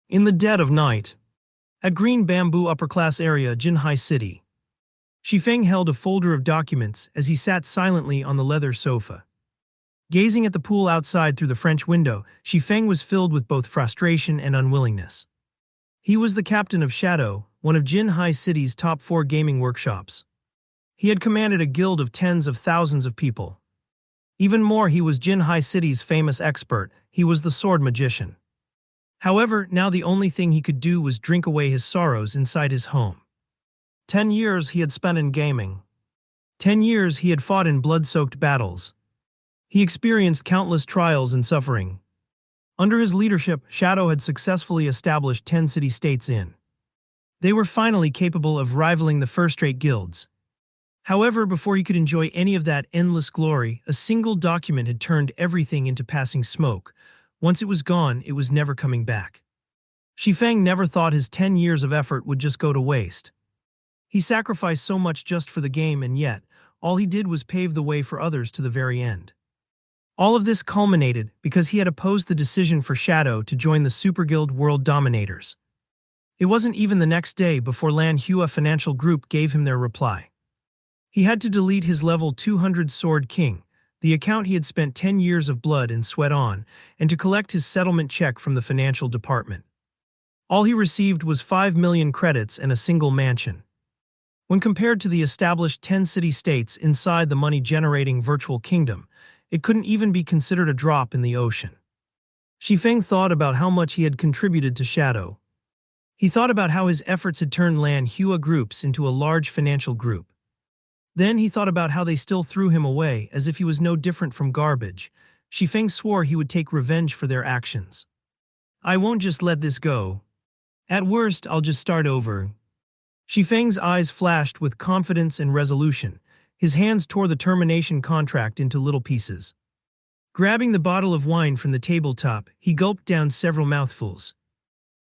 In the dead of night, at Green Bamboo Upper-Class Area, Jinhai City, Shifeng held a folder of documents as he sat silently on the leather sofa. Gazing at the pool outside through the French window, Shifeng was filled with both frustration and unwillingness. He was the captain of Shadow, one of Jinhai City's top 4 gaming workshops. He had commanded a guild of tens of thousands of people. Even more, he was Jinhai City's famous expert. He was the sword magician. However, now the only thing he could do was drink away his sorrows inside his home. 10 years he had spent in gaming. 10 years he had fought in blood-soaked battles. He experienced countless trials and suffering. Under his leadership, Shadow had successfully established 10 city-states in. They were finally capable of rivaling the first-rate guilds. However, before he could enjoy any of that endless glory, a single document had turned everything into passing smoke. Once it was gone, it was never coming back. Shifeng never thought his 10 years of effort would just go to waste. He sacrificed so much just for the game, and yet, all he did was pave the way for others to the very end. All of this culminated because he had opposed the decision for Shadow to join the Super Guild World Dominators. It wasn't even the next day before Lan Hua Financial Group gave him their reply. He had to delete his level 200 Sword King, the account he had spent 10 years of blood and sweat on, and to collect his settlement check from the financial department. All he received was 5 million credits and a single mansion. When compared to the established 10 city-states inside the money-generating virtual kingdom, it couldn't even be considered a drop in the ocean. Shifeng thought about how much he had contributed to Shadow. He thought about how his efforts had turned Lan Hua Groups into a large financial group. Then he thought about how they still threw him away as if he was no different from garbage. Shifeng swore he would take revenge for their actions. "I won't just let this go. At worst, I'll just start over." Shifeng's eyes flashed with confidence and resolution. His hands tore the termination contract into little pieces. Grabbing the bottle of wine from the tabletop, he gulped down several mouthfuls.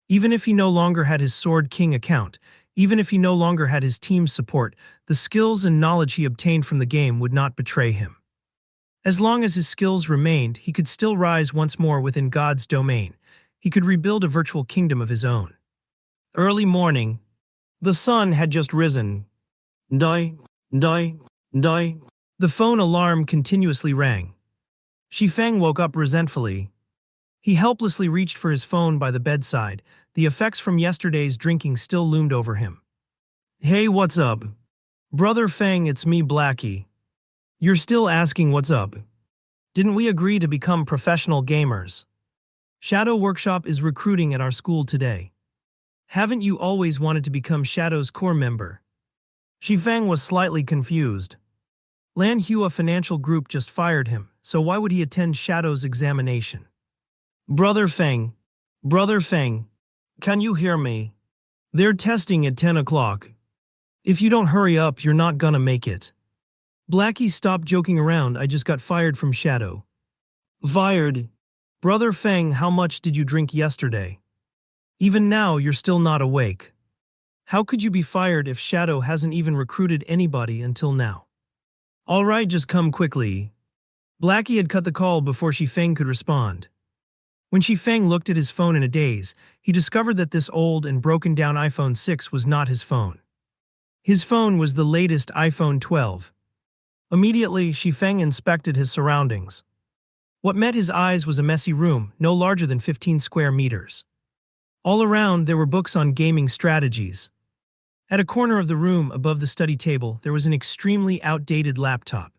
Even if he no longer had his Sword King account, even if he no longer had his team's support, the skills and knowledge he obtained from the game would not betray him. As long as his skills remained, he could still rise once more within God's domain. He could rebuild a virtual kingdom of his own. Early morning. The sun had just risen. Die, die, die. The phone alarm continuously rang. Shifeng woke up resentfully. He helplessly reached for his phone by the bedside. The effects from yesterday's drinking still loomed over him. "Hey, what's up? Brother Feng, it's me, Blackie. You're still asking what's up? Didn't we agree to become professional gamers? Shadow Workshop is recruiting at our school today. Haven't you always wanted to become Shadow's core member?" Shifeng was slightly confused. Lan Hua Financial Group just fired him, so why would he attend Shadow's examination? Brother Feng, can you hear me? They're testing at 10 o'clock. If you don't hurry up, you're not gonna make it. Blackie, stop joking around, I just got fired from Shadow. Fired? Brother Feng, how much did you drink yesterday? Even now, you're still not awake. How could you be fired if Shadow hasn't even recruited anybody until now? Alright, just come quickly. Blackie had cut the call before Shifeng could respond. When Shifeng looked at his phone in a daze, he discovered that this old and broken-down iPhone 6 was not his phone. His phone was the latest iPhone 12. Immediately, Shifeng inspected his surroundings. What met his eyes was a messy room, no larger than 15 square meters. All around, there were books on gaming strategies. At a corner of the room, above the study table, there was an extremely outdated laptop.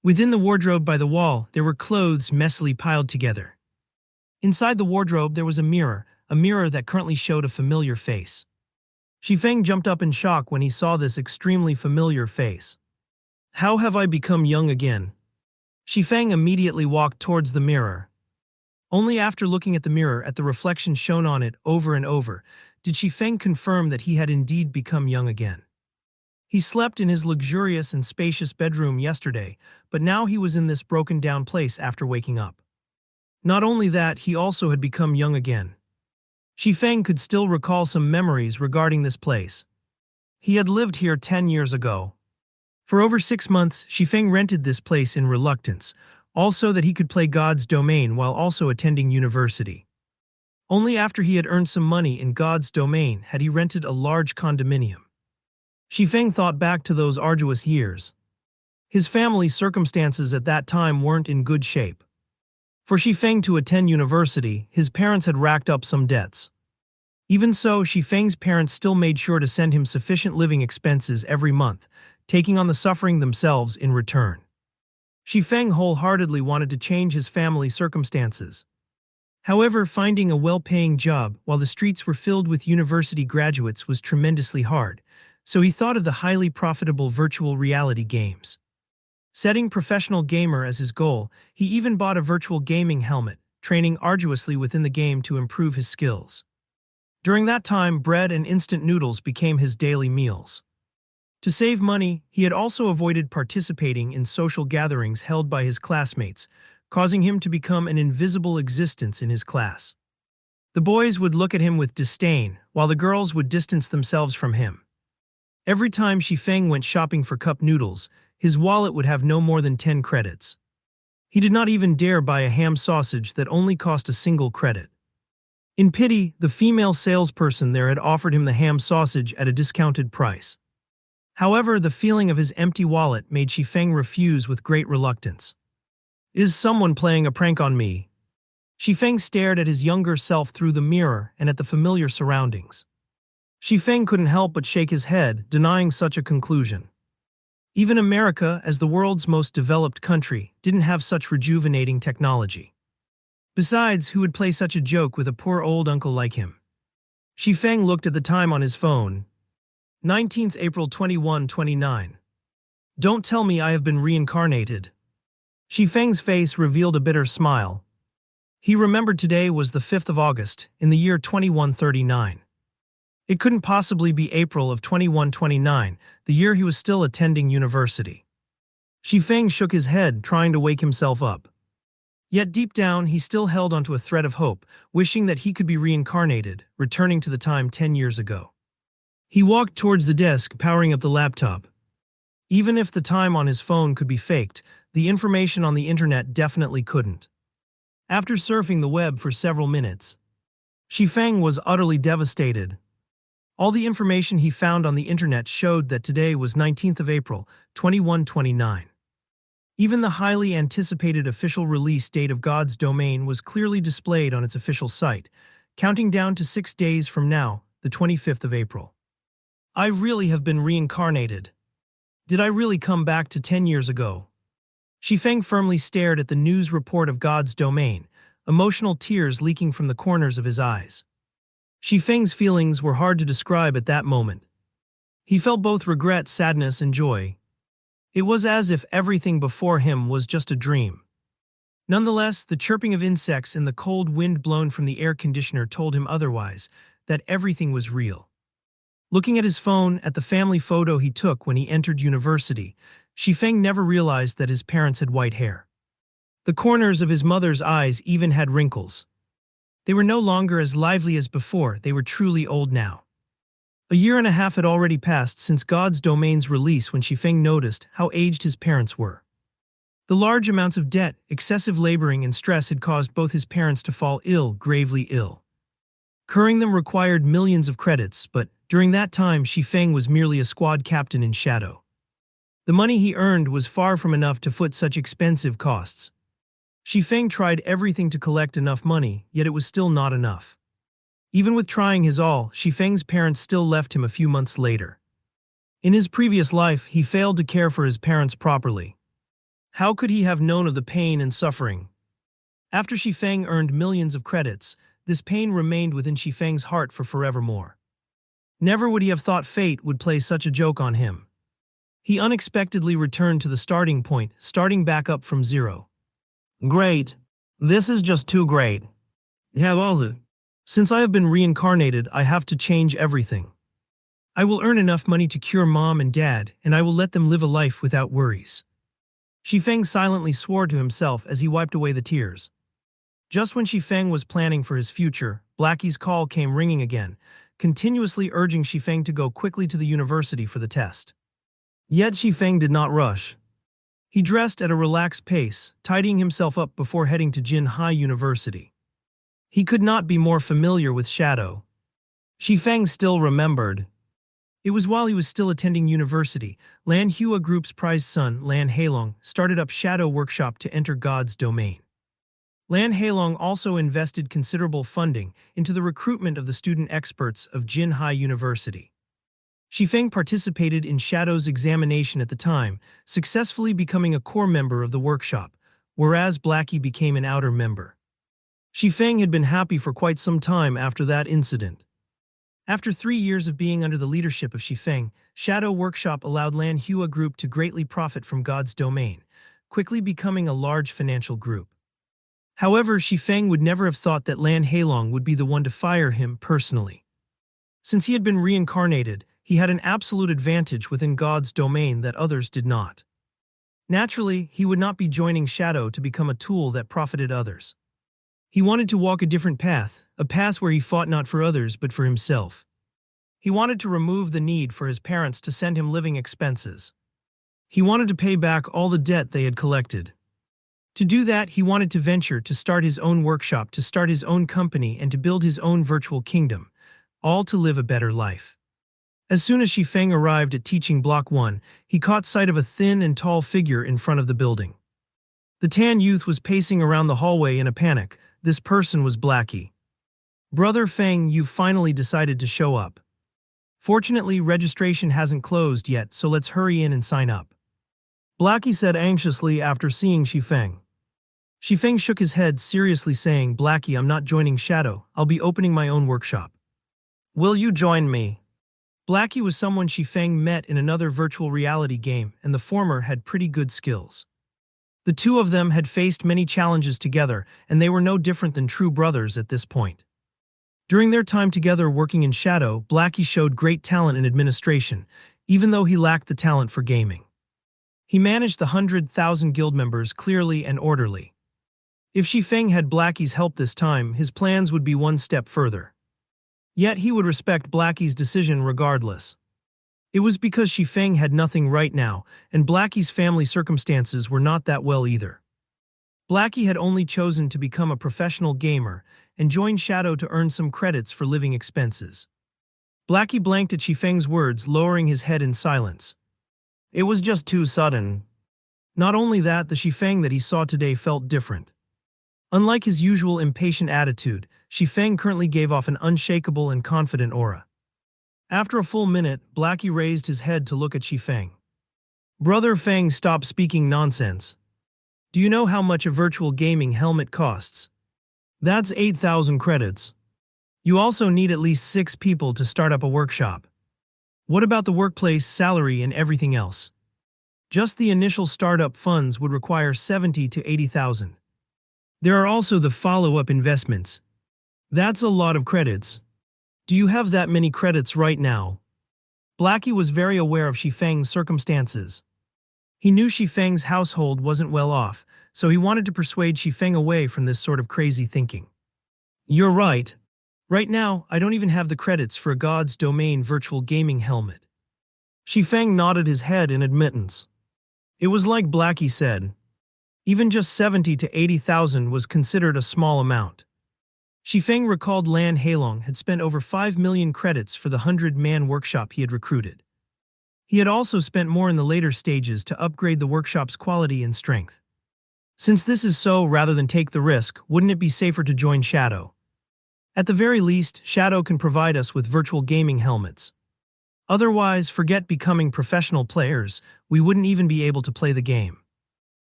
Within the wardrobe by the wall, there were clothes messily piled together. Inside the wardrobe, there was a mirror that currently showed a familiar face. Shifeng jumped up in shock when he saw this extremely familiar face. How have I become young again? Shifeng immediately walked towards the mirror. Only after looking at the mirror at the reflection shown on it over and over, did Shifeng confirm that he had indeed become young again. He slept in his luxurious and spacious bedroom yesterday, but now he was in this broken-down place after waking up. Not only that, he also had become young again. Shifeng could still recall some memories regarding this place. He had lived here 10 years ago. For over 6 months, Shifeng rented this place in reluctance, also that he could play God's domain while also attending university. Only after he had earned some money in God's domain had he rented a large condominium. Shifeng thought back to those arduous years. His family's circumstances at that time weren't in good shape. For Shifeng to attend university, his parents had racked up some debts. Even so, Shifeng's parents still made sure to send him sufficient living expenses every month, taking on the suffering themselves in return. Shifeng wholeheartedly wanted to change his family's circumstances. However, finding a well-paying job while the streets were filled with university graduates was tremendously hard, so he thought of the highly profitable virtual reality games. Setting professional gamer as his goal, he even bought a virtual gaming helmet, training arduously within the game to improve his skills. During that time, bread and instant noodles became his daily meals. To save money, he had also avoided participating in social gatherings held by his classmates, causing him to become an invisible existence in his class. The boys would look at him with disdain, while the girls would distance themselves from him. Every time Shifeng went shopping for cup noodles, his wallet would have no more than 10 credits. He did not even dare buy a ham sausage that only cost a single credit. In pity, the female salesperson there had offered him the ham sausage at a discounted price. However, the feeling of his empty wallet made Shifeng refuse with great reluctance. Is someone playing a prank on me? Shifeng stared at his younger self through the mirror and at the familiar surroundings. Shifeng couldn't help but shake his head, denying such a conclusion. Even America, as the world's most developed country, didn't have such rejuvenating technology. Besides, who would play such a joke with a poor old uncle like him? Shifeng looked at the time on his phone. 19th April 2129. Don't tell me I have been reincarnated. Shifeng's face revealed a bitter smile. He remembered today was the 5th of August, in the year 2139. It couldn't possibly be April of 2129, the year he was still attending university. Shifeng shook his head, trying to wake himself up. Yet deep down, he still held onto a thread of hope, wishing that he could be reincarnated, returning to the time 10 years ago. He walked towards the desk, powering up the laptop. Even if the time on his phone could be faked, the information on the internet definitely couldn't. After surfing the web for several minutes, Shifeng was utterly devastated. All the information he found on the internet showed that today was 19th of April, 2129. Even the highly anticipated official release date of God's domain was clearly displayed on its official site, counting down to 6 days from now, the 25th of April. I really have been reincarnated. Did I really come back to 10 years ago? Shifeng firmly stared at the news report of God's domain, emotional tears leaking from the corners of his eyes. Shifeng's feelings were hard to describe at that moment. He felt both regret, sadness, and joy. It was as if everything before him was just a dream. Nonetheless, the chirping of insects and the cold wind blown from the air conditioner told him otherwise, that everything was real. Looking at his phone, at the family photo he took when he entered university, Shifeng never realized that his parents had white hair. The corners of his mother's eyes even had wrinkles. They were no longer as lively as before, they were truly old now. A year and a half had already passed since God's domain's release when Shifeng noticed how aged his parents were. The large amounts of debt, excessive laboring, and stress had caused both his parents to fall ill, gravely ill. Curing them required millions of credits, but during that time Shifeng was merely a squad captain in shadow. The money he earned was far from enough to foot such expensive costs. Shifeng tried everything to collect enough money, yet it was still not enough. Even with trying his all, Shifeng's parents still left him a few months later. In his previous life, he failed to care for his parents properly. How could he have known of the pain and suffering? After Shifeng earned millions of credits, this pain remained within Shifeng's heart for forevermore. Never would he have thought fate would play such a joke on him. He unexpectedly returned to the starting point, starting back up from zero. Great. This is just too great. Since I have been reincarnated, I have to change everything. I will earn enough money to cure mom and dad, and I will let them live a life without worries. Shifeng silently swore to himself as he wiped away the tears. Just when Shifeng was planning for his future, Blackie's call came ringing again, continuously urging Shifeng to go quickly to the university for the test. Yet Shifeng did not rush. He dressed at a relaxed pace, tidying himself up before heading to Jinhai University. He could not be more familiar with Shadow. Xifeng still remembered. It was while he was still attending university. Lan Hua Group's prized son, Lan Hailong, started up Shadow Workshop to enter God's domain. Lan Hailong also invested considerable funding into the recruitment of the student experts of Jinhai University. Xifeng participated in Shadow's examination at the time, successfully becoming a core member of the workshop, whereas Blackie became an outer member. Xifeng had been happy for quite some time after that incident. After 3 years of being under the leadership of Xifeng, Shadow Workshop allowed Lan Hua Group to greatly profit from God's domain, quickly becoming a large financial group. However, Xifeng would never have thought that Lan Hailong would be the one to fire him personally. Since he had been reincarnated, he had an absolute advantage within God's domain that others did not. Naturally, he would not be joining Shadow to become a tool that profited others. He wanted to walk a different path, a path where he fought not for others but for himself. He wanted to remove the need for his parents to send him living expenses. He wanted to pay back all the debt they had collected. To do that, he wanted to venture to start his own workshop, to start his own company, and to build his own virtual kingdom, all to live a better life. As soon as Xifeng arrived at Teaching Block 1, he caught sight of a thin and tall figure in front of the building. The tan youth was pacing around the hallway in a panic. This person was Blackie. "Brother Feng, you finally decided to show up. Fortunately, registration hasn't closed yet, so let's hurry in and sign up," Blackie said anxiously after seeing Xifeng. Xifeng shook his head seriously, saying, "Blackie, I'm not joining Shadow. I'll be opening my own workshop." "Will you join me?" Blackie was someone Xifeng met in another virtual reality game, and the former had pretty good skills. The two of them had faced many challenges together, and they were no different than true brothers at this point. During their time together working in Shadow, Blackie showed great talent in administration, even though he lacked the talent for gaming. He managed the 100,000 guild members clearly and orderly. If Xifeng had Blackie's help this time, his plans would be one step further. Yet he would respect Blackie's decision regardless. It was because Xifeng had nothing right now, and Blackie's family circumstances were not that well either. Blackie had only chosen to become a professional gamer and join Shadow to earn some credits for living expenses. Blackie blanked at Xifeng's words, lowering his head in silence. It was just too sudden. Not only that, the Xifeng that he saw today felt different. Unlike his usual impatient attitude, Xifeng currently gave off an unshakable and confident aura. After a full minute, Blackie raised his head to look at Xifeng. "Brother Feng, stop speaking nonsense. Do you know how much a virtual gaming helmet costs? That's 8,000 credits. You also need at least 6 people to start up a workshop. What about the workplace, salary, and everything else? Just the initial startup funds would require 70 to 80,000. There are also the follow-up investments. That's a lot of credits. Do you have that many credits right now?" Blackie was very aware of Xifeng's circumstances. He knew Xifeng's household wasn't well off, so he wanted to persuade Xifeng away from this sort of crazy thinking. "You're right. Right now, I don't even have the credits for a God's Domain virtual gaming helmet." Xifeng nodded his head in admittance. It was like Blackie said. Even just 70 to 80,000 was considered a small amount. Xifeng recalled Lan Hailong had spent over 5 million credits for the 100-man workshop he had recruited. He had also spent more in the later stages to upgrade the workshop's quality and strength. Since this is so, rather than take the risk, wouldn't it be safer to join Shadow? At the very least, Shadow can provide us with virtual gaming helmets. Otherwise, forget becoming professional players, we wouldn't even be able to play the game.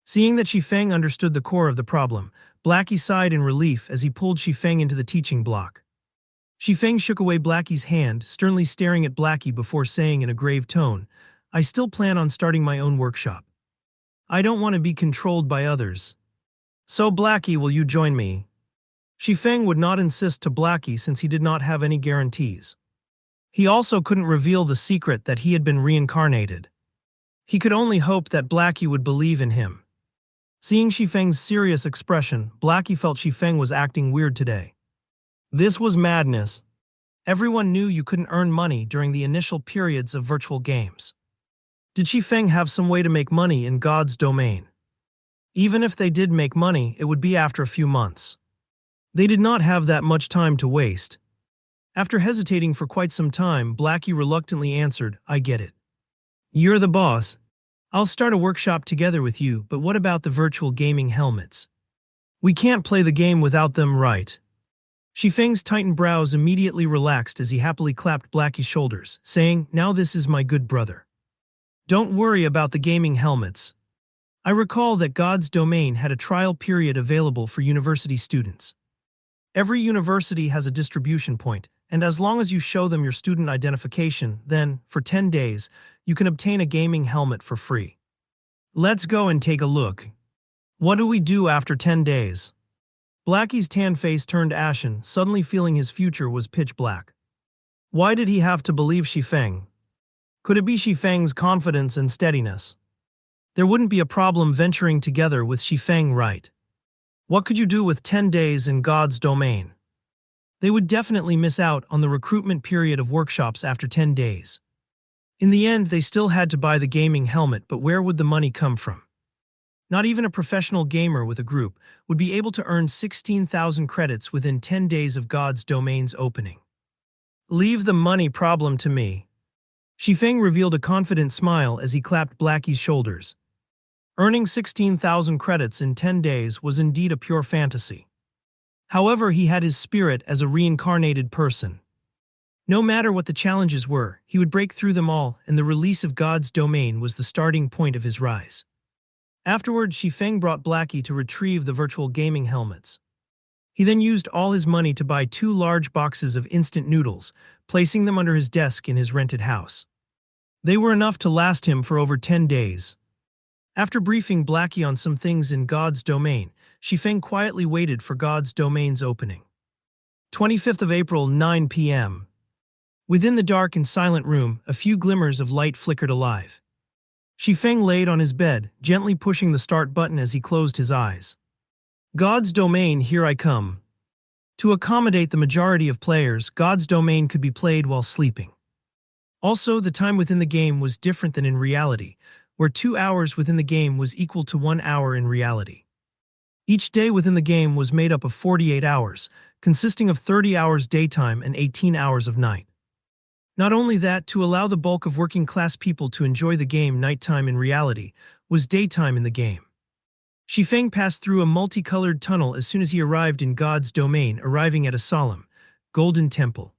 Seeing that Xifeng understood the core of the problem, Blackie sighed in relief as he pulled Xifeng into the teaching block. Xifeng shook away Blackie's hand, sternly staring at Blackie before saying in a grave tone, "I still plan on starting my own workshop. I don't want to be controlled by others. So Blackie, will you join me?" Xifeng would not insist to Blackie since he did not have any guarantees. He also couldn't reveal the secret that he had been reincarnated. He could only hope that Blackie would believe in him. Seeing Xifeng's serious expression, Blackie felt Xifeng was acting weird today. This was madness. Everyone knew you couldn't earn money during the initial periods of virtual games. Did Xifeng have some way to make money in God's domain? Even if they did make money, it would be after a few months. They did not have that much time to waste. After hesitating for quite some time, Blackie reluctantly answered, I get it. You're the boss. I'll start a workshop together with you, but what about the virtual gaming helmets? We can't play the game without them, right? Shifeng's tightened brows immediately relaxed as he happily clapped Blackie's shoulders, saying, Now this is my good brother. Don't worry about the gaming helmets. I recall that God's Domain had a trial period available for university students. Every university has a distribution point, and as long as you show them your student identification, then, for 10 days, you can obtain a gaming helmet for free. Let's go and take a look. What do we do after 10 days? Blackie's tan face turned ashen, suddenly feeling his future was pitch black. Why did he have to believe Shifeng? Could it be Shifeng's confidence and steadiness? There wouldn't be a problem venturing together with Shifeng, right? What could you do with 10 days in God's Domain? They would definitely miss out on the recruitment period of workshops after 10 days. In the end, they still had to buy the gaming helmet, but where would the money come from? Not even a professional gamer with a group would be able to earn 16,000 credits within 10 days of God's Domain's opening. Leave the money problem to me. Shifeng revealed a confident smile as he clapped Blackie's shoulders. Earning 16,000 credits in 10 days was indeed a pure fantasy. However, he had his spirit as a reincarnated person. No matter what the challenges were, he would break through them all, and the release of God's Domain was the starting point of his rise. Afterward, Shifeng brought Blackie to retrieve the virtual gaming helmets. He then used all his money to buy 2 large boxes of instant noodles, placing them under his desk in his rented house. They were enough to last him for over 10 days. After briefing Blackie on some things in God's Domain, Shifeng quietly waited for God's Domain's opening. 25th of April, 9 p.m. Within the dark and silent room, a few glimmers of light flickered alive. Shifeng laid on his bed, gently pushing the start button as he closed his eyes. God's Domain, here I come. To accommodate the majority of players, God's Domain could be played while sleeping. Also, the time within the game was different than in reality, where 2 hours within the game was equal to 1 hour in reality. Each day within the game was made up of 48 hours, consisting of 30 hours daytime and 18 hours of night. Not only that, to allow the bulk of working-class people to enjoy the game, nighttime in reality was daytime in the game. Shifeng passed through a multicolored tunnel as soon as he arrived in God's Domain, arriving at a solemn, golden temple.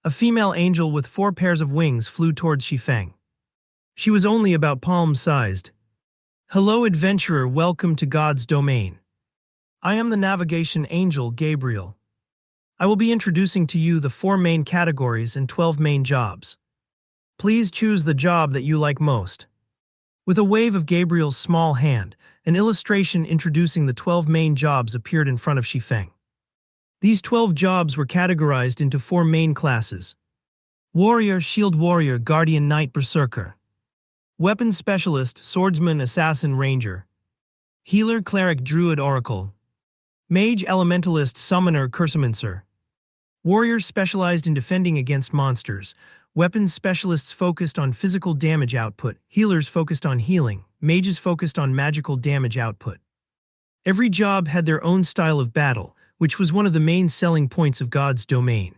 A female angel with 4 pairs of wings flew towards Shifeng. She was only about palm-sized. Hello, adventurer, welcome to God's Domain. I am the navigation angel, Gabriel. I will be introducing to you the 4 main categories and 12 main jobs. Please choose the job that you like most. With a wave of Gabriel's small hand, an illustration introducing the 12 main jobs appeared in front of Shifeng. These 12 jobs were categorized into 4 main classes: Warrior, Shield Warrior, Guardian, Knight, Berserker; Weapon Specialist, Swordsman, Assassin, Ranger; Healer, Cleric, Druid, Oracle; Mage, Elementalist, Summoner, Cursomancer; Warriors specialized in defending against monsters; Weapons Specialists focused on physical damage output; Healers focused on healing; Mages focused on magical damage output. Every job had their own style of battle, which was one of the main selling points of God's Domain.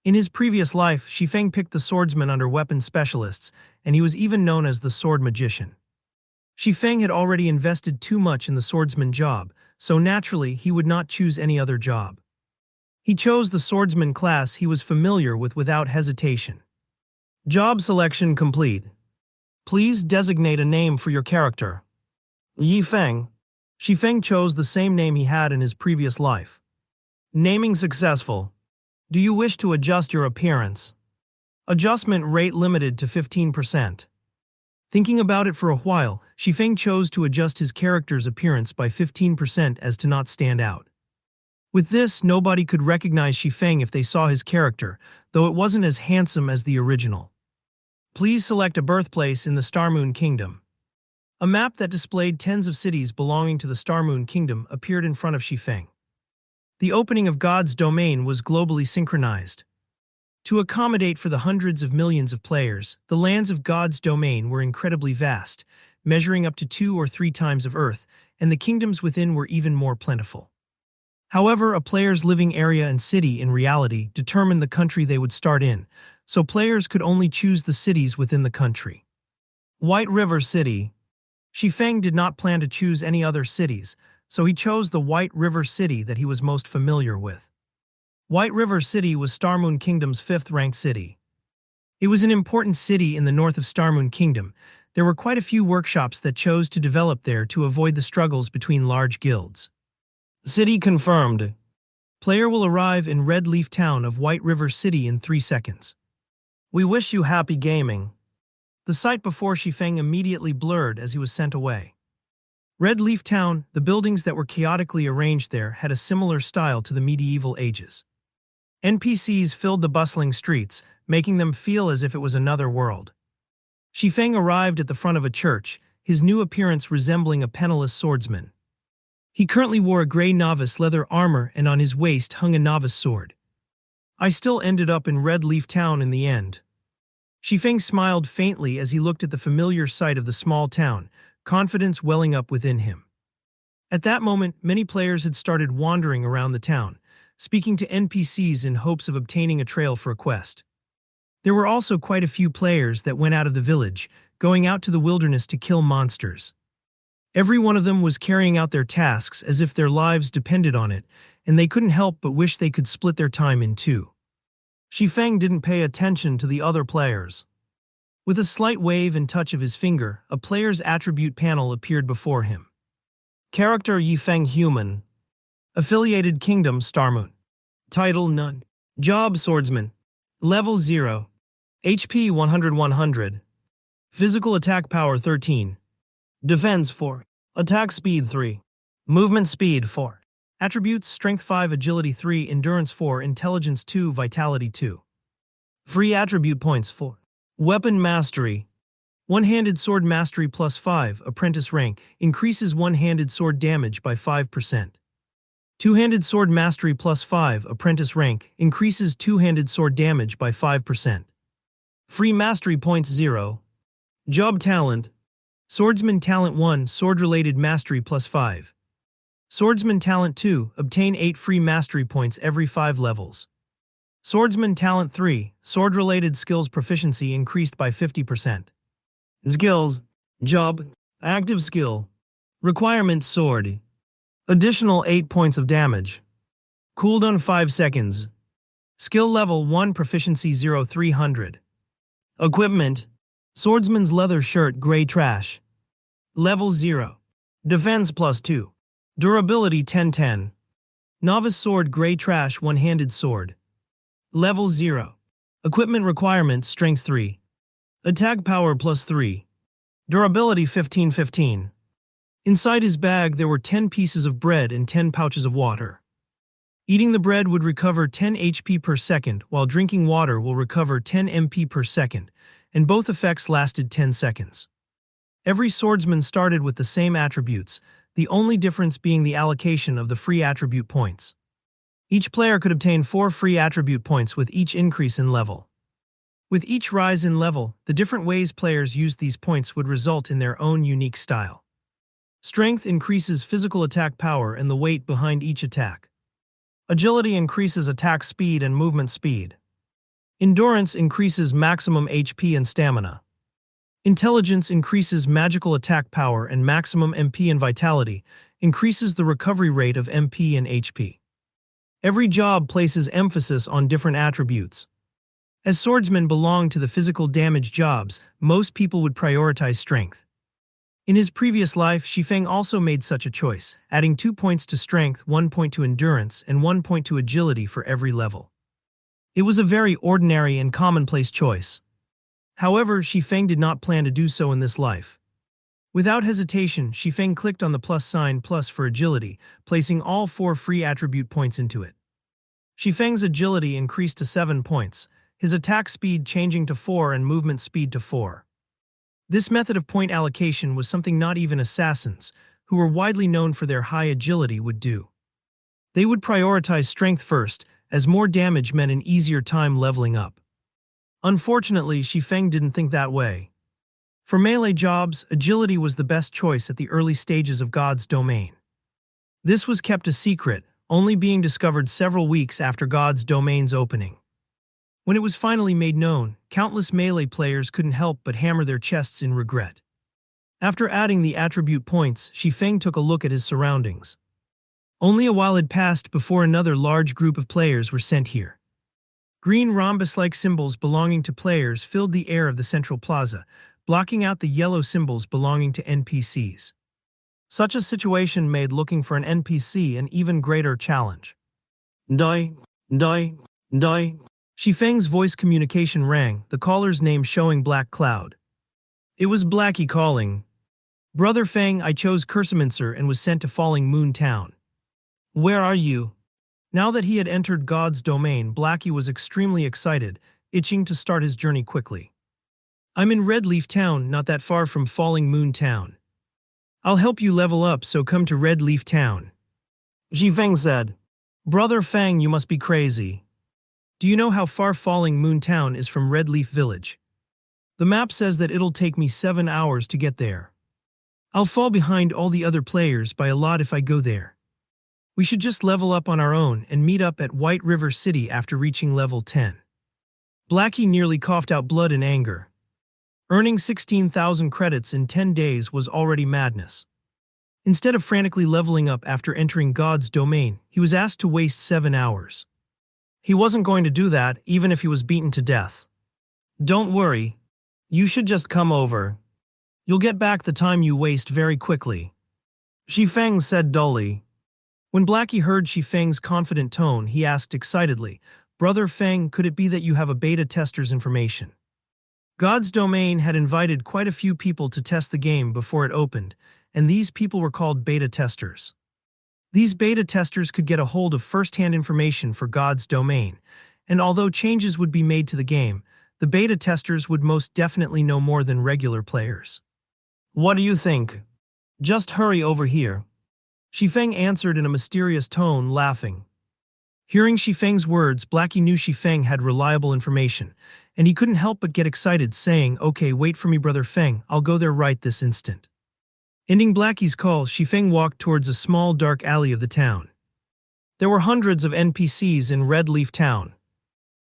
In his previous life, Shifeng picked the Swordsman under Weapon Specialists, and he was even known as the Sword Magician. Shifeng had already invested too much in the Swordsman job, so naturally he would not choose any other job. He chose the Swordsman class he was familiar with without hesitation. Job selection complete. Please designate a name for your character. Yifeng. Shifeng chose the same name he had in his previous life. Naming successful. Do you wish to adjust your appearance? Adjustment rate limited to 15%. Thinking about it for a while, Shifeng chose to adjust his character's appearance by 15% as to not stand out. With this, nobody could recognize Shifeng if they saw his character, though it wasn't as handsome as the original. Please select a birthplace in the Starmoon Kingdom. A map that displayed tens of cities belonging to the Starmoon Kingdom appeared in front of Shifeng. The opening of God's Domain was globally synchronized. To accommodate for the hundreds of millions of players, the lands of God's Domain were incredibly vast, measuring up to 2 or 3 times of Earth, and the kingdoms within were even more plentiful. However, a player's living area and city in reality determined the country they would start in, so players could only choose the cities within the country. White River City. Shifeng did not plan to choose any other cities, so he chose the White River City that he was most familiar with. White River City was Starmoon Kingdom's fifth-ranked city. It was an important city in the north of Starmoon Kingdom. There were quite a few workshops that chose to develop there to avoid the struggles between large guilds. City confirmed. Player will arrive in Red Leaf Town of White River City in 3 seconds. We wish you happy gaming. The sight before Shifeng immediately blurred as he was sent away. Red Leaf Town, the buildings that were chaotically arranged there had a similar style to the medieval ages. NPCs filled the bustling streets, making them feel as if it was another world. Shifeng arrived at the front of a church, his new appearance resembling a penniless swordsman. He currently wore a gray novice leather armor and on his waist hung a novice sword. I still ended up in Red Leaf Town in the end. Shifeng smiled faintly as he looked at the familiar sight of the small town, confidence welling up within him. At that moment, many players had started wandering around the town, speaking to NPCs in hopes of obtaining a trail for a quest. There were also quite a few players that went out of the village, going out to the wilderness to kill monsters. Every one of them was carrying out their tasks as if their lives depended on it, and they couldn't help but wish they could split their time in two. Shifeng didn't pay attention to the other players. With a slight wave and touch of his finger, a player's attribute panel appeared before him. Character Yifeng Human. Affiliated Kingdom Starmoon. Title None. Job Swordsman. Level 0. HP 100-100. Physical Attack Power 13. Defense 4. Attack Speed 3. Movement Speed 4. Attributes Strength 5, Agility 3, Endurance 4, Intelligence 2, Vitality 2. Free Attribute Points 4. Weapon Mastery. One-handed sword mastery plus 5, apprentice rank, increases one-handed sword damage by 5%. Two-handed sword mastery plus 5, apprentice rank, increases two-handed sword damage by 5%. Free mastery points 0. Job Talent. Swordsman Talent 1, sword-related mastery plus 5. Swordsman Talent 2, obtain 8 free mastery points every 5 levels. Swordsman Talent 3, sword-related skills proficiency increased by 50%. Skills. Job. Active skill. Requirement sword. Additional 8 points of damage. Cooldown 5 seconds. Skill level 1 proficiency 0 300. Equipment. Swordsman's leather shirt gray trash. Level 0. Defense plus 2. Durability 10-10. Novice sword gray trash one-handed sword. Level 0. Equipment requirement strength 3. Attack power plus 3. Durability 15-15. Inside his bag there were 10 pieces of bread and 10 pouches of water. Eating the bread would recover 10 HP per second, while drinking water will recover 10 MP per second, and both effects lasted 10 seconds. Every swordsman started with the same attributes, the only difference being the allocation of the free attribute points. Each player could obtain 4 free attribute points with each increase in level. With each rise in level, the different ways players used these points would result in their own unique style. Strength increases physical attack power and the weight behind each attack. Agility increases attack speed and movement speed. Endurance increases maximum HP and stamina. Intelligence increases magical attack power and maximum MP, and vitality increases the recovery rate of MP and HP. Every job places emphasis on different attributes. As swordsmen belong to the physical damage jobs, most people would prioritize strength. In his previous life, Shifeng also made such a choice, adding 2 points to strength, 1 point to endurance, and 1 point to agility for every level. It was a very ordinary and commonplace choice. However, Shifeng did not plan to do so in this life. Without hesitation, Shifeng clicked on the plus sign plus for agility, placing all 4 free attribute points into it. Shifeng's agility increased to 7 points, his attack speed changing to 4 and movement speed to 4. This method of point allocation was something not even assassins, who were widely known for their high agility, would do. They would prioritize strength first, as more damage meant an easier time leveling up. Unfortunately, Shifeng didn't think that way. For melee jobs, agility was the best choice at the early stages of God's domain. This was kept a secret, only being discovered several weeks after God's domain's opening. When it was finally made known, countless Melee players couldn't help but hammer their chests in regret. After adding the attribute points, Shifeng took a look at his surroundings. Only a while had passed before another large group of players were sent here. Green rhombus-like symbols belonging to players filled the air of the central plaza, blocking out the yellow symbols belonging to NPCs. Such a situation made looking for an NPC an even greater challenge. Die, die, die. Shifeng's voice communication rang, the caller's name showing Black Cloud. It was Blackie calling. Brother Feng, I chose Cursimincer and was sent to Falling Moon Town. Where are you? Now that he had entered God's domain, Blackie was extremely excited, itching to start his journey quickly. I'm in Red Leaf Town, not that far from Falling Moon Town. I'll help you level up, so come to Red Leaf Town. Shifeng said. Brother Fang, you must be crazy. Do you know how far Falling Moon Town is from Red Leaf Village? The map says that it'll take me 7 hours to get there. I'll fall behind all the other players by a lot if I go there. We should just level up on our own and meet up at White River City after reaching level 10. Blackie nearly coughed out blood in anger. Earning 16,000 credits in 10 days was already madness. Instead of frantically leveling up after entering God's domain, he was asked to waste 7 hours. He wasn't going to do that, even if he was beaten to death. Don't worry. You should just come over. You'll get back the time you waste very quickly. Shifeng said dully. When Blackie heard Shifeng's confident tone, he asked excitedly, Brother Feng, could it be that you have a beta tester's information? God's domain had invited quite a few people to test the game before it opened, and these people were called beta testers. These beta testers could get a hold of first-hand information for God's domain, and although changes would be made to the game, the beta testers would most definitely know more than regular players. What do you think? Just hurry over here. Shifeng answered in a mysterious tone, laughing. Hearing Shifeng's words, Blackie knew Shifeng had reliable information, and he couldn't help but get excited, saying, Okay, wait for me, Brother Feng, I'll go there right this instant. Ending Blackie's call, Shifeng walked towards a small dark alley of the town. There were hundreds of NPCs in Red Leaf Town.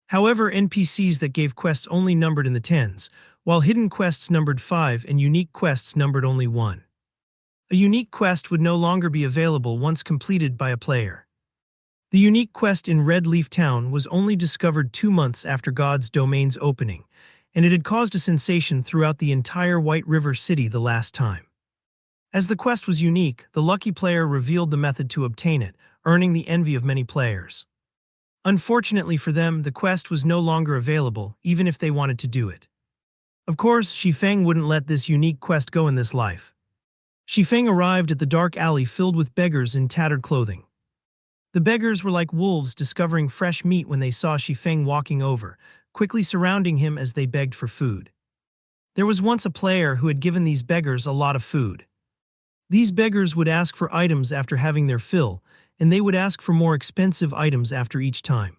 However, NPCs that gave quests only numbered in the tens, while hidden quests numbered 5 and unique quests numbered only 1. A unique quest would no longer be available once completed by a player. The unique quest in Red Leaf Town was only discovered 2 months after God's domain's opening, and it had caused a sensation throughout the entire White River City the last time. As the quest was unique, the lucky player revealed the method to obtain it, earning the envy of many players. Unfortunately for them, the quest was no longer available, even if they wanted to do it. Of course, Shifeng wouldn't let this unique quest go in this life. Shifeng arrived at the dark alley filled with beggars in tattered clothing. The beggars were like wolves discovering fresh meat when they saw Shifeng walking over, quickly surrounding him as they begged for food. There was once a player who had given these beggars a lot of food. These beggars would ask for items after having their fill, and they would ask for more expensive items after each time.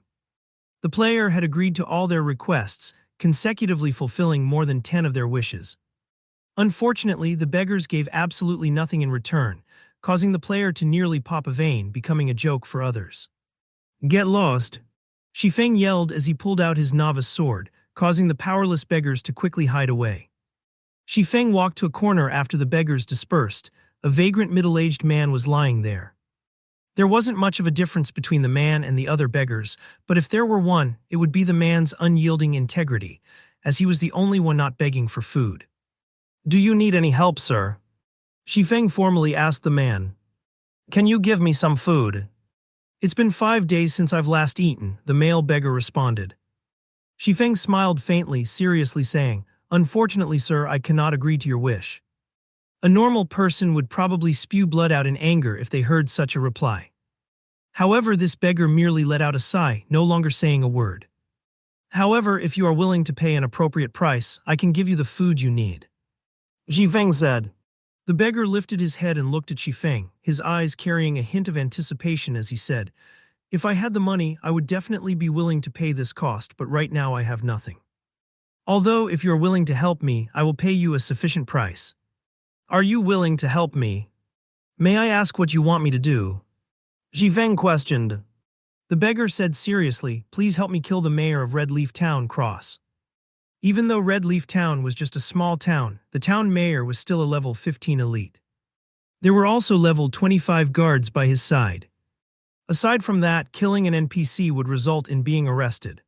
The player had agreed to all their requests, consecutively fulfilling more than 10 of their wishes. Unfortunately, the beggars gave absolutely nothing in return, causing the player to nearly pop a vein, becoming a joke for others. Get lost! Shifeng yelled as he pulled out his novice sword, causing the powerless beggars to quickly hide away. Shifeng walked to a corner after the beggars dispersed. A vagrant middle-aged man was lying there. There wasn't much of a difference between the man and the other beggars, but if there were one, it would be the man's unyielding integrity, as he was the only one not begging for food. Do you need any help, sir? Shifeng formally asked the man. Can you give me some food? It's been 5 days since I've last eaten, the male beggar responded. Shifeng smiled faintly, seriously saying, Unfortunately, sir, I cannot agree to your wish. A normal person would probably spew blood out in anger if they heard such a reply. However, this beggar merely let out a sigh, no longer saying a word. However, if you are willing to pay an appropriate price, I can give you the food you need. Shifeng said. The beggar lifted his head and looked at Shifeng, his eyes carrying a hint of anticipation as he said, If I had the money, I would definitely be willing to pay this cost, but right now I have nothing. Although, if you are willing to help me, I will pay you a sufficient price. Are you willing to help me? May I ask what you want me to do? Xi Feng questioned. The beggar said seriously, please help me kill the mayor of Red Leaf Town Cross. Even though Red Leaf Town was just a small town, the town mayor was still a level 15 elite. There were also level 25 guards by his side. Aside from that, killing an NPC would result in being arrested.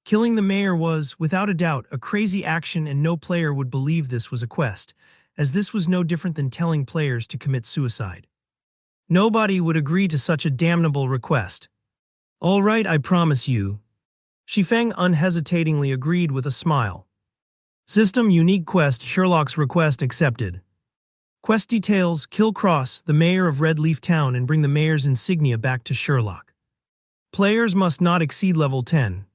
Killing the mayor was, without a doubt, a crazy action, and no player would believe this was a quest, as this was no different than telling players to commit suicide. Nobody would agree to such a damnable request. All right, I promise you. Xi Feng unhesitatingly agreed with a smile. System unique quest, Sherlock's request accepted. Quest details, kill Cross, the mayor of Red Leaf Town, and bring the mayor's insignia back to Sherlock. Players must not exceed level 10.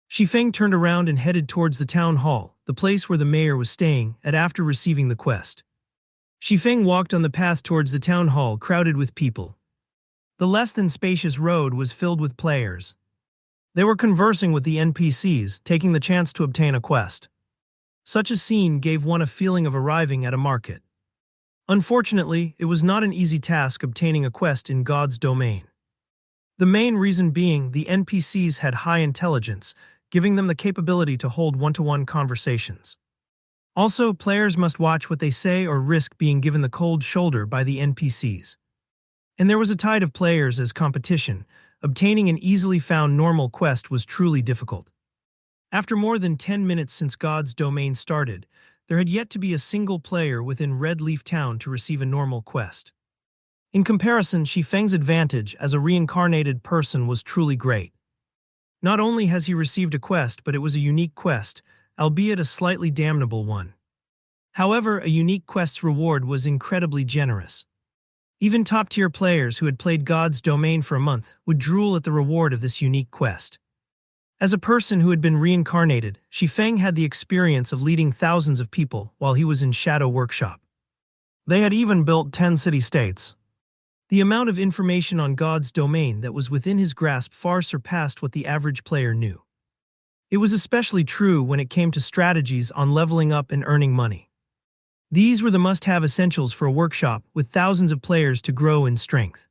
Xi Feng turned around and headed towards the town hall, the place where the mayor was staying, after receiving the quest. Xi Feng walked on the path towards the town hall, crowded with people. The less than spacious road was filled with players. They were conversing with the NPCs, taking the chance to obtain a quest. Such a scene gave one a feeling of arriving at a market. Unfortunately, it was not an easy task obtaining a quest in God's domain. The main reason being the NPCs had high intelligence, giving them the capability to hold one-to-one conversations. Also, players must watch what they say or risk being given the cold shoulder by the NPCs. And there was a tide of players as competition. Obtaining an easily found normal quest was truly difficult. After more than 10 minutes since God's domain started, there had yet to be a single player within Red Leaf Town to receive a normal quest. In comparison, Xi Feng's advantage as a reincarnated person was truly great. Not only has he received a quest, but it was a unique quest, albeit a slightly damnable one. However, a unique quest's reward was incredibly generous. Even top-tier players who had played God's domain for a month would drool at the reward of this unique quest. As a person who had been reincarnated, Xi Feng had the experience of leading thousands of people while he was in Shadow Workshop. They had even built 10 city-states. The amount of information on God's domain that was within his grasp far surpassed what the average player knew. It was especially true when it came to strategies on leveling up and earning money. These were the must-have essentials for a workshop with thousands of players to grow in strength.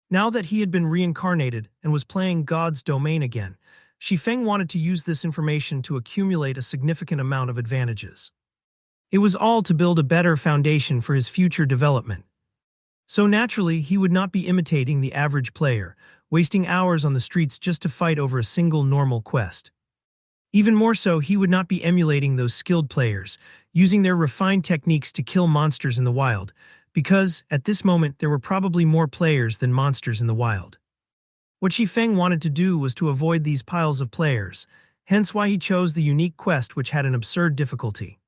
Now that he had been reincarnated and was playing God's domain again, Xi Feng wanted to use this information to accumulate a significant amount of advantages. It was all to build a better foundation for his future development. So naturally, he would not be imitating the average player, wasting hours on the streets just to fight over a single normal quest. Even more so, he would not be emulating those skilled players, using their refined techniques to kill monsters in the wild, because, at this moment, there were probably more players than monsters in the wild. What Xi Feng wanted to do was to avoid these piles of players, hence why he chose the unique quest, which had an absurd difficulty.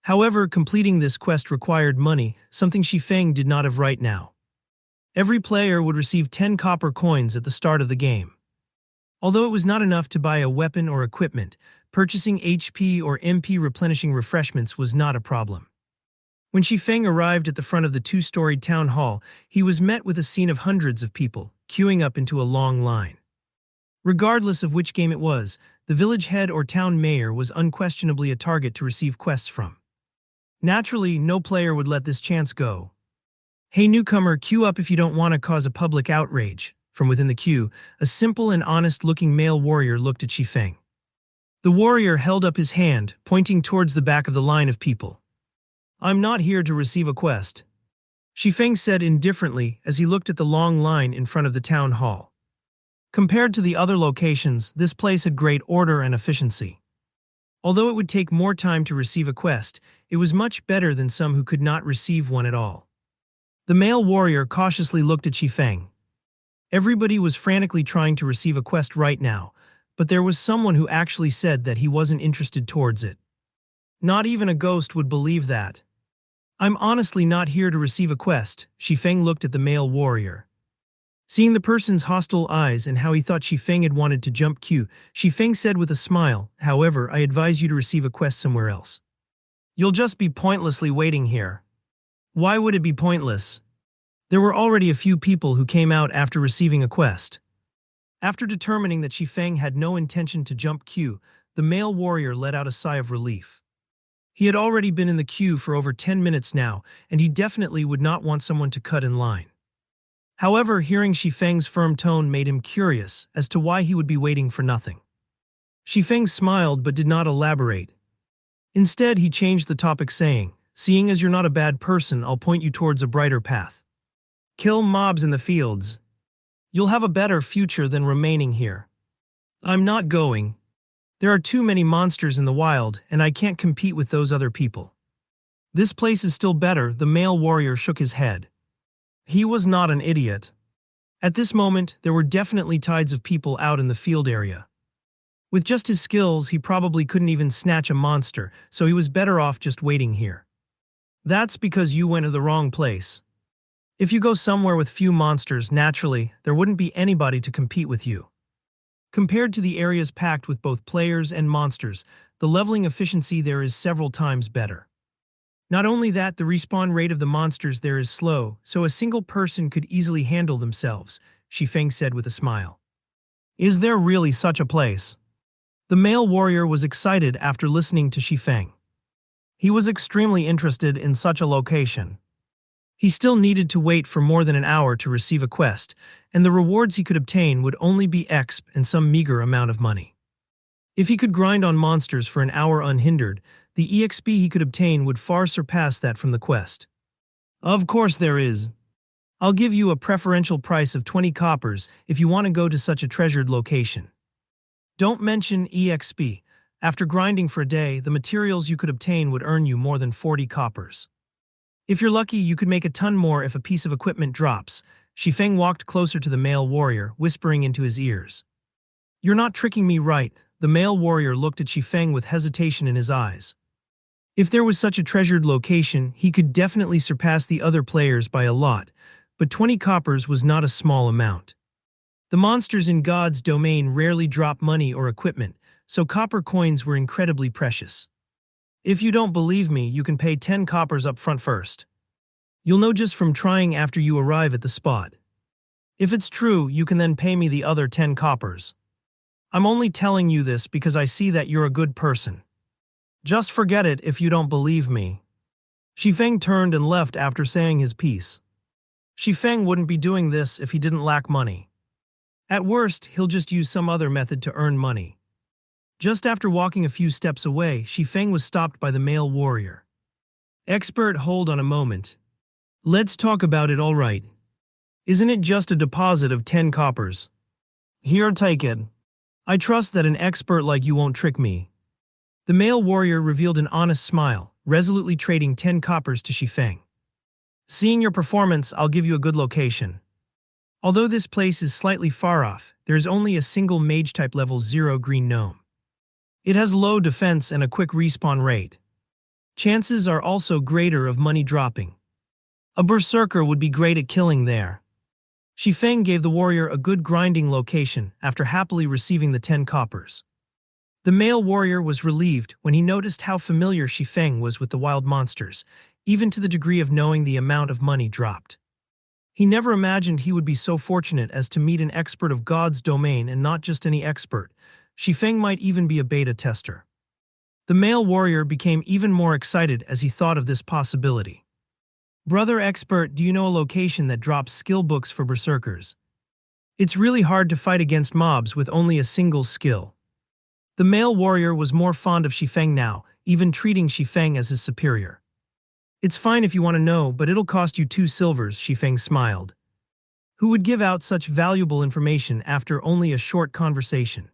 However, completing this quest required money, something Xi Feng did not have right now. Every player would receive 10 copper coins at the start of the game. Although it was not enough to buy a weapon or equipment, purchasing HP or MP replenishing refreshments was not a problem. When Xi Feng arrived at the front of the two-storied town hall, he was met with a scene of hundreds of people, queuing up into a long line. Regardless of which game it was, the village head or town mayor was unquestionably a target to receive quests from. Naturally, no player would let this chance go. Hey newcomer, queue up if you don't want to cause a public outrage. From within the queue, a simple and honest-looking male warrior looked at Xi Feng. The warrior held up his hand, pointing towards the back of the line of people. I'm not here to receive a quest, Xi Feng said indifferently as he looked at the long line in front of the town hall. Compared to the other locations, this place had great order and efficiency. Although it would take more time to receive a quest, it was much better than some who could not receive one at all. The male warrior cautiously looked at Xi Feng. Everybody was frantically trying to receive a quest right now, but there was someone who actually said that he wasn't interested towards it. Not even a ghost would believe that. I'm honestly not here to receive a quest, Xi Feng looked at the male warrior. Seeing the person's hostile eyes and how he thought Xi Feng had wanted to jump queue, Xi Feng said with a smile, however, I advise you to receive a quest somewhere else. You'll just be pointlessly waiting here. Why would it be pointless? There were already a few people who came out after receiving a quest. After determining that Xi Feng had no intention to jump queue, the male warrior let out a sigh of relief. He had already been in the queue for over 10 minutes now, and he definitely would not want someone to cut in line. However, hearing Shifeng's firm tone made him curious as to why he would be waiting for nothing. Shifeng smiled but did not elaborate. Instead, he changed the topic saying, "Seeing as you're not a bad person, I'll point you towards a brighter path. Kill mobs in the fields. You'll have a better future than remaining here." "I'm not going. There are too many monsters in the wild, and I can't compete with those other people." "This place is still better," the male warrior shook his head. He was not an idiot. At this moment, there were definitely tides of people out in the field area. With just his skills, he probably couldn't even snatch a monster, so he was better off just waiting here. "That's because you went to the wrong place. If you go somewhere with few monsters, naturally, there wouldn't be anybody to compete with you. Compared to the areas packed with both players and monsters, the leveling efficiency there is several times better. Not only that, the respawn rate of the monsters there is slow, so a single person could easily handle themselves," Shifeng said with a smile. "Is there really such a place?" The male warrior was excited after listening to Shifeng. He was extremely interested in such a location. He still needed to wait for more than an hour to receive a quest, and the rewards he could obtain would only be exp and some meager amount of money. If he could grind on monsters for an hour unhindered, the EXP he could obtain would far surpass that from the quest. "Of course there is. I'll give you a preferential price of 20 coppers if you want to go to such a treasured location. Don't mention EXP. After grinding for a day, the materials you could obtain would earn you more than 40 coppers. If you're lucky, you could make a ton more if a piece of equipment drops." Shifeng walked closer to the male warrior, whispering into his ears. "You're not tricking me, right?" The male warrior looked at Shifeng with hesitation in his eyes. If there was such a treasured location, he could definitely surpass the other players by a lot, but 20 coppers was not a small amount. The monsters in God's domain rarely drop money or equipment, so copper coins were incredibly precious. "If you don't believe me, you can pay 10 coppers up front first. You'll know just from trying after you arrive at the spot. If it's true, you can then pay me the other 10 coppers. I'm only telling you this because I see that you're a good person. Just forget it if you don't believe me." Shifeng turned and left after saying his piece. Shifeng wouldn't be doing this if he didn't lack money. At worst, he'll just use some other method to earn money. Just after walking a few steps away, Shifeng was stopped by the male warrior. "Expert, hold on a moment. Let's talk about it, all right. Isn't it just a deposit of 10 coppers? Here, take it. I trust that an expert like you won't trick me." The male warrior revealed an honest smile, resolutely trading 10 coppers to Shifeng. "Seeing your performance, I'll give you a good location. Although this place is slightly far off, there is only a single mage-type level 0 green gnome. It has low defense and a quick respawn rate. Chances are also greater of money dropping. A berserker would be great at killing there." Shifeng gave the warrior a good grinding location after happily receiving the 10 coppers. The male warrior was relieved when he noticed how familiar Shifeng was with the wild monsters, even to the degree of knowing the amount of money dropped. He never imagined he would be so fortunate as to meet an expert of God's domain, and not just any expert. Shifeng might even be a beta tester. The male warrior became even more excited as he thought of this possibility. "Brother expert, do you know a location that drops skill books for berserkers? It's really hard to fight against mobs with only a single skill." The male warrior was more fond of Shifeng now, even treating Shifeng as his superior. "It's fine if you want to know, but it'll cost you 2 silvers, Shifeng smiled. Who would give out such valuable information after only a short conversation?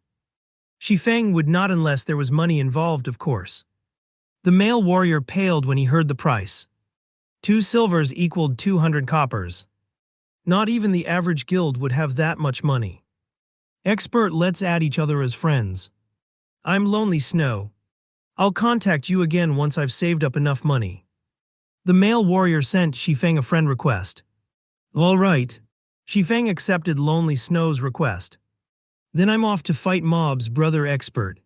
Shifeng would not unless there was money involved, of course. The male warrior paled when he heard the price. 2 silvers equaled 200 coppers. Not even the average guild would have that much money. Expert, let's add each other as friends. I'm Lonely Snow. I'll contact you again once I've saved up enough money." The male warrior sent Shifeng a friend request. "All right." Shifeng accepted Lonely Snow's request. "Then I'm off to fight mobs, brother expert.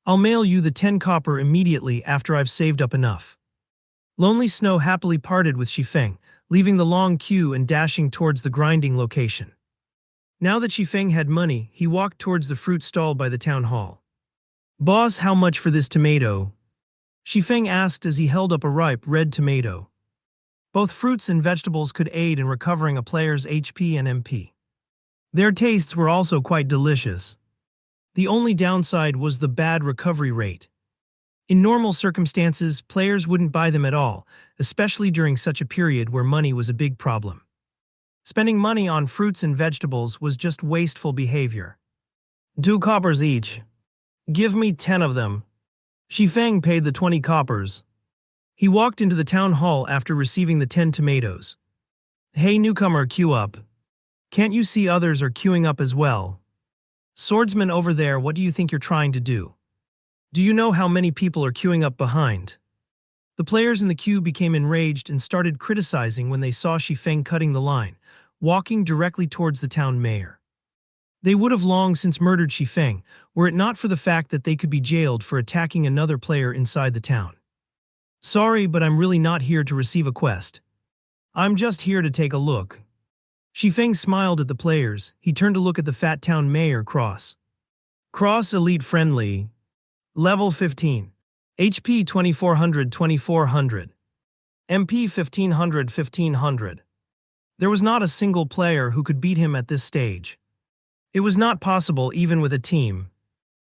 I'll mail you the 10 copper immediately after I've saved up enough." Lonely Snow happily parted with Shifeng, leaving the long queue and dashing towards the grinding location. Now that Shifeng had money, he walked towards the fruit stall by the town hall. "Boss, how much for this tomato?" Shifeng asked as he held up a ripe red tomato. Both fruits and vegetables could aid in recovering a player's HP and MP. Their tastes were also quite delicious. The only downside was the bad recovery rate. In normal circumstances, players wouldn't buy them at all, especially during such a period where money was a big problem. Spending money on fruits and vegetables was just wasteful behavior. 2 coppers each. Give me 10 of them. Shifeng paid the 20 coppers. He walked into the town hall after receiving the 10 tomatoes. Hey newcomer, queue up. Can't you see others are queuing up as well? Swordsman over there, what do you think you're trying to do? Do you know how many people are queuing up behind? The players in the queue became enraged and started criticizing when they saw Shifeng cutting the line, walking directly towards the town mayor. They would have long since murdered Shifeng, were it not for the fact that they could be jailed for attacking another player inside the town. Sorry, but I'm really not here to receive a quest. I'm just here to take a look. Shifeng smiled at the players. He turned to look at the fat town mayor, Cross. Cross Elite Friendly. Level 15. HP 2400-2400. MP 1500-1500. There was not a single player who could beat him at this stage. It was not possible even with a team.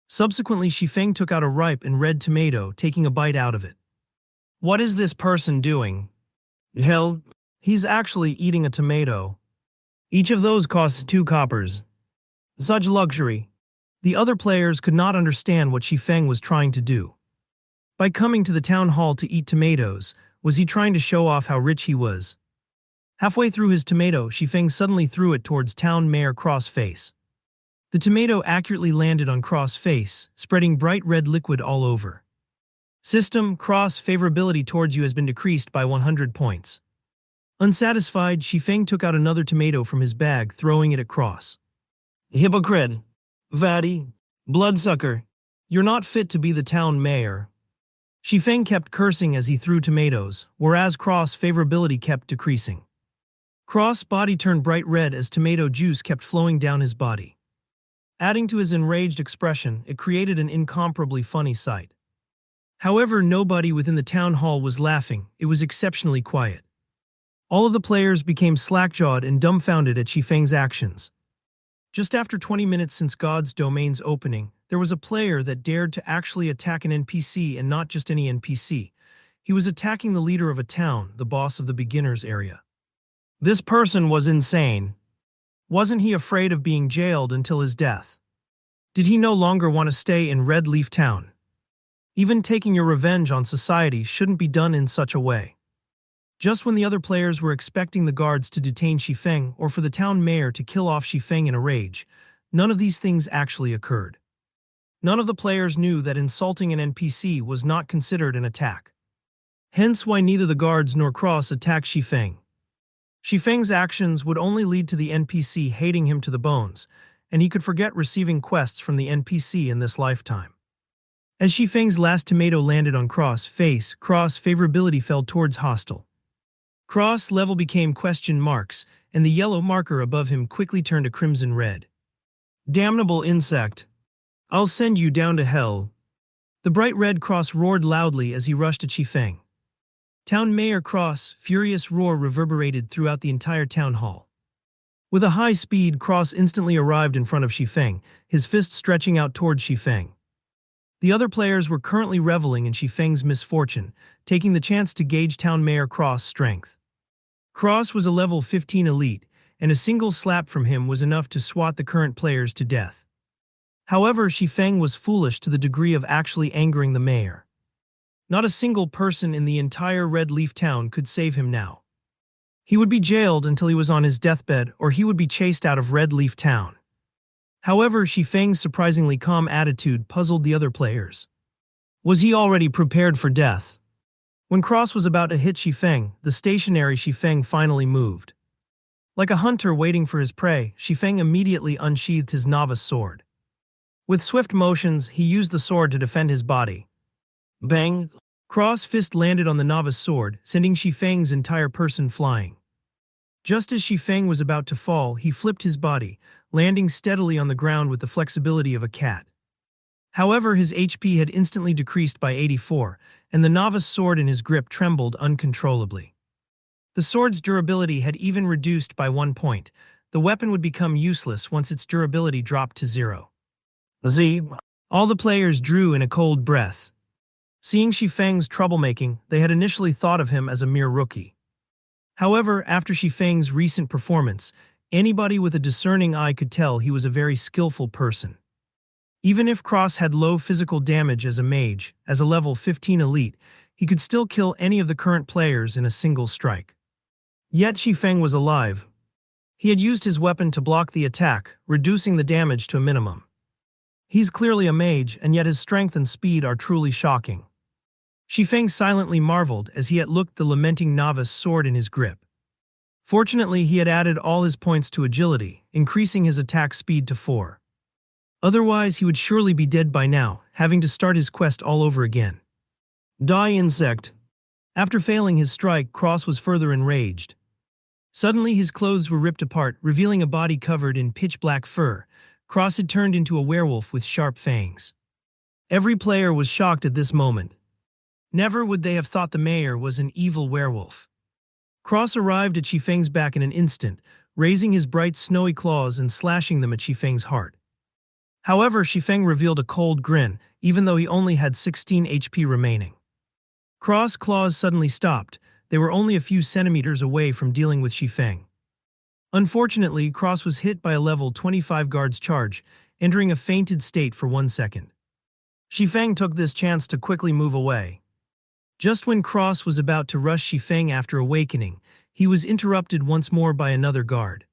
Subsequently, Shifeng took out a ripe and red tomato, taking a bite out of it. What is this person doing? Hell, he's actually eating a tomato. Each of those costs 2 coppers. Such luxury. The other players could not understand what Shifeng was trying to do. By coming to the town hall to eat tomatoes, was he trying to show off how rich he was? Halfway through his tomato, Shifeng suddenly threw it towards town mayor Cross' face. The tomato accurately landed on Cross' face, spreading bright red liquid all over. System, Cross favorability towards you has been decreased by 100 points. Unsatisfied, Shifeng took out another tomato from his bag, throwing it at Cross. Hypocrite. Vatty. Bloodsucker. You're not fit to be the town mayor. Shifeng kept cursing as he threw tomatoes, whereas Cross' favorability kept decreasing. Cross' body turned bright red as tomato juice kept flowing down his body. Adding to his enraged expression, it created an incomparably funny sight. However, nobody within the town hall was laughing. It was exceptionally quiet. All of the players became slack-jawed and dumbfounded at Shifeng's actions. Just after 20 minutes since God's Domain's opening, there was a player that dared to actually attack an NPC, and not just any NPC. He was attacking the leader of a town, the boss of the beginners area. This person was insane. Wasn't he afraid of being jailed until his death? Did he no longer want to stay in Red Leaf Town? Even taking your revenge on society shouldn't be done in such a way. Just when the other players were expecting the guards to detain Shifeng or for the town mayor to kill off Shifeng in a rage, none of these things actually occurred. None of the players knew that insulting an NPC was not considered an attack. Hence why neither the guards nor Cross attacked Shifeng. Shifeng's actions would only lead to the NPC hating him to the bones, and he could forget receiving quests from the NPC in this lifetime. As Shifeng's last tomato landed on Cross' face, Cross' favorability fell towards hostile. Cross level became question marks, and the yellow marker above him quickly turned to crimson red. Damnable insect. I'll send you down to hell. The bright red Cross roared loudly as he rushed at Shifeng. Town Mayor Cross' furious roar reverberated throughout the entire town hall. With a high speed, Cross instantly arrived in front of Shifeng, his fist stretching out towards Shifeng. The other players were currently reveling in Shifeng's misfortune, taking the chance to gauge Town Mayor Cross' strength. Cross was a level 15 elite, and a single slap from him was enough to swat the current players to death. However, Shifeng was foolish to the degree of actually angering the mayor. Not a single person in the entire Red Leaf Town could save him now. He would be jailed until he was on his deathbed, or he would be chased out of Red Leaf Town. However, Shifeng's surprisingly calm attitude puzzled the other players. Was he already prepared for death? When Cross was about to hit Shifeng, the stationary Shifeng finally moved. Like a hunter waiting for his prey, Shifeng immediately unsheathed his novice sword. With swift motions, he used the sword to defend his body. Bang! Cross' fist landed on the novice sword, sending Shifeng's entire person flying. Just as Shifeng was about to fall, he flipped his body, landing steadily on the ground with the flexibility of a cat. However, his HP had instantly decreased by 84, and the novice sword in his grip trembled uncontrollably. The sword's durability had even reduced by 1 point. The weapon would become useless once its durability dropped to 0. Z. All the players drew in a cold breath. Seeing Shifeng's troublemaking, they had initially thought of him as a mere rookie. However, after Shifeng's recent performance, anybody with a discerning eye could tell he was a very skillful person. Even if Cross had low physical damage as a mage, as a level 15 elite, he could still kill any of the current players in a single strike. Yet Shifeng was alive. He had used his weapon to block the attack, reducing the damage to a minimum. He's clearly a mage, and yet his strength and speed are truly shocking. Shifeng silently marveled as he had looked the lamenting novice sword in his grip. Fortunately, he had added all his points to agility, increasing his attack speed to 4. Otherwise, he would surely be dead by now, having to start his quest all over again. Die, insect! After failing his strike, Cross was further enraged. Suddenly, his clothes were ripped apart, revealing a body covered in pitch-black fur. Cross had turned into a werewolf with sharp fangs. Every player was shocked at this moment. Never would they have thought the mayor was an evil werewolf. Cross arrived at Shifeng's back in an instant, raising his bright snowy claws and slashing them at Shifeng's heart. However, Shifeng revealed a cold grin, even though he only had 16 HP remaining. Cross' claws suddenly stopped. They were only a few centimeters away from dealing with Shifeng. Unfortunately, Cross was hit by a level 25 guard's charge, entering a fainted state for 1 second. Shifeng took this chance to quickly move away. Just when Cross was about to rush Shifeng after awakening, he was interrupted once more by another guard.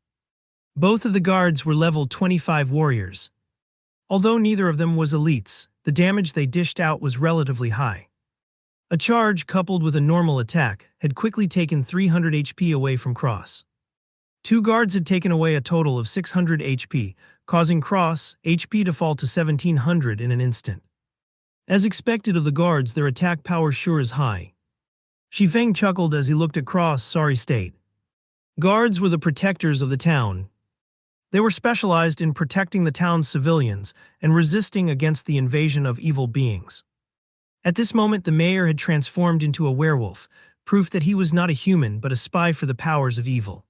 Both of the guards were level 25 warriors. Although neither of them was elites, the damage they dished out was relatively high. A charge coupled with a normal attack had quickly taken 300 HP away from Cross. 2 guards had taken away a total of 600 HP, causing Cross' HP to fall to 1700 in an instant. As expected of the guards, their attack power sure is high. Shifeng chuckled as he looked at Cross' sorry state. Guards were the protectors of the town. They were specialized in protecting the town's civilians and resisting against the invasion of evil beings. At this moment, the mayor had transformed into a werewolf, proof that he was not a human but a spy for the powers of evil.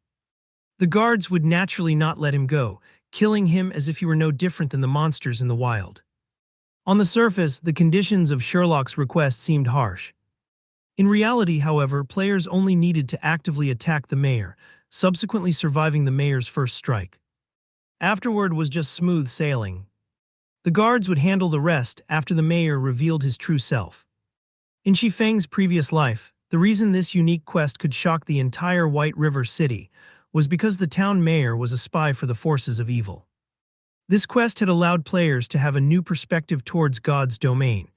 The guards would naturally not let him go, killing him as if he were no different than the monsters in the wild. On the surface, the conditions of Sherlock's request seemed harsh. In reality, however, players only needed to actively attack the mayor, subsequently surviving the mayor's first strike. Afterward was just smooth sailing. The guards would handle the rest after the mayor revealed his true self. In Shifeng's previous life, the reason this unique quest could shock the entire White River City was because the town mayor was a spy for the forces of evil. This quest had allowed players to have a new perspective towards God's domain.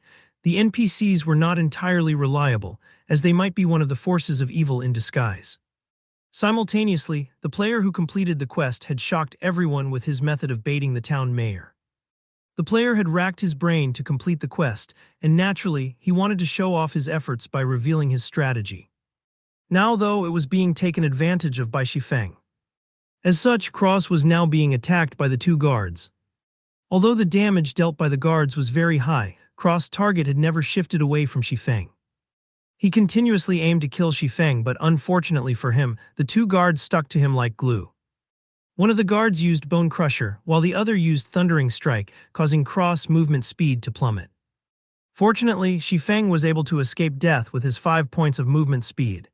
The NPCs were not entirely reliable, as they might be one of the forces of evil in disguise. Simultaneously, the player who completed the quest had shocked everyone with his method of baiting the town mayor. The player had racked his brain to complete the quest, and naturally, he wanted to show off his efforts by revealing his strategy. Now, though, it was being taken advantage of by Shifeng. As such, Cross was now being attacked by the 2 guards. Although the damage dealt by the guards was very high, Cross' target had never shifted away from Shifeng. He continuously aimed to kill Shifeng, but unfortunately for him, the 2 guards stuck to him like glue. One of the guards used Bone Crusher, while the other used Thundering Strike, causing Cross' movement speed to plummet. Fortunately, Shifeng was able to escape death with his 5 points of movement speed.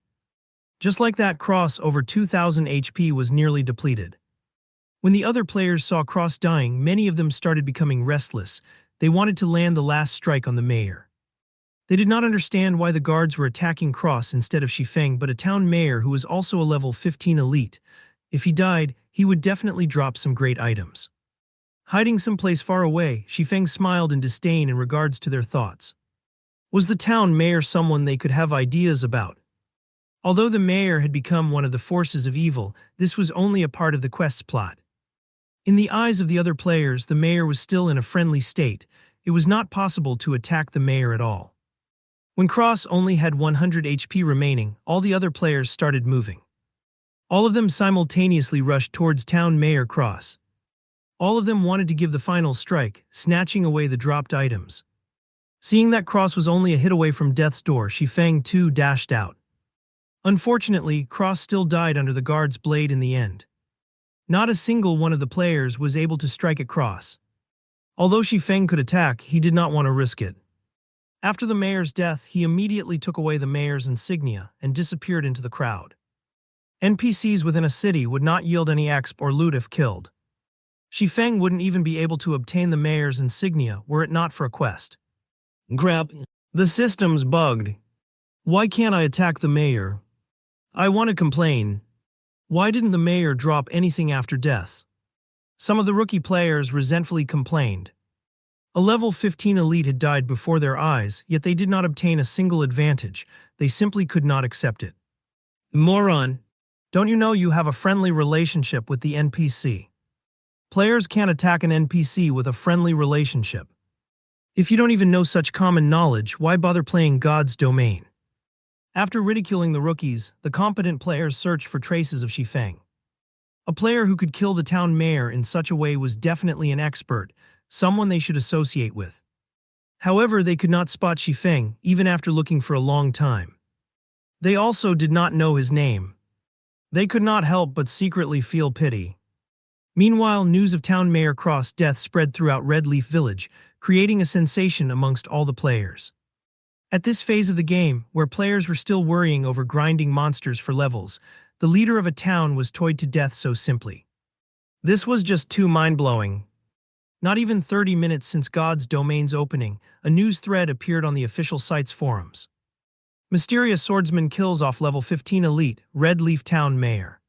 Just like that, Cross, over 2,000 HP, was nearly depleted. When the other players saw Cross dying, many of them started becoming restless. They wanted to land the last strike on the mayor. They did not understand why the guards were attacking Cross instead of Shifeng, but a town mayor who was also a level 15 elite. If he died, he would definitely drop some great items. Hiding someplace far away, Shifeng smiled in disdain in regards to their thoughts. Was the town mayor someone they could have ideas about? Although the mayor had become one of the forces of evil, this was only a part of the quest's plot. In the eyes of the other players, the mayor was still in a friendly state. It was not possible to attack the mayor at all. When Cross only had 100 HP remaining, all the other players started moving. All of them simultaneously rushed towards town mayor Cross. All of them wanted to give the final strike, snatching away the dropped items. Seeing that Cross was only a hit away from death's door, Shifeng too dashed out. Unfortunately, Cross still died under the guard's blade in the end. Not a single one of the players was able to strike at Cross. Although Shi Feng could attack, he did not want to risk it. After the mayor's death, he immediately took away the mayor's insignia and disappeared into the crowd. NPCs within a city would not yield any exp or loot if killed. Shi Feng wouldn't even be able to obtain the mayor's insignia were it not for a quest. Grab. The system's bugged. Why can't I attack the mayor? I want to complain. Why didn't the mayor drop anything after death? Some of the rookie players resentfully complained. A level 15 elite had died before their eyes, yet they did not obtain a single advantage. They simply could not accept it. Moron! Don't you know you have a friendly relationship with the NPC? Players can't attack an NPC with a friendly relationship. If you don't even know such common knowledge, why bother playing God's Domain? After ridiculing the rookies, the competent players searched for traces of Shi Feng. A player who could kill the town mayor in such a way was definitely an expert, someone they should associate with. However, they could not spot Shi Feng, even after looking for a long time. They also did not know his name. They could not help but secretly feel pity. Meanwhile, news of town mayor Cross' death spread throughout Red Leaf Village, creating a sensation amongst all the players. At this phase of the game, where players were still worrying over grinding monsters for levels, the leader of a town was toyed to death so simply. This was just too mind-blowing. Not even 30 minutes since God's Domain's opening, a news thread appeared on the official site's forums. Mysterious swordsman kills off level 15 elite, Red Leaf Town Mayor.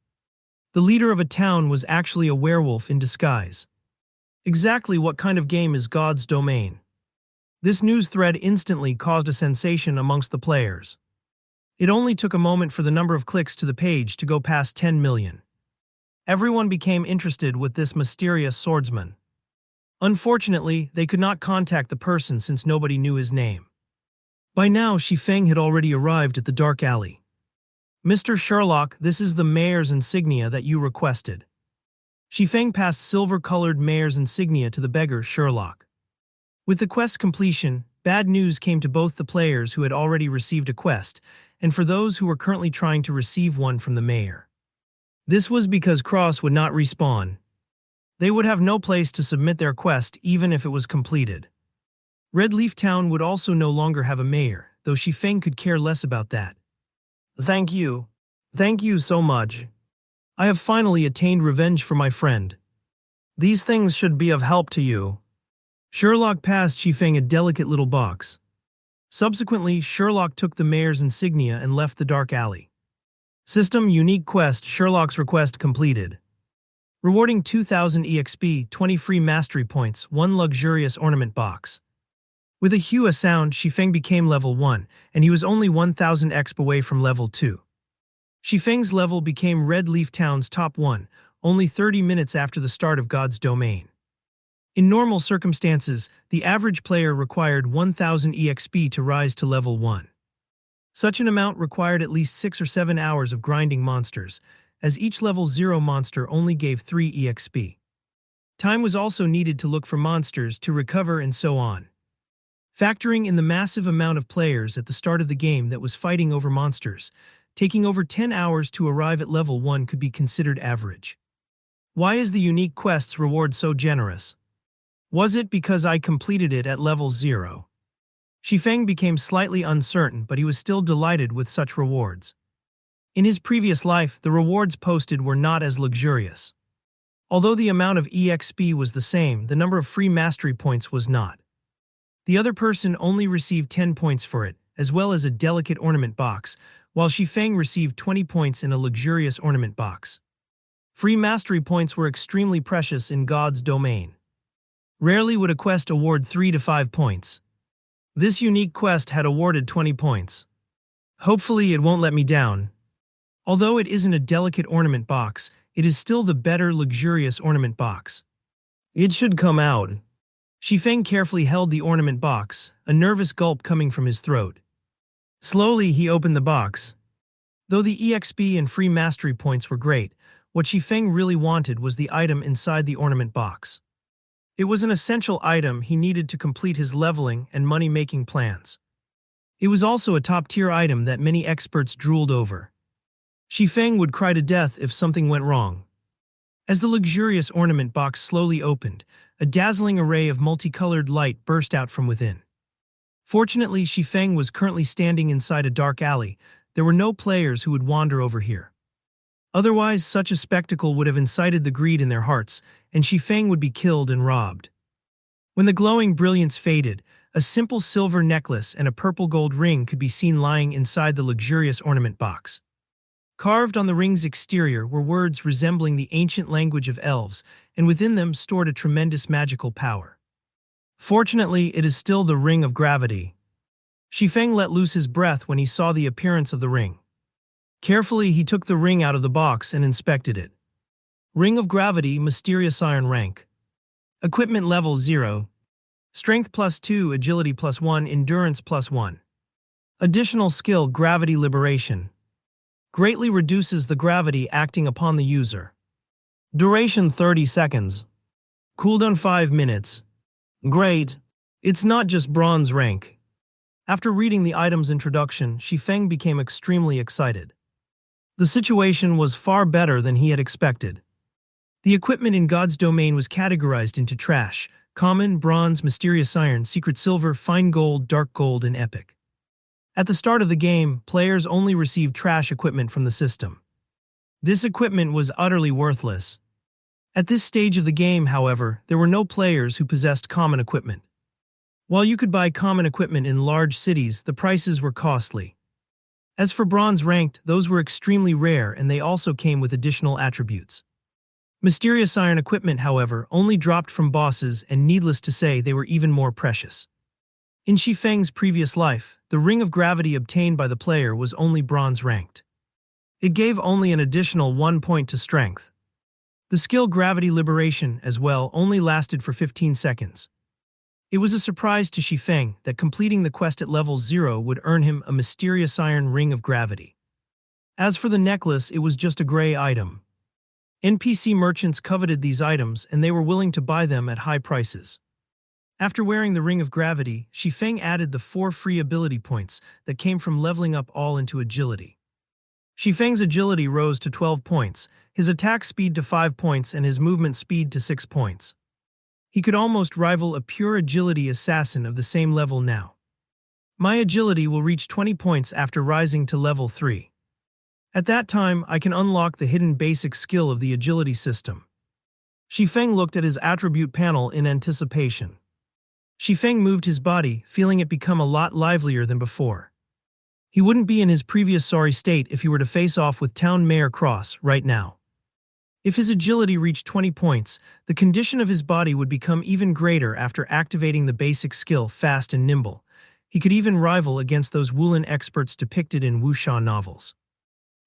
The leader of a town was actually a werewolf in disguise. Exactly what kind of game is God's Domain? This news thread instantly caused a sensation amongst the players. It only took a moment for the number of clicks to the page to go past 10 million. Everyone became interested with this mysterious swordsman. Unfortunately, they could not contact the person since nobody knew his name. By now, Shi Feng had already arrived at the dark alley. Mr. Sherlock, this is the mayor's insignia that you requested. Shi Feng passed silver-colored mayor's insignia to the beggar Sherlock. With the quest's completion, bad news came to both the players who had already received a quest, and for those who were currently trying to receive one from the mayor. This was because Cross would not respawn. They would have no place to submit their quest even if it was completed. Red Leaf Town would also no longer have a mayor, though Shi Feng could care less about that. Thank you. Thank you so much. I have finally attained revenge for my friend. These things should be of help to you. Sherlock passed Shi Feng a delicate little box. Subsequently, Sherlock took the mayor's insignia and left the dark alley. System unique quest Sherlock's request completed. Rewarding 2,000 EXP, 20 free mastery points, 1 luxurious ornament box. With a hue sound, Shi Feng became level 1, and he was only 1,000 exp away from level 2. Shi Feng's level became Red Leaf Town's top 1, only 30 minutes after the start of God's Domain. In normal circumstances, the average player required 1,000 EXP to rise to level 1. Such an amount required at least 6 or 7 hours of grinding monsters, as each level 0 monster only gave 3 EXP. Time was also needed to look for monsters to recover and so on. Factoring in the massive amount of players at the start of the game that was fighting over monsters, taking over 10 hours to arrive at level 1 could be considered average. Why is the unique quest's reward so generous? Was it because I completed it at level 0? Shi Feng became slightly uncertain, but he was still delighted with such rewards. In his previous life, the rewards posted were not as luxurious. Although the amount of EXP was the same, the number of free mastery points was not. The other person only received 10 points for it, as well as a delicate ornament box, while Shi Feng received 20 points in a luxurious ornament box. Free mastery points were extremely precious in God's Domain. Rarely would a quest award 3 to 5 points. This unique quest had awarded 20 points. Hopefully it won't let me down. Although it isn't a delicate ornament box, it is still the better luxurious ornament box. It should come out. Shi Feng carefully held the ornament box, a nervous gulp coming from his throat. Slowly he opened the box. Though the EXP and free mastery points were great, what Shi Feng really wanted was the item inside the ornament box. It was an essential item he needed to complete his leveling and money-making plans. It was also a top-tier item that many experts drooled over. Feng would cry to death if something went wrong. As the luxurious ornament box slowly opened, a dazzling array of multicolored light burst out from within. Fortunately, Feng was currently standing inside a dark alley. There were no players who would wander over here. Otherwise, such a spectacle would have incited the greed in their hearts, and Feng would be killed and robbed. When the glowing brilliance faded, a simple silver necklace and a purple gold ring could be seen lying inside the luxurious ornament box. Carved on the ring's exterior were words resembling the ancient language of elves, and within them stored a tremendous magical power. Fortunately, it is still the Ring of Gravity. Feng let loose his breath when he saw the appearance of the ring. Carefully, he took the ring out of the box and inspected it. Ring of Gravity, Mysterious Iron Rank. Equipment level 0. Strength +2, Agility +1, Endurance +1. Additional skill, Gravity Liberation. Greatly reduces the gravity acting upon the user. Duration 30 seconds. Cooldown 5 minutes. Great. It's not just bronze rank. After reading the item's introduction, Feng became extremely excited. The situation was far better than he had expected. The equipment in God's domain was categorized into trash, common, bronze, mysterious iron, secret silver, fine gold, dark gold, and epic. At the start of the game, players only received trash equipment from the system. This equipment was utterly worthless. At this stage of the game, however, there were no players who possessed common equipment. While you could buy common equipment in large cities, the prices were costly. As for bronze ranked, those were extremely rare and they also came with additional attributes. Mysterious iron equipment, however, only dropped from bosses, and needless to say, they were even more precious. In Feng's previous life, the Ring of Gravity obtained by the player was only bronze ranked. It gave only an additional 1 point to strength. The skill Gravity Liberation, as well, only lasted for 15 seconds. It was a surprise to Feng that completing the quest at level 0 would earn him a Mysterious Iron Ring of Gravity. As for the necklace, it was just a gray item. NPC merchants coveted these items and they were willing to buy them at high prices. After wearing the Ring of Gravity, Feng added the 4 free ability points that came from leveling up all into agility. Feng's agility rose to 12 points, his attack speed to 5 points, and his movement speed to 6 points. He could almost rival a pure agility assassin of the same level now. My agility will reach 20 points after rising to level 3. At that time, I can unlock the hidden basic skill of the agility system. Feng looked at his attribute panel in anticipation. Feng moved his body, feeling it become a lot livelier than before. He wouldn't be in his previous sorry state if he were to face off with Town Mayor Cross right now. If his agility reached 20 points, the condition of his body would become even greater after activating the basic skill Fast and Nimble. He could even rival against those Wulin experts depicted in wuxia novels.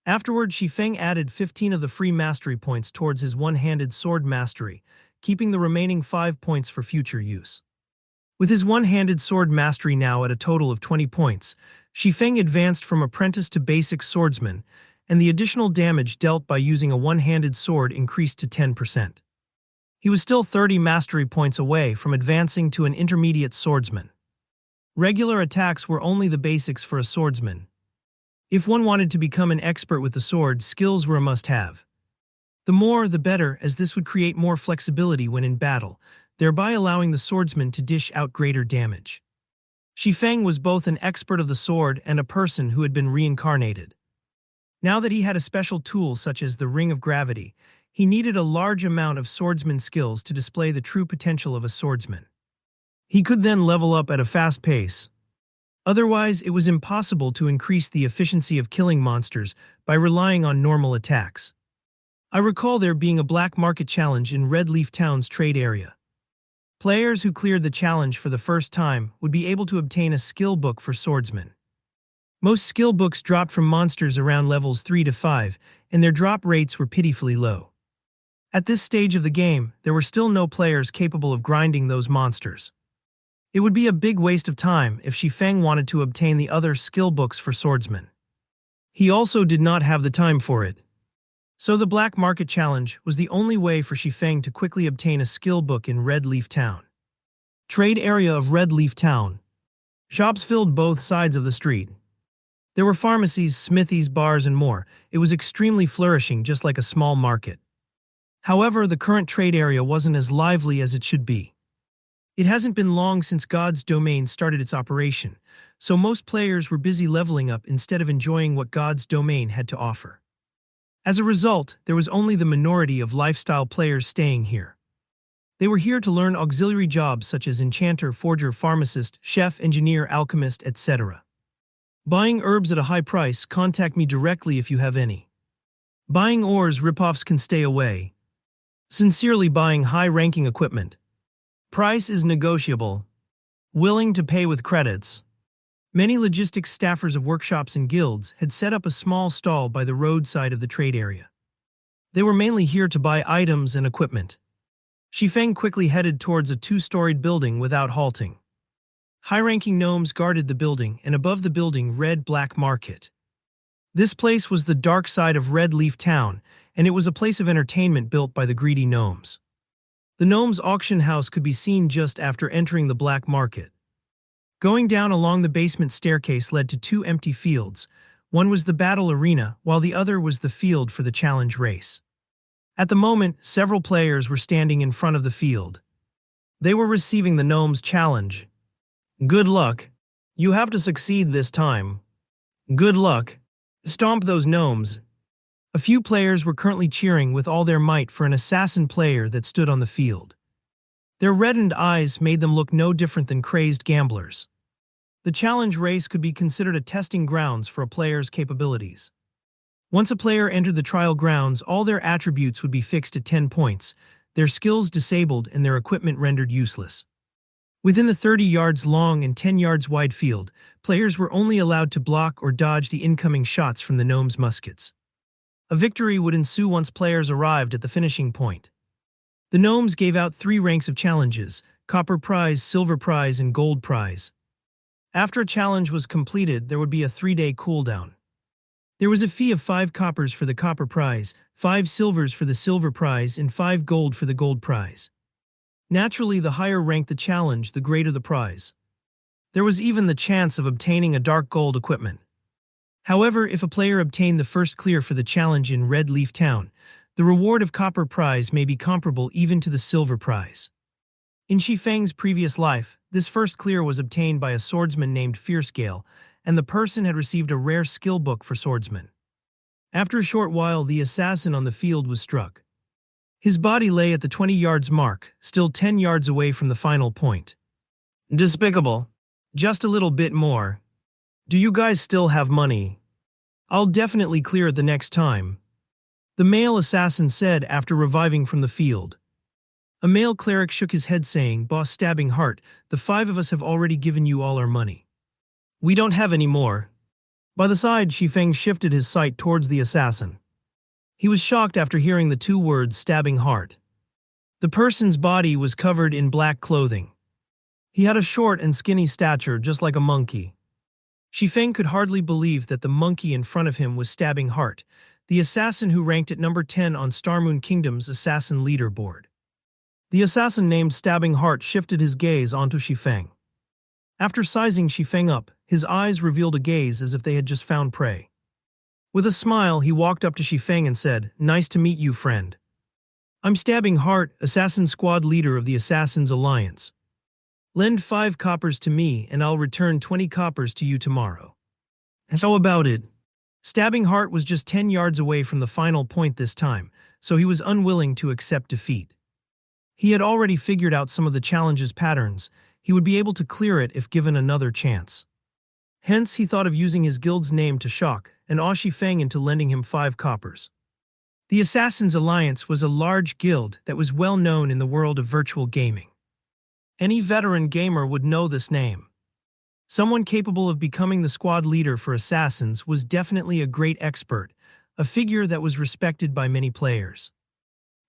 Afterward, Feng added 15 of the free mastery points towards his one-handed sword mastery, keeping the remaining 5 points for future use. With his one-handed sword mastery now at a total of 20 points, Feng advanced from apprentice to basic swordsman, and the additional damage dealt by using a one-handed sword increased to 10%. He was still 30 mastery points away from advancing to an intermediate swordsman. Regular attacks were only the basics for a swordsman. If one wanted to become an expert with the sword, skills were a must-have. The more, the better, as this would create more flexibility when in battle, thereby allowing the swordsman to dish out greater damage. Feng was both an expert of the sword and a person who had been reincarnated. Now that he had a special tool such as the Ring of Gravity, he needed a large amount of swordsman skills to display the true potential of a swordsman. He could then level up at a fast pace. Otherwise, it was impossible to increase the efficiency of killing monsters by relying on normal attacks. I recall there being a black market challenge in Red Leaf Town's trade area. Players who cleared the challenge for the first time would be able to obtain a skill book for swordsmen. Most skill books dropped from monsters around levels 3 to 5, and their drop rates were pitifully low. At this stage of the game, there were still no players capable of grinding those monsters. It would be a big waste of time if Feng wanted to obtain the other skill books for swordsmen. He also did not have the time for it. So the Black Market Challenge was the only way for Feng to quickly obtain a skill book in Red Leaf Town. Trade area of Red Leaf Town. Shops filled both sides of the street. There were pharmacies, smithies, bars, and more. It was extremely flourishing, just like a small market. However, the current trade area wasn't as lively as it should be. It hasn't been long since God's domain started its operation, so most players were busy leveling up instead of enjoying what God's domain had to offer. As a result, there was only the minority of lifestyle players staying here. They were here to learn auxiliary jobs such as enchanter, forger, pharmacist, chef, engineer, alchemist, etc. Buying herbs at a high price, contact me directly if you have any. Buying ores, ripoffs can stay away. Sincerely buying high-ranking equipment. Price is negotiable. Willing to pay with credits. Many logistics staffers of workshops and guilds had set up a small stall by the roadside of the trade area. They were mainly here to buy items and equipment. Shifeng quickly headed towards a two-storied building without halting. High-ranking gnomes guarded the building, and above the building Red Black Market. This place was the dark side of Red Leaf Town, and it was a place of entertainment built by the greedy gnomes. The gnomes' auction house could be seen just after entering the black market. Going down along the basement staircase led to two empty fields. One was the battle arena, while the other was the field for the challenge race. At the moment, several players were standing in front of the field. They were receiving the gnomes' challenge. Good luck. You have to succeed this time. Good luck. Stomp those gnomes. A few players were currently cheering with all their might for an assassin player that stood on the field. Their reddened eyes made them look no different than crazed gamblers. The challenge race could be considered a testing grounds for a player's capabilities. Once a player entered the trial grounds, all their attributes would be fixed at 10 points, their skills disabled and their equipment rendered useless. Within the 30 yards long and 10 yards wide field, players were only allowed to block or dodge the incoming shots from the gnomes' muskets. A victory would ensue once players arrived at the finishing point. The gnomes gave out 3 ranks of challenges: copper prize, silver prize, and gold prize. After a challenge was completed, there would be a 3-day cooldown. There was a fee of 5 coppers for the copper prize, 5 silvers for the silver prize, and 5 gold for the gold prize. Naturally, the higher ranked the challenge, the greater the prize. There was even the chance of obtaining a dark gold equipment. However, if a player obtained the first clear for the challenge in Red Leaf Town, the reward of copper prize may be comparable even to the silver prize. In Shifeng's previous life, this first clear was obtained by a swordsman named Fiercegale, and the person had received a rare skill book for swordsman. After a short while, the assassin on the field was struck. His body lay at the 20 yards mark, still 10 yards away from the final point. Despicable. Just a little bit more. Do you guys still have money? I'll definitely clear it the next time. The male assassin said after reviving from the field. A male cleric shook his head saying, "Boss Stabbing Heart, the 5 of us have already given you all our money. We don't have any more." By the side, Shifeng shifted his sight towards the assassin. He was shocked after hearing the 2 words stabbing heart. The person's body was covered in black clothing. He had a short and skinny stature, just like a monkey. Shifeng could hardly believe that the monkey in front of him was Stabbing Heart, the assassin who ranked at number 10 on Starmoon Kingdom's assassin leaderboard. The assassin named Stabbing Heart shifted his gaze onto Shifeng. After sizing Shifeng up, his eyes revealed a gaze as if they had just found prey. With a smile, he walked up to Shifeng and said, "Nice to meet you, friend. I'm Stabbing Heart, assassin squad leader of the Assassins Alliance. Lend 5 coppers to me and I'll return 20 coppers to you tomorrow." So about it. Stabbing Heart was just 10 yards away from the final point this time, so he was unwilling to accept defeat. He had already figured out some of the challenge's patterns. He would be able to clear it if given another chance. Hence, he thought of using his guild's name to shock and awe Shifeng into lending him 5 coppers. The Assassins Alliance was a large guild that was well known in the world of virtual gaming. Any veteran gamer would know this name. Someone capable of becoming the squad leader for assassins was definitely a great expert, a figure that was respected by many players.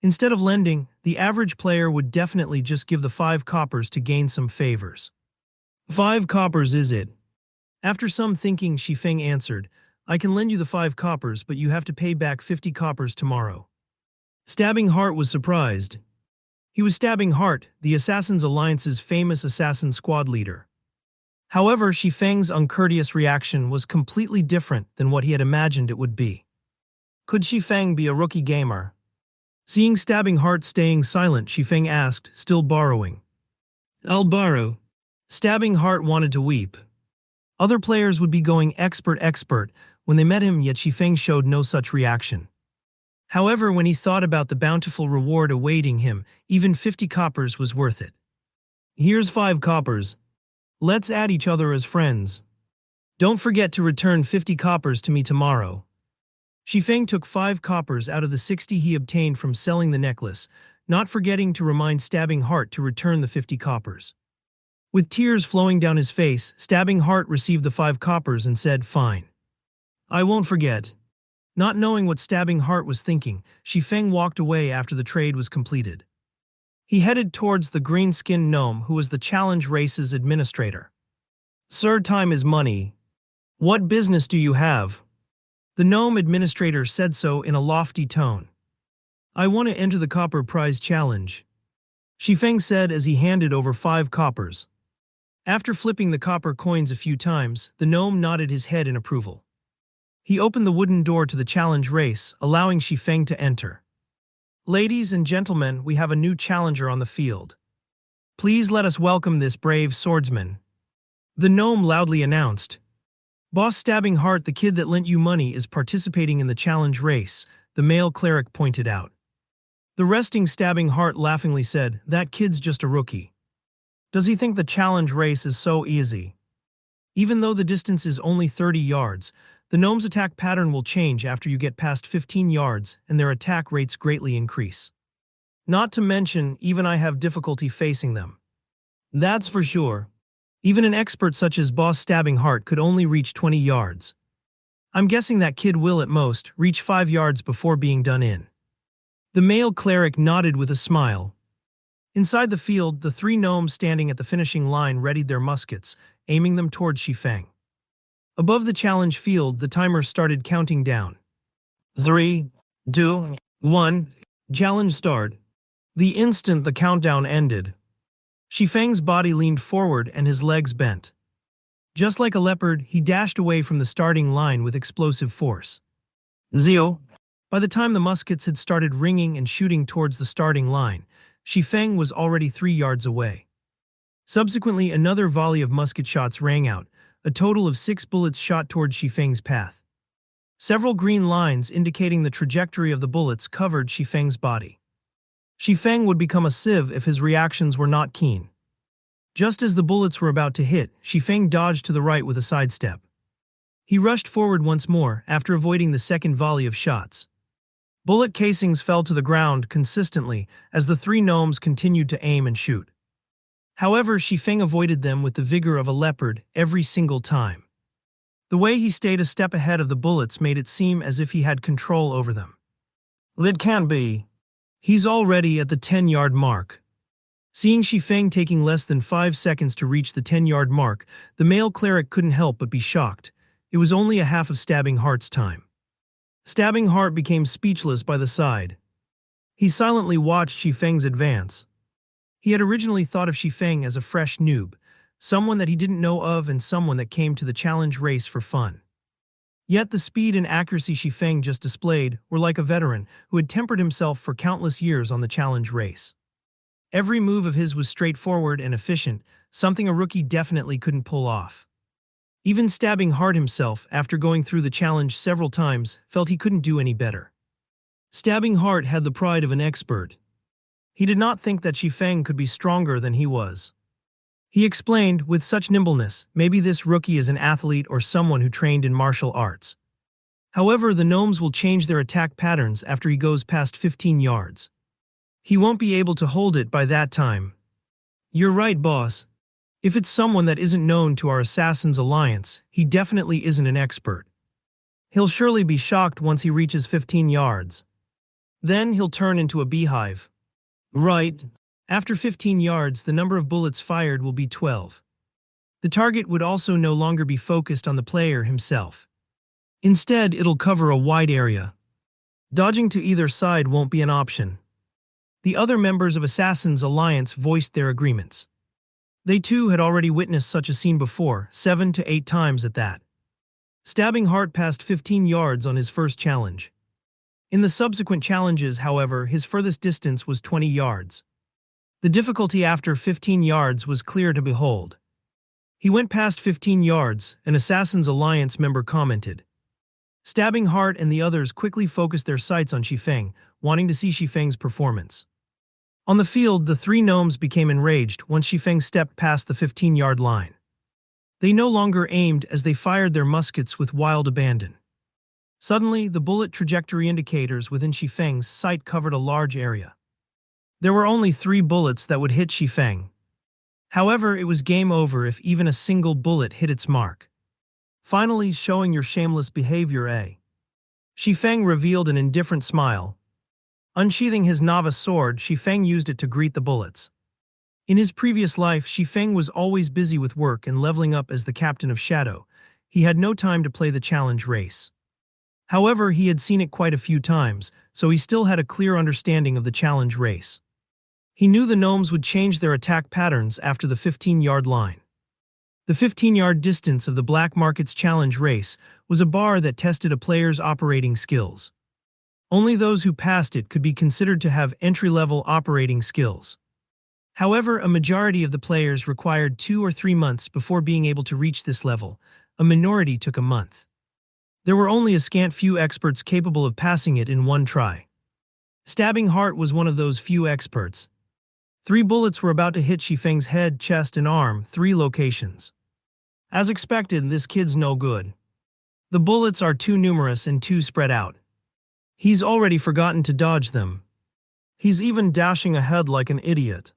Instead of lending, the average player would definitely just give the 5 coppers to gain some favors. 5 coppers is it? After some thinking, Shifeng answered, "I can lend you the 5 coppers, but you have to pay back 50 coppers tomorrow." Stabbing Heart was surprised. He was Stabbing Heart, the Assassins Alliance's famous assassin squad leader. However, Shifeng's uncourteous reaction was completely different than what he had imagined it would be. Could Shifeng be a rookie gamer? Seeing Stabbing Heart staying silent, Shifeng asked, still borrowing. I'll borrow. Stabbing Heart wanted to weep. Other players would be going expert when they met him, yet Shifeng showed no such reaction. However, when he thought about the bountiful reward awaiting him, even 50 coppers was worth it. Here's 5 coppers. Let's add each other as friends. Don't forget to return 50 coppers to me tomorrow. Shifeng took 5 coppers out of the 60 he obtained from selling the necklace, not forgetting to remind Stabbing Heart to return the 50 coppers. With tears flowing down his face, Stabbing Heart received the 5 coppers and said, "Fine. I won't forget." Not knowing what Stabbing Heart was thinking, Shifeng walked away after the trade was completed. He headed towards the green-skinned gnome who was the challenge race's administrator. "Sir, time is money. What business do you have?" The gnome administrator said so in a lofty tone. "I want to enter the copper prize challenge," Shifeng said as he handed over 5 coppers. After flipping the copper coins a few times, the gnome nodded his head in approval. He opened the wooden door to the challenge race, allowing Shifeng to enter. "Ladies and gentlemen, we have a new challenger on the field. Please let us welcome this brave swordsman," the gnome loudly announced. "Boss Stabbing Heart, the kid that lent you money, is participating in the challenge race," the male cleric pointed out. The resting Stabbing Heart laughingly said, "That kid's just a rookie. Does he think the challenge race is so easy?" Even though the distance is only 30 yards, the gnome's attack pattern will change after you get past 15 yards, and their attack rates greatly increase. Not to mention, even I have difficulty facing them. That's for sure. Even an expert such as Boss Stabbing Heart could only reach 20 yards. I'm guessing that kid will, at most, reach 5 yards before being done in. The male cleric nodded with a smile. Inside the field, the 3 gnomes standing at the finishing line readied their muskets, aiming them towards Shifeng. Above the challenge field, the timer started counting down. 3, 2, 1, challenge start. The instant the countdown ended, Shifeng's body leaned forward and his legs bent. Just like a leopard, he dashed away from the starting line with explosive force. Zio. By the time the muskets had started ringing and shooting towards the starting line, Shifeng was already 3 yards away. Subsequently, another volley of musket shots rang out, a total of 6 bullets shot towards Shifeng's path. Several green lines indicating the trajectory of the bullets covered Shifeng's body. Shifeng would become a sieve if his reactions were not keen. Just as the bullets were about to hit, Shifeng dodged to the right with a sidestep. He rushed forward once more after avoiding the second volley of shots. Bullet casings fell to the ground consistently as the 3 gnomes continued to aim and shoot. However, Shifeng avoided them with the vigor of a leopard every single time. The way he stayed a step ahead of the bullets made it seem as if he had control over them. It can't be. He's already at the 10-yard mark. Seeing Shifeng taking less than 5 seconds to reach the 10-yard mark, the male cleric couldn't help but be shocked. It was only a half of Stabbing Heart's time. Stabbing Heart became speechless by the side. He silently watched Shifeng's advance. He had originally thought of Shifeng as a fresh noob, someone that he didn't know of and someone that came to the challenge race for fun. Yet the speed and accuracy Shifeng just displayed were like a veteran who had tempered himself for countless years on the challenge race. Every move of his was straightforward and efficient, something a rookie definitely couldn't pull off. Even Stabbing Heart himself, after going through the challenge several times, felt he couldn't do any better. Stabbing Heart had the pride of an expert. He did not think that Shifeng could be stronger than he was. He explained, with such nimbleness, maybe this rookie is an athlete or someone who trained in martial arts. However, the gnomes will change their attack patterns after he goes past 15 yards. He won't be able to hold it by that time. You're right, boss. If it's someone that isn't known to our Assassin's Alliance, he definitely isn't an expert. He'll surely be shocked once he reaches 15 yards. Then he'll turn into a beehive. Right. After 15 yards, the number of bullets fired will be 12. The target would also no longer be focused on the player himself. Instead, it'll cover a wide area. Dodging to either side won't be an option. The other members of Assassin's Alliance voiced their agreements. They too had already witnessed such a scene before, 7 to 8 times at that. Stabbing Hart passed 15 yards on his first challenge. In the subsequent challenges, however, his furthest distance was 20 yards. The difficulty after 15 yards was clear to behold. He went past 15 yards, an Assassin's Alliance member commented. Stabbing Hart and the others quickly focused their sights on Xifeng, wanting to see Xifeng's performance. On the field, the three gnomes became enraged once Xifeng stepped past the 15-yard line. They no longer aimed as they fired their muskets with wild abandon. Suddenly, the bullet trajectory indicators within Xifeng's sight covered a large area. There were only 3 bullets that would hit Xifeng. However, it was game over if even a single bullet hit its mark. Finally, showing your shameless behavior, eh? Xifeng revealed an indifferent smile. Unsheathing his novice sword, Xifeng used it to greet the bullets. In his previous life, Xifeng was always busy with work and leveling up as the captain of Shadow. He had no time to play the challenge race. However, he had seen it quite a few times, so he still had a clear understanding of the challenge race. He knew the gnomes would change their attack patterns after the 15-yard line. The 15-yard distance of the Black Market's challenge race was a bar that tested a player's operating skills. Only those who passed it could be considered to have entry-level operating skills. However, a majority of the players required 2 or 3 months before being able to reach this level. A minority took a month. There were only a scant few experts capable of passing it in one try. Stabbing Hart was one of those few experts. 3 bullets were about to hit Xifeng's head, chest, and arm, 3 locations. As expected, this kid's no good. The bullets are too numerous and too spread out. He's already forgotten to dodge them. He's even dashing ahead like an idiot.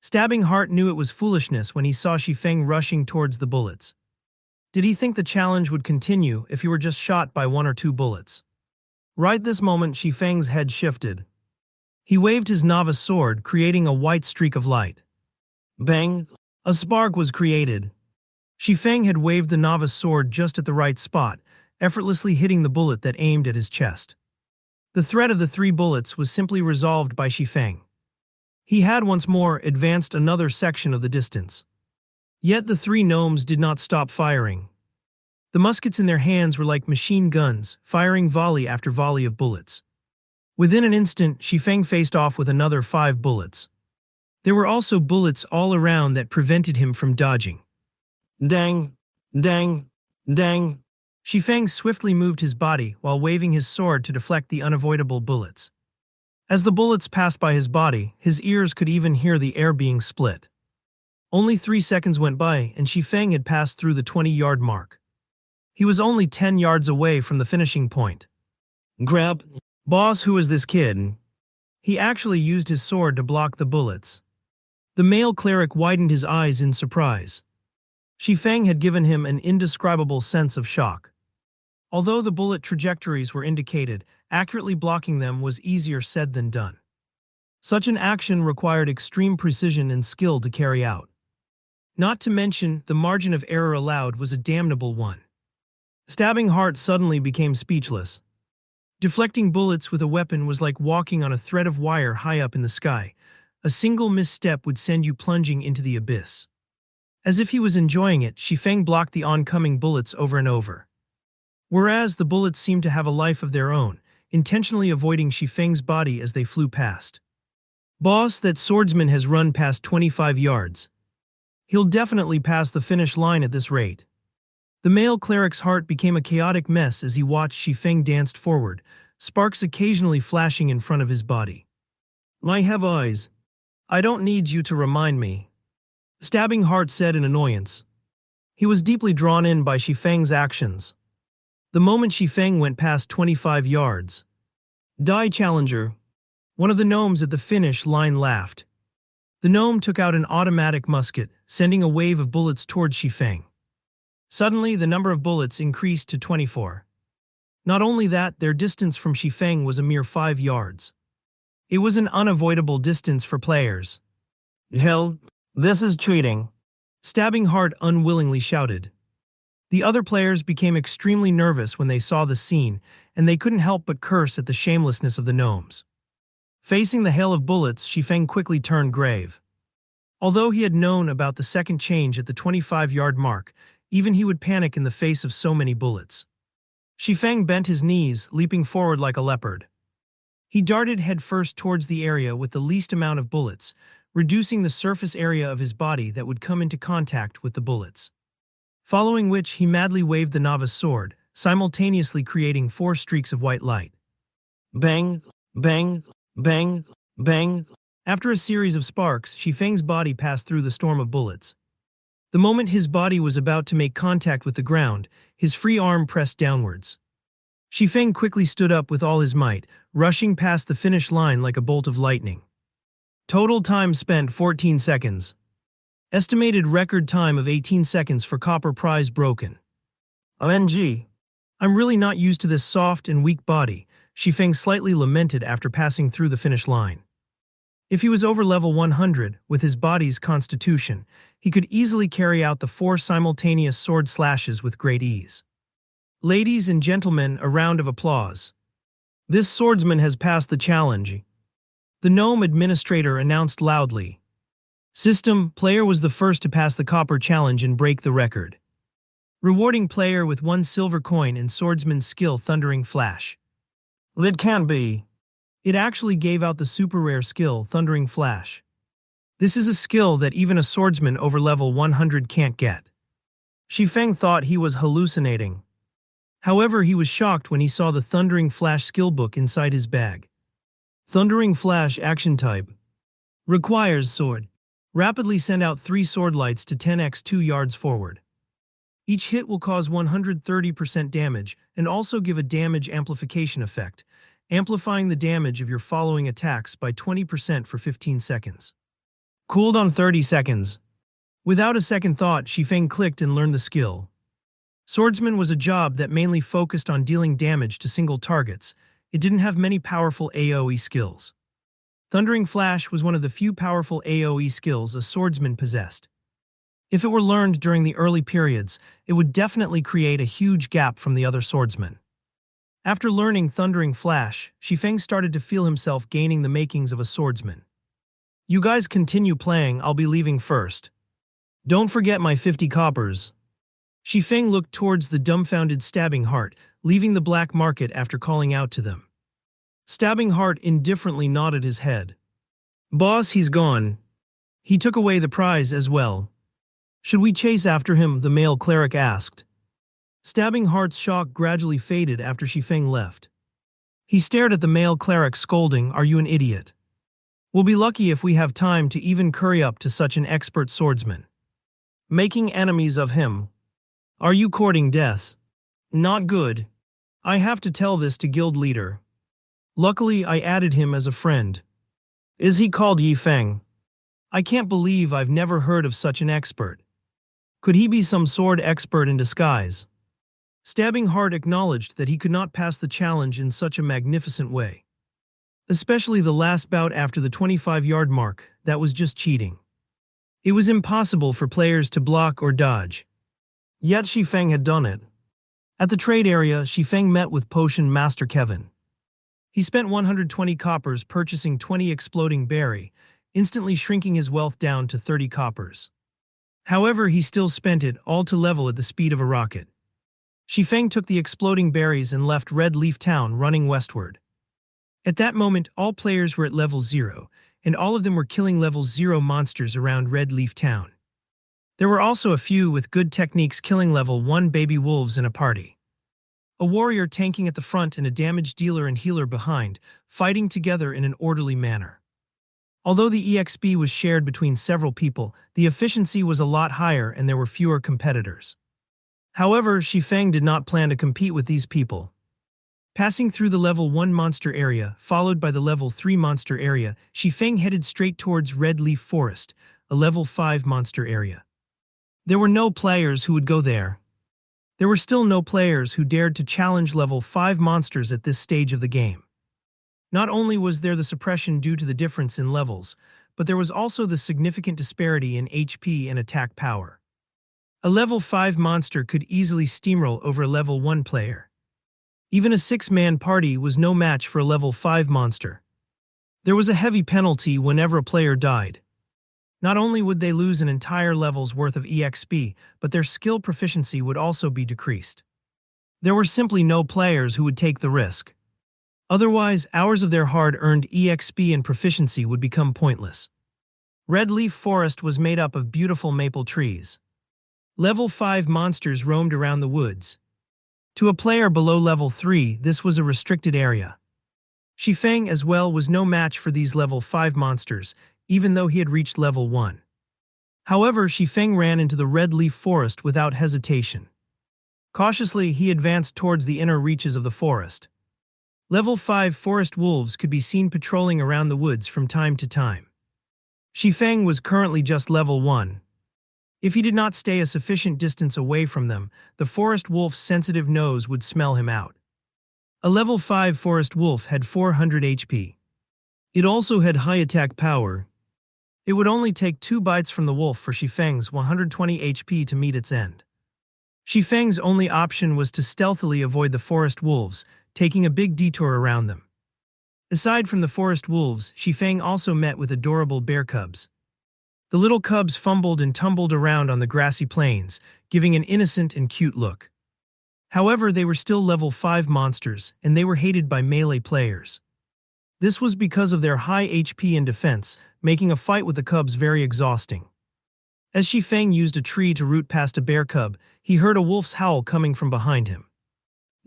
Stabbing Hart knew it was foolishness when he saw Xifeng rushing towards the bullets. Did he think the challenge would continue if he were just shot by 1 or 2 bullets? Right this moment, Xifeng's head shifted. He waved his novice sword, creating a white streak of light. Bang! A spark was created. Xifeng had waved the novice sword just at the right spot, effortlessly hitting the bullet that aimed at his chest. The threat of the 3 bullets was simply resolved by Xifeng. He had once more advanced another section of the distance. Yet the 3 gnomes did not stop firing. The muskets in their hands were like machine guns, firing volley after volley of bullets. Within an instant, Xifeng faced off with another 5 bullets. There were also bullets all around that prevented him from dodging. Dang! Dang! Dang! Xifeng swiftly moved his body while waving his sword to deflect the unavoidable bullets. As the bullets passed by his body, his ears could even hear the air being split. Only 3 seconds went by, and Xifeng had passed through the 20-yard mark. He was only 10 yards away from the finishing point. Grab! Boss, who is this kid? He actually used his sword to block the bullets. The male cleric widened his eyes in surprise. Xifeng had given him an indescribable sense of shock. Although the bullet trajectories were indicated, accurately blocking them was easier said than done. Such an action required extreme precision and skill to carry out. Not to mention, the margin of error allowed was a damnable one. Stabbing Hart suddenly became speechless. Deflecting bullets with a weapon was like walking on a thread of wire high up in the sky. A single misstep would send you plunging into the abyss. As if he was enjoying it, Xifeng blocked the oncoming bullets over and over. Whereas the bullets seemed to have a life of their own, intentionally avoiding Xifeng's body as they flew past. Boss, that swordsman has run past 25 yards. He'll definitely pass the finish line at this rate. The male cleric's heart became a chaotic mess as he watched Xifeng dance forward, sparks occasionally flashing in front of his body. I have eyes. I don't need you to remind me. Stabbing Hart said in annoyance. He was deeply drawn in by Xifeng's actions. The moment Xifeng went past 25 yards. Die, challenger. One of the gnomes at the finish line laughed. The gnome took out an automatic musket, sending a wave of bullets towards Xifeng. Suddenly, the number of bullets increased to 24. Not only that, their distance from Xifeng was a mere 5 yards. It was an unavoidable distance for players. Hell, this is cheating. Stabbing Hart unwillingly shouted. The other players became extremely nervous when they saw the scene, and they couldn't help but curse at the shamelessness of the gnomes. Facing the hail of bullets, Xifeng quickly turned grave. Although he had known about the second change at the 25-yard mark, even he would panic in the face of so many bullets. Shifeng bent his knees, leaping forward like a leopard. He darted headfirst towards the area with the least amount of bullets, reducing the surface area of his body that would come into contact with the bullets. Following which, he madly waved the novice sword, simultaneously creating 4 streaks of white light. Bang, bang, bang, bang. After a series of sparks, Shifeng's body passed through the storm of bullets. The moment his body was about to make contact with the ground, his free arm pressed downwards. Shifeng quickly stood up with all his might, rushing past the finish line like a bolt of lightning. Total time spent 14 seconds. Estimated record time of 18 seconds for copper prize broken. OMG. I'm really not used to this soft and weak body, Shifeng slightly lamented after passing through the finish line. If he was over level 100, with his body's constitution, he could easily carry out the 4 simultaneous sword slashes with great ease. Ladies and gentlemen, a round of applause. This swordsman has passed the challenge. The gnome administrator announced loudly. System, player was the first to pass the copper challenge and break the record. Rewarding player with 1 silver coin and swordsman's skill Thundering Flash. It can't be. It actually gave out the super rare skill Thundering Flash. This is a skill that even a swordsman over level 100 can't get. Shifeng thought he was hallucinating. However, he was shocked when he saw the Thundering Flash skill book inside his bag. Thundering Flash action type. Requires sword. Rapidly send out 3 sword lights to 10x 2 yards forward. Each hit will cause 130% damage and also give a damage amplification effect, amplifying the damage of your following attacks by 20% for 15 seconds. Cooldown 30 seconds. Without a second thought, Shifeng clicked and learned the skill. Swordsman was a job that mainly focused on dealing damage to single targets. It didn't have many powerful AoE skills. Thundering Flash was one of the few powerful AoE skills a swordsman possessed. If it were learned during the early periods, it would definitely create a huge gap from the other swordsmen. After learning Thundering Flash, Shifeng started to feel himself gaining the makings of a swordsman. You guys continue playing, I'll be leaving first. Don't forget my 50 coppers. Shifeng looked towards the dumbfounded Stabbing Heart, leaving the black market after calling out to them. Stabbing Heart indifferently nodded his head. Boss, he's gone. He took away the prize as well. Should we chase after him? The male cleric asked. Stabbing Heart's shock gradually faded after Shifeng left. He stared at the male cleric, scolding, "Are you an idiot? We'll be lucky if we have time to even curry up to such an expert swordsman. Making enemies of him. Are you courting death? Not good. I have to tell this to guild leader. Luckily, I added him as a friend. Is he called Yifeng? I can't believe I've never heard of such an expert. Could he be some sword expert in disguise?" Stabbing Heart acknowledged that he could not pass the challenge in such a magnificent way. Especially the last bout after the 25-yard mark, that was just cheating. It was impossible for players to block or dodge. Yet Shifeng had done it. At the trade area, Shifeng met with Potion Master Kevin. He spent 120 coppers purchasing 20 exploding berry, instantly shrinking his wealth down to 30 coppers. However, he still spent it all to level at the speed of a rocket. Shifeng took the exploding berries and left Red Leaf Town running westward. At that moment, all players were at level 0, and all of them were killing level 0 monsters around Red Leaf Town. There were also a few with good techniques killing level 1 baby wolves in a party. A warrior tanking at the front and a damage dealer and healer behind, fighting together in an orderly manner. Although the EXP was shared between several people, the efficiency was a lot higher and there were fewer competitors. However, Shifeng did not plan to compete with these people. Passing through the level 1 monster area, followed by the level 3 monster area, Shifeng headed straight towards Red Leaf Forest, a level 5 monster area. There were no players who would go there. There were still no players who dared to challenge level 5 monsters at this stage of the game. Not only was there the suppression due to the difference in levels, but there was also the significant disparity in HP and attack power. A level 5 monster could easily steamroll over a level 1 player. Even a 6-man party was no match for a level 5 monster. There was a heavy penalty whenever a player died. Not only would they lose an entire level's worth of EXP, but their skill proficiency would also be decreased. There were simply no players who would take the risk. Otherwise, hours of their hard-earned EXP and proficiency would become pointless. Red Leaf Forest was made up of beautiful maple trees. Level 5 monsters roamed around the woods. To a player below level 3, this was a restricted area. Shifeng as well was no match for these level 5 monsters, even though he had reached level 1. However, Shifeng ran into the Red Leaf Forest without hesitation. Cautiously, he advanced towards the inner reaches of the forest. Level 5 forest wolves could be seen patrolling around the woods from time to time. Shifeng was currently just level 1. If he did not stay a sufficient distance away from them, the forest wolf's sensitive nose would smell him out. A level 5 forest wolf had 400 HP. It also had high attack power. It would only take 2 bites from the wolf for Shifeng's 120 HP to meet its end. Shifeng's only option was to stealthily avoid the forest wolves, taking a big detour around them. Aside from the forest wolves, Shifeng also met with adorable bear cubs. The little cubs fumbled and tumbled around on the grassy plains, giving an innocent and cute look. However, they were still level 5 monsters, and they were hated by melee players. This was because of their high HP and defense, making a fight with the cubs very exhausting. As Shifeng used a tree to root past a bear cub, he heard a wolf's howl coming from behind him.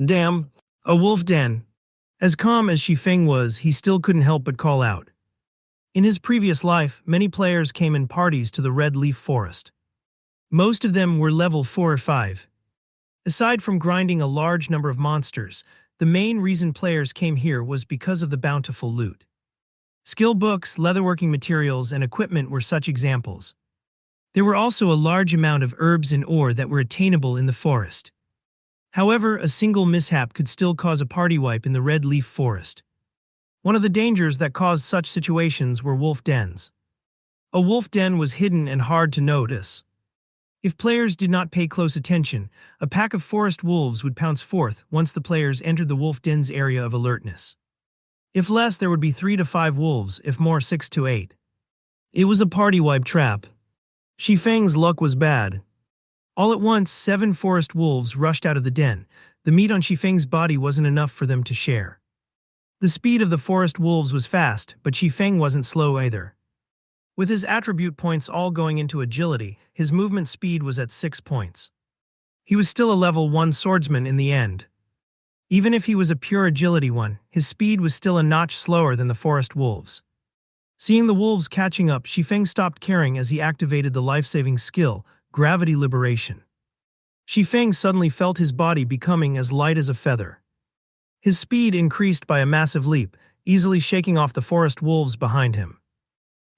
Damn, a wolf den. As calm as Shifeng was, he still couldn't help but call out. In his previous life, many players came in parties to the Red Leaf Forest. Most of them were level 4 or 5. Aside from grinding a large number of monsters, the main reason players came here was because of the bountiful loot. Skill books, leatherworking materials, and equipment were such examples. There were also a large amount of herbs and ore that were attainable in the forest. However, a single mishap could still cause a party wipe in the Red Leaf Forest. One of the dangers that caused such situations were wolf dens. A wolf den was hidden and hard to notice. If players did not pay close attention, a pack of forest wolves would pounce forth once the players entered the wolf den's area of alertness. If less, there would be 3 to 5 wolves, if more 6 to 8. It was a party wipe trap. Shifeng's luck was bad. All at once, 7 forest wolves rushed out of the den. The meat on Shifeng's body wasn't enough for them to share. The speed of the forest wolves was fast, but Shifeng wasn't slow either. With his attribute points all going into agility, his movement speed was at 6 points. He was still a level 1 swordsman in the end. Even if he was a pure agility one, his speed was still a notch slower than the forest wolves. Seeing the wolves catching up, Shifeng stopped caring as he activated the life-saving skill, Gravity Liberation. Shifeng suddenly felt his body becoming as light as a feather. His speed increased by a massive leap, easily shaking off the forest wolves behind him.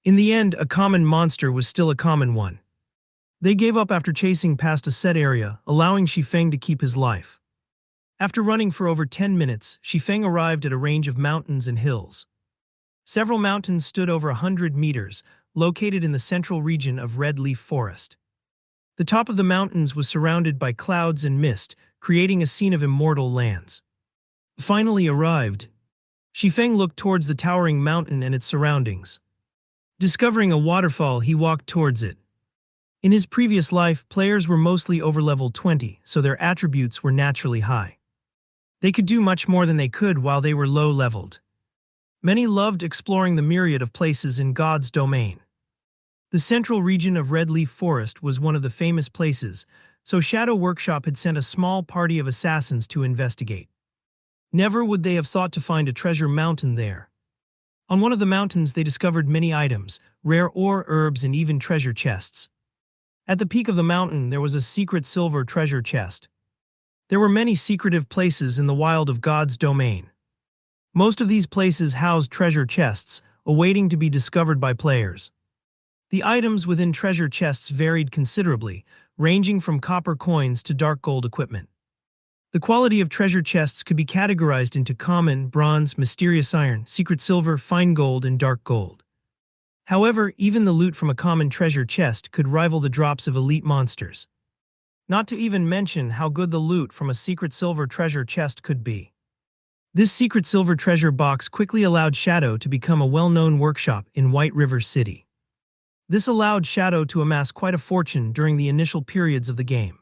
In the end, a common monster was still a common one. They gave up after chasing past a set area, allowing Shifeng to keep his life. After running for over 10 minutes, Shifeng arrived at a range of mountains and hills. Several mountains stood over 100 meters, located in the central region of Red Leaf Forest. The top of the mountains was surrounded by clouds and mist, creating a scene of immortal lands. Finally arrived, Shifeng looked towards the towering mountain and its surroundings. Discovering a waterfall, he walked towards it. In his previous life, players were mostly over level 20, so their attributes were naturally high. They could do much more than they could while they were low-leveled. Many loved exploring the myriad of places in God's domain. The central region of Red Leaf Forest was one of the famous places, so Shadow Workshop had sent a small party of assassins to investigate. Never would they have thought to find a treasure mountain there. On one of the mountains they discovered many items, rare ore, herbs, and even treasure chests. At the peak of the mountain there was a secret silver treasure chest. There were many secretive places in the wild of God's domain. Most of these places housed treasure chests, awaiting to be discovered by players. The items within treasure chests varied considerably, ranging from copper coins to dark gold equipment. The quality of treasure chests could be categorized into common, bronze, mysterious iron, secret silver, fine gold, and dark gold. However, even the loot from a common treasure chest could rival the drops of elite monsters. Not to even mention how good the loot from a secret silver treasure chest could be. This secret silver treasure box quickly allowed Shadow to become a well-known workshop in White River City. This allowed Shadow to amass quite a fortune during the initial periods of the game.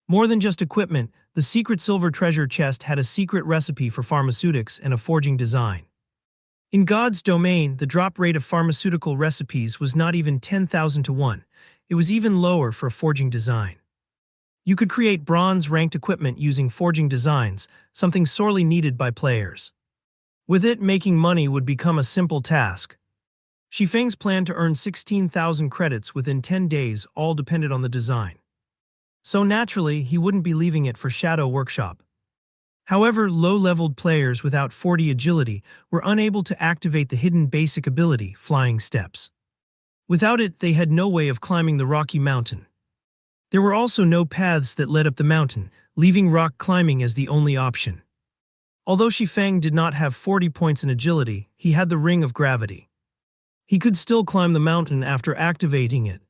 More than just equipment, the secret silver treasure chest had a secret recipe for pharmaceutics and a forging design. In God's domain, the drop rate of pharmaceutical recipes was not even 10,000 to 1. It was even lower for a forging design. You could create bronze-ranked equipment using forging designs, something sorely needed by players. With it, making money would become a simple task. Shifeng's plan to earn 16,000 credits within 10 days all depended on the design. So naturally, he wouldn't be leaving it for Shadow Workshop. However, low-leveled players without 40 agility were unable to activate the hidden basic ability, Flying Steps. Without it, they had no way of climbing the rocky mountain. There were also no paths that led up the mountain, leaving rock climbing as the only option. Although Shifeng did not have 40 points in agility, he had the Ring of Gravity. He could still climb the mountain after activating it.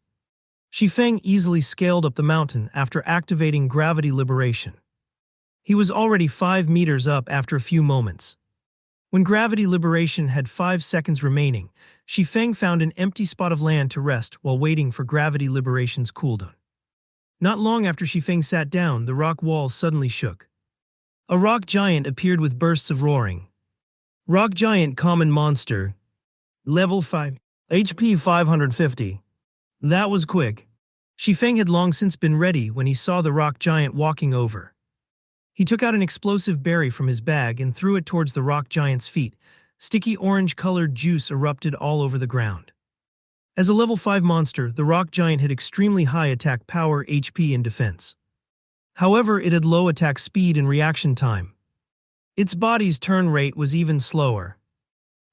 Shifeng easily scaled up the mountain after activating Gravity Liberation. He was already 5 meters up after a few moments. When Gravity Liberation had 5 seconds remaining, Shifeng found an empty spot of land to rest while waiting for Gravity Liberation's cooldown. Not long after Shifeng sat down, the rock wall suddenly shook. A rock giant appeared with bursts of roaring. Rock Giant Common Monster. Level 5. HP 550. That was quick. Shifeng had long since been ready when he saw the rock giant walking over. He took out an explosive berry from his bag and threw it towards the rock giant's feet. Sticky orange-colored juice erupted all over the ground. As a level 5 monster, the rock giant had extremely high attack power, HP, and defense. However, it had low attack speed and reaction time. Its body's turn rate was even slower.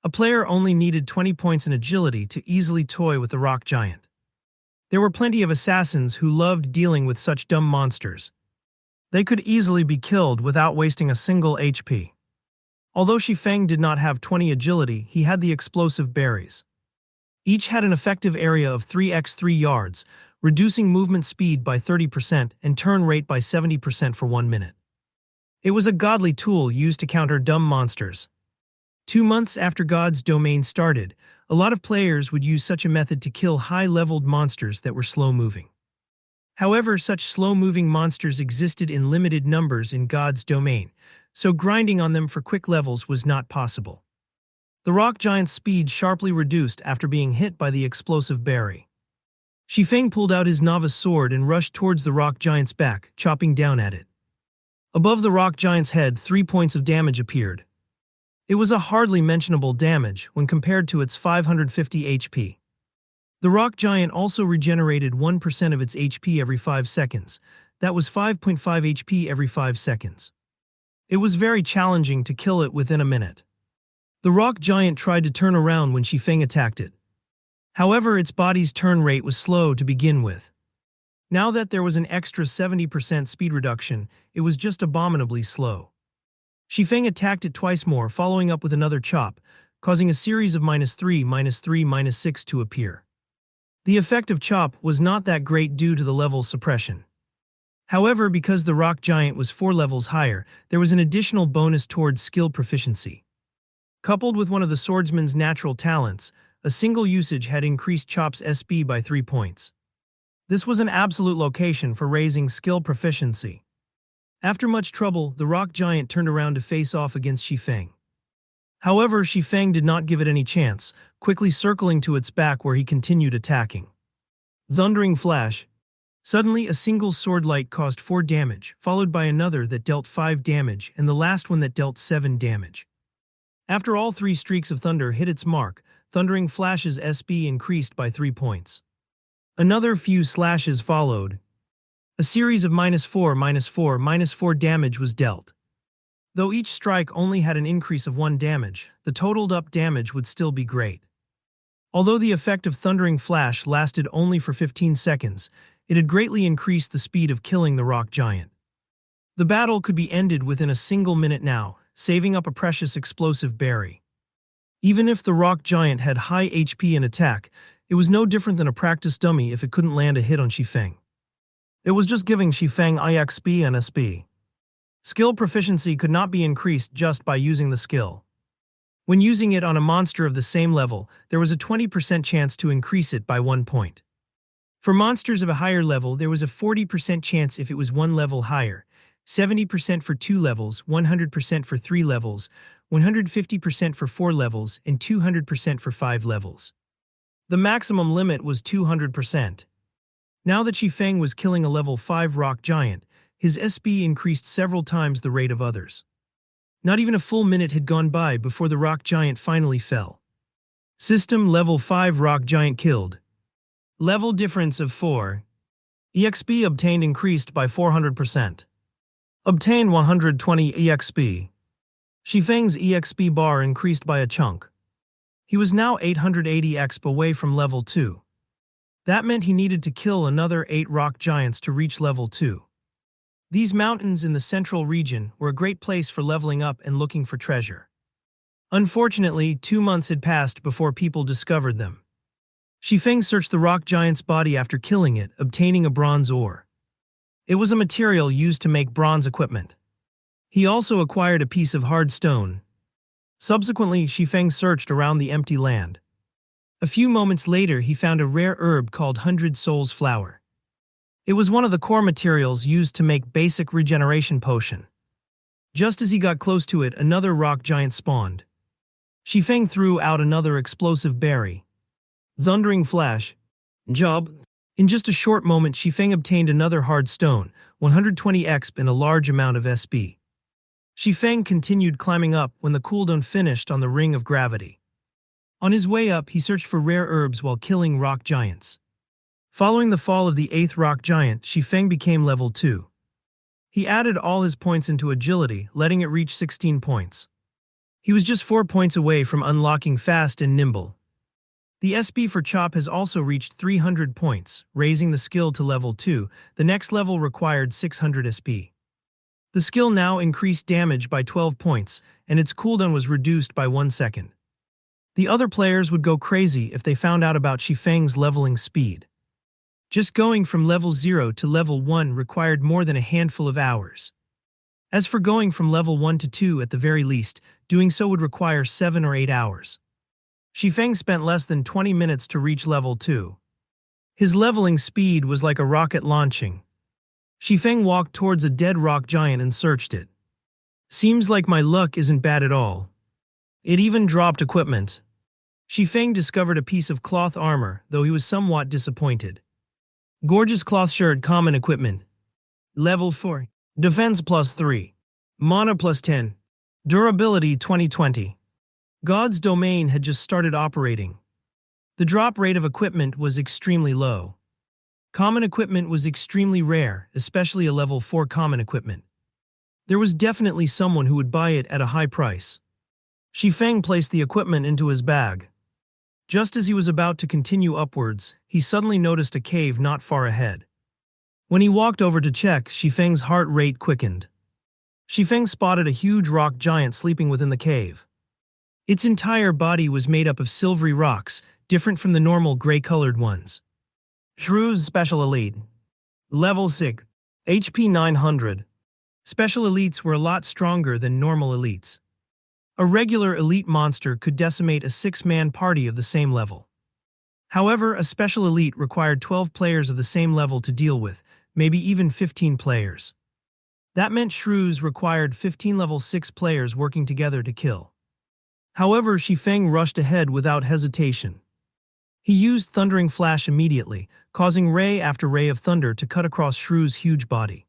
A player only needed 20 points in agility to easily toy with the rock giant. There were plenty of assassins who loved dealing with such dumb monsters. They could easily be killed without wasting a single HP. Although Shifeng did not have 20 agility, he had the explosive berries. Each had an effective area of 3x3 yards, reducing movement speed by 30% and turn rate by 70% for 1 minute. It was a godly tool used to counter dumb monsters. 2 months after God's Domain started, a lot of players would use such a method to kill high-leveled monsters that were slow-moving. However, such slow-moving monsters existed in limited numbers in God's Domain, so grinding on them for quick levels was not possible. The rock giant's speed sharply reduced after being hit by the explosive berry. Shifeng pulled out his novice sword and rushed towards the rock giant's back, chopping down at it. Above the rock giant's head, 3 points of damage appeared. It was a hardly mentionable damage when compared to its 550 HP. The rock giant also regenerated 1% of its HP every 5 seconds. That was 5.5 HP every 5 seconds. It was very challenging to kill it within a minute. The rock giant tried to turn around when Shifeng attacked it. However, its body's turn rate was slow to begin with. Now that there was an extra 70% speed reduction, it was just abominably slow. Shifeng attacked it twice more, following up with another chop, causing a series of -3, -3, -6 to appear. The effect of chop was not that great due to the level suppression. However, because the rock giant was 4 levels higher, there was an additional bonus towards skill proficiency. Coupled with one of the swordsman's natural talents, a single usage had increased Chop's SB by 3 points. This was an absolute location for raising skill proficiency. After much trouble, the rock giant turned around to face off against Shifeng. However, Shifeng did not give it any chance, quickly circling to its back where he continued attacking. Thundering Flash. Suddenly, a single sword light caused 4 damage, followed by another that dealt 5 damage, and the last one that dealt 7 damage. After all 3 streaks of thunder hit its mark, Thundering Flash's SB increased by 3 points. Another few slashes followed. A series of -4, -4, -4 damage was dealt. Though each strike only had an increase of 1 damage, the totaled up damage would still be great. Although the effect of Thundering Flash lasted only for 15 seconds, it had greatly increased the speed of killing the rock giant. The battle could be ended within a single minute now, saving up a precious explosive berry. Even if the rock giant had high HP and attack, it was no different than a practice dummy if it couldn't land a hit on Shifeng. It was just giving Shifeng IXP and SB. Skill proficiency could not be increased just by using the skill. When using it on a monster of the same level, there was a 20% chance to increase it by 1 point. For monsters of a higher level, there was a 40% chance if it was 1 level higher, 70% for 2 levels, 100% for 3 levels, 150% for 4 levels, and 200% for 5 levels. The maximum limit was 200%. Now that Xifeng was killing a level 5 rock giant, his SP increased several times the rate of others. Not even a full minute had gone by before the rock giant finally fell. System level 5 rock giant killed. Level difference of 4. EXP obtained increased by 400%. Obtain 120 EXP. Xifeng's EXP bar increased by a chunk. He was now 880 EXP away from level 2. That meant he needed to kill another 8 rock giants to reach level 2. These mountains in the central region were a great place for leveling up and looking for treasure. Unfortunately, 2 months had passed before people discovered them. Xifeng searched the rock giant's body after killing it, obtaining a bronze ore. It was a material used to make bronze equipment. He also acquired a piece of hard stone. Subsequently, Xifeng searched around the empty land. A few moments later, he found a rare herb called 100 Souls Flower. It was one of the core materials used to make basic regeneration potion. Just as he got close to it, another rock giant spawned. Xifeng threw out another explosive berry. Thundering flash. Job. In just a short moment, Xifeng obtained another hard stone, 120 exp and a large amount of SP. Xifeng continued climbing up when the cooldown finished on the Ring of Gravity. On his way up, he searched for rare herbs while killing rock giants. Following the fall of the 8th rock giant, Xifeng became level 2. He added all his points into agility, letting it reach 16 points. He was just 4 points away from unlocking fast and nimble. The SP for Chop has also reached 300 points, raising the skill to level 2. The next level required 600 SP. The skill now increased damage by 12 points, and its cooldown was reduced by 1 second. The other players would go crazy if they found out about Xifeng's leveling speed. Just going from level 0 to level 1 required more than a handful of hours. As for going from level 1 to 2 at the very least, doing so would require 7 or 8 hours. Xifeng spent less than 20 minutes to reach level 2. His leveling speed was like a rocket launching. Xifeng walked towards a dead rock giant and searched it. Seems like my luck isn't bad at all. It even dropped equipment. Xifeng discovered a piece of cloth armor, though he was somewhat disappointed. Gorgeous cloth shirt, common equipment. Level 4. Defense plus 3. Mana plus 10. Durability 2020. God's domain had just started operating. The drop rate of equipment was extremely low. Common equipment was extremely rare, especially a level 4 common equipment. There was definitely someone who would buy it at a high price. Xifeng placed the equipment into his bag. Just as he was about to continue upwards, he suddenly noticed a cave not far ahead. When he walked over to check, Xifeng's heart rate quickened. Xifeng spotted a huge rock giant sleeping within the cave. Its entire body was made up of silvery rocks, different from the normal gray-colored ones. Shrews Special Elite. Level 6. HP 900. Special elites were a lot stronger than normal elites. A regular elite monster could decimate a 6-man party of the same level. However, a special elite required 12 players of the same level to deal with, maybe even 15 players. That meant shrews required 15 level 6 players working together to kill. However, Xifeng rushed ahead without hesitation. He used Thundering Flash immediately, causing ray after ray of thunder to cut across Shrew's huge body.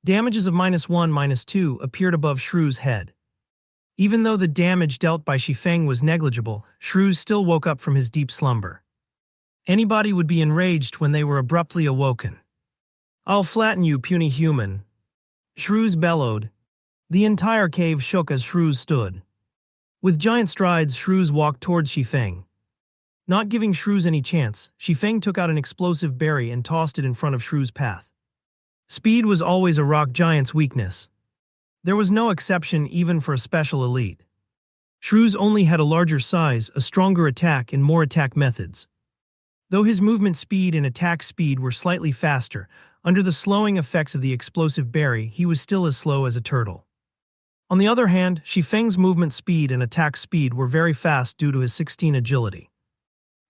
Damages of -1, -2 appeared above Shrew's head. Even though the damage dealt by Xifeng was negligible, Shrew still woke up from his deep slumber. Anybody would be enraged when they were abruptly awoken. "I'll flatten you, puny human." Shrews bellowed. The entire cave shook as Shrews stood. With giant strides, Shrews walked towards Xifeng. Not giving Shrews any chance, Xifeng took out an explosive berry and tossed it in front of Shrew's path. Speed was always a rock giant's weakness. There was no exception even for a special elite. Shrews only had a larger size, a stronger attack, and more attack methods. Though his movement speed and attack speed were slightly faster, under the slowing effects of the explosive berry, he was still as slow as a turtle. On the other hand, Shifeng's movement speed and attack speed were very fast due to his 16 agility.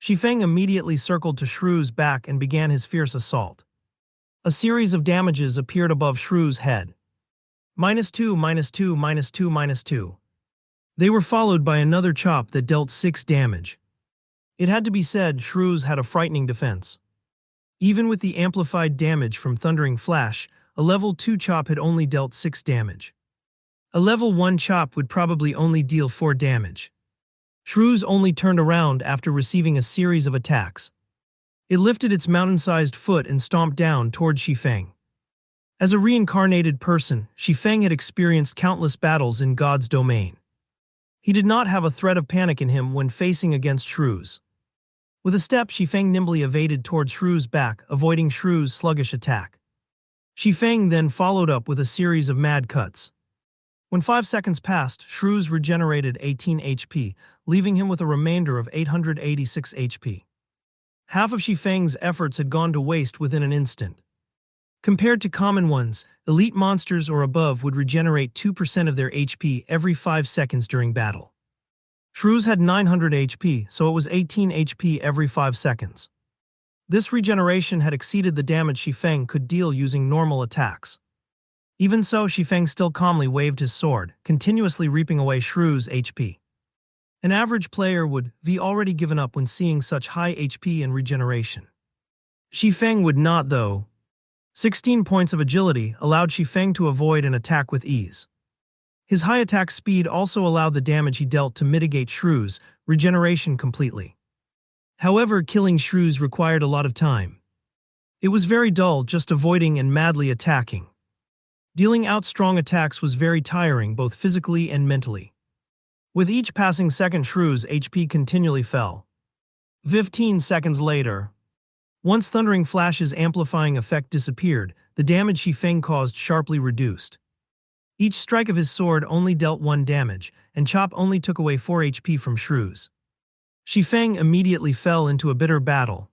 Shifeng immediately circled to Shrew's back and began his fierce assault. A series of damages appeared above Shrew's head. -2, -2, -2, -2. They were followed by another chop that dealt 6 damage. It had to be said, Shrew's had a frightening defense. Even with the amplified damage from Thundering Flash, a level 2 chop had only dealt 6 damage. A level 1 chop would probably only deal 4 damage. Shrew's only turned around after receiving a series of attacks. It lifted its mountain-sized foot and stomped down toward Shifeng. As a reincarnated person, Shifeng had experienced countless battles in God's domain. He did not have a threat of panic in him when facing against Shrew's. With a step, Shifeng nimbly evaded toward Shrew's back, avoiding Shrew's sluggish attack. Shifeng then followed up with a series of mad cuts. When 5 seconds passed, Shrew's regenerated 18 HP, leaving him with a remainder of 886 HP. Half of Shifeng's efforts had gone to waste within an instant. Compared to common ones, elite monsters or above would regenerate 2% of their HP every 5 seconds during battle. Shrew's had 900 HP, so it was 18 HP every 5 seconds. This regeneration had exceeded the damage Shifeng could deal using normal attacks. Even so, Shifeng still calmly waved his sword, continuously reaping away Shrew's HP. An average player would have already given up when seeing such high HP and regeneration. Shifeng would not, though. 16 points of agility allowed Shifeng to avoid an attack with ease. His high attack speed also allowed the damage he dealt to mitigate Shrew's regeneration completely. However, killing Shrew's required a lot of time. It was very dull just avoiding and madly attacking. Dealing out strong attacks was very tiring both physically and mentally. With each passing second, Shrew's HP continually fell. 15 seconds later, once Thundering Flash's amplifying effect disappeared, the damage Shifeng caused sharply reduced. Each strike of his sword only dealt 1 damage, and chop only took away 4 HP from Shrew's. Shifeng immediately fell into a bitter battle.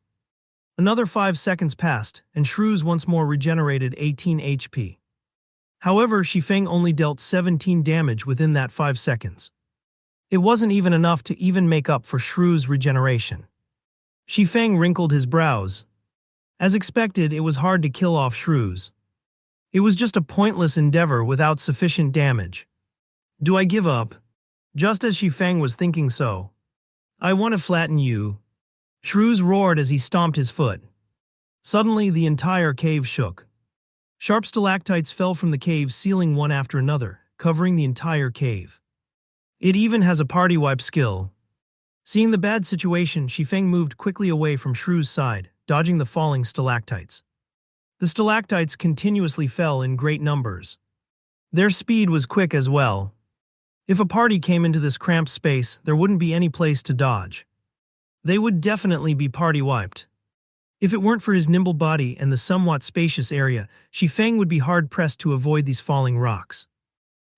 Another 5 seconds passed, and Shrew's once more regenerated 18 HP. However, Shifeng only dealt 17 damage within that 5 seconds. It wasn't even enough to even make up for Shrew's regeneration. Shifeng wrinkled his brows. As expected, it was hard to kill off Shrew's. It was just a pointless endeavor without sufficient damage. Do I give up? Just as Shifeng was thinking so. I want to flatten you. Shrew's roared as he stomped his foot. Suddenly, the entire cave shook. Sharp stalactites fell from the cave ceiling one after another, covering the entire cave. It even has a party wipe skill. Seeing the bad situation, Shifeng moved quickly away from Shrew's side, dodging the falling stalactites. The stalactites continuously fell in great numbers. Their speed was quick as well. If a party came into this cramped space, there wouldn't be any place to dodge. They would definitely be party wiped. If it weren't for his nimble body and the somewhat spacious area, Shifeng would be hard-pressed to avoid these falling rocks.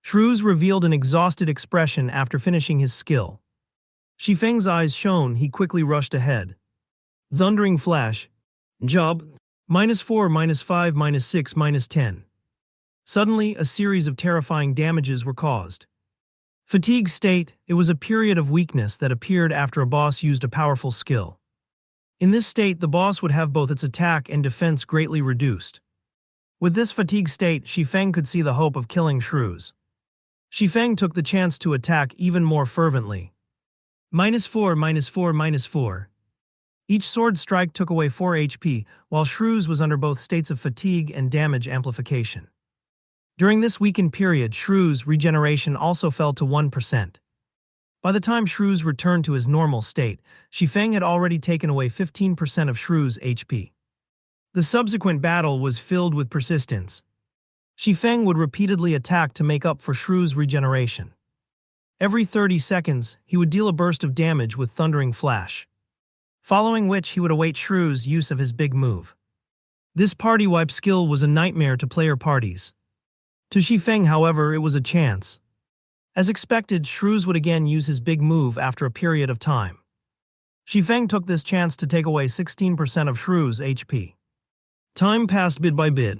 Shrew's revealed an exhausted expression after finishing his skill. Shifeng's eyes shone, he quickly rushed ahead. Thundering Flash. Job. -4, -5, -6, -10. Suddenly, a series of terrifying damages were caused. Fatigue state, it was a period of weakness that appeared after a boss used a powerful skill. In this state, the boss would have both its attack and defense greatly reduced. With this fatigue state, Shifeng could see the hope of killing Shrew's. Shifeng took the chance to attack even more fervently. -4, -4, -4. Each sword strike took away 4 HP, while Shrew's was under both states of fatigue and damage amplification. During this weakened period, Shrew's regeneration also fell to 1%. By the time Shrew's returned to his normal state, Shifeng had already taken away 15% of Shrew's HP. The subsequent battle was filled with persistence. Shifeng would repeatedly attack to make up for Shrew's regeneration. Every 30 seconds, he would deal a burst of damage with Thundering Flash, following which he would await Shrew's use of his big move. This party wipe skill was a nightmare to player parties. To Shifeng, however, it was a chance. As expected, Shrew's would again use his big move after a period of time. Shifeng took this chance to take away 16% of Shrew's HP. Time passed bit by bit.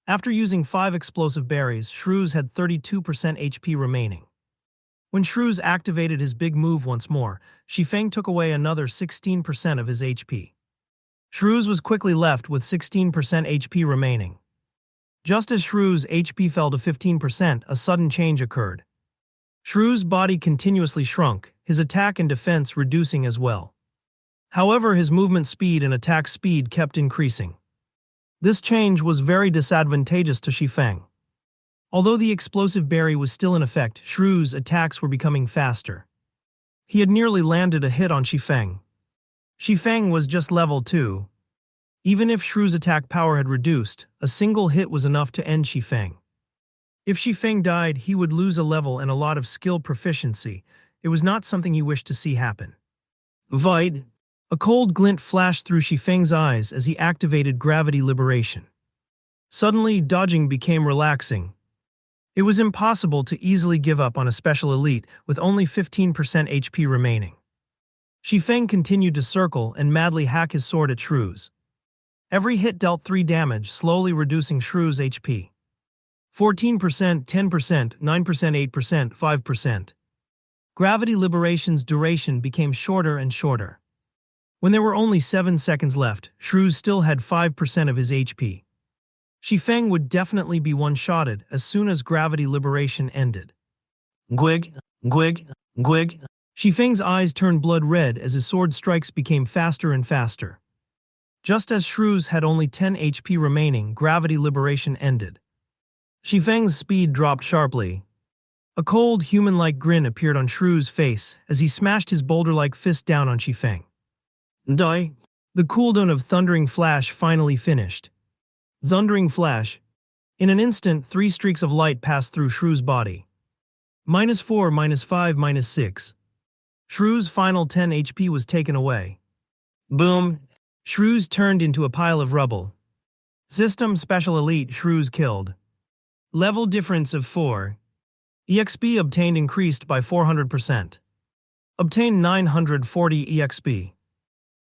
After using 5 explosive berries, Shrews had 32% HP remaining. When Shrews activated his big move once more, Shifeng took away another 16% of his HP. Shrews was quickly left with 16% HP remaining. Just as Shrews' HP fell to 15%, a sudden change occurred. Shrews' body continuously shrunk, his attack and defense reducing as well. However, his movement speed and attack speed kept increasing. This change was very disadvantageous to Shifeng. Although the explosive berry was still in effect, Shrews' attacks were becoming faster. He had nearly landed a hit on Shifeng. Shifeng was just level 2. Even if Shrews' attack power had reduced, a single hit was enough to end Shifeng. If Shifeng died, he would lose a level and a lot of skill proficiency. It was not something he wished to see happen. Void. A cold glint flashed through Shifeng's eyes as he activated gravity liberation. Suddenly, dodging became relaxing. It was impossible to easily give up on a special elite with only 15% HP remaining. Shifeng continued to circle and madly hack his sword at Shrews. Every hit dealt 3 damage, slowly reducing Shrews' HP. 14%, 10%, 9%, 8%, 5%. Gravity liberation's duration became shorter and shorter. When there were only 7 seconds left, Shrews still had 5% of his HP. Shifeng would definitely be one-shotted as soon as gravity liberation ended. Gwig, gwig, gwig. Shifeng's eyes turned blood red as his sword strikes became faster and faster. Just as Shrews had only 10 HP remaining, gravity liberation ended. Shifeng's speed dropped sharply. A cold, human-like grin appeared on Shrews' face as he smashed his boulder-like fist down on Shifeng. Die. The cooldown of Thundering Flash finally finished. Thundering Flash. In an instant, 3 streaks of light passed through Shrews' body. -4, -5, -6. Shrews' final 10 HP was taken away. Boom. Shrews turned into a pile of rubble. System Special Elite Shrews killed. Level difference of 4. EXP obtained increased by 400%. Obtained 940 EXP.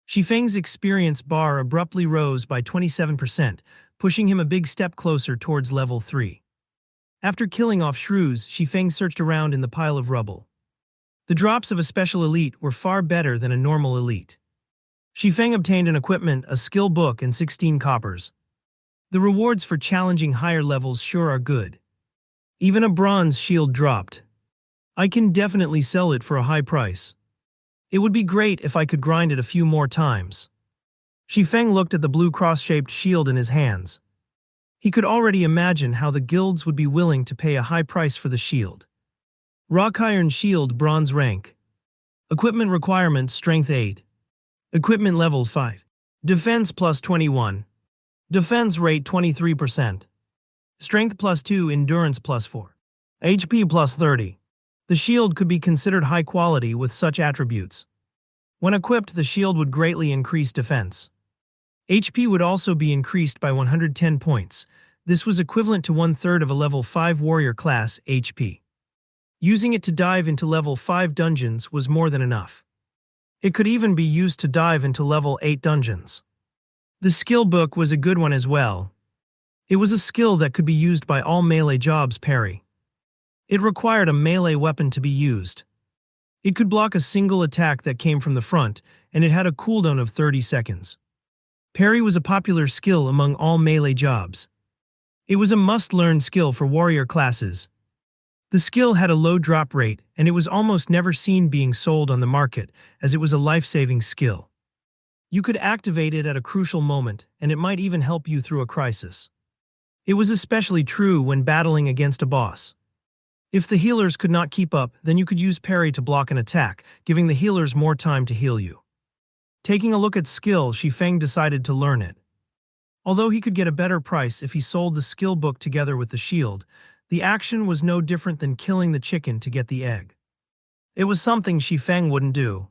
Shifeng's experience bar abruptly rose by 27%, pushing him a big step closer towards level 3. After killing off Shrews, Shifeng searched around in the pile of rubble. The drops of a special elite were far better than a normal elite. Shifeng obtained an equipment, a skill book, and 16 coppers. The rewards for challenging higher levels sure are good. Even a bronze shield dropped. I can definitely sell it for a high price. It would be great if I could grind it a few more times. Shifeng looked at the blue cross-shaped shield in his hands. He could already imagine how the guilds would be willing to pay a high price for the shield. Rock Iron Shield Bronze Rank. Equipment requirement Strength 8. Equipment level 5. Defense plus 21. Defense rate 23%. Strength plus 2, Endurance plus 4. HP plus 30. The shield could be considered high quality with such attributes. When equipped, the shield would greatly increase defense. HP would also be increased by 110 points. This was equivalent to 1/3 of a level 5 warrior class HP. Using it to dive into level 5 dungeons was more than enough. It could even be used to dive into level 8 dungeons. The skill book was a good one as well. It was a skill that could be used by all melee jobs parry. It required a melee weapon to be used. It could block a single attack that came from the front, and it had a cooldown of 30 seconds. Parry was a popular skill among all melee jobs. It was a must-learn skill for warrior classes. The skill had a low drop rate, and it was almost never seen being sold on the market, as it was a life-saving skill. You could activate it at a crucial moment, and it might even help you through a crisis. It was especially true when battling against a boss. If the healers could not keep up, then you could use parry to block an attack, giving the healers more time to heal you. Taking a look at skill, Shifeng decided to learn it. Although he could get a better price if he sold the skill book together with the shield, the action was no different than killing the chicken to get the egg. It was something Shifeng wouldn't do.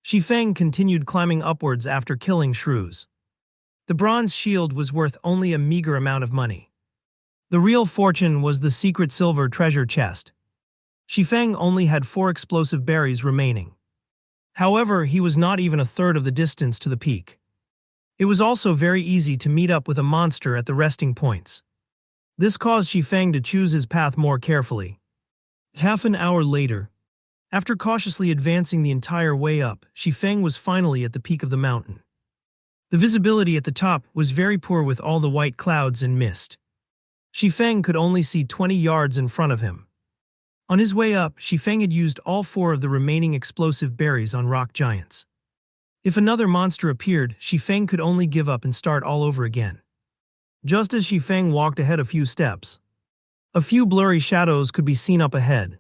Shifeng continued climbing upwards after killing Shrews. The bronze shield was worth only a meager amount of money. The real fortune was the secret silver treasure chest. Shifeng only had 4 explosive berries remaining. However, he was not even a third of the distance to the peak. It was also very easy to meet up with a monster at the resting points. This caused Xifeng to choose his path more carefully. Half an hour later, after cautiously advancing the entire way up, Xifeng was finally at the peak of the mountain. The visibility at the top was very poor with all the white clouds and mist. Xifeng could only see 20 yards in front of him. On his way up, Xifeng had used all 4 of the remaining explosive berries on rock giants. If another monster appeared, Xifeng could only give up and start all over again. Just as Xifeng walked ahead a few steps, a few blurry shadows could be seen up ahead.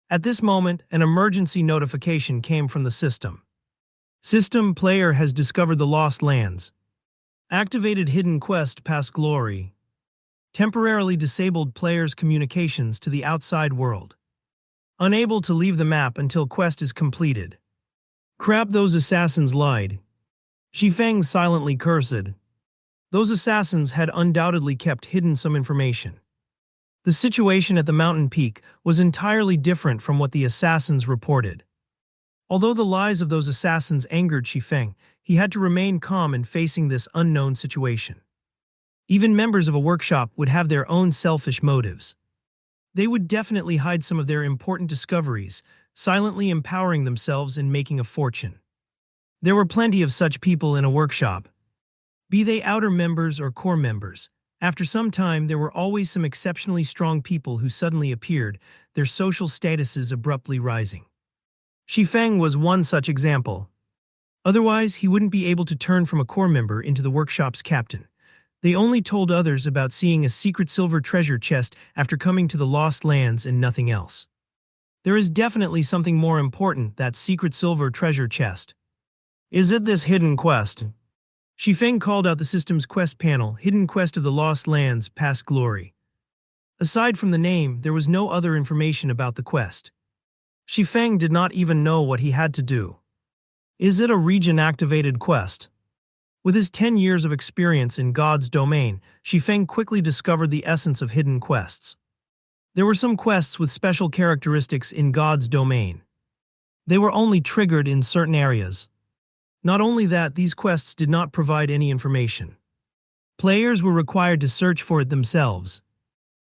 At this moment, an emergency notification came from the system. System player has discovered the Lost Lands. Activated hidden quest past glory. Temporarily disabled players' communications to the outside world. Unable to leave the map until quest is completed. Crap, those assassins lied. Xifeng silently cursed. Those assassins had undoubtedly kept hidden some information. The situation at the mountain peak was entirely different from what the assassins reported. Although the lies of those assassins angered Xifeng, he had to remain calm in facing this unknown situation. Even members of a workshop would have their own selfish motives. They would definitely hide some of their important discoveries, silently empowering themselves in making a fortune. There were plenty of such people in a workshop. Be they outer members or core members, after some time there were always some exceptionally strong people who suddenly appeared, their social statuses abruptly rising. Xifeng was one such example. Otherwise, he wouldn't be able to turn from a core member into the workshop's captain. They only told others about seeing a secret silver treasure chest after coming to the Lost Lands and nothing else. There is definitely something more important, that secret silver treasure chest. Is it this hidden quest? Xifeng called out the system's quest panel, Hidden Quest of the Lost Lands, Past Glory. Aside from the name, there was no other information about the quest. Xifeng did not even know what he had to do. Is it a region-activated quest? With his 10 years of experience in God's domain, Xifeng quickly discovered the essence of hidden quests. There were some quests with special characteristics in God's domain. They were only triggered in certain areas. Not only that, these quests did not provide any information. Players were required to search for it themselves.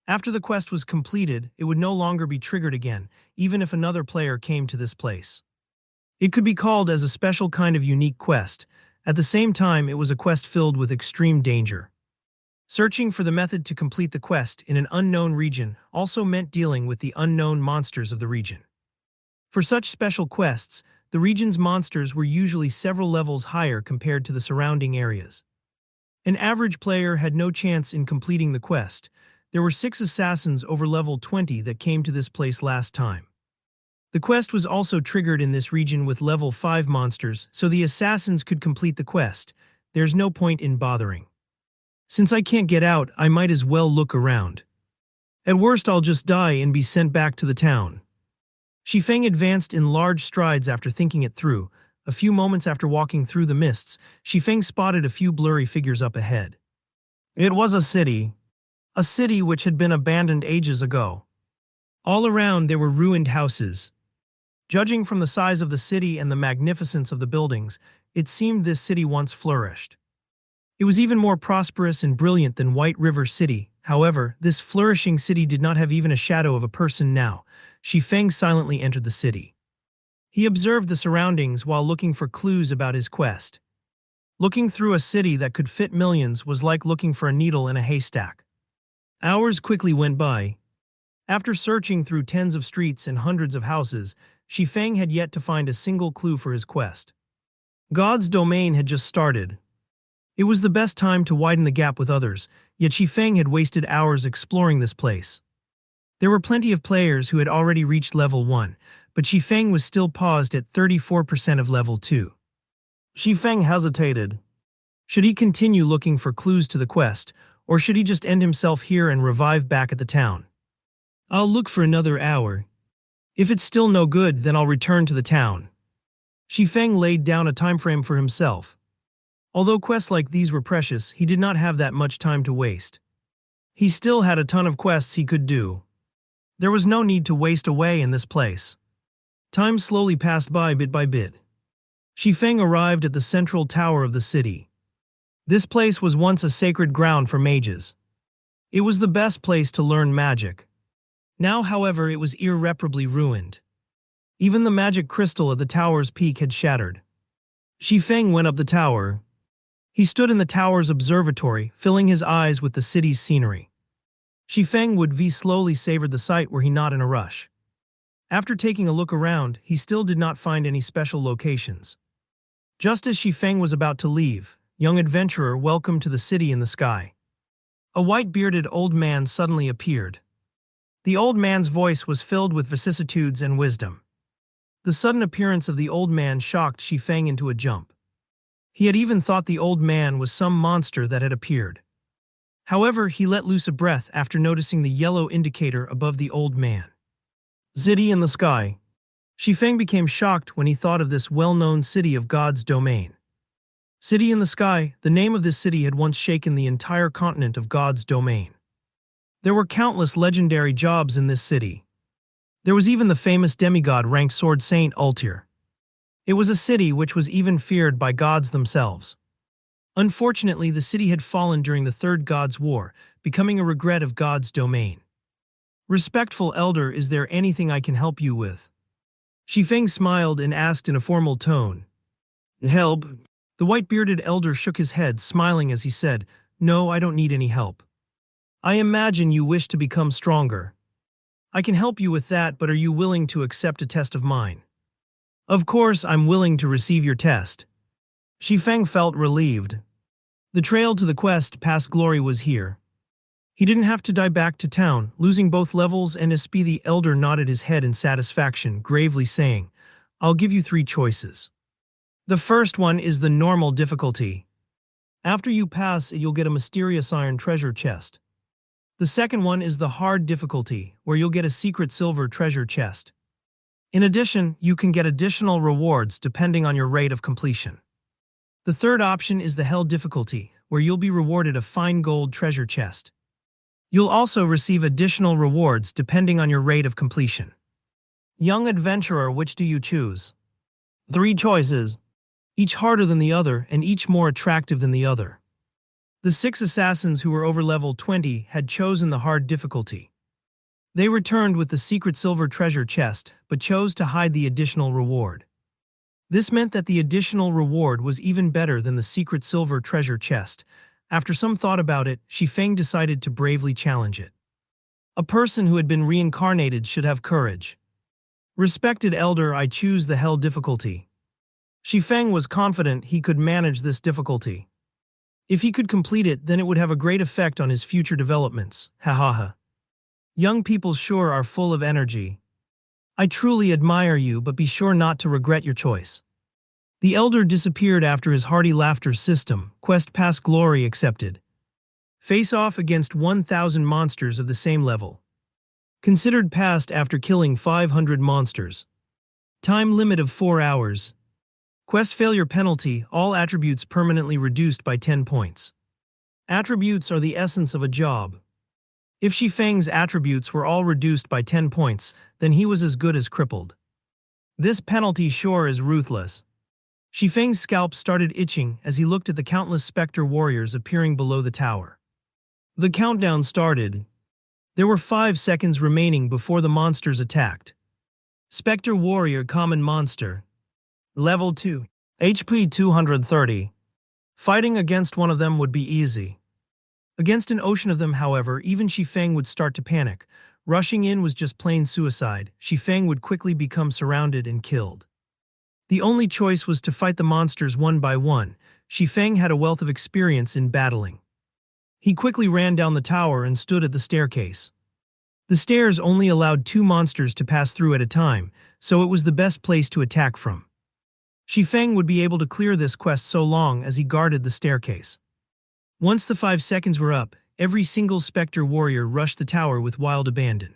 After the quest was completed, it would no longer be triggered again, even if another player came to this place. It could be called as a special kind of unique quest. At the same time, it was a quest filled with extreme danger. Searching for the method to complete the quest in an unknown region also meant dealing with the unknown monsters of the region. For such special quests, the region's monsters were usually several levels higher compared to the surrounding areas. An average player had no chance in completing the quest. There were 6 assassins over level 20 that came to this place last time. The quest was also triggered in this region with level 5 monsters, so the assassins could complete the quest. There's no point in bothering. Since I can't get out, I might as well look around. At worst, I'll just die and be sent back to the town. Xifeng advanced in large strides after thinking it through. A few moments after walking through the mists, Xifeng spotted a few blurry figures up ahead. It was a city. A city which had been abandoned ages ago. All around there were ruined houses. Judging from the size of the city and the magnificence of the buildings, it seemed this city once flourished. It was even more prosperous and brilliant than White River City. However, this flourishing city did not have even a shadow of a person now. Xifeng silently entered the city. He observed the surroundings while looking for clues about his quest. Looking through a city that could fit millions was like looking for a needle in a haystack. Hours quickly went by. After searching through tens of streets and hundreds of houses, Xifeng had yet to find a single clue for his quest. God's domain had just started. It was the best time to widen the gap with others, yet Xifeng had wasted hours exploring this place. There were plenty of players who had already reached level 1, but Xifeng was still paused at 34% of level 2. Xifeng hesitated. Should he continue looking for clues to the quest, or should he just end himself here and revive back at the town? I'll look for another hour. If it's still no good, then I'll return to the town. Xifeng laid down a time frame for himself. Although quests like these were precious, he did not have that much time to waste. He still had a ton of quests he could do. There was no need to waste away in this place. Time slowly passed by bit by bit. Xifeng arrived at the central tower of the city. This place was once a sacred ground for mages. It was the best place to learn magic. Now, however, it was irreparably ruined. Even the magic crystal at the tower's peak had shattered. Shi Feng went up the tower. He stood in the tower's observatory, filling his eyes with the city's scenery. Shi Feng would slowly savored the sight were he not in a rush. After taking a look around, he still did not find any special locations. Just as Shi Feng was about to leave, young adventurer welcomed to the city in the sky. A white-bearded old man suddenly appeared. The old man's voice was filled with vicissitudes and wisdom. The sudden appearance of the old man shocked Shi Feng into a jump. He had even thought the old man was some monster that had appeared. However, he let loose a breath after noticing the yellow indicator above the old man. City in the sky. Shi Feng became shocked when he thought of this well-known city of God's domain. City in the sky, the name of this city had once shaken the entire continent of God's domain. There were countless legendary jobs in this city. There was even the famous demigod-ranked sword saint Ultir. It was a city which was even feared by gods themselves. Unfortunately, the city had fallen during the Third God's War, becoming a regret of God's domain. Respectful elder, is there anything I can help you with? Shi Feng smiled and asked in a formal tone. Help? The white-bearded elder shook his head, smiling as he said, No, I don't need any help. I imagine you wish to become stronger. I can help you with that, but are you willing to accept a test of mine? Of course, I'm willing to receive your test. Shi Feng felt relieved. The trail to the quest past glory was here. He didn't have to die back to town, losing both levels, and SP the elder nodded his head in satisfaction, gravely saying, I'll give you 3 choices. The first one is the normal difficulty. After you pass it, you'll get a mysterious iron treasure chest. The second one is the hard difficulty, where you'll get a secret silver treasure chest. In addition, you can get additional rewards depending on your rate of completion. The third option is the hell difficulty, where you'll be rewarded a fine gold treasure chest. You'll also receive additional rewards depending on your rate of completion. Young adventurer, which do you choose? 3 choices, each harder than the other and each more attractive than the other. The 6 assassins who were over level 20 had chosen the hard difficulty. They returned with the secret silver treasure chest, but chose to hide the additional reward. This meant that the additional reward was even better than the secret silver treasure chest. After some thought about it, Shi Feng decided to bravely challenge it. A person who had been reincarnated should have courage. Respected elder, I choose the hell difficulty. Shi Feng was confident he could manage this difficulty. If he could complete it, then it would have a great effect on his future developments. Ha ha ha. Young people sure are full of energy. I truly admire you, but be sure not to regret your choice. The elder disappeared after his hearty laughter. System, quest past glory accepted. Face off against 1,000 monsters of the same level. Considered passed after killing 500 monsters. Time limit of 4 hours. Quest failure penalty, all attributes permanently reduced by 10 points. Attributes are the essence of a job. If Shi Feng's attributes were all reduced by 10 points, then he was as good as crippled. This penalty sure is ruthless. Shi Feng's scalp started itching as he looked at the countless specter warriors appearing below the tower. The countdown started. There were 5 seconds remaining before the monsters attacked. Specter warrior, common monster. Level 2. HP 230. Fighting against one of them would be easy. Against an ocean of them, however, even Shi Feng would start to panic. Rushing in was just plain suicide. Shi Feng would quickly become surrounded and killed. The only choice was to fight the monsters one by one. Shi Feng had a wealth of experience in battling. He quickly ran down the tower and stood at the staircase. The stairs only allowed 2 monsters to pass through at a time, so it was the best place to attack from. Shi Feng would be able to clear this quest so long as he guarded the staircase. Once the 5 seconds were up, every single specter warrior rushed the tower with wild abandon.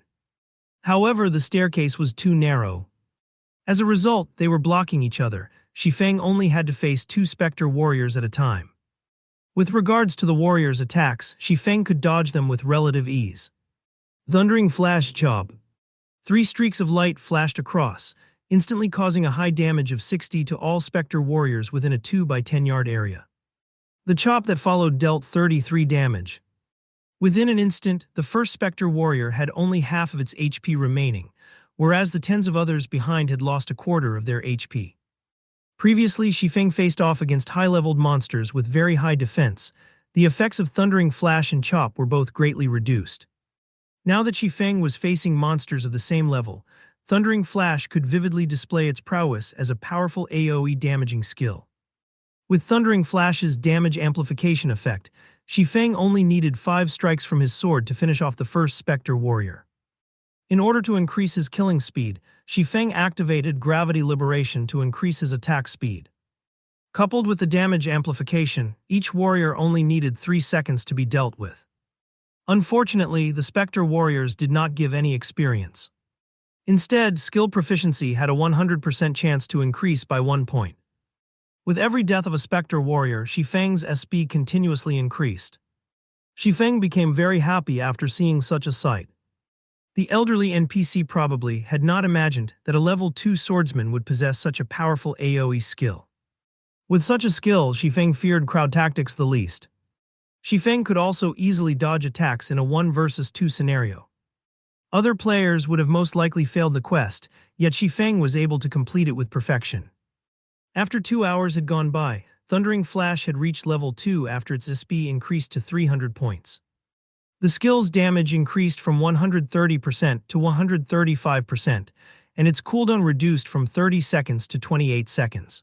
However, the staircase was too narrow. As a result, they were blocking each other. Shi Feng only had to face 2 specter warriors at a time. With regards to the warriors' attacks, Shi Feng could dodge them with relative ease. Thundering flash job. 3 streaks of light flashed across, instantly causing a high damage of 60 to all specter warriors within a 2 by 10 yard area. The chop that followed dealt 33 damage. Within an instant, the first Spectre warrior had only half of its HP remaining, whereas the tens of others behind had lost a quarter of their HP. Previously, Shifeng faced off against high-leveled monsters with very high defense. The effects of Thundering Flash and Chop were both greatly reduced. Now that Shifeng was facing monsters of the same level, Thundering Flash could vividly display its prowess as a powerful AoE damaging skill. With Thundering Flash's damage amplification effect, Shifeng only needed 5 strikes from his sword to finish off the first Spectre warrior. In order to increase his killing speed, Shifeng activated Gravity Liberation to increase his attack speed. Coupled with the damage amplification, each warrior only needed 3 seconds to be dealt with. Unfortunately, the Spectre warriors did not give any experience. Instead, skill proficiency had a 100% chance to increase by 1 point. With every death of a Spectre warrior, Shifeng's SB continuously increased. Shifeng became very happy after seeing such a sight. The elderly NPC probably had not imagined that a level 2 swordsman would possess such a powerful AoE skill. With such a skill, Shifeng feared crowd tactics the least. Shifeng could also easily dodge attacks in a 1 versus 2 scenario. Other players would have most likely failed the quest, yet Shifeng was able to complete it with perfection. After 2 hours had gone by, Thundering Flash had reached level 2 after its SP increased to 300 points. The skill's damage increased from 130% to 135%, and its cooldown reduced from 30 seconds to 28 seconds.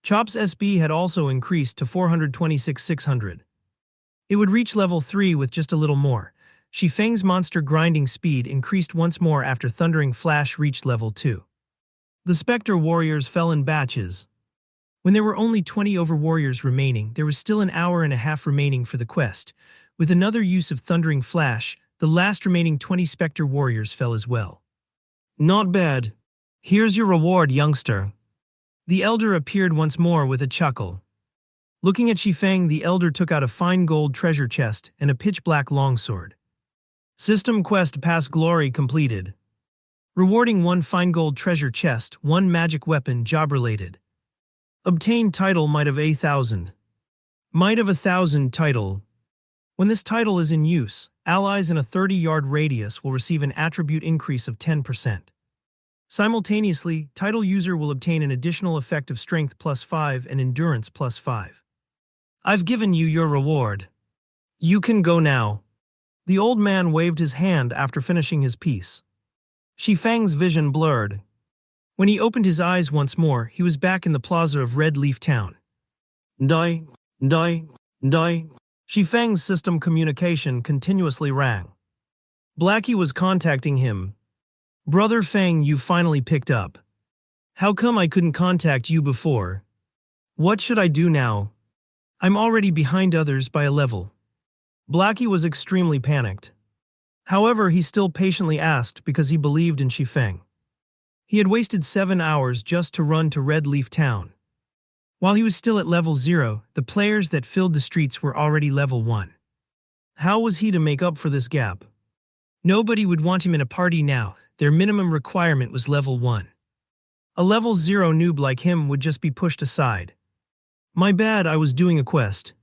Chop's SB had also increased to 426,600. It would reach level 3 with just a little more. Shifeng's monster grinding speed increased once more after Thundering Flash reached level 2. The Spectre warriors fell in batches. When there were only 20 warriors remaining, there was still an hour and a half remaining for the quest. With another use of Thundering Flash, the last remaining 20 Spectre warriors fell as well. Not bad. Here's your reward, youngster. The elder appeared once more with a chuckle. Looking at Shifeng, the elder took out a fine gold treasure chest and a pitch-black longsword. System quest Pass Glory completed. Rewarding 1 fine gold treasure chest, 1 magic weapon, job-related. Obtained title Might of 1,000. Might of 1,000 title. When this title is in use, allies in a 30-yard radius will receive an attribute increase of 10%. Simultaneously, title user will obtain an additional effect of Strength +5 and Endurance +5. I've given you your reward. You can go now. The old man waved his hand after finishing his piece. Shifeng's vision blurred. When he opened his eyes once more, he was back in the plaza of Red Leaf Town. Die. Shifeng's system communication continuously rang. Blackie was contacting him. Brother Feng, you finally picked up. How come I couldn't contact you before? What should I do now? I'm already behind others by a level. Blackie was extremely panicked. However, he still patiently asked because he believed in Shifeng. He had wasted 7 hours just to run to Red Leaf Town. While he was still at level 0, the players that filled the streets were already level 1. How was he to make up for this gap? Nobody would want him in a party now. Their minimum requirement was level 1. A level 0 noob like him would just be pushed aside. My bad, I was doing a quest.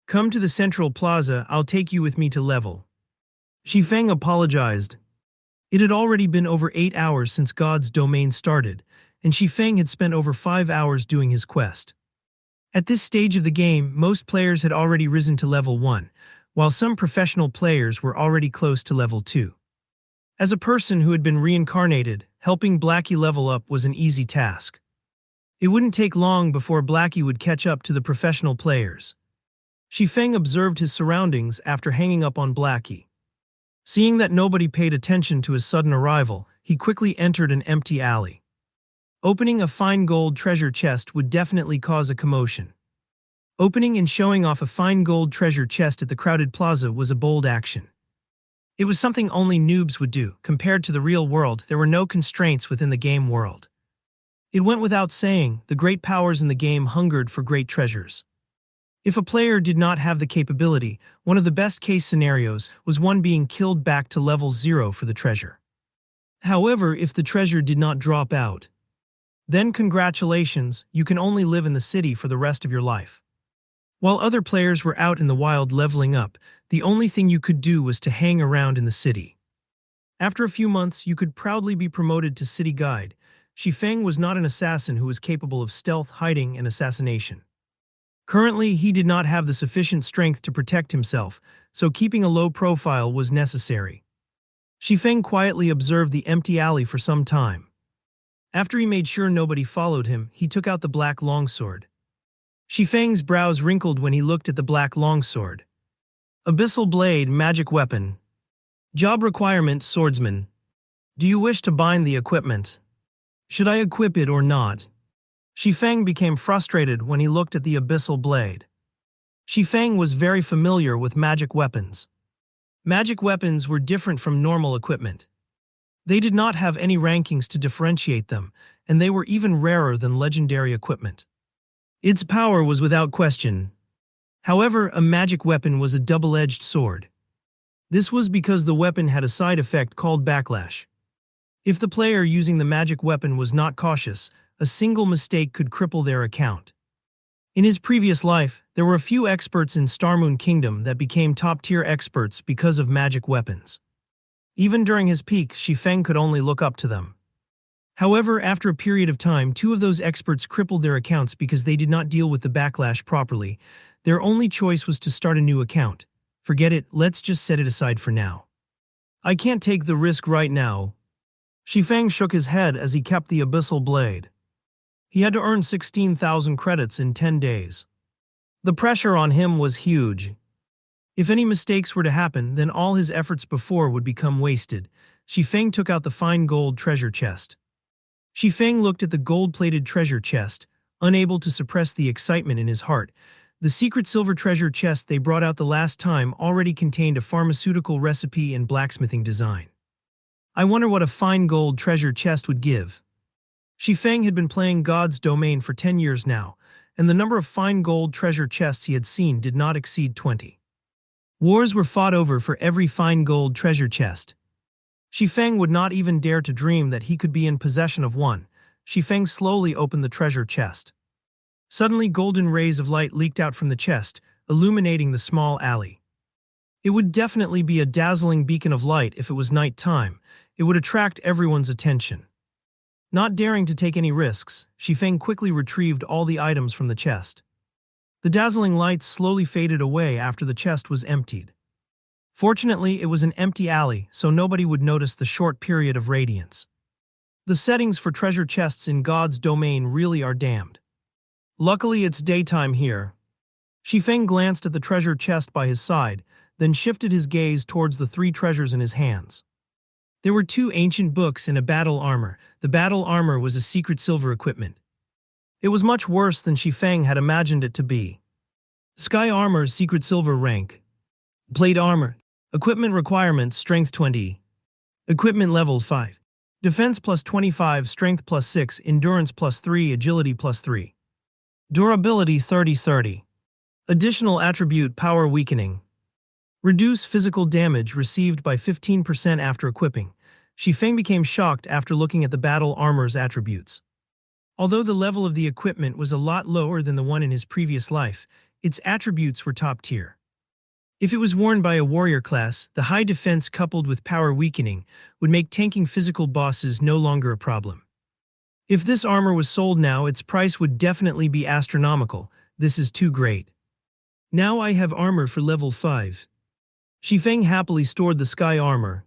Come to the central plaza, I'll take you with me to level. Shifeng apologized. It had already been over 8 hours since God's domain started, and Shifeng had spent over 5 hours doing his quest. At this stage of the game, most players had already risen to level 1, while some professional players were already close to level 2. As a person who had been reincarnated, helping Blackie level up was an easy task. It wouldn't take long before Blackie would catch up to the professional players. Shifeng observed his surroundings after hanging up on Blackie. Seeing that nobody paid attention to his sudden arrival, he quickly entered an empty alley. Opening a fine gold treasure chest would definitely cause a commotion. Opening and showing off a fine gold treasure chest at the crowded plaza was a bold action. It was something only noobs would do. Compared to the real world, there were no constraints within the game world. It went without saying, the great powers in the game hungered for great treasures. If a player did not have the capability, one of the best-case scenarios was one being killed back to level 0 for the treasure. However, if the treasure did not drop out, then congratulations, you can only live in the city for the rest of your life. While other players were out in the wild leveling up, the only thing you could do was to hang around in the city. After a few months, you could proudly be promoted to city guide. Shifeng was not an assassin who was capable of stealth, hiding, and assassination. Currently, he did not have the sufficient strength to protect himself, so keeping a low profile was necessary. Shifeng quietly observed the empty alley for some time. After he made sure nobody followed him, he took out the black longsword. Shifeng's brows wrinkled when he looked at the black longsword. Abyssal blade, magic weapon. Job requirement, swordsman. Do you wish to bind the equipment? Should I equip it or not? Shifeng became frustrated when he looked at the abyssal blade. Shifeng was very familiar with magic weapons. Magic weapons were different from normal equipment. They did not have any rankings to differentiate them, and they were even rarer than legendary equipment. Its power was without question. However, a magic weapon was a double-edged sword. This was because the weapon had a side effect called backlash. If the player using the magic weapon was not cautious, a single mistake could cripple their account. In his previous life, there were a few experts in Starmoon Kingdom that became top-tier experts because of magic weapons. Even during his peak, Shifeng could only look up to them. However, after a period of time, two of those experts crippled their accounts because they did not deal with the backlash properly. Their only choice was to start a new account. Forget it, let's just set it aside for now. I can't take the risk right now. Shifeng shook his head as he kept the abyssal blade. He had to earn 16,000 credits in 10 days. The pressure on him was huge. If any mistakes were to happen, then all his efforts before would become wasted. Shifeng took out the fine gold treasure chest. Shifeng looked at the gold-plated treasure chest, unable to suppress the excitement in his heart. The secret silver treasure chest they brought out the last time already contained a pharmaceutical recipe and blacksmithing design. I wonder what a fine gold treasure chest would give. Shifeng had been playing God's Domain for 10 years now, and the number of fine gold treasure chests he had seen did not exceed 20. Wars were fought over for every fine gold treasure chest. Shifeng would not even dare to dream that he could be in possession of one. Shifeng slowly opened the treasure chest. Suddenly, golden rays of light leaked out from the chest, illuminating the small alley. It would definitely be a dazzling beacon of light if it was night time. It would attract everyone's attention. Not daring to take any risks, Shifeng quickly retrieved all the items from the chest. The dazzling lights slowly faded away after the chest was emptied. Fortunately, it was an empty alley, so nobody would notice the short period of radiance. The settings for treasure chests in God's Domain really are damned. Luckily, it's daytime here. Shifeng glanced at the treasure chest by his side, then shifted his gaze towards the three treasures in his hands. There were two ancient books and a battle armor. The battle armor was a secret silver equipment. It was much worse than Shifeng had imagined it to be. Sky armor, secret silver rank. Plate armor. Equipment requirements, strength 20. Equipment level 5. Defense plus 25, strength plus 6, endurance plus 3, agility plus 3. Durability 30-30. Additional attribute, power weakening. Reduce physical damage received by 15% after equipping. Shifeng became shocked after looking at the battle armor's attributes. Although the level of the equipment was a lot lower than the one in his previous life, its attributes were top tier. If it was worn by a warrior class, the high defense coupled with power weakening would make tanking physical bosses no longer a problem. If this armor was sold now, its price would definitely be astronomical. This is too great. Now I have armor for level 5. Shifeng happily stored the sky armor.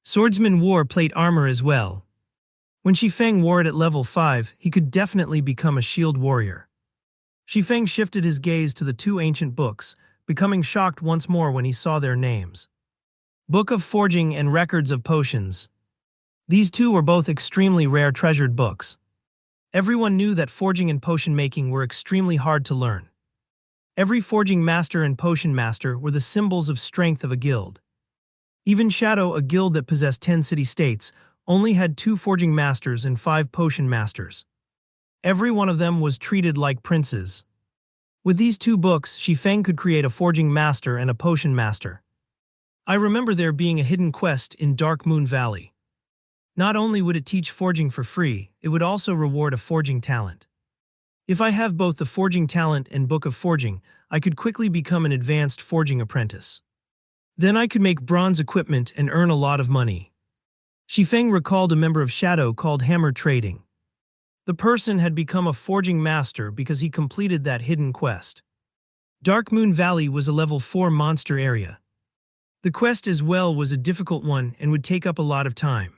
Swordsman wore plate armor as well. When Shifeng wore it at level 5, he could definitely become a shield warrior. Shifeng shifted his gaze to the two ancient books, becoming shocked once more when he saw their names. Book of Forging and Records of Potions. These two were both extremely rare treasured books. Everyone knew that forging and potion making were extremely hard to learn. Every forging master and potion master were the symbols of strength of a guild. Even Shadow, a guild that possessed 10 city-states, only had 2 forging masters and 5 potion masters. Every one of them was treated like princes. With these 2 books, Shifeng could create a forging master and a potion master. I remember there being a hidden quest in Dark Moon Valley. Not only would it teach forging for free, it would also reward a forging talent. If I have both the forging talent and book of forging, I could quickly become an advanced forging apprentice. Then I could make bronze equipment and earn a lot of money. Shifeng recalled a member of Shadow called Hammer Trading. The person had become a forging master because he completed that hidden quest. Dark Moon Valley was a level 4 monster area. The quest as well was a difficult one and would take up a lot of time.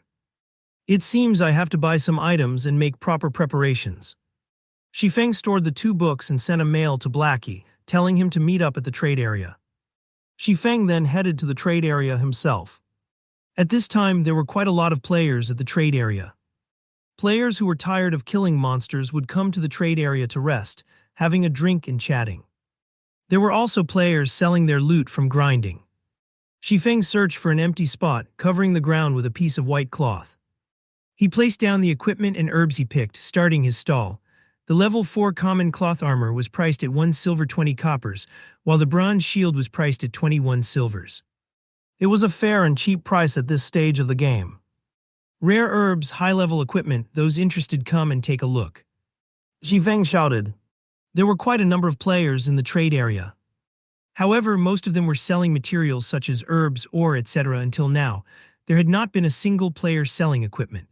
It seems I have to buy some items and make proper preparations. Shifeng stored the 2 books and sent a mail to Blackie, telling him to meet up at the trade area. Shifeng then headed to the trade area himself. At this time, there were quite a lot of players at the trade area. Players who were tired of killing monsters would come to the trade area to rest, having a drink and chatting. There were also players selling their loot from grinding. Shifeng searched for an empty spot, covering the ground with a piece of white cloth. He placed down the equipment and herbs he picked, starting his stall. The level 4 common cloth armor was priced at 1 silver 20 coppers, while the bronze shield was priced at 21 silvers. It was a fair and cheap price at this stage of the game. Rare herbs, high-level equipment, those interested come and take a look. Shifeng shouted. There were quite a number of players in the trade area. However, most of them were selling materials such as herbs, ore, etc. Until now, there had not been a single player selling equipment.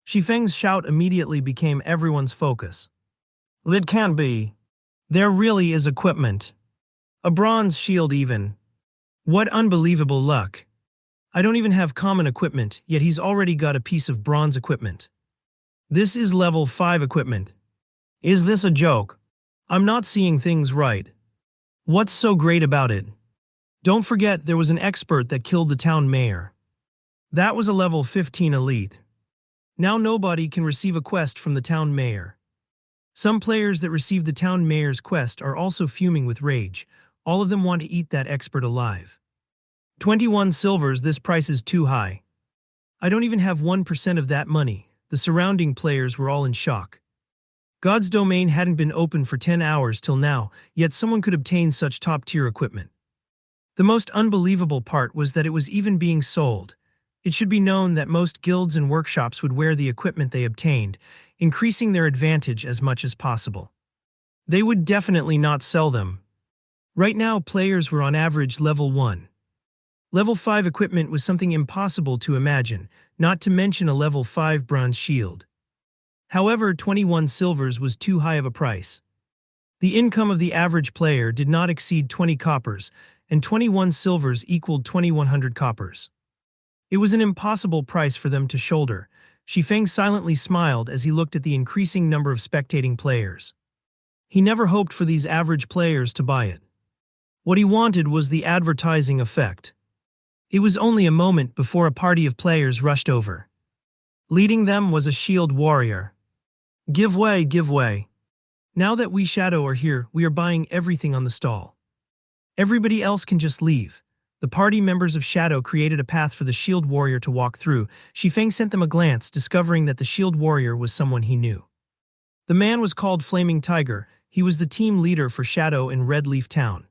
Shifeng's shout immediately became everyone's focus. It can't be. There really is equipment. A bronze shield even. What unbelievable luck. I don't even have common equipment, yet he's already got a piece of bronze equipment. This is level 5 equipment. Is this a joke? I'm not seeing things right. What's so great about it? Don't forget there was an expert that killed the town mayor. That was a level 15 elite. Now nobody can receive a quest from the town mayor. Some players that received the town mayor's quest are also fuming with rage. All of them want to eat that expert alive. 21 silvers, this price is too high. I don't even have 1% of that money. The surrounding players were all in shock. God's domain hadn't been open for 10 hours till now, yet someone could obtain such top-tier equipment. The most unbelievable part was that it was even being sold. It should be known that most guilds and workshops would wear the equipment they obtained, increasing their advantage as much as possible. They would definitely not sell them. Right now, players were on average level 1. Level 5 equipment was something impossible to imagine, not to mention a level 5 bronze shield. However, 21 silvers was too high of a price. The income of the average player did not exceed 20 coppers, and 21 silvers equaled 2100 coppers. It was an impossible price for them to shoulder. Shifeng silently smiled as he looked at the increasing number of spectating players. He never hoped for these average players to buy it. What he wanted was the advertising effect. It was only a moment before a party of players rushed over. Leading them was a shield warrior. Give way, give way. Now that we Shadow are here, we are buying everything on the stall. Everybody else can just leave. The party members of Shadow created a path for the shield warrior to walk through. Shifeng sent them a glance, discovering that the shield warrior was someone he knew. The man was called Flaming Tiger. He was the team leader for Shadow in Red Leaf Town.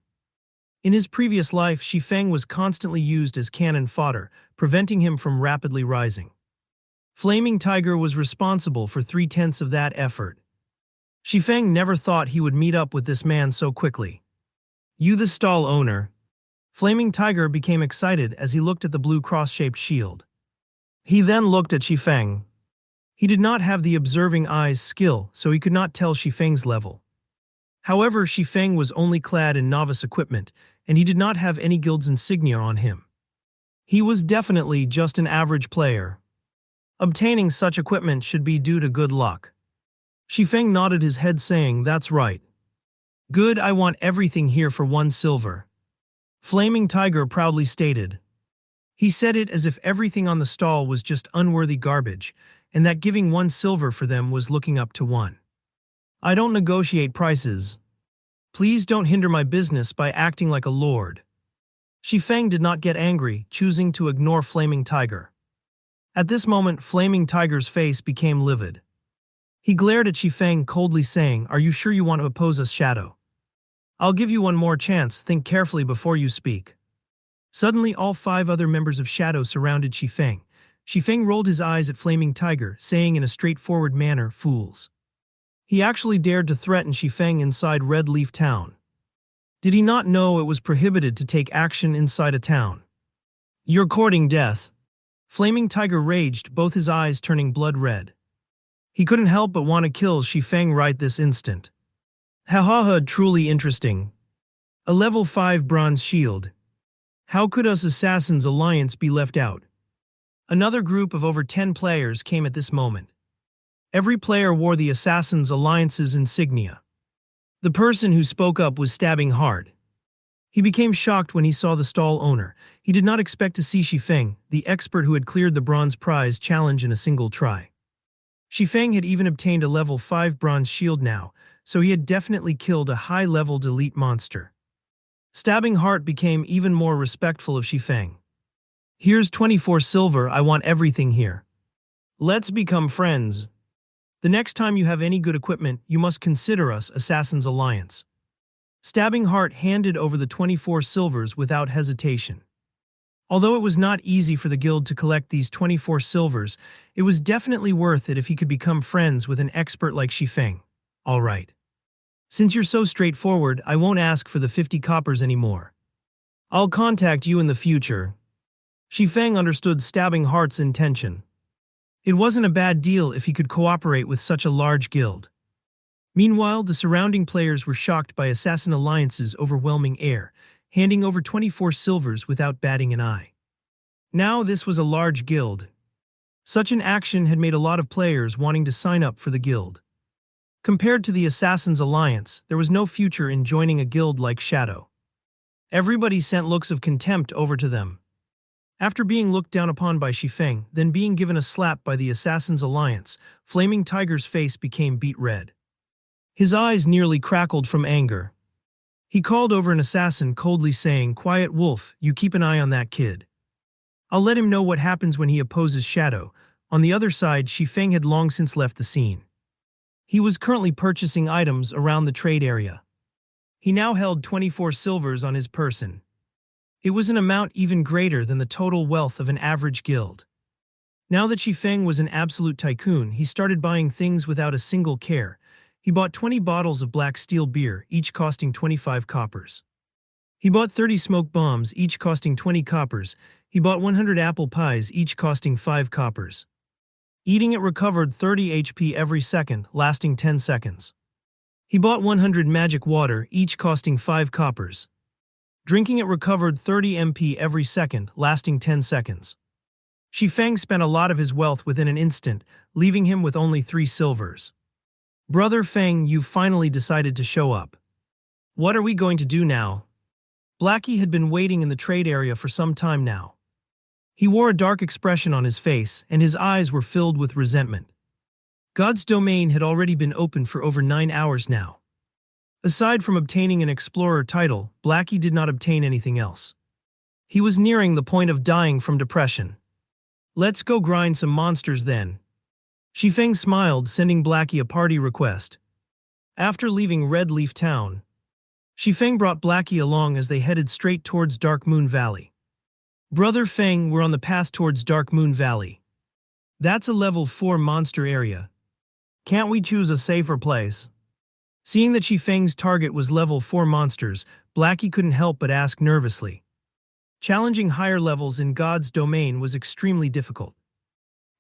In his previous life, Shifeng was constantly used as cannon fodder, preventing him from rapidly rising. Flaming Tiger was responsible for 3/10 of that effort. Shifeng never thought he would meet up with this man so quickly. You the stall owner. Flaming Tiger became excited as he looked at the blue cross-shaped shield. He then looked at Shifeng. He did not have the observing eyes skill, so he could not tell Shifeng's level. However, Shifeng was only clad in novice equipment, and he did not have any guild's insignia on him. He was definitely just an average player. Obtaining such equipment should be due to good luck. Shifeng nodded his head saying, "That's right. Good, I want everything here for 1 silver." Flaming Tiger proudly stated. He said it as if everything on the stall was just unworthy garbage, and that giving 1 silver for them was looking up to 1. I don't negotiate prices. Please don't hinder my business by acting like a lord. Shifeng did not get angry, choosing to ignore Flaming Tiger. At this moment, Flaming Tiger's face became livid. He glared at Shifeng coldly saying, "Are you sure you want to oppose us, Shadow? I'll give you one more chance, think carefully before you speak." Suddenly, all 5 other members of Shadow surrounded Shifeng. Shifeng rolled his eyes at Flaming Tiger, saying in a straightforward manner, "Fools." He actually dared to threaten Shifeng inside Red Leaf Town. Did he not know it was prohibited to take action inside a town? You're courting death. Flaming Tiger raged, both his eyes turning blood red. He couldn't help but want to kill Shifeng right this instant. Ha ha ha, truly interesting. A level 5 bronze shield. How could us Assassins Alliance be left out? Another group of over 10 players came at this moment. Every player wore the Assassins Alliance's insignia. The person who spoke up was Stabbing Heart. He became shocked when he saw the stall owner. He did not expect to see Shifeng, the expert who had cleared the bronze prize challenge in a single try. Shifeng had even obtained a level 5 bronze shield now, so he had definitely killed a high-level elite monster. Stabbing Heart became even more respectful of Shifeng. Here's 24 silver, I want everything here. Let's become friends. The next time you have any good equipment, you must consider us Assassins Alliance. Stabbing Heart handed over the 24 silvers without hesitation. Although it was not easy for the guild to collect these 24 silvers, it was definitely worth it if he could become friends with an expert like Shifeng. All right. Since you're so straightforward, I won't ask for the 50 coppers anymore. I'll contact you in the future. Shifeng understood Stabbing Heart's intention. It wasn't a bad deal if he could cooperate with such a large guild. Meanwhile, the surrounding players were shocked by Assassin Alliance's overwhelming air, handing over 24 silvers without batting an eye. Now this was a large guild. Such an action had made a lot of players wanting to sign up for the guild. Compared to the Assassins Alliance, there was no future in joining a guild like Shadow. Everybody sent looks of contempt over to them. After being looked down upon by Shifeng, then being given a slap by the Assassins Alliance, Flaming Tiger's face became beet red. His eyes nearly crackled from anger. He called over an assassin, coldly saying, "Quiet Wolf, you keep an eye on that kid. I'll let him know what happens when he opposes Shadow." On the other side, Shifeng had long since left the scene. He was currently purchasing items around the trade area. He now held 24 silvers on his person. It was an amount even greater than the total wealth of an average guild. Now that Shifeng was an absolute tycoon, he started buying things without a single care. He bought 20 bottles of black steel beer, each costing 25 coppers. He bought 30 smoke bombs, each costing 20 coppers. He bought 100 apple pies, each costing 5 coppers. Eating it recovered 30 HP every second, lasting 10 seconds. He bought 100 magic water, each costing 5 coppers. Drinking it recovered 30 MP every second, lasting 10 seconds. Shifeng spent a lot of his wealth within an instant, leaving him with only 3 silvers. Brother Feng, you finally decided to show up. What are we going to do now? Blackie had been waiting in the trade area for some time now. He wore a dark expression on his face, and his eyes were filled with resentment. God's domain had already been open for over 9 hours now. Aside from obtaining an explorer title, Blackie did not obtain anything else. He was nearing the point of dying from depression. Let's go grind some monsters then. Shifeng smiled, sending Blackie a party request. After leaving Red Leaf Town, Shifeng brought Blackie along as they headed straight towards Dark Moon Valley. Brother Feng were on the path towards Dark Moon Valley. That's a level 4 monster area. Can't we choose a safer place? Seeing that Shifeng's target was level 4 monsters, Blackie couldn't help but ask nervously. Challenging higher levels in God's domain was extremely difficult.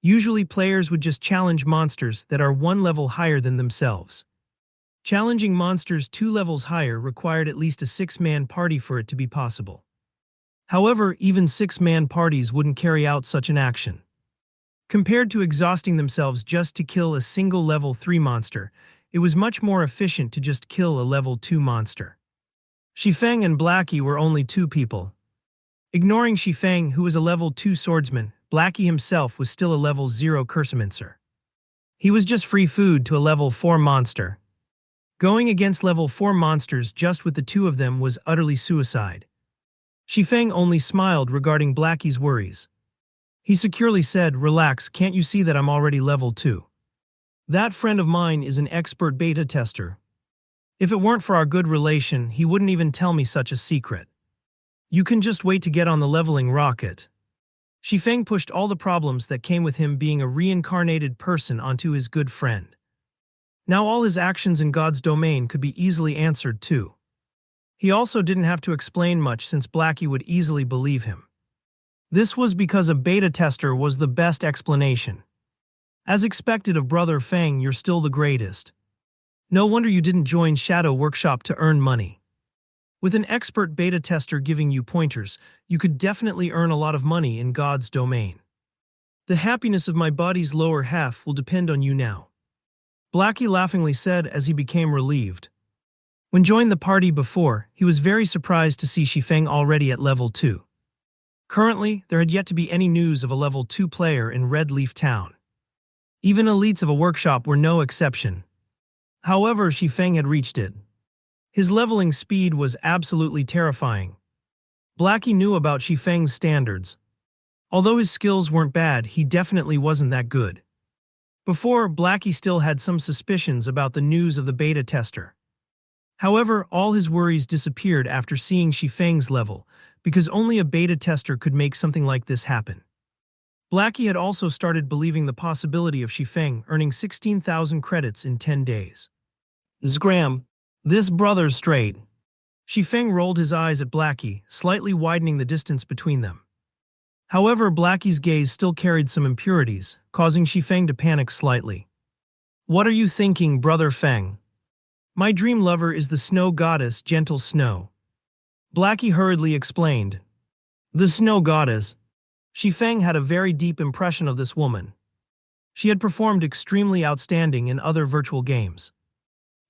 Usually players would just challenge monsters that are 1 level higher than themselves. Challenging monsters 2 levels higher required at least a 6-man party for it to be possible. However, even 6-man parties wouldn't carry out such an action. Compared to exhausting themselves just to kill a single level 3 monster, it was much more efficient to just kill a level 2 monster. Shifeng and Blackie were only 2 people. Ignoring Shifeng, who was a level 2 swordsman, Blackie himself was still a level 0 cursemancer. He was just free food to a level 4 monster. Going against level 4 monsters just with the 2 of them was utterly suicide. Shifeng only smiled regarding Blackie's worries. He securely said, "Relax, can't you see that I'm already level 2? That friend of mine is an expert beta tester. If it weren't for our good relation, he wouldn't even tell me such a secret. You can just wait to get on the leveling rocket." Shifeng pushed all the problems that came with him being a reincarnated person onto his good friend. Now all his actions in God's domain could be easily answered too. He also didn't have to explain much since Blackie would easily believe him. This was because a beta tester was the best explanation. As expected of Brother Fang, you're still the greatest. No wonder you didn't join Shadow Workshop to earn money. With an expert beta tester giving you pointers, you could definitely earn a lot of money in God's domain. The happiness of my body's lower half will depend on you now. Blackie laughingly said as he became relieved. When joined the party before, he was very surprised to see Shifeng already at level 2. Currently, there had yet to be any news of a level 2 player in Red Leaf Town. Even elites of a workshop were no exception. However, Shifeng had reached it. His leveling speed was absolutely terrifying. Blackie knew about Shifeng's standards. Although his skills weren't bad, he definitely wasn't that good. Before, Blackie still had some suspicions about the news of the beta tester. However, all his worries disappeared after seeing Shifeng's level, because only a beta tester could make something like this happen. Blackie had also started believing the possibility of Shifeng earning 16,000 credits in 10 days. Zgram, this brother's straight. Shifeng rolled his eyes at Blackie, slightly widening the distance between them. However, Blackie's gaze still carried some impurities, causing Shifeng to panic slightly. What are you thinking, Brother Feng? My dream lover is the snow goddess, Gentle Snow. Blackie hurriedly explained. The snow goddess. Shifeng had a very deep impression of this woman. She had performed extremely outstanding in other virtual games.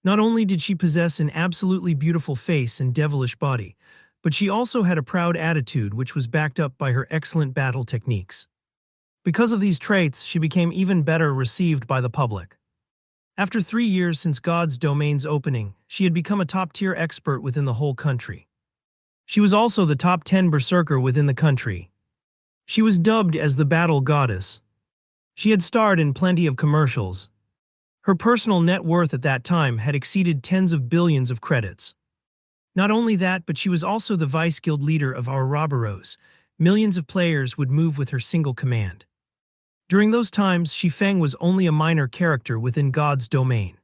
Not only did she possess an absolutely beautiful face and devilish body, but she also had a proud attitude which was backed up by her excellent battle techniques. Because of these traits, she became even better received by the public. After 3 years since God's domain's opening, she had become a top-tier expert within the whole country. She was also the top 10 berserker within the country. She was dubbed as the Battle Goddess. She had starred in plenty of commercials. Her personal net worth at that time had exceeded tens of billions of credits. Not only that, but she was also the vice guild leader of our Ouroboros. Millions of players would move with her single command. During those times, Shifeng was only a minor character within God's domain.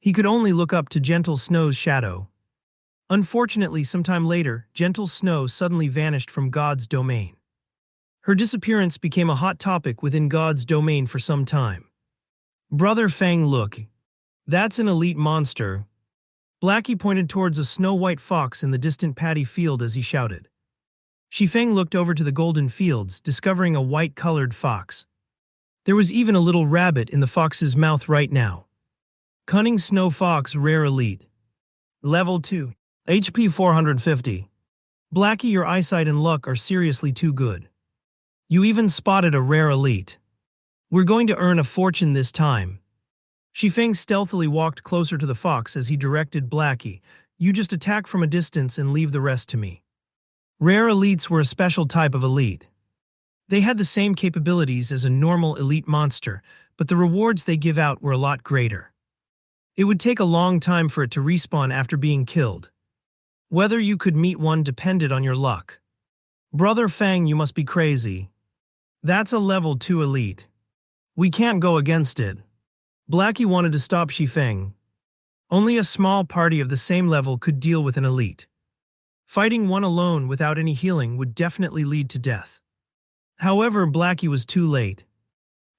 He could only look up to Gentle Snow's shadow. Unfortunately, sometime later, Gentle Snow suddenly vanished from God's domain. Her disappearance became a hot topic within God's domain for some time. Brother Fang, look. That's an elite monster. Blackie pointed towards a snow-white fox in the distant paddy field as he shouted. Shifeng looked over to the golden fields, discovering a white-colored fox. There was even a little rabbit in the fox's mouth right now. Cunning Snow Fox, Rare Elite. Level 2. HP 450. Blackie, your eyesight and luck are seriously too good. You even spotted a rare elite. We're going to earn a fortune this time. Shifeng stealthily walked closer to the fox as he directed Blackie. You just attack from a distance and leave the rest to me. Rare elites were a special type of elite. They had the same capabilities as a normal elite monster, but the rewards they give out were a lot greater. It would take a long time for it to respawn after being killed. Whether you could meet one depended on your luck. Brother Fang, you must be crazy. That's a level 2 elite. We can't go against it. Blackie wanted to stop Shifeng. Only a small party of the same level could deal with an elite. Fighting one alone without any healing would definitely lead to death. However, Blackie was too late.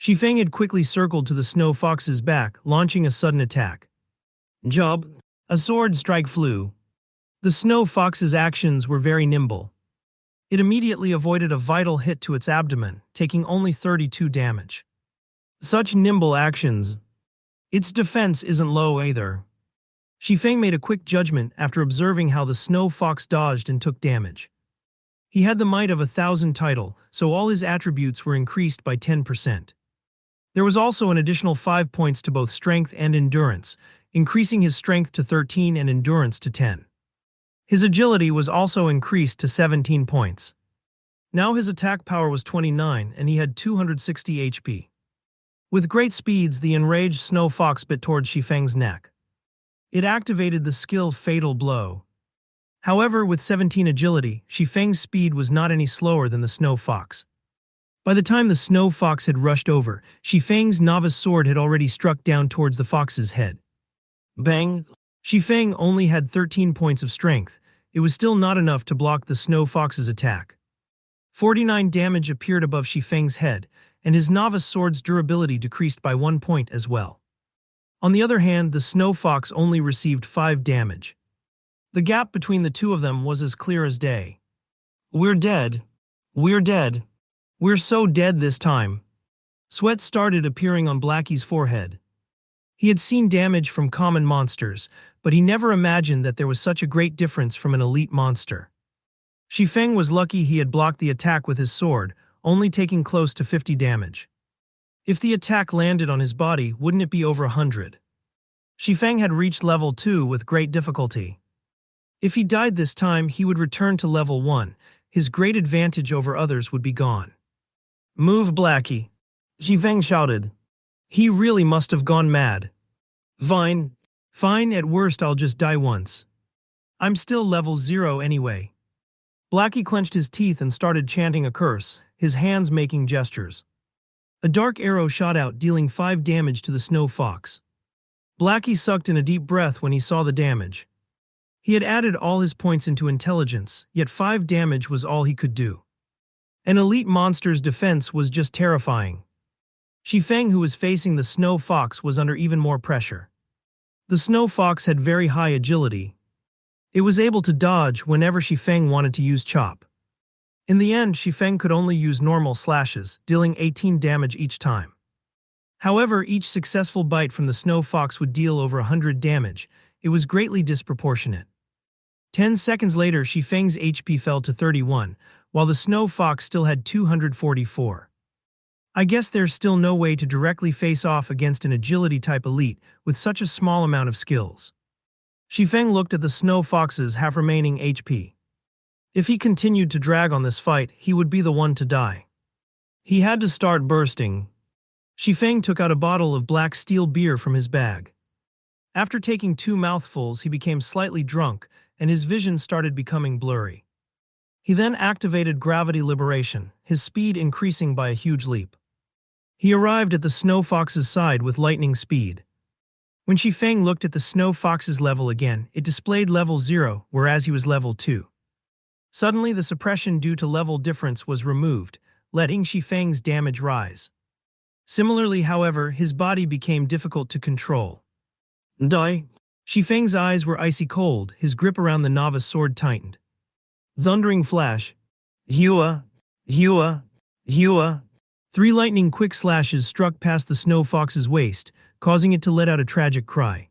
Shifeng had quickly circled to the snow fox's back, launching a sudden attack. Job. A sword strike flew. The snow fox's actions were very nimble. It immediately avoided a vital hit to its abdomen, taking only 32 damage. Such nimble actions. Its defense isn't low either. Shifeng made a quick judgment after observing how the snow fox dodged and took damage. He had the might of 1,000 title, so all his attributes were increased by 10%. There was also an additional 5 points to both strength and endurance, increasing his strength to 13 and endurance to 10. His agility was also increased to 17 points. Now his attack power was 29 and he had 260 HP. With great speeds, the enraged snow fox bit towards Shifeng's neck. It activated the skill Fatal Blow. However, with 17 agility, Shifeng's speed was not any slower than the snow fox. By the time the snow fox had rushed over, Shifeng's novice sword had already struck down towards the fox's head. Bang! Shifeng only had 13 points of strength. It was still not enough to block the snow fox's attack. 49 damage appeared above Shifeng's head, and his novice sword's durability decreased by 1 point as well. On the other hand, the snow fox only received 5 damage. The gap between the two of them was as clear as day. We're dead. We're dead. We're so dead this time. Sweat started appearing on Blackie's forehead. He had seen damage from common monsters, but he never imagined that there was such a great difference from an elite monster. Shifeng was lucky he had blocked the attack with his sword, only taking close to 50 damage. If the attack landed on his body, wouldn't it be over 100? Shifeng had reached level 2 with great difficulty. If he died this time, he would return to level 1. His great advantage over others would be gone. Move, Blackie! Shifeng shouted. He really must have gone mad. Fine. Fine, at worst I'll just die once. I'm still level 0 anyway. Blackie clenched his teeth and started chanting a curse, his hands making gestures. A dark arrow shot out, dealing 5 damage to the snow fox. Blackie sucked in a deep breath when he saw the damage. He had added all his points into intelligence, yet 5 damage was all he could do. An elite monster's defense was just terrifying. Shifeng, who was facing the snow fox, was under even more pressure. The snow fox had very high agility. It was able to dodge whenever Shifeng wanted to use chop. In the end, Shifeng could only use normal slashes, dealing 18 damage each time. However, each successful bite from the snow fox would deal over 100 damage. It was greatly disproportionate. 10 seconds later, Shifeng's HP fell to 31, while the snow fox still had 244. I guess there's still no way to directly face off against an agility-type elite with such a small amount of skills. Shifeng looked at the snow fox's half-remaining HP. If he continued to drag on this fight, he would be the one to die. He had to start bursting. Shifeng took out a bottle of black steel beer from his bag. After taking 2 mouthfuls, he became slightly drunk, and his vision started becoming blurry. He then activated gravity liberation, his speed increasing by a huge leap. He arrived at the snow fox's side with lightning speed. When Shifeng looked at the snow fox's level again, it displayed level 0, whereas he was level 2. Suddenly, the suppression due to level difference was removed, letting Shifeng's damage rise. Similarly, however, his body became difficult to control. Die! Shifeng's eyes were icy cold, his grip around the novice sword tightened. Thundering flash. Hua! Hua! Hua! 3 lightning quick slashes struck past the snow fox's waist, causing it to let out a tragic cry.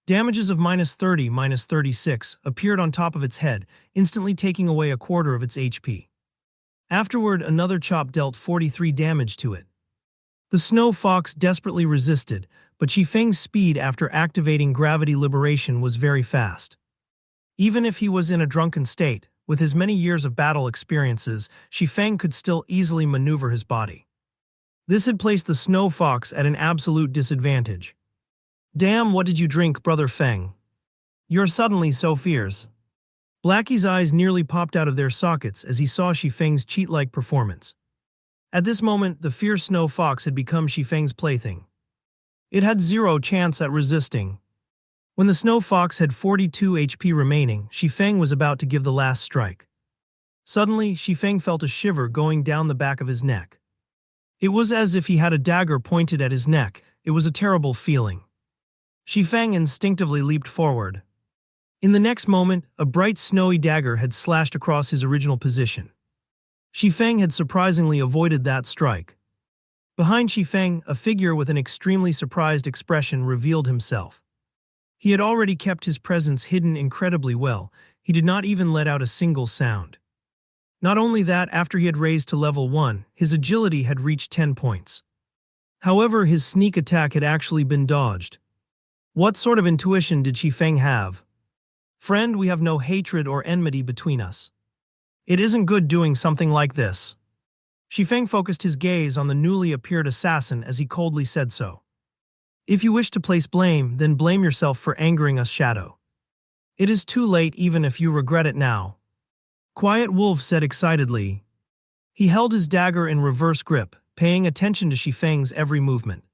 Damages of -30, -36 appeared on top of its head, instantly taking away a quarter of its HP. Afterward, another chop dealt 43 damage to it. The snow fox desperately resisted, but Shifeng's speed after activating gravity liberation was very fast. Even if he was in a drunken state, with his many years of battle experiences, Shifeng could still easily maneuver his body. This had placed the snow fox at an absolute disadvantage. Damn, what did you drink, Brother Feng? You're suddenly so fierce. Blackie's eyes nearly popped out of their sockets as he saw Shifeng's cheat-like performance. At this moment, the fierce snow fox had become Shifeng's plaything. It had 0 chance at resisting. When the snow fox had 42 HP remaining, Shifeng was about to give the last strike. Suddenly, Shifeng felt a shiver going down the back of his neck. It was as if he had a dagger pointed at his neck. It was a terrible feeling. Shifeng instinctively leaped forward. In the next moment, a bright snowy dagger had slashed across his original position. Shifeng had surprisingly avoided that strike. Behind Shifeng, a figure with an extremely surprised expression revealed himself. He had already kept his presence hidden incredibly well. He did not even let out a single sound. Not only that, after he had raised to level 1, his agility had reached 10 points. However, his sneak attack had actually been dodged. What sort of intuition did Shifeng have? Friend, we have no hatred or enmity between us. It isn't good doing something like this. Shifeng focused his gaze on the newly appeared assassin as he coldly said so. If you wish to place blame, then blame yourself for angering us, Shadow. It is too late even if you regret it now. Quiet Wolf said excitedly. He held his dagger in reverse grip, paying attention to Shifeng's every movement.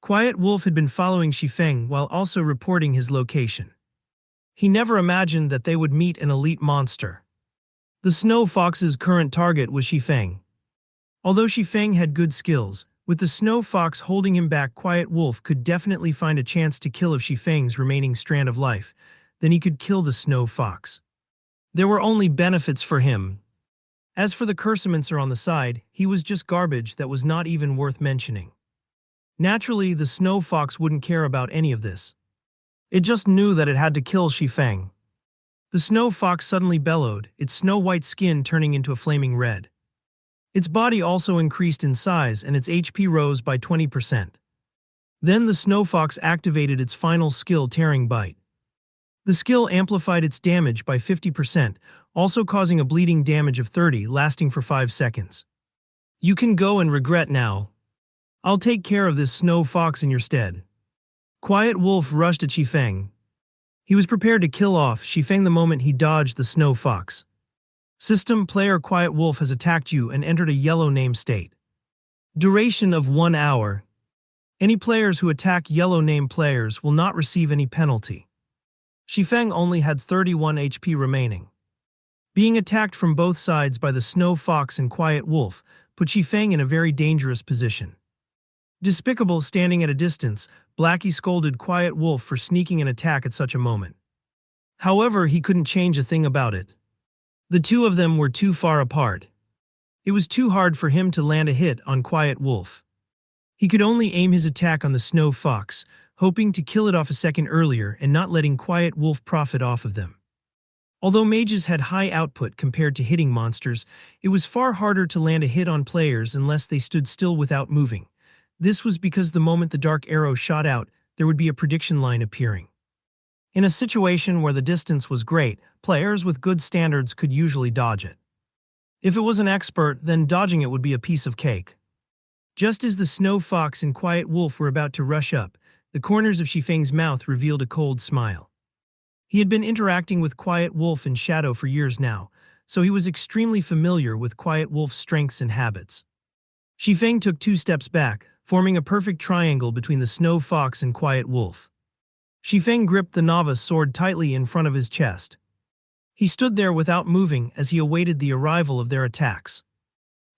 Quiet Wolf had been following Shifeng while also reporting his location. He never imagined that they would meet an elite monster. The Snow Fox's current target was Shifeng. Although Shifeng had good skills, with the Snow Fox holding him back, Quiet Wolf could definitely find a chance to kill of Shifeng's remaining strand of life. Then he could kill the Snow Fox. There were only benefits for him. As for the Cursomancer on the side, he was just garbage that was not even worth mentioning. Naturally, the Snow Fox wouldn't care about any of this. It just knew that it had to kill Shifeng. The Snow Fox suddenly bellowed, its snow-white skin turning into a flaming red. Its body also increased in size and its HP rose by 20%. Then the Snow Fox activated its final skill, Tearing Bite. The skill amplified its damage by 50%, also causing a bleeding damage of 30, lasting for 5 seconds. You can go and regret now. I'll take care of this Snow Fox in your stead. Quiet Wolf rushed at Shifeng. He was prepared to kill off Shifeng the moment he dodged the Snow Fox. System player Quiet Wolf has attacked you and entered a yellow name state. Duration of 1 hour. Any players who attack yellow name players will not receive any penalty. Shifeng only had 31 HP remaining. Being attacked from both sides by the Snow Fox and Quiet Wolf put Shifeng in a very dangerous position. Despicable, standing at a distance, Blackie scolded Quiet Wolf for sneaking an attack at such a moment. However, he couldn't change a thing about it. The two of them were too far apart. It was too hard for him to land a hit on Quiet Wolf. He could only aim his attack on the Snow Fox, hoping to kill it off a second earlier and not letting Quiet Wolf profit off of them. Although mages had high output compared to hitting monsters, it was far harder to land a hit on players unless they stood still without moving. This was because the moment the dark arrow shot out, there would be a prediction line appearing. In a situation where the distance was great, players with good standards could usually dodge it. If it was an expert, then dodging it would be a piece of cake. Just as the Snow Fox and Quiet Wolf were about to rush up, the corners of Shifeng's mouth revealed a cold smile. He had been interacting with Quiet Wolf in shadow for years now, so he was extremely familiar with Quiet Wolf's strengths and habits. Shifeng took 2 steps back, forming a perfect triangle between the Snow Fox and Quiet Wolf. Shifeng gripped the novice sword tightly in front of his chest. He stood there without moving as he awaited the arrival of their attacks.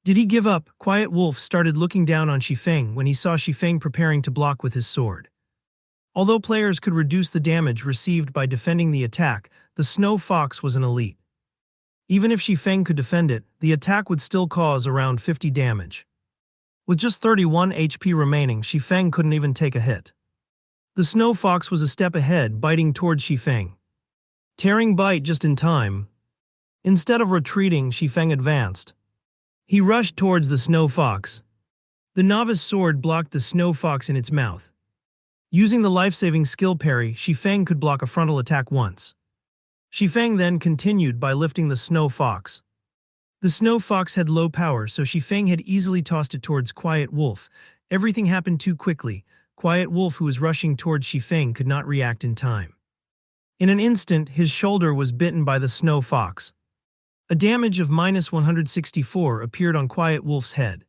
Did he give up? Quiet Wolf started looking down on Shifeng when he saw Shifeng preparing to block with his sword. Although players could reduce the damage received by defending the attack, the Snow Fox was an elite. Even if Shifeng could defend it, the attack would still cause around 50 damage. With just 31 HP remaining, Shifeng couldn't even take a hit. The Snow Fox was a step ahead, biting towards Shifeng. Tearing Bite just in time. Instead of retreating, Shifeng advanced. He rushed towards the Snow Fox. The novice sword blocked the Snow Fox in its mouth. Using the life-saving skill parry, Shifeng could block a frontal attack once. Shifeng then continued by lifting the Snow Fox. The Snow Fox had low power, so Shifeng had easily tossed it towards Quiet Wolf. Everything happened too quickly. Quiet Wolf, who was rushing towards Shifeng, could not react in time. In an instant, his shoulder was bitten by the Snow Fox. A damage of -164 appeared on Quiet Wolf's head.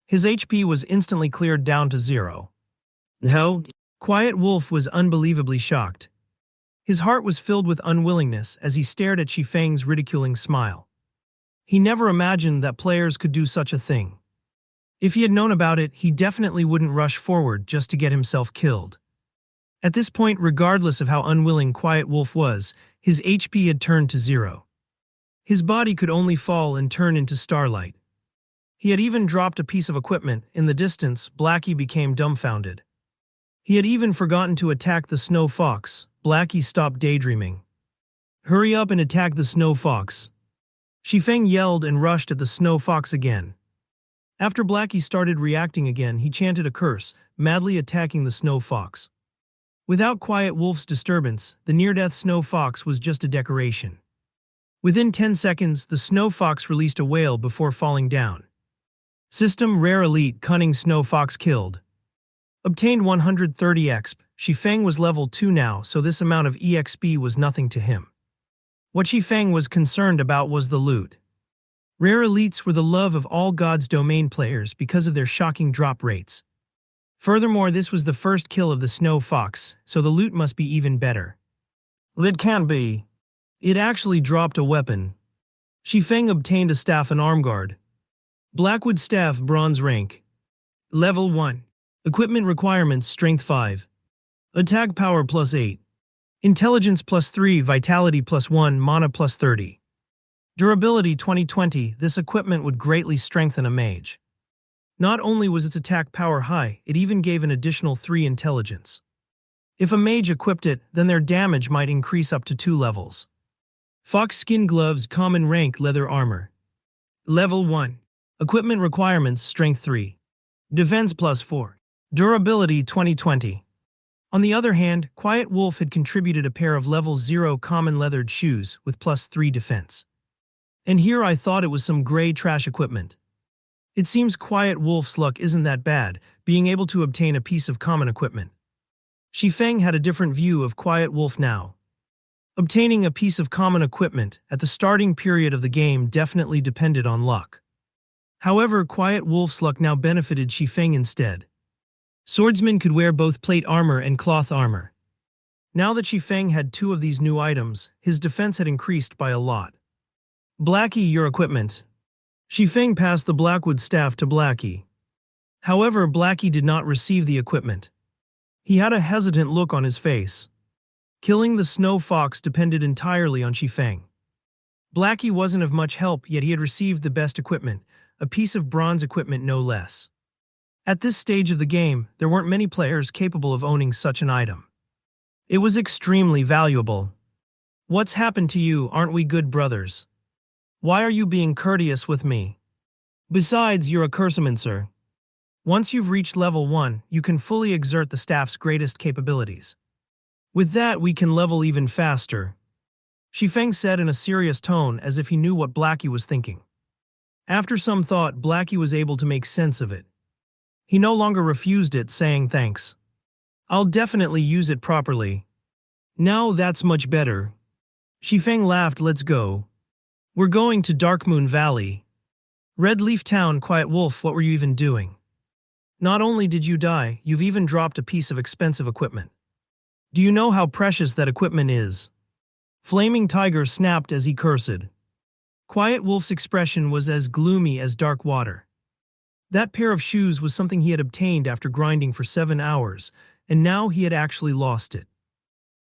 His HP was instantly cleared down to 0. No. Quiet Wolf was unbelievably shocked. His heart was filled with unwillingness as he stared at Shifeng's ridiculing smile. He never imagined that players could do such a thing. If he had known about it, he definitely wouldn't rush forward just to get himself killed. At this point, regardless of how unwilling Quiet Wolf was, his HP had turned to 0. His body could only fall and turn into starlight. He had even dropped a piece of equipment. In the distance, Blackie became dumbfounded. He had even forgotten to attack the Snow Fox. Blackie stopped daydreaming. Hurry up and attack the Snow Fox. Shifeng yelled and rushed at the Snow Fox again. After Blackie started reacting again, he chanted a curse, madly attacking the Snow Fox. Without Quiet Wolf's disturbance, the near-death Snow Fox was just a decoration. Within 10 seconds, the Snow Fox released a wail before falling down. System Rare Elite Cunning Snow Fox killed. Obtained 130 exp. Shifeng was level 2 now, so this amount of EXP was nothing to him. What Shifeng was concerned about was the loot. Rare elites were the love of all God's domain players because of their shocking drop rates. Furthermore, this was the first kill of the Snow Fox, so the loot must be even better. It can't be. It actually dropped a weapon. Shifeng obtained a staff and arm guard. Blackwood staff, bronze rank. Level 1. Equipment requirements, strength 5. Attack power plus 8. Intelligence plus 3, vitality plus 1, mana plus 30. Durability 2020. This equipment would greatly strengthen a mage. Not only was its attack power high, it even gave an additional 3 intelligence. If a mage equipped it, then their damage might increase up to 2 levels. Fox skin gloves, common rank, leather armor. Level 1. Equipment requirements, strength 3. Defense plus 4. Durability 2020. On the other hand, Quiet Wolf had contributed a pair of level 0 common leathered shoes with plus 3 defense. And here I thought it was some gray trash equipment. It seems Quiet Wolf's luck isn't that bad, being able to obtain a piece of common equipment. Shifeng had a different view of Quiet Wolf now. Obtaining a piece of common equipment at the starting period of the game definitely depended on luck. However, Quiet Wolf's luck now benefited Shifeng instead. Swordsman could wear both plate armor and cloth armor. Now that Shifeng had 2 of these new items, his defense had increased by a lot. Blackie, your equipment. Shifeng passed the Blackwood staff to Blackie. However, Blackie did not receive the equipment. He had a hesitant look on his face. Killing the Snow Fox depended entirely on Shifeng. Blackie wasn't of much help, yet he had received the best equipment, a piece of bronze equipment no less. At this stage of the game, there weren't many players capable of owning such an item. It was extremely valuable. What's happened to you? Aren't we good brothers? Why are you being courteous with me? Besides, you're a cursemancer. Once you've reached level 1, you can fully exert the staff's greatest capabilities. With that, we can level even faster. Shifeng said in a serious tone, as if he knew what Blackie was thinking. After some thought, Blackie was able to make sense of it. He no longer refused it, saying thanks. I'll definitely use it properly. Now that's much better. Shifeng laughed. Let's go. We're going to Darkmoon Valley. Red Leaf Town. Quiet Wolf, what were you even doing? Not only did you die, you've even dropped a piece of expensive equipment. Do you know how precious that equipment is? Flaming Tiger snapped as he cursed. Quiet Wolf's expression was as gloomy as dark water. That pair of shoes was something he had obtained after grinding for 7 hours, and now he had actually lost it.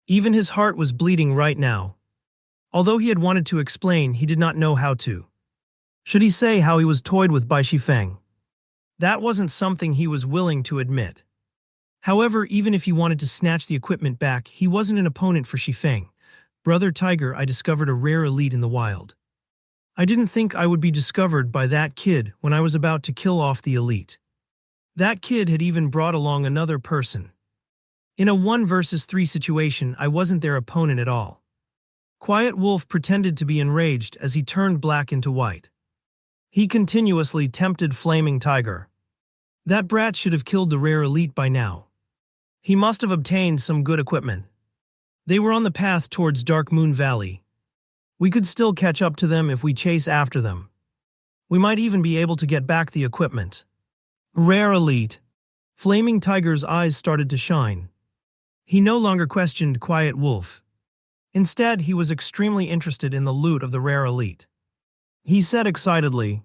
Even his heart was bleeding right now. Although he had wanted to explain, he did not know how to. Should he say how he was toyed with by Shifeng? That wasn't something he was willing to admit. However, even if he wanted to snatch the equipment back, he wasn't an opponent for Shifeng. Brother Tiger, I discovered a rare elite in the wild. I didn't think I would be discovered by that kid when I was about to kill off the elite. That kid had even brought along another person. In a 1 versus 3 situation, I wasn't their opponent at all. Quiet Wolf pretended to be enraged as he turned black into white. He continuously tempted Flaming Tiger. That brat should have killed the rare elite by now. He must have obtained some good equipment. They were on the path towards Darkmoon Valley. We could still catch up to them if we chase after them. We might even be able to get back the equipment. Rare elite. Flaming Tiger's eyes started to shine. He no longer questioned Quiet Wolf. Instead, he was extremely interested in the loot of the rare elite. He said excitedly,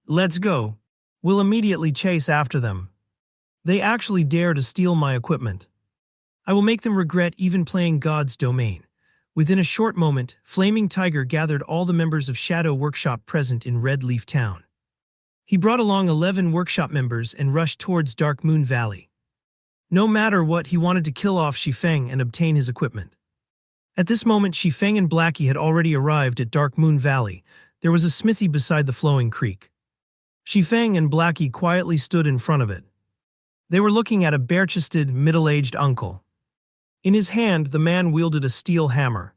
"Let's go. We'll immediately chase after them. They actually dare to steal my equipment. I will make them regret even playing God's domain." Within a short moment, Flaming Tiger gathered all the members of Shadow Workshop present in Red Leaf Town. He brought along 11 workshop members and rushed towards Darkmoon Valley. No matter what, he wanted to kill off Shifeng and obtain his equipment. At this moment, Shifeng and Blackie had already arrived at Darkmoon Valley. There was a smithy beside the flowing creek. Shifeng and Blackie quietly stood in front of it. They were looking at a bare-chested, middle-aged uncle. In his hand, the man wielded a steel hammer.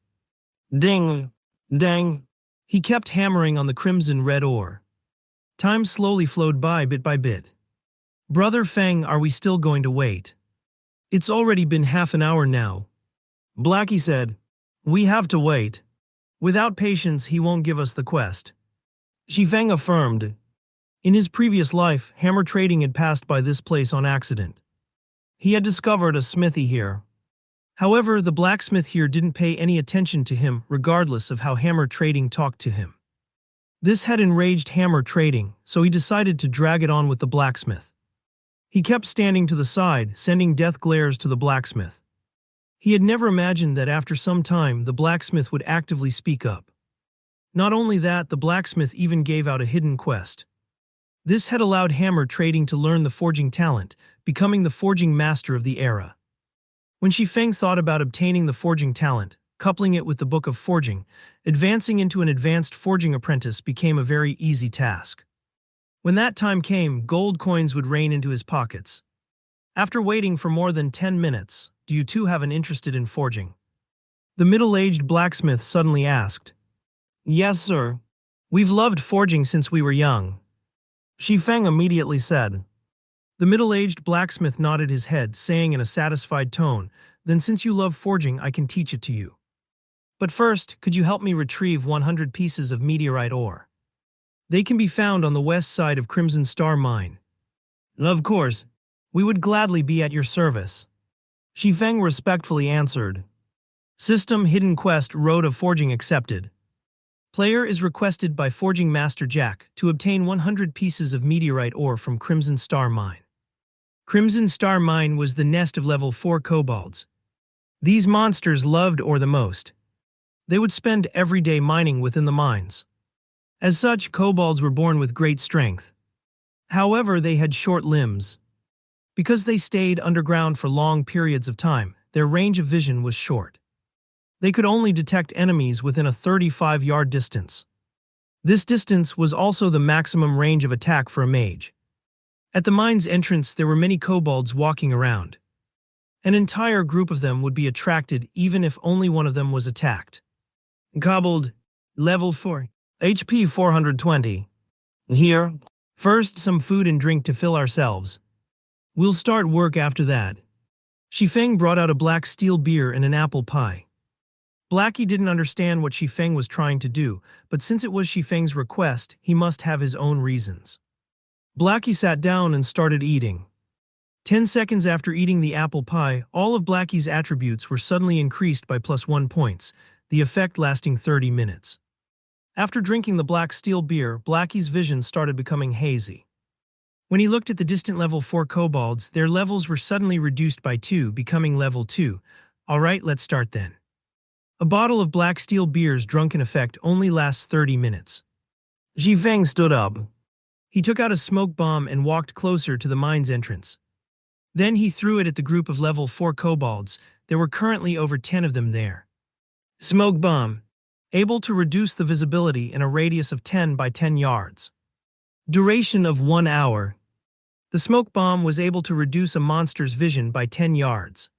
Ding! Dang! He kept hammering on the crimson-red ore. Time slowly flowed by bit by bit. Brother Feng, are we still going to wait? It's already been half an hour now. Blackie said, "We have to wait. Without patience, he won't give us the quest." Xifeng affirmed. In his previous life, Hammer Trading had passed by this place on accident. He had discovered a smithy here. However, the blacksmith here didn't pay any attention to him regardless of how Hammer Trading talked to him. This had enraged Hammer Trading, so he decided to drag it on with the blacksmith. He kept standing to the side, sending death glares to the blacksmith. He had never imagined that after some time the blacksmith would actively speak up. Not only that, the blacksmith even gave out a hidden quest. This had allowed Hammer Trading to learn the forging talent, becoming the forging master of the era. When Xifeng thought about obtaining the forging talent, coupling it with the Book of Forging, advancing into an advanced forging apprentice became a very easy task. When that time came, gold coins would rain into his pockets. After waiting for more than 10 minutes, "Do you two have an interest in forging?" The middle-aged blacksmith suddenly asked. "Yes, sir. We've loved forging since we were young," Xifeng immediately said. The middle-aged blacksmith nodded his head, saying in a satisfied tone, "Then since you love forging, I can teach it to you. But first, could you help me retrieve 100 pieces of meteorite ore? They can be found on the west side of Crimson Star Mine." "Of course. We would gladly be at your service," Xifeng respectfully answered. System Hidden Quest Road of Forging accepted. Player is requested by Forging Master Jack to obtain 100 pieces of meteorite ore from Crimson Star Mine. Crimson Star Mine was the nest of level 4 kobolds. These monsters loved ore the most. They would spend every day mining within the mines. As such, kobolds were born with great strength. However, they had short limbs. Because they stayed underground for long periods of time, their range of vision was short. They could only detect enemies within a 35-yard distance. This distance was also the maximum range of attack for a mage. At the mine's entrance, there were many kobolds walking around. An entire group of them would be attracted even if only one of them was attacked. Kobold, level 4, HP 420. Here, first some food and drink to fill ourselves. We'll start work after that. Xifeng brought out a black steel beer and an apple pie. Blackie didn't understand what Xifeng was trying to do, but since it was Xifeng's request, he must have his own reasons. Blackie sat down and started eating. 10 seconds after eating the apple pie, all of Blackie's attributes were suddenly increased by +1 points, the effect lasting 30 minutes. After drinking the black steel beer, Blackie's vision started becoming hazy. When he looked at the distant level 4 kobolds, their levels were suddenly reduced by 2, becoming level 2. Alright, let's start then. A bottle of black steel beer's drunken effect only lasts 30 minutes. Xifeng stood up. He took out a smoke bomb and walked closer to the mine's entrance. Then he threw it at the group of level 4 kobolds. There were currently over 10 of them there. Smoke bomb. Able to reduce the visibility in a radius of 10 by 10 yards. Duration of 1 hour. The smoke bomb was able to reduce a monster's vision by 10 yards.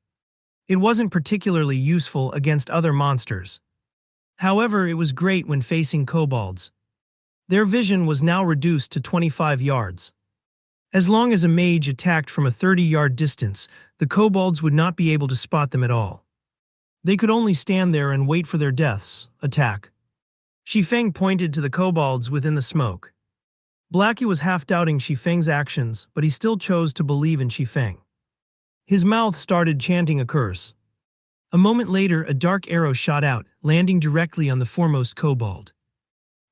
It wasn't particularly useful against other monsters. However, it was great when facing kobolds. Their vision was now reduced to 25 yards. As long as a mage attacked from a 30-yard distance, the kobolds would not be able to spot them at all. They could only stand there and wait for their deaths, attack. Xifeng pointed to the kobolds within the smoke. Blackie was half doubting Xifeng's actions, but he still chose to believe in Xifeng. His mouth started chanting a curse. A moment later, a dark arrow shot out, landing directly on the foremost kobold.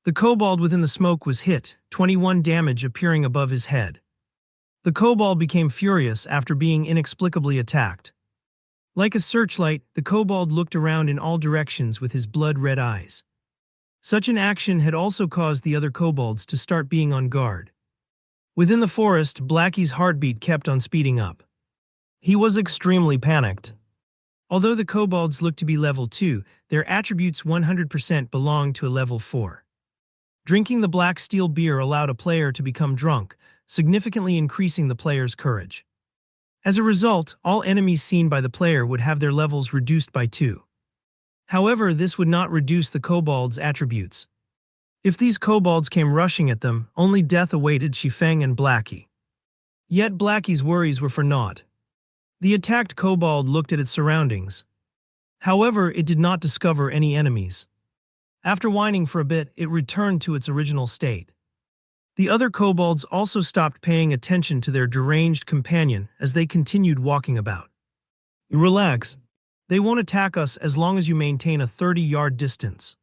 The kobold within the smoke was hit, 21 damage appearing above his head. The kobold became furious after being inexplicably attacked. Like a searchlight, the kobold looked around in all directions with his blood-red eyes. Such an action had also caused the other kobolds to start being on guard. Within the forest, Blackie's heartbeat kept on speeding up. He was extremely panicked. Although the kobolds looked to be level 2, their attributes 100% belonged to a level 4. Drinking the black steel beer allowed a player to become drunk, significantly increasing the player's courage. As a result, all enemies seen by the player would have their levels reduced by 2. However, this would not reduce the kobolds' attributes. If these kobolds came rushing at them, only death awaited Xifeng and Blackie. Yet Blackie's worries were for naught. The attacked kobold looked at its surroundings. However, it did not discover any enemies. After whining for a bit, it returned to its original state. The other kobolds also stopped paying attention to their deranged companion as they continued walking about. Relax. They won't attack us as long as you maintain a 30-yard distance.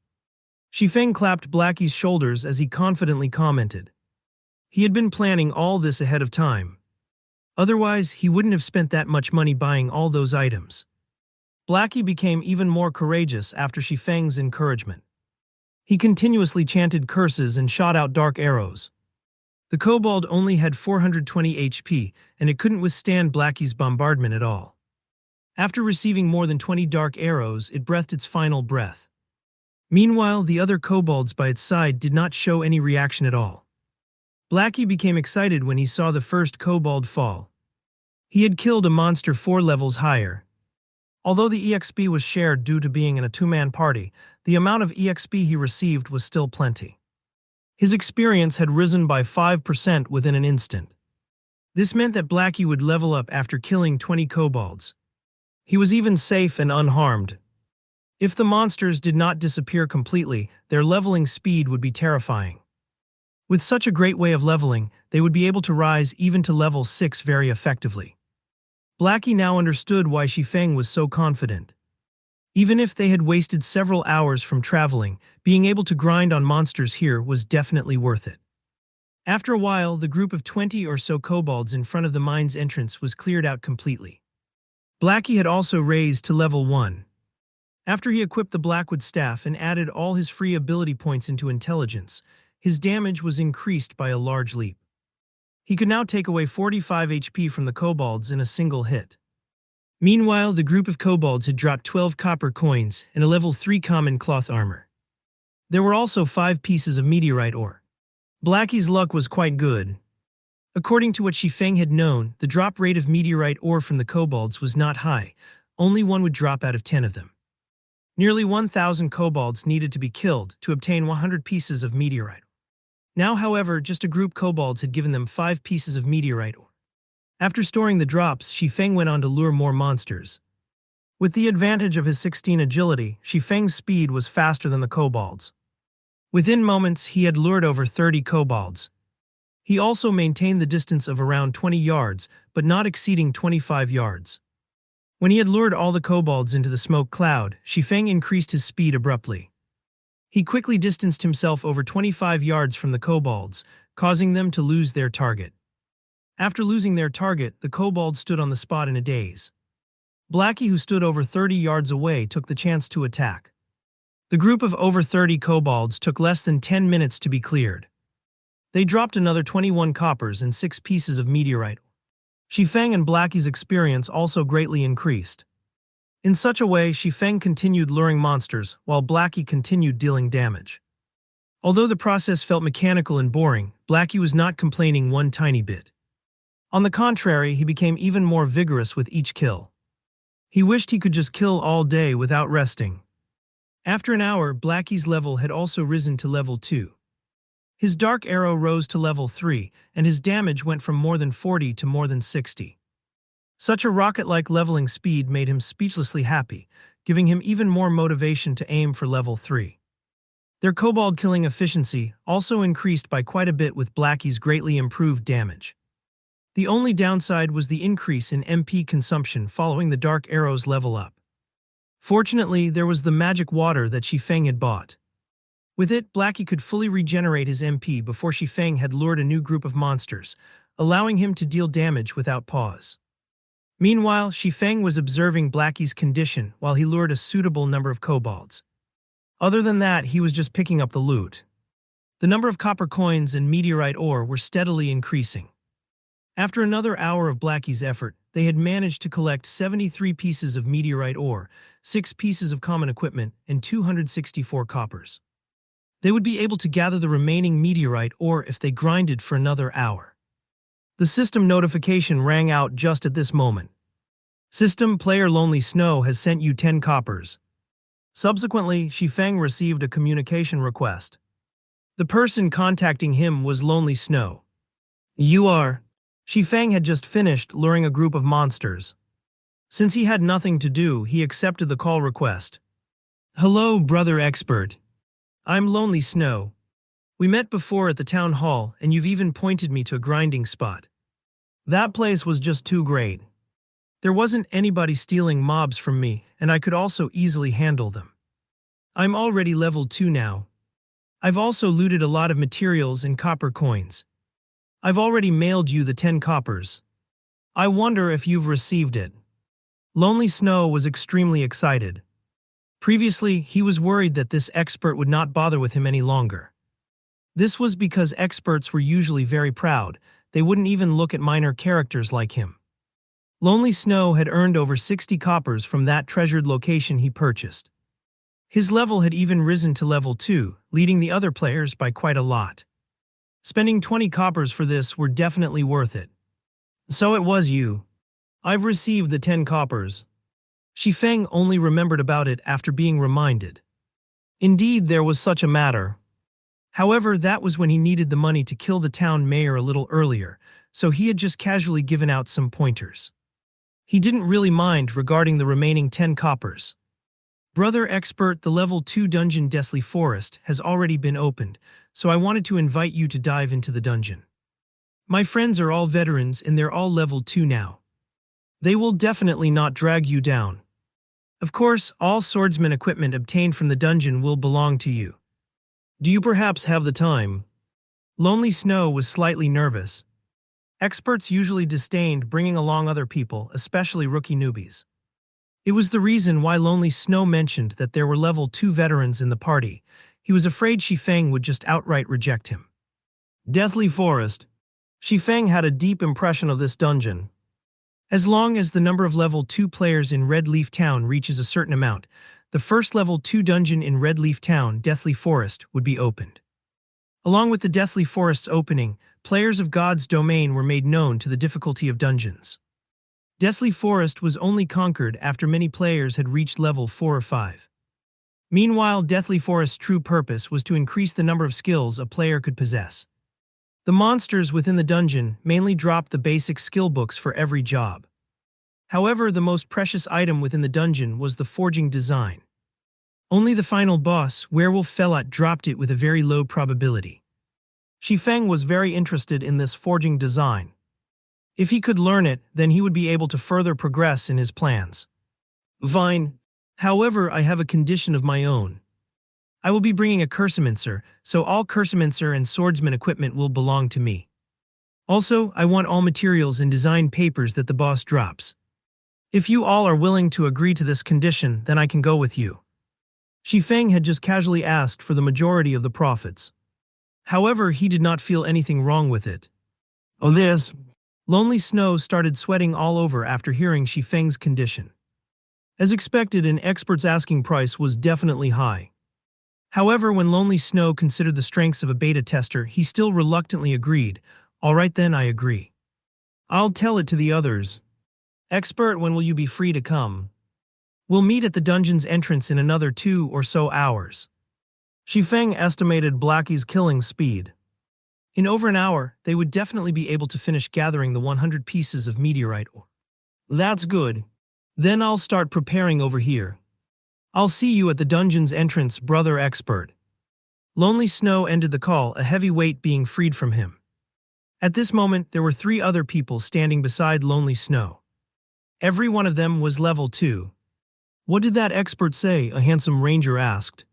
Shifeng clapped Blackie's shoulders as he confidently commented. He had been planning all this ahead of time. Otherwise, he wouldn't have spent that much money buying all those items. Blackie became even more courageous after Shifeng's encouragement. He continuously chanted curses and shot out dark arrows. The kobold only had 420 HP, and it couldn't withstand Blackie's bombardment at all. After receiving more than 20 dark arrows, it breathed its final breath. Meanwhile, the other kobolds by its side did not show any reaction at all. Blackie became excited when he saw the first kobold fall. He had killed a monster 4 levels higher. Although the EXP was shared due to being in a two-man party, the amount of EXP he received was still plenty. His experience had risen by 5% within an instant. This meant that Blackie would level up after killing 20 kobolds. He was even safe and unharmed. If the monsters did not disappear completely, their leveling speed would be terrifying. With such a great way of leveling, they would be able to rise even to level 6 very effectively. Blackie now understood why Shifeng was so confident. Even if they had wasted several hours from traveling, being able to grind on monsters here was definitely worth it. After a while, the group of 20 or so kobolds in front of the mine's entrance was cleared out completely. Blackie had also raised to level 1. After he equipped the Blackwood staff and added all his free ability points into intelligence, his damage was increased by a large leap. He could now take away 45 HP from the kobolds in a single hit. Meanwhile, the group of kobolds had dropped 12 copper coins and a level 3 common cloth armor. There were also 5 pieces of meteorite ore. Blackie's luck was quite good. According to what Shifeng had known, the drop rate of meteorite ore from the kobolds was not high. Only one would drop out of 10 of them. Nearly 1,000 kobolds needed to be killed to obtain 100 pieces of meteorite. Now, however, just a group kobolds had given them 5 pieces of meteorite ore. After storing the drops, Shifeng went on to lure more monsters. With the advantage of his 16 agility, Shifeng's speed was faster than the kobolds. Within moments, he had lured over 30 kobolds. He also maintained the distance of around 20 yards, but not exceeding 25 yards. When he had lured all the kobolds into the smoke cloud, Shifeng increased his speed abruptly. He quickly distanced himself over 25 yards from the kobolds, causing them to lose their target. After losing their target, the kobolds stood on the spot in a daze. Blackie, who stood over 30 yards away, took the chance to attack. The group of over 30 kobolds took less than 10 minutes to be cleared. They dropped another 21 coppers and 6 pieces of meteorite. Shifeng and Blackie's experience also greatly increased. In such a way, Shifeng continued luring monsters, while Blackie continued dealing damage. Although the process felt mechanical and boring, Blackie was not complaining one tiny bit. On the contrary, he became even more vigorous with each kill. He wished he could just kill all day without resting. After an hour, Blackie's level had also risen to level 2. His dark arrow rose to level 3, and his damage went from more than 40 to more than 60. Such a rocket-like leveling speed made him speechlessly happy, giving him even more motivation to aim for level 3. Their kobold killing efficiency also increased by quite a bit with Blackie's greatly improved damage. The only downside was the increase in MP consumption following the dark arrow's level up. Fortunately, there was the magic water that Shifeng had bought. With it, Blackie could fully regenerate his MP before Shifeng had lured a new group of monsters, allowing him to deal damage without pause. Meanwhile, Shifeng was observing Blackie's condition while he lured a suitable number of kobolds. Other than that, he was just picking up the loot. The number of copper coins and meteorite ore were steadily increasing. After another hour of Blackie's effort, they had managed to collect 73 pieces of meteorite ore, 6 pieces of common equipment, and 264 coppers. They would be able to gather the remaining meteorite ore if they grinded for another hour. The system notification rang out just at this moment. System player Lonely Snow has sent you 10 coppers. Subsequently, Shifeng received a communication request. The person contacting him was Lonely Snow. You are... Shifeng had just finished luring a group of monsters. Since he had nothing to do, he accepted the call request. Hello, brother expert. I'm Lonely Snow. We met before at the town hall, and you've even pointed me to a grinding spot. That place was just too great. There wasn't anybody stealing mobs from me, and I could also easily handle them. I'm already level 2 now. I've also looted a lot of materials and copper coins. I've already mailed you the 10 coppers. I wonder if you've received it. Lonely Snow was extremely excited. Previously, he was worried that this expert would not bother with him any longer. This was because experts were usually very proud. They wouldn't even look at minor characters like him. Lonely Snow had earned over 60 coppers from that treasured location he purchased. His level had even risen to level 2, leading the other players by quite a lot. Spending 20 coppers for this were definitely worth it. So it was you. I've received the 10 coppers. Shifeng only remembered about it after being reminded. Indeed, there was such a matter. However, that was when he needed the money to kill the town mayor a little earlier, so he had just casually given out some pointers. He didn't really mind regarding the remaining 10 coppers. Brother Expert, the level 2 dungeon Deathly Forest has already been opened, so I wanted to invite you to dive into the dungeon. My friends are all veterans and they're all level 2 now. They will definitely not drag you down. Of course, all swordsman equipment obtained from the dungeon will belong to you. Do you perhaps have the time? Lonely Snow was slightly nervous. Experts usually disdained bringing along other people, especially rookie newbies. It was the reason why Lonely Snow mentioned that there were level 2 veterans in the party. He was afraid Shifeng would just outright reject him. Deathly Forest. Shifeng had a deep impression of this dungeon. As long as the number of level 2 players in Red Leaf Town reaches a certain amount, the first level 2 dungeon in Red Leaf Town, Deathly Forest, would be opened. Along with the Deathly Forest's opening, players of God's Domain were made known to the difficulty of dungeons. Deathly Forest was only conquered after many players had reached level 4 or 5. Meanwhile, Deathly Forest's true purpose was to increase the number of skills a player could possess. The monsters within the dungeon mainly dropped the basic skill books for every job. However, the most precious item within the dungeon was the forging design. Only the final boss, Werewolf Felot, dropped it with a very low probability. Shifeng was very interested in this forging design. If he could learn it, then he would be able to further progress in his plans. Fine. However, I have a condition of my own. I will be bringing a Cursomancer, so all Cursomancer and swordsman equipment will belong to me. Also, I want all materials and design papers that the boss drops. If you all are willing to agree to this condition, then I can go with you. Shifeng had just casually asked for the majority of the profits. However, he did not feel anything wrong with it. Oh, this. Lonely Snow started sweating all over after hearing Shifeng's condition. As expected, an expert's asking price was definitely high. However, when Lonely Snow considered the strengths of a beta tester, he still reluctantly agreed. All right then, I agree. I'll tell it to the others. Expert, when will you be free to come? We'll meet at the dungeon's entrance in another 2 or so hours. Shifeng estimated Blackie's killing speed. In over an hour, they would definitely be able to finish gathering the 100 pieces of meteorite ore. That's good. Then I'll start preparing over here. I'll see you at the dungeon's entrance, Brother Expert. Lonely Snow ended the call, a heavy weight being freed from him. At this moment, there were 3 other people standing beside Lonely Snow. Every one of them was level 2. What did that expert say? A handsome ranger asked.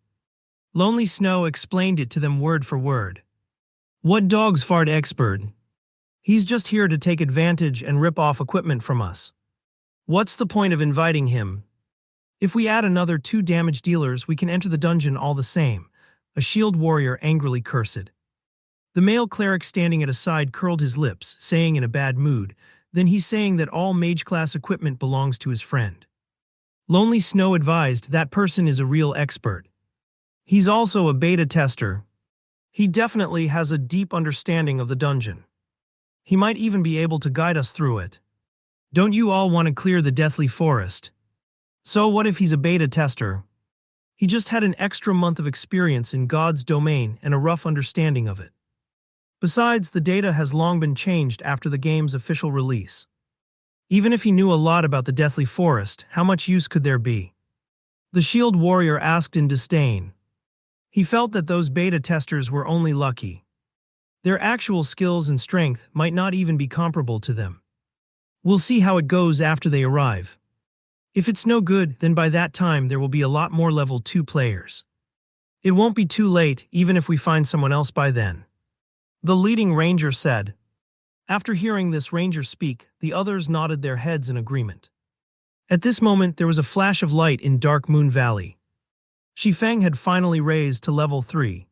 Lonely Snow explained it to them word for word. What dog's fart expert? He's just here to take advantage and rip off equipment from us. What's the point of inviting him? If we add another 2 damage dealers, we can enter the dungeon all the same, a shield warrior angrily cursed. The male cleric standing at a side curled his lips, saying in a bad mood, then he's saying that all mage-class equipment belongs to his friend. Lonely Snow advised that person is a real expert. He's also a beta tester. He definitely has a deep understanding of the dungeon. He might even be able to guide us through it. Don't you all want to clear the Deathly Forest? So what if he's a beta tester? He just had an extra month of experience in God's Domain and a rough understanding of it. Besides, the data has long been changed after the game's official release. Even if he knew a lot about the Deathly Forest, how much use could there be? The shield warrior asked in disdain. He felt that those beta testers were only lucky. Their actual skills and strength might not even be comparable to them. We'll see how it goes after they arrive. If it's no good, then by that time there will be a lot more level 2 players. It won't be too late, even if we find someone else by then. The leading ranger said. After hearing this ranger speak, the others nodded their heads in agreement. At this moment, there was a flash of light in Dark Moon Valley. Shifeng had finally raised to level 3.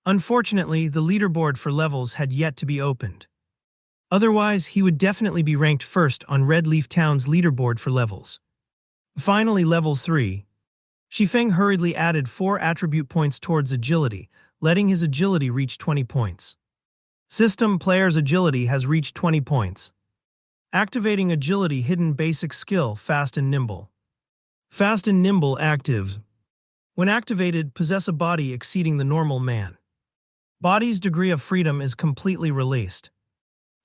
Unfortunately, the leaderboard for levels had yet to be opened. Otherwise, he would definitely be ranked first on Red Leaf Town's leaderboard for levels. Finally, level 3. Shifeng hurriedly added 4 attribute points towards agility, letting his agility reach 20 points. System player's agility has reached 20 points. Activating agility hidden basic skill Fast and Nimble. Fast and Nimble active. When activated, possess a body exceeding the normal man. Body's degree of freedom is completely released.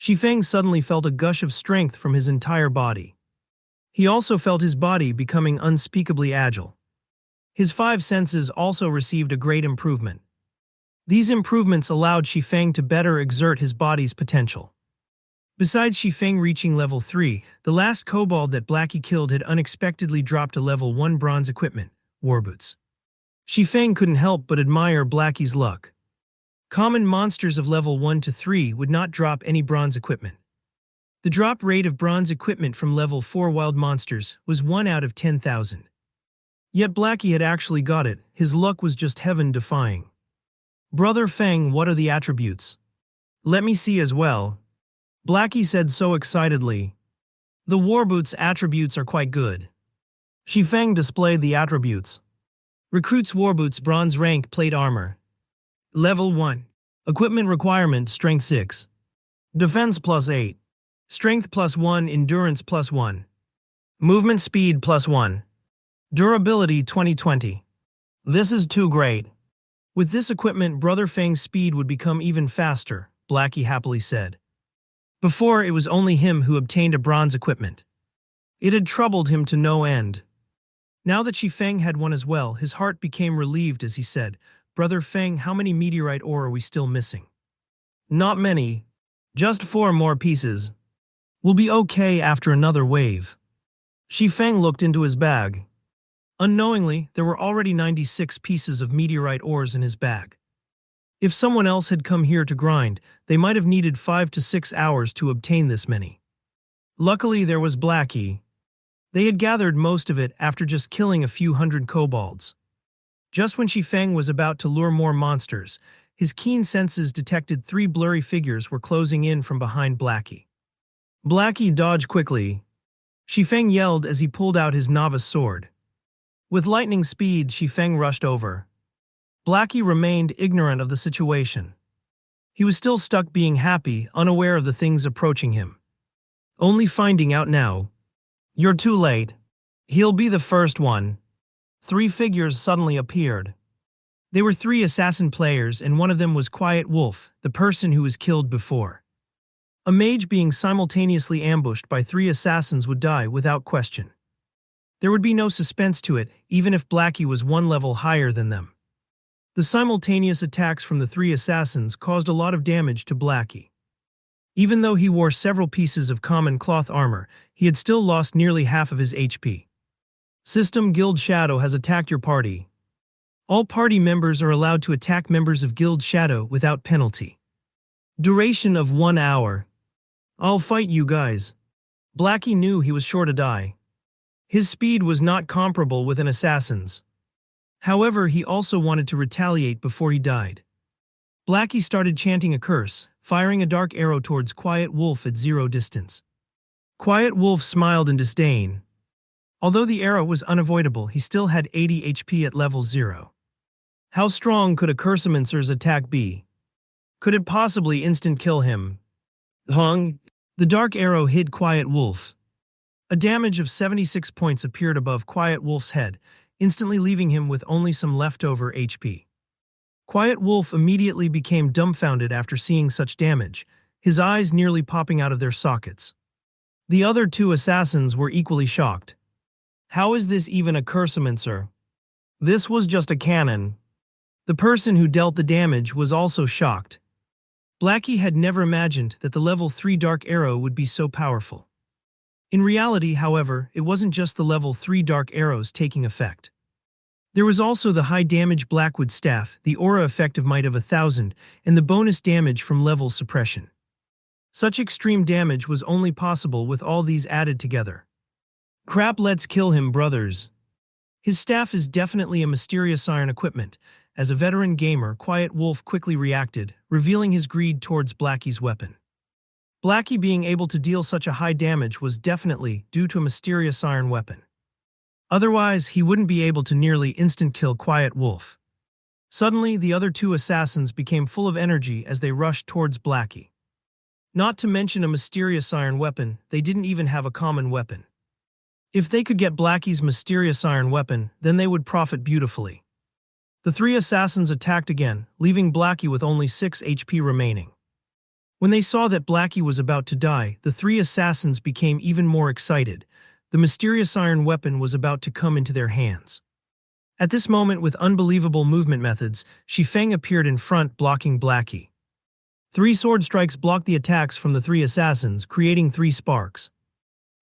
Shifeng suddenly felt a gush of strength from his entire body. He also felt his body becoming unspeakably agile. His 5 senses also received a great improvement. These improvements allowed Shifeng to better exert his body's potential. Besides Shifeng reaching level 3, the last kobold that Blackie killed had unexpectedly dropped a level 1 bronze equipment, Warboots. Shifeng couldn't help but admire Blackie's luck. Common monsters of level 1 to 3 would not drop any bronze equipment. The drop rate of bronze equipment from level 4 wild monsters was 1 out of 10,000. Yet Blackie had actually got it. His luck was just heaven-defying. Brother Feng, what are the attributes? Let me see as well. Blackie said so excitedly. The Warboots attributes are quite good. Shifeng displayed the attributes. Recruits Warboots bronze rank plate armor. Level 1. Equipment requirement Strength 6. Defense plus 8. Strength plus 1, Endurance plus 1. Movement speed plus 1. Durability 2020. This is too great. With this equipment, Brother Feng's speed would become even faster, Blackie happily said. Before, it was only him who obtained a bronze equipment. It had troubled him to no end. Now that Shifeng had one as well, his heart became relieved as he said, Brother Feng, how many meteorite ore are we still missing? Not many. Just 4 more pieces. We'll be okay after another wave. Shifeng looked into his bag. Unknowingly, there were already 96 pieces of meteorite ores in his bag. If someone else had come here to grind, they might have needed 5 to 6 hours to obtain this many. Luckily, there was Blackie. They had gathered most of it after just killing a few hundred kobolds. Just when Shifeng was about to lure more monsters, his keen senses detected 3 blurry figures were closing in from behind Blackie. Blackie dodged quickly. Shifeng yelled as he pulled out his novice sword. With lightning speed, Shifeng rushed over. Blackie remained ignorant of the situation. He was still stuck being happy, unaware of the things approaching him. Only finding out now. You're too late. He'll be the first one. 3 figures suddenly appeared. They were 3 assassin players, and one of them was Quiet Wolf, the person who was killed before. A mage being simultaneously ambushed by 3 assassins would die without question. There would be no suspense to it, even if Blackie was 1 level higher than them. The simultaneous attacks from the 3 assassins caused a lot of damage to Blackie. Even though he wore several pieces of common cloth armor, he had still lost nearly half of his HP. System Guild Shadow has attacked your party. All party members are allowed to attack members of Guild Shadow without penalty. Duration of 1 hour. I'll fight you guys. Blackie knew he was sure to die. His speed was not comparable with an assassin's. However, he also wanted to retaliate before he died. Blackie started chanting a curse, firing a dark arrow towards Quiet Wolf at 0 distance. Quiet Wolf smiled in disdain. Although the arrow was unavoidable, he still had 80 HP at level 0. How strong could a Cursemancer's attack be? Could it possibly instant kill him? Hung! The dark arrow hit Quiet Wolf. A damage of 76 points appeared above Quiet Wolf's head, instantly leaving him with only some leftover HP. Quiet Wolf immediately became dumbfounded after seeing such damage, his eyes nearly popping out of their sockets. The other 2 assassins were equally shocked. How is this even a Cursemancer? This was just a cannon. The person who dealt the damage was also shocked. Blackie had never imagined that the level 3 Dark Arrow would be so powerful. In reality, however, it wasn't just the level 3 Dark Arrows taking effect. There was also the high damage Blackwood Staff, the aura effective might of 1,000, and the bonus damage from level suppression. Such extreme damage was only possible with all these added together. Crap, let's kill him, brothers. His staff is definitely a mysterious iron equipment. As a veteran gamer, Quiet Wolf quickly reacted, revealing his greed towards Blackie's weapon. Blackie being able to deal such a high damage was definitely due to a mysterious iron weapon. Otherwise, he wouldn't be able to nearly instant-kill Quiet Wolf. Suddenly, the other two assassins became full of energy as they rushed towards Blackie. Not to mention a mysterious iron weapon, they didn't even have a common weapon. If they could get Blackie's mysterious iron weapon, then they would profit beautifully. The three assassins attacked again, leaving Blackie with only 6 HP remaining. When they saw that Blackie was about to die, the three assassins became even more excited. The mysterious iron weapon was about to come into their hands. At this moment, with unbelievable movement methods, Shifeng appeared in front, blocking Blackie. 3 sword strikes blocked the attacks from the 3 assassins, creating 3 sparks.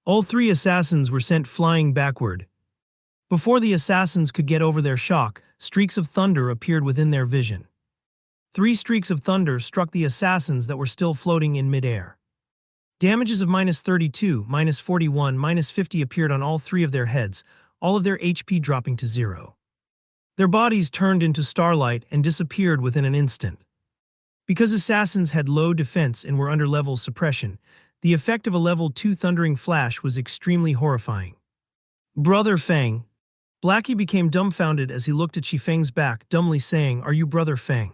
All 3 assassins were sent flying backward. Before the assassins could get over their shock, streaks of thunder appeared within their vision. 3 streaks of thunder struck the assassins that were still floating in midair. Damages of -32, -41, -50 appeared on all 3 of their heads, all of their HP dropping to 0. Their bodies turned into starlight and disappeared within an instant. Because assassins had low defense and were under level suppression, the effect of a level 2 thundering flash was extremely horrifying. Brother Feng. Blackie became dumbfounded as he looked at Shifeng's back, dumbly saying, "Are you Brother Feng?"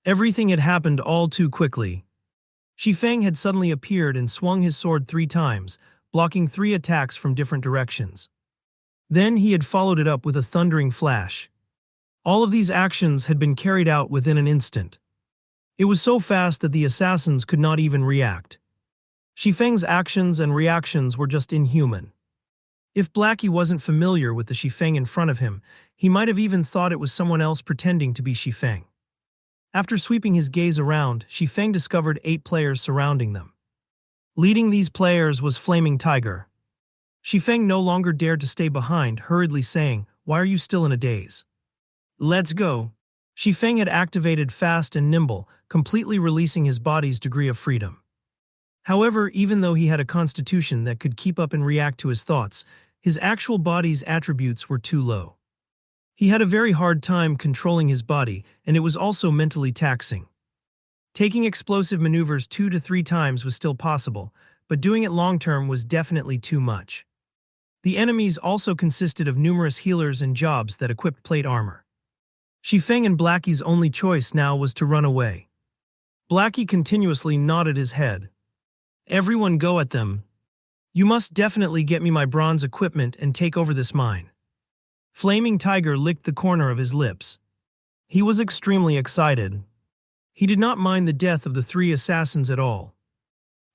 Everything had happened all too quickly. Shifeng had suddenly appeared and swung his sword 3 times, blocking 3 attacks from different directions. Then he had followed it up with a thundering flash. All of these actions had been carried out within an instant. It was so fast that the assassins could not even react. Shifeng's actions and reactions were just inhuman. If Blackie wasn't familiar with the Shifeng in front of him, he might have even thought it was someone else pretending to be Shifeng. After sweeping his gaze around, Shifeng discovered 8 players surrounding them. Leading these players was Flaming Tiger. Shifeng no longer dared to stay behind, hurriedly saying, "Why are you still in a daze? Let's go." Shifeng had activated fast and nimble, completely releasing his body's degree of freedom. However, even though he had a constitution that could keep up and react to his thoughts, his actual body's attributes were too low. He had a very hard time controlling his body, and it was also mentally taxing. Taking explosive maneuvers 2 to 3 times was still possible, but doing it long-term was definitely too much. The enemies also consisted of numerous healers and jobs that equipped plate armor. Shifeng and Blackie's only choice now was to run away. Blackie continuously nodded his head. "Everyone go at them. You must definitely get me my bronze equipment and take over this mine." Flaming Tiger licked the corner of his lips. He was extremely excited. He did not mind the death of the 3 assassins at all.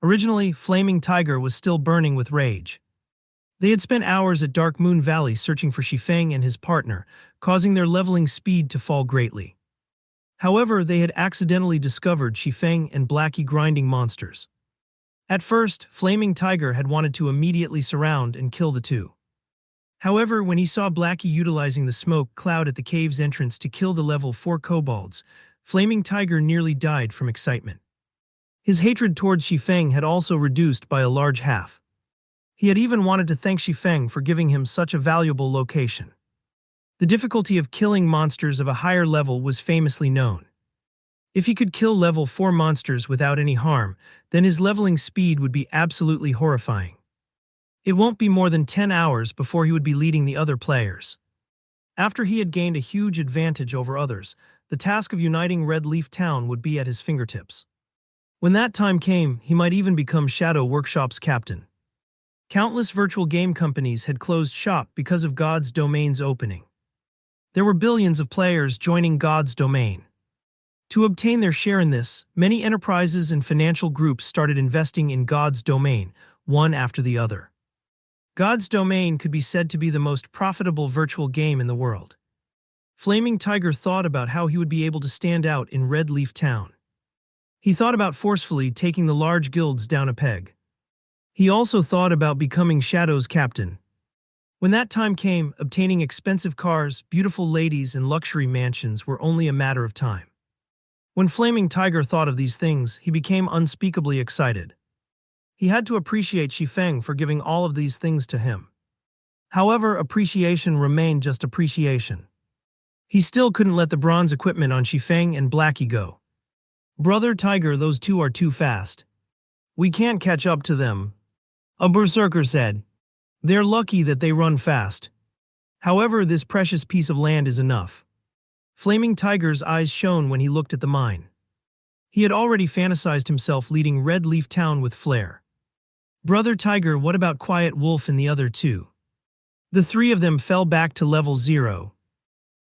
Originally, Flaming Tiger was still burning with rage. They had spent hours at Dark Moon Valley searching for Shifeng and his partner, causing their leveling speed to fall greatly. However, they had accidentally discovered Shifeng and Blackie grinding monsters. At first, Flaming Tiger had wanted to immediately surround and kill the 2. However, when he saw Blackie utilizing the smoke cloud at the cave's entrance to kill the level 4 kobolds, Flaming Tiger nearly died from excitement. His hatred towards Shifeng had also reduced by a large half. He had even wanted to thank Shifeng for giving him such a valuable location. The difficulty of killing monsters of a higher level was famously known. If he could kill level 4 monsters without any harm, then his leveling speed would be absolutely horrifying. It won't be more than 10 hours before he would be leading the other players. After he had gained a huge advantage over others, the task of uniting Red Leaf Town would be at his fingertips. When that time came, he might even become Shadow Workshop's captain. Countless virtual game companies had closed shop because of God's Domain's opening. There were billions of players joining God's Domain. To obtain their share in this, many enterprises and financial groups started investing in God's Domain, one after the other. God's Domain could be said to be the most profitable virtual game in the world. Flaming Tiger thought about how he would be able to stand out in Red Leaf Town. He thought about forcefully taking the large guilds down a peg. He also thought about becoming Shadow's captain. When that time came, obtaining expensive cars, beautiful ladies, and luxury mansions were only a matter of time. When Flaming Tiger thought of these things, he became unspeakably excited. He had to appreciate Xifeng for giving all of these things to him. However, appreciation remained just appreciation. He still couldn't let the bronze equipment on Xifeng and Blackie go. Brother Tiger, those two are too fast. We can't catch up to them, a berserker said. They're lucky that they run fast. However, this precious piece of land is enough. Flaming Tiger's eyes shone when he looked at the mine. He had already fantasized himself leading Red Leaf Town with flair. Brother Tiger, what about Quiet Wolf and the other two? The three of them fell back to level 0.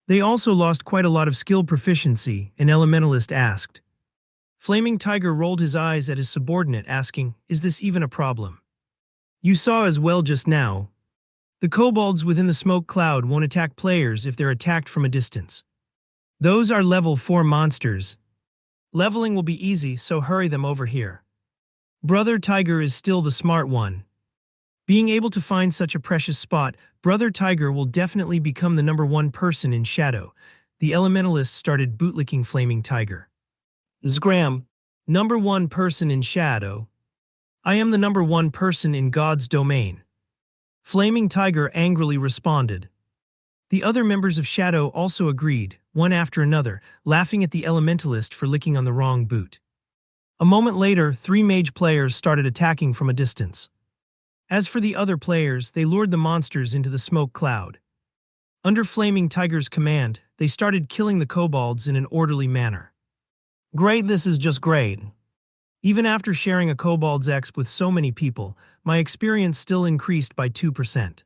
They also lost quite a lot of skill proficiency, an elementalist asked. Flaming Tiger rolled his eyes at his subordinate, asking, is this even a problem? You saw as well just now. The kobolds within the smoke cloud won't attack players if they're attacked from a distance. Those are level 4 monsters. Leveling will be easy, so hurry them over here. Brother Tiger is still the smart one. Being able to find such a precious spot, Brother Tiger will definitely become the #1 person in Shadow. The elementalist started bootlicking Flaming Tiger. Zgram, #1 person in Shadow. I am the #1 person in God's domain. Flaming Tiger angrily responded. The other members of Shadow also agreed, one after another, laughing at the elementalist for licking on the wrong boot. A moment later, 3 mage players started attacking from a distance. As for the other players, they lured the monsters into the smoke cloud. Under Flaming Tiger's command, they started killing the kobolds in an orderly manner. Great, this is just great. Even after sharing a kobold's exp with so many people, my experience still increased by 2%.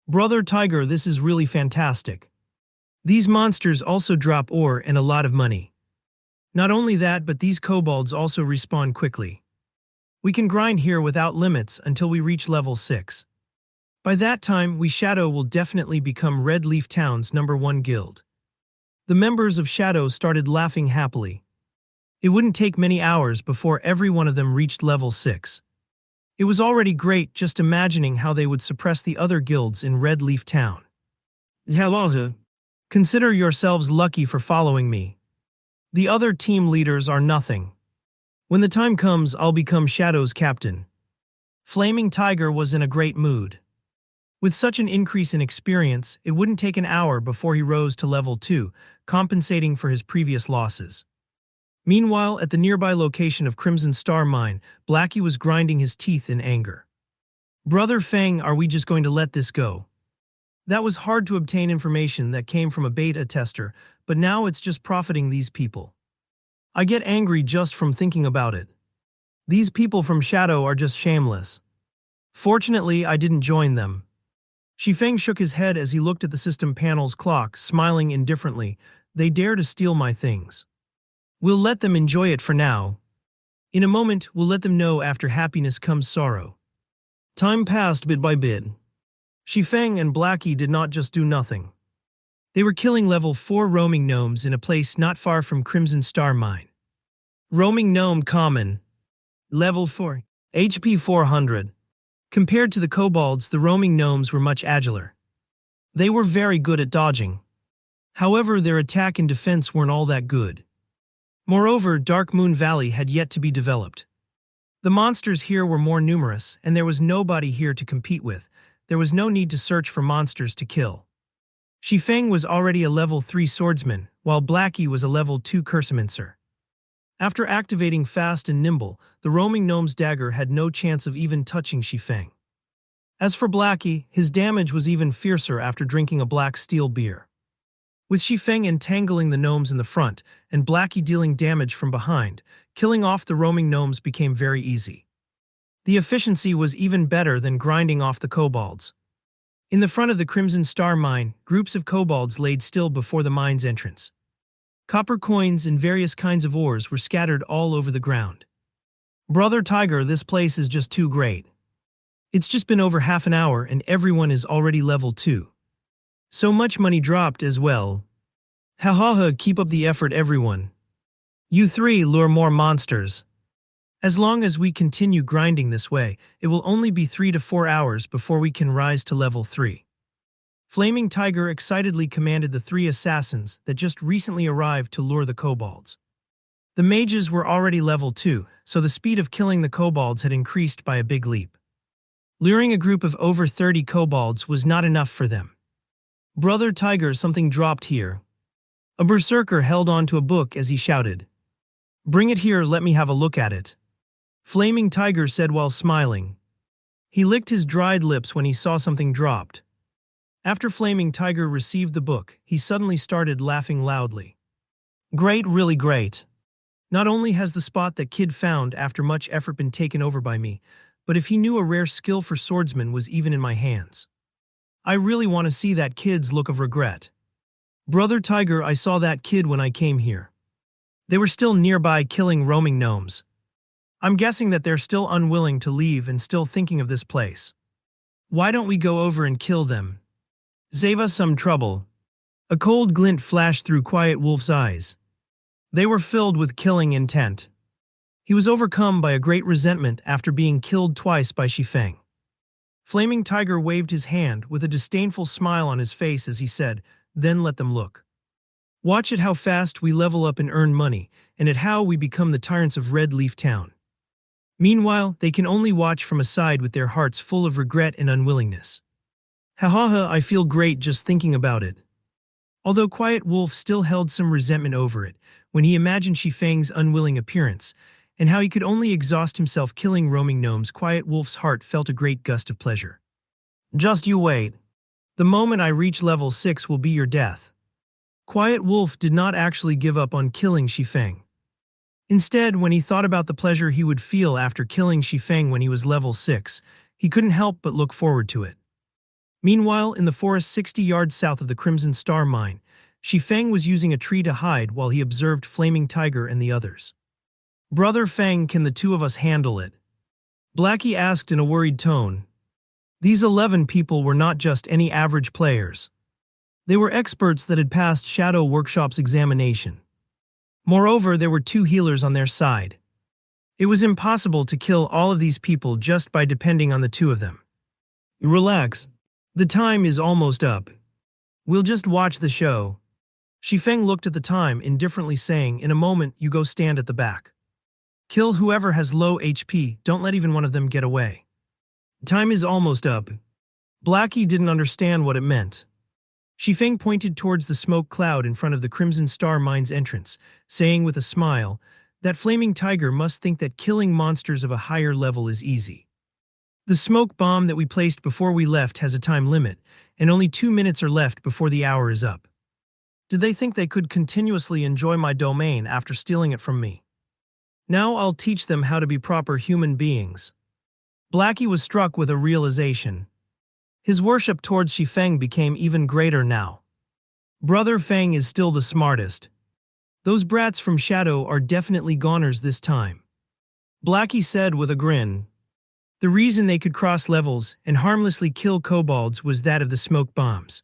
Brother Tiger, this is really fantastic. These monsters also drop ore and a lot of money. Not only that, but these kobolds also respawn quickly. We can grind here without limits until we reach level 6. By that time, we Shadow will definitely become Red Leaf Town's #1 guild. The members of Shadow started laughing happily. It wouldn't take many hours before every one of them reached level 6. It was already great just imagining how they would suppress the other guilds in Red Leaf Town. Hello. Consider yourselves lucky for following me. The other team leaders are nothing. When the time comes, I'll become Shadow's captain. Flaming Tiger was in a great mood. With such an increase in experience, it wouldn't take an hour before he rose to level 2, compensating for his previous losses. Meanwhile, at the nearby location of Crimson Star Mine, Blackie was grinding his teeth in anger. Brother Feng, are we just going to let this go? That was hard to obtain information that came from a beta tester, but now it's just profiting these people. I get angry just from thinking about it. These people from Shadow are just shameless. Fortunately, I didn't join them. Xifeng shook his head as he looked at the system panel's clock, smiling indifferently. They dare to steal my things. We'll let them enjoy it for now. In a moment, we'll let them know after happiness comes sorrow. Time passed bit by bit. Xifeng and Blackie did not just do nothing. They were killing level 4 roaming gnomes in a place not far from Crimson Star Mine. Roaming gnome common. Level 4. HP 400. Compared to the kobolds, the roaming gnomes were much agiler. They were very good at dodging. However, their attack and defense weren't all that good. Moreover, Dark Moon Valley had yet to be developed. The monsters here were more numerous, and there was nobody here to compete with. There was no need to search for monsters to kill. Xifeng was already a level 3 swordsman, while Blackie was a level 2 cursemancer. After activating Fast and Nimble, the roaming gnome's dagger had no chance of even touching Xifeng. As for Blackie, his damage was even fiercer after drinking a black steel beer. With Xifeng entangling the gnomes in the front, and Blackie dealing damage from behind, killing off the roaming gnomes became very easy. The efficiency was even better than grinding off the kobolds. In the front of the Crimson Star Mine, groups of kobolds laid still before the mine's entrance. Copper coins and various kinds of ores were scattered all over the ground. Brother Tiger, this place is just too great. It's just been over half an hour and everyone is already level 2. So much money dropped as well. Ha ha ha, keep up the effort, everyone. You three lure more monsters. As long as we continue grinding this way, it will only be 3 to 4 hours before we can rise to level 3. Flaming Tiger excitedly commanded the 3 assassins that just recently arrived to lure the kobolds. The mages were already level 2, so the speed of killing the kobolds had increased by a big leap. Luring a group of over 30 kobolds was not enough for them. Brother Tiger, something dropped here. A berserker held on to a book as he shouted. Bring it here, let me have a look at it. Flaming Tiger said while smiling. He licked his dried lips when he saw something dropped. After Flaming Tiger received the book, he suddenly started laughing loudly. Great, really great. Not only has the spot that kid found after much effort been taken over by me, but if he knew a rare skill for swordsman was even in my hands. I really want to see that kid's look of regret. Brother Tiger, I saw that kid when I came here. They were still nearby killing roaming gnomes. I'm guessing that they're still unwilling to leave and still thinking of this place. Why don't we go over and kill them? Save us some trouble. A cold glint flashed through Quiet Wolf's eyes. They were filled with killing intent. He was overcome by a great resentment after being killed twice by Shifeng. Flaming Tiger waved his hand with a disdainful smile on his face as he said, then let them look. Watch at how fast we level up and earn money, and at how we become the tyrants of Red Leaf Town. Meanwhile, they can only watch from aside with their hearts full of regret and unwillingness. Ha ha ha, I feel great just thinking about it. Although Quiet Wolf still held some resentment over it, when he imagined Shifeng's unwilling appearance, and how he could only exhaust himself killing roaming gnomes, Quiet Wolf's heart felt a great gust of pleasure. Just you wait. The moment I reach level 6 will be your death. Quiet Wolf did not actually give up on killing Shifeng. Instead, when he thought about the pleasure he would feel after killing Shifeng when he was level 6, he couldn't help but look forward to it. Meanwhile, in the forest 60 yards south of the Crimson Star mine, Shifeng was using a tree to hide while he observed Flaming Tiger and the others. Brother Fang, can the two of us handle it? Blackie asked in a worried tone. These 11 people were not just any average players. They were experts that had passed Shadow Workshop's examination. Moreover, there were 2 healers on their side. It was impossible to kill all of these people just by depending on the 2 of them. Relax. The time is almost up. We'll just watch the show. Shifeng looked at the time indifferently, saying, in a moment, you go stand at the back. Kill whoever has low HP, don't let even one of them get away. Time is almost up. Blackie didn't understand what it meant. Shifeng pointed towards the smoke cloud in front of the Crimson Star mine's entrance, saying with a smile, that Flaming Tiger must think that killing monsters of a higher level is easy. The smoke bomb that we placed before we left has a time limit, and only 2 minutes are left before the hour is up. Did they think they could continuously enjoy my domain after stealing it from me? Now I'll teach them how to be proper human beings. Blackie was struck with a realization. His worship towards Shifeng became even greater now. Brother Fang is still the smartest. Those brats from Shadow are definitely goners this time. Blackie said with a grin. The reason they could cross levels and harmlessly kill kobolds was that of the smoke bombs.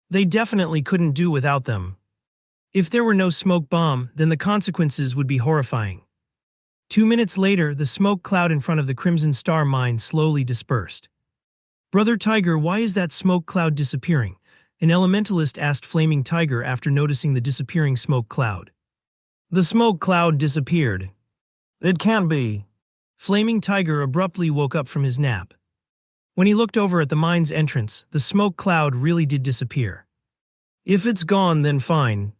They definitely couldn't do without them. If there were no smoke bomb, then the consequences would be horrifying. 2 minutes later, the smoke cloud in front of the Crimson Star mine slowly dispersed. Brother Tiger, why is that smoke cloud disappearing? An elementalist asked Flaming Tiger after noticing the disappearing smoke cloud. The smoke cloud disappeared. It can't be. Flaming Tiger abruptly woke up from his nap. When he looked over at the mine's entrance, the smoke cloud really did disappear. If it's gone, then fine.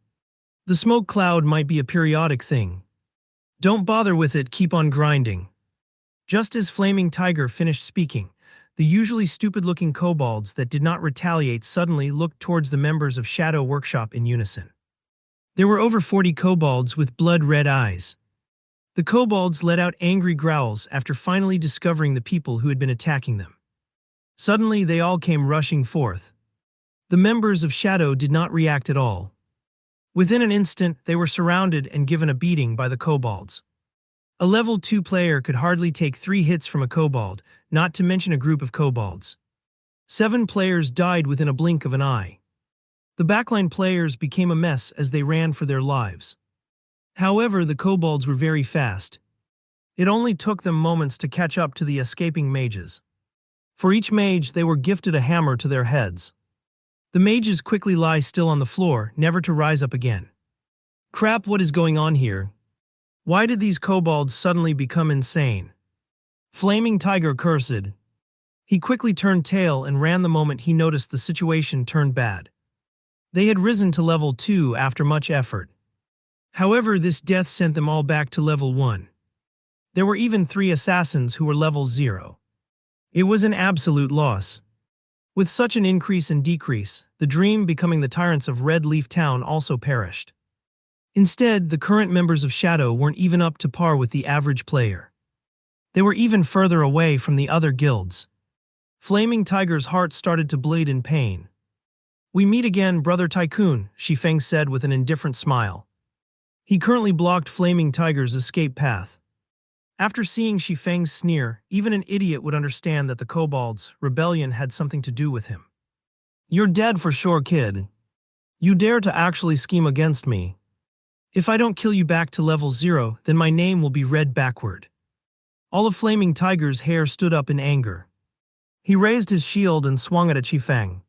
The smoke cloud might be a periodic thing. Don't bother with it, keep on grinding. Just as Flaming Tiger finished speaking, the usually stupid-looking kobolds that did not retaliate suddenly looked towards the members of Shadow Workshop in unison. There were over 40 kobolds with blood-red eyes. The kobolds let out angry growls after finally discovering the people who had been attacking them. Suddenly, they all came rushing forth. The members of Shadow did not react at all. Within an instant, they were surrounded and given a beating by the kobolds. A level 2 player could hardly take 3 hits from a kobold, not to mention a group of kobolds. 7 players died within a blink of an eye. The backline players became a mess as they ran for their lives. However, the kobolds were very fast. It only took them moments to catch up to the escaping mages. For each mage, they were gifted a hammer to their heads. The mages quickly lie still on the floor, never to rise up again. Crap, what is going on here? Why did these kobolds suddenly become insane? Flaming Tiger cursed. He quickly turned tail and ran the moment he noticed the situation turned bad. They had risen to level 2 after much effort. However, this death sent them all back to level 1. There were even 3 assassins who were level 0. It was an absolute loss. With such an increase and decrease, the dream becoming the tyrants of Red Leaf Town also perished. Instead, the current members of Shadow weren't even up to par with the average player. They were even further away from the other guilds. Flaming Tiger's heart started to bleed in pain. "We meet again, Brother Tycoon," Shifeng said with an indifferent smile. He currently blocked Flaming Tiger's escape path. After seeing Shifeng's sneer, even an idiot would understand that the kobolds' rebellion had something to do with him. "You're dead for sure, kid. You dare to actually scheme against me. If I don't kill you back to level 0, then my name will be read backward." All of Flaming Tiger's hair stood up in anger. He raised his shield and swung it at Shifeng.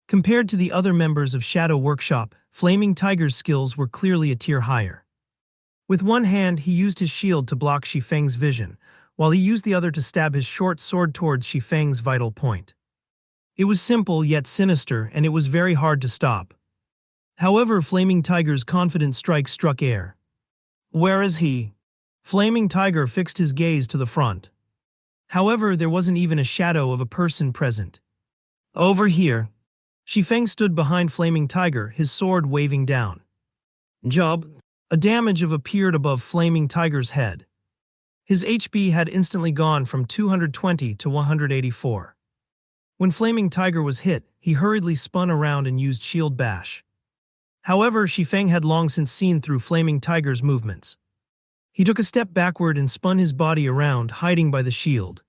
Compared to the other members of Shadow Workshop, Flaming Tiger's skills were clearly a tier higher. With one hand, he used his shield to block Shifeng's vision, while he used the other to stab his short sword towards Shifeng's vital point. It was simple yet sinister, and it was very hard to stop. However, Flaming Tiger's confident strike struck air. "Where is he?" Flaming Tiger fixed his gaze to the front. However, there wasn't even a shadow of a person present. "Over here." Shifeng stood behind Flaming Tiger, his sword waving down. "Job." A damage appeared above Flaming Tiger's head. His HP had instantly gone from 220 to 184. When Flaming Tiger was hit, he hurriedly spun around and used Shield Bash. However, Shifeng had long since seen through Flaming Tiger's movements. He took a step backward and spun his body around, hiding by the shield.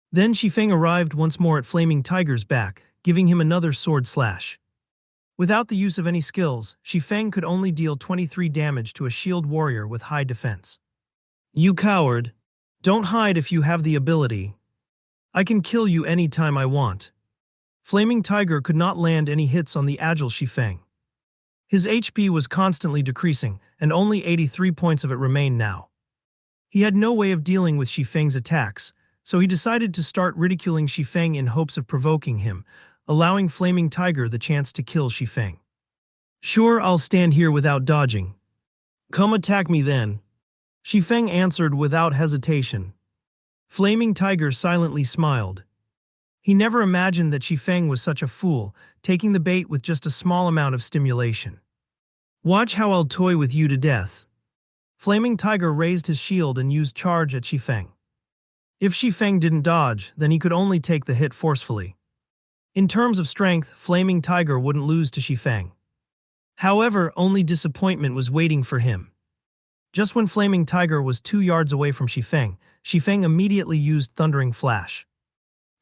Then Shifeng arrived once more at Flaming Tiger's back, giving him another sword slash. Without the use of any skills, Shifeng could only deal 23 damage to a shield warrior with high defense. "You coward! Don't hide if you have the ability. I can kill you any time I want." Flaming Tiger could not land any hits on the agile Shifeng. His HP was constantly decreasing, and only 83 points of it remained now. He had no way of dealing with Shifeng's attacks, so he decided to start ridiculing Shifeng in hopes of provoking him, allowing Flaming Tiger the chance to kill Shifeng. "Sure, I'll stand here without dodging." "Come attack me then," Shifeng answered without hesitation. Flaming Tiger silently smiled. He never imagined that Shifeng was such a fool, taking the bait with just a small amount of stimulation. "Watch how I'll toy with you to death." Flaming Tiger raised his shield and used charge at Shifeng. If Shifeng didn't dodge, then he could only take the hit forcefully. In terms of strength, Flaming Tiger wouldn't lose to Shifeng. However, only disappointment was waiting for him. Just when Flaming Tiger was 2 yards away from Shifeng, Shifeng immediately used Thundering Flash.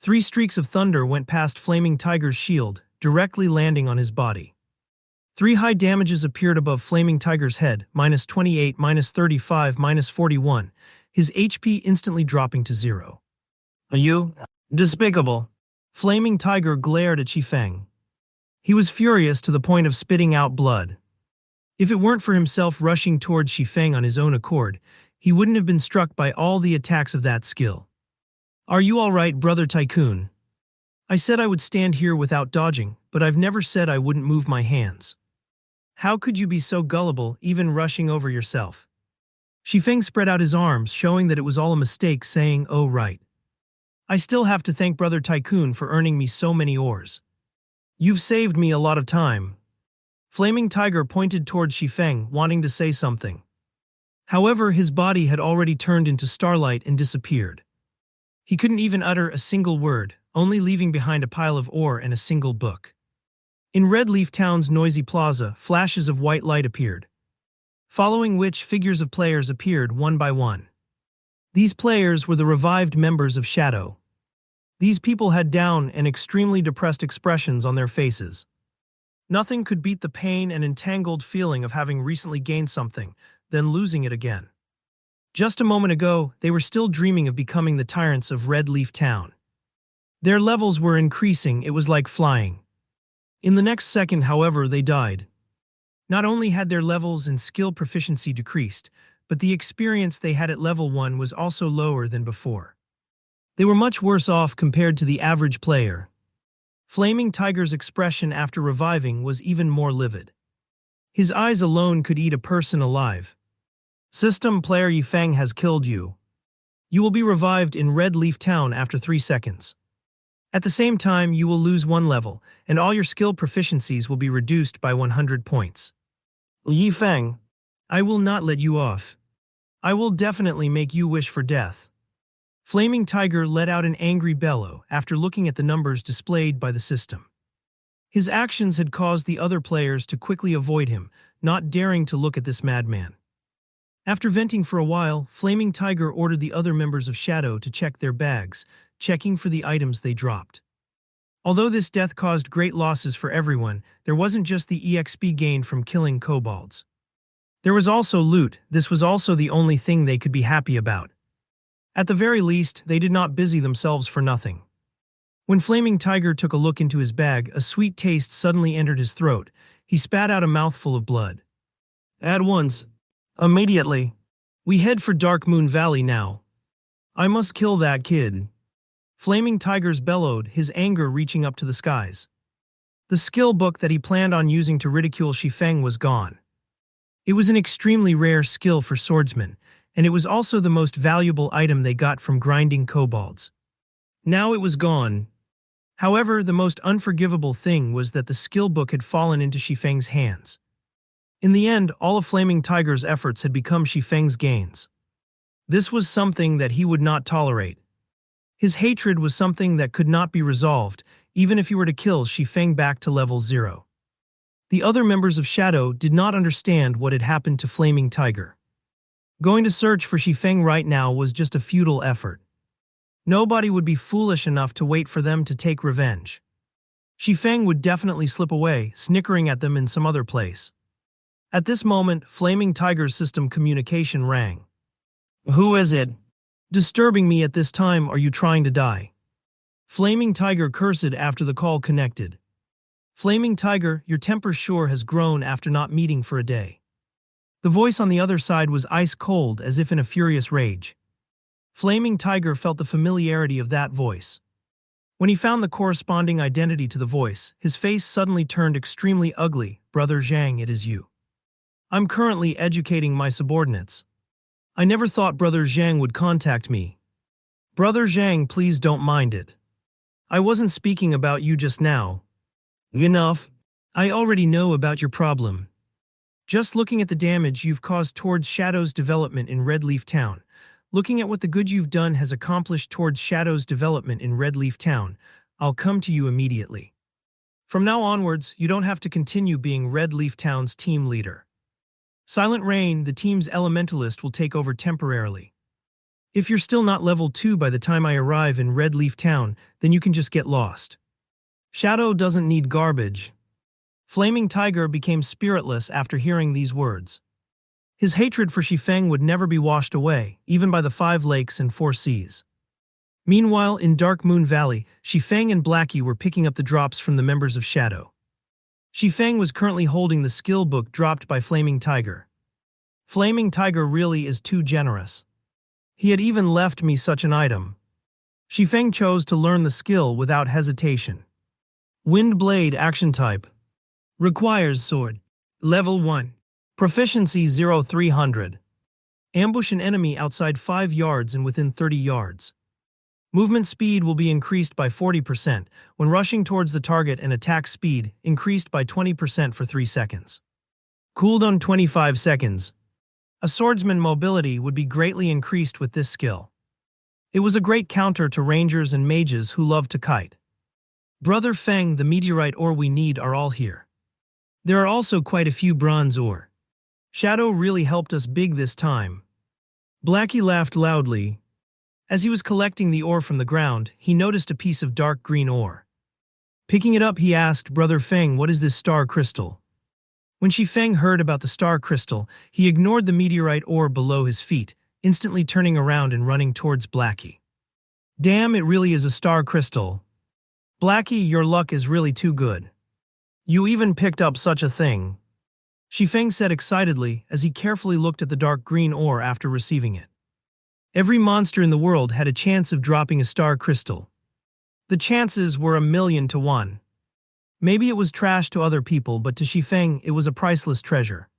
3 streaks of thunder went past Flaming Tiger's shield, directly landing on his body. 3 high damages appeared above Flaming Tiger's head, -28, -35, -41, his HP instantly dropping to 0. "Are you despicable?" Flaming Tiger glared at Shifeng. He was furious to the point of spitting out blood. If it weren't for himself rushing towards Shifeng on his own accord, he wouldn't have been struck by all the attacks of that skill. "Are you all right, Brother Tycoon? I said I would stand here without dodging, but I've never said I wouldn't move my hands. How could you be so gullible, even rushing over yourself?" Shifeng spread out his arms, showing that it was all a mistake, saying, "Oh right. I still have to thank Brother Tycoon for earning me so many ores. You've saved me a lot of time." Flaming Tiger pointed towards Shifeng, wanting to say something. However, his body had already turned into starlight and disappeared. He couldn't even utter a single word, only leaving behind a pile of ore and a single book. In Red Leaf Town's noisy plaza, flashes of white light appeared, following which figures of players appeared one by one. These players were the revived members of Shadow. These people had down and extremely depressed expressions on their faces. Nothing could beat the pain and entangled feeling of having recently gained something, then losing it again. Just a moment ago, they were still dreaming of becoming the tyrants of Red Leaf Town. Their levels were increasing, it was like flying. In the next second, however, they died. Not only had their levels and skill proficiency decreased, but the experience they had at level 1 was also lower than before. They were much worse off compared to the average player. Flaming Tiger's expression after reviving was even more livid. His eyes alone could eat a person alive. System player Yifeng has killed you. You will be revived in Red Leaf Town after 3 seconds. At the same time, you will lose 1 level, and all your skill proficiencies will be reduced by 100 points. Yifeng, I will not let you off. I will definitely make you wish for death. Flaming Tiger let out an angry bellow after looking at the numbers displayed by the system. His actions had caused the other players to quickly avoid him, not daring to look at this madman. After venting for a while, Flaming Tiger ordered the other members of Shadow to check their bags, checking for the items they dropped. Although this death caused great losses for everyone, there wasn't just the EXP gained from killing kobolds. There was also loot. This was also the only thing they could be happy about. At the very least, they did not busy themselves for nothing. When Flaming Tiger took a look into his bag, a sweet taste suddenly entered his throat. He spat out a mouthful of blood. At once. Immediately. We head for Dark Moon Valley now. I must kill that kid. Flaming Tigers bellowed, his anger reaching up to the skies. The skill book that he planned on using to ridicule Shifeng was gone. It was an extremely rare skill for swordsmen, and it was also the most valuable item they got from grinding kobolds. Now it was gone. However, the most unforgivable thing was that the skill book had fallen into Shifeng's hands. In the end, all of Flaming Tiger's efforts had become Shifeng's gains. This was something that he would not tolerate. His hatred was something that could not be resolved, even if he were to kill Shifeng back to level 0. The other members of Shadow did not understand what had happened to Flaming Tiger. Going to search for Shifeng right now was just a futile effort. Nobody would be foolish enough to wait for them to take revenge. Shifeng would definitely slip away, snickering at them in some other place. At this moment, Flaming Tiger's system communication rang. Who is it? Disturbing me at this time, are you trying to die? Flaming Tiger cursed after the call connected. Flaming Tiger, your temper sure has grown after not meeting for a day. The voice on the other side was ice cold, as if in a furious rage. Flaming Tiger felt the familiarity of that voice. When he found the corresponding identity to the voice, his face suddenly turned extremely ugly. Brother Zhang, it is you. I'm currently educating my subordinates. I never thought Brother Zhang would contact me. Brother Zhang, please don't mind it. I wasn't speaking about you just now. Enough. I already know about your problem. Just looking at the damage you've caused towards Shadow's development in Red Leaf Town, looking at what the good you've done has accomplished towards Shadow's development in Red Leaf Town, I'll come to you immediately. From now onwards, you don't have to continue being Red Leaf Town's team leader. Silent Rain, the team's elementalist, will take over temporarily. If you're still not level 2 by the time I arrive in Red Leaf Town, then you can just get lost. Shadow doesn't need garbage. Flaming Tiger became spiritless after hearing these words. His hatred for Shifeng would never be washed away, even by the 5 lakes and 4 seas. Meanwhile, in Dark Moon Valley, Shifeng and Blackie were picking up the drops from the members of Shadow. Shifeng was currently holding the skill book dropped by Flaming Tiger. Flaming Tiger really is too generous. He had even left me such an item. Shifeng chose to learn the skill without hesitation. Wind Blade Action Type. Requires Sword. Level 1. Proficiency 0300. Ambush an enemy outside 5 yards and within 30 yards. Movement speed will be increased by 40% when rushing towards the target, and attack speed increased by 20% for 3 seconds. Cooldown 25 seconds. A swordsman mobility would be greatly increased with this skill. It was a great counter to rangers and mages who love to kite. Brother Feng, the meteorite ore we need are all here. There are also quite a few bronze ore. Shadow really helped us big this time. Blackie laughed loudly. As he was collecting the ore from the ground, he noticed a piece of dark green ore. Picking it up, he asked, Brother Feng, what is this star crystal? When Feng heard about the star crystal, he ignored the meteorite ore below his feet, instantly turning around and running towards Blackie. Damn, it really is a star crystal. Blackie, your luck is really too good. You even picked up such a thing. Feng said excitedly as he carefully looked at the dark green ore after receiving it. Every monster in the world had a chance of dropping a star crystal. The chances were 1,000,000 to 1. Maybe it was trash to other people, but to Feng it was a priceless treasure.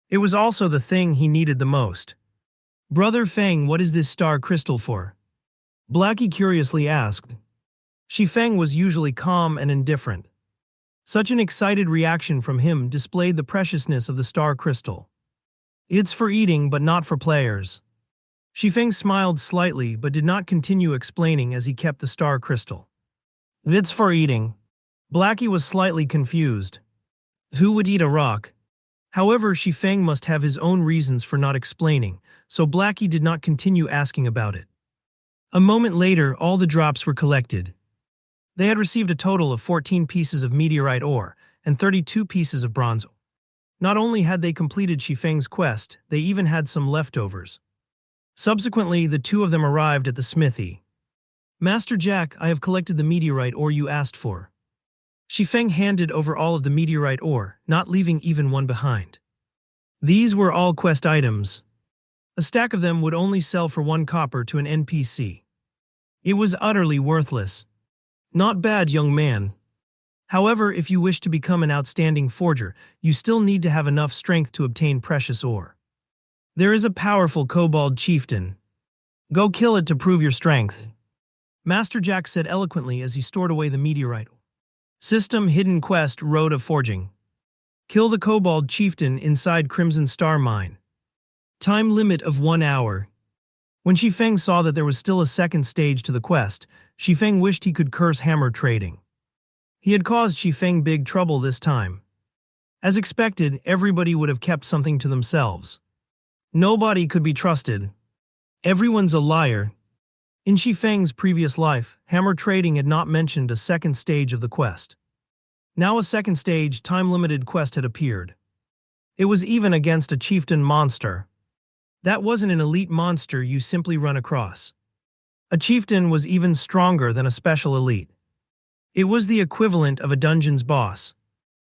It was also the thing he needed the most. Brother Feng, what is this star crystal for? Blackie curiously asked. Feng was usually calm and indifferent. Such an excited reaction from him displayed the preciousness of the star crystal. It's for eating, but not for players. Feng smiled slightly but did not continue explaining as he kept the star crystal. It's for eating. Blackie was slightly confused. Who would eat a rock? However, Feng must have his own reasons for not explaining, so Blackie did not continue asking about it. A moment later, all the drops were collected. They had received a total of 14 pieces of meteorite ore and 32 pieces of bronze. Not only had they completed Feng's quest, they even had some leftovers. Subsequently, the two of them arrived at the smithy. Master Jack, I have collected the meteorite ore you asked for. Feng handed over all of the meteorite ore, not leaving even one behind. These were all quest items. A stack of them would only sell for 1 copper to an NPC. It was utterly worthless. Not bad, young man. However, if you wish to become an outstanding forger, you still need to have enough strength to obtain precious ore. There is a powerful kobold chieftain. Go kill it to prove your strength. Master Jack said eloquently as he stored away the meteorite. System Hidden Quest Road of Forging. Kill the kobold chieftain inside Crimson Star Mine. Time limit of 1 hour. When Feng saw that there was still a second stage to the quest, Feng wished he could curse Hammer Trading. He had caused Feng big trouble this time. As expected, everybody would have kept something to themselves. Nobody could be trusted. Everyone's a liar. In Feng's previous life, Hammer Trading had not mentioned a second stage of the quest. Now a second stage, time-limited quest had appeared. It was even against a chieftain monster. That wasn't an elite monster you simply run across. A chieftain was even stronger than a special elite. It was the equivalent of a dungeon's boss.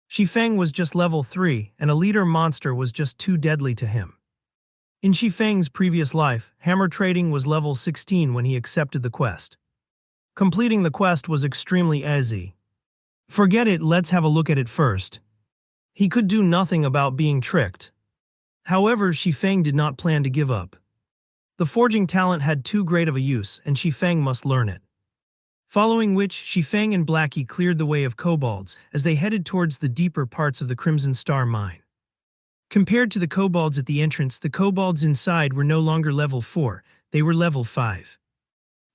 Feng was just level 3, and a leader monster was just too deadly to him. In Feng's previous life, Hammer Trading was level 16 when he accepted the quest. Completing the quest was extremely easy. Forget it, let's have a look at it first. He could do nothing about being tricked. However, Feng did not plan to give up. The forging talent had too great of a use, and Feng must learn it. Following which, Feng and Blackie cleared the way of kobolds as they headed towards the deeper parts of the Crimson Star Mine. Compared to the kobolds at the entrance, the kobolds inside were no longer level 4, they were level 5.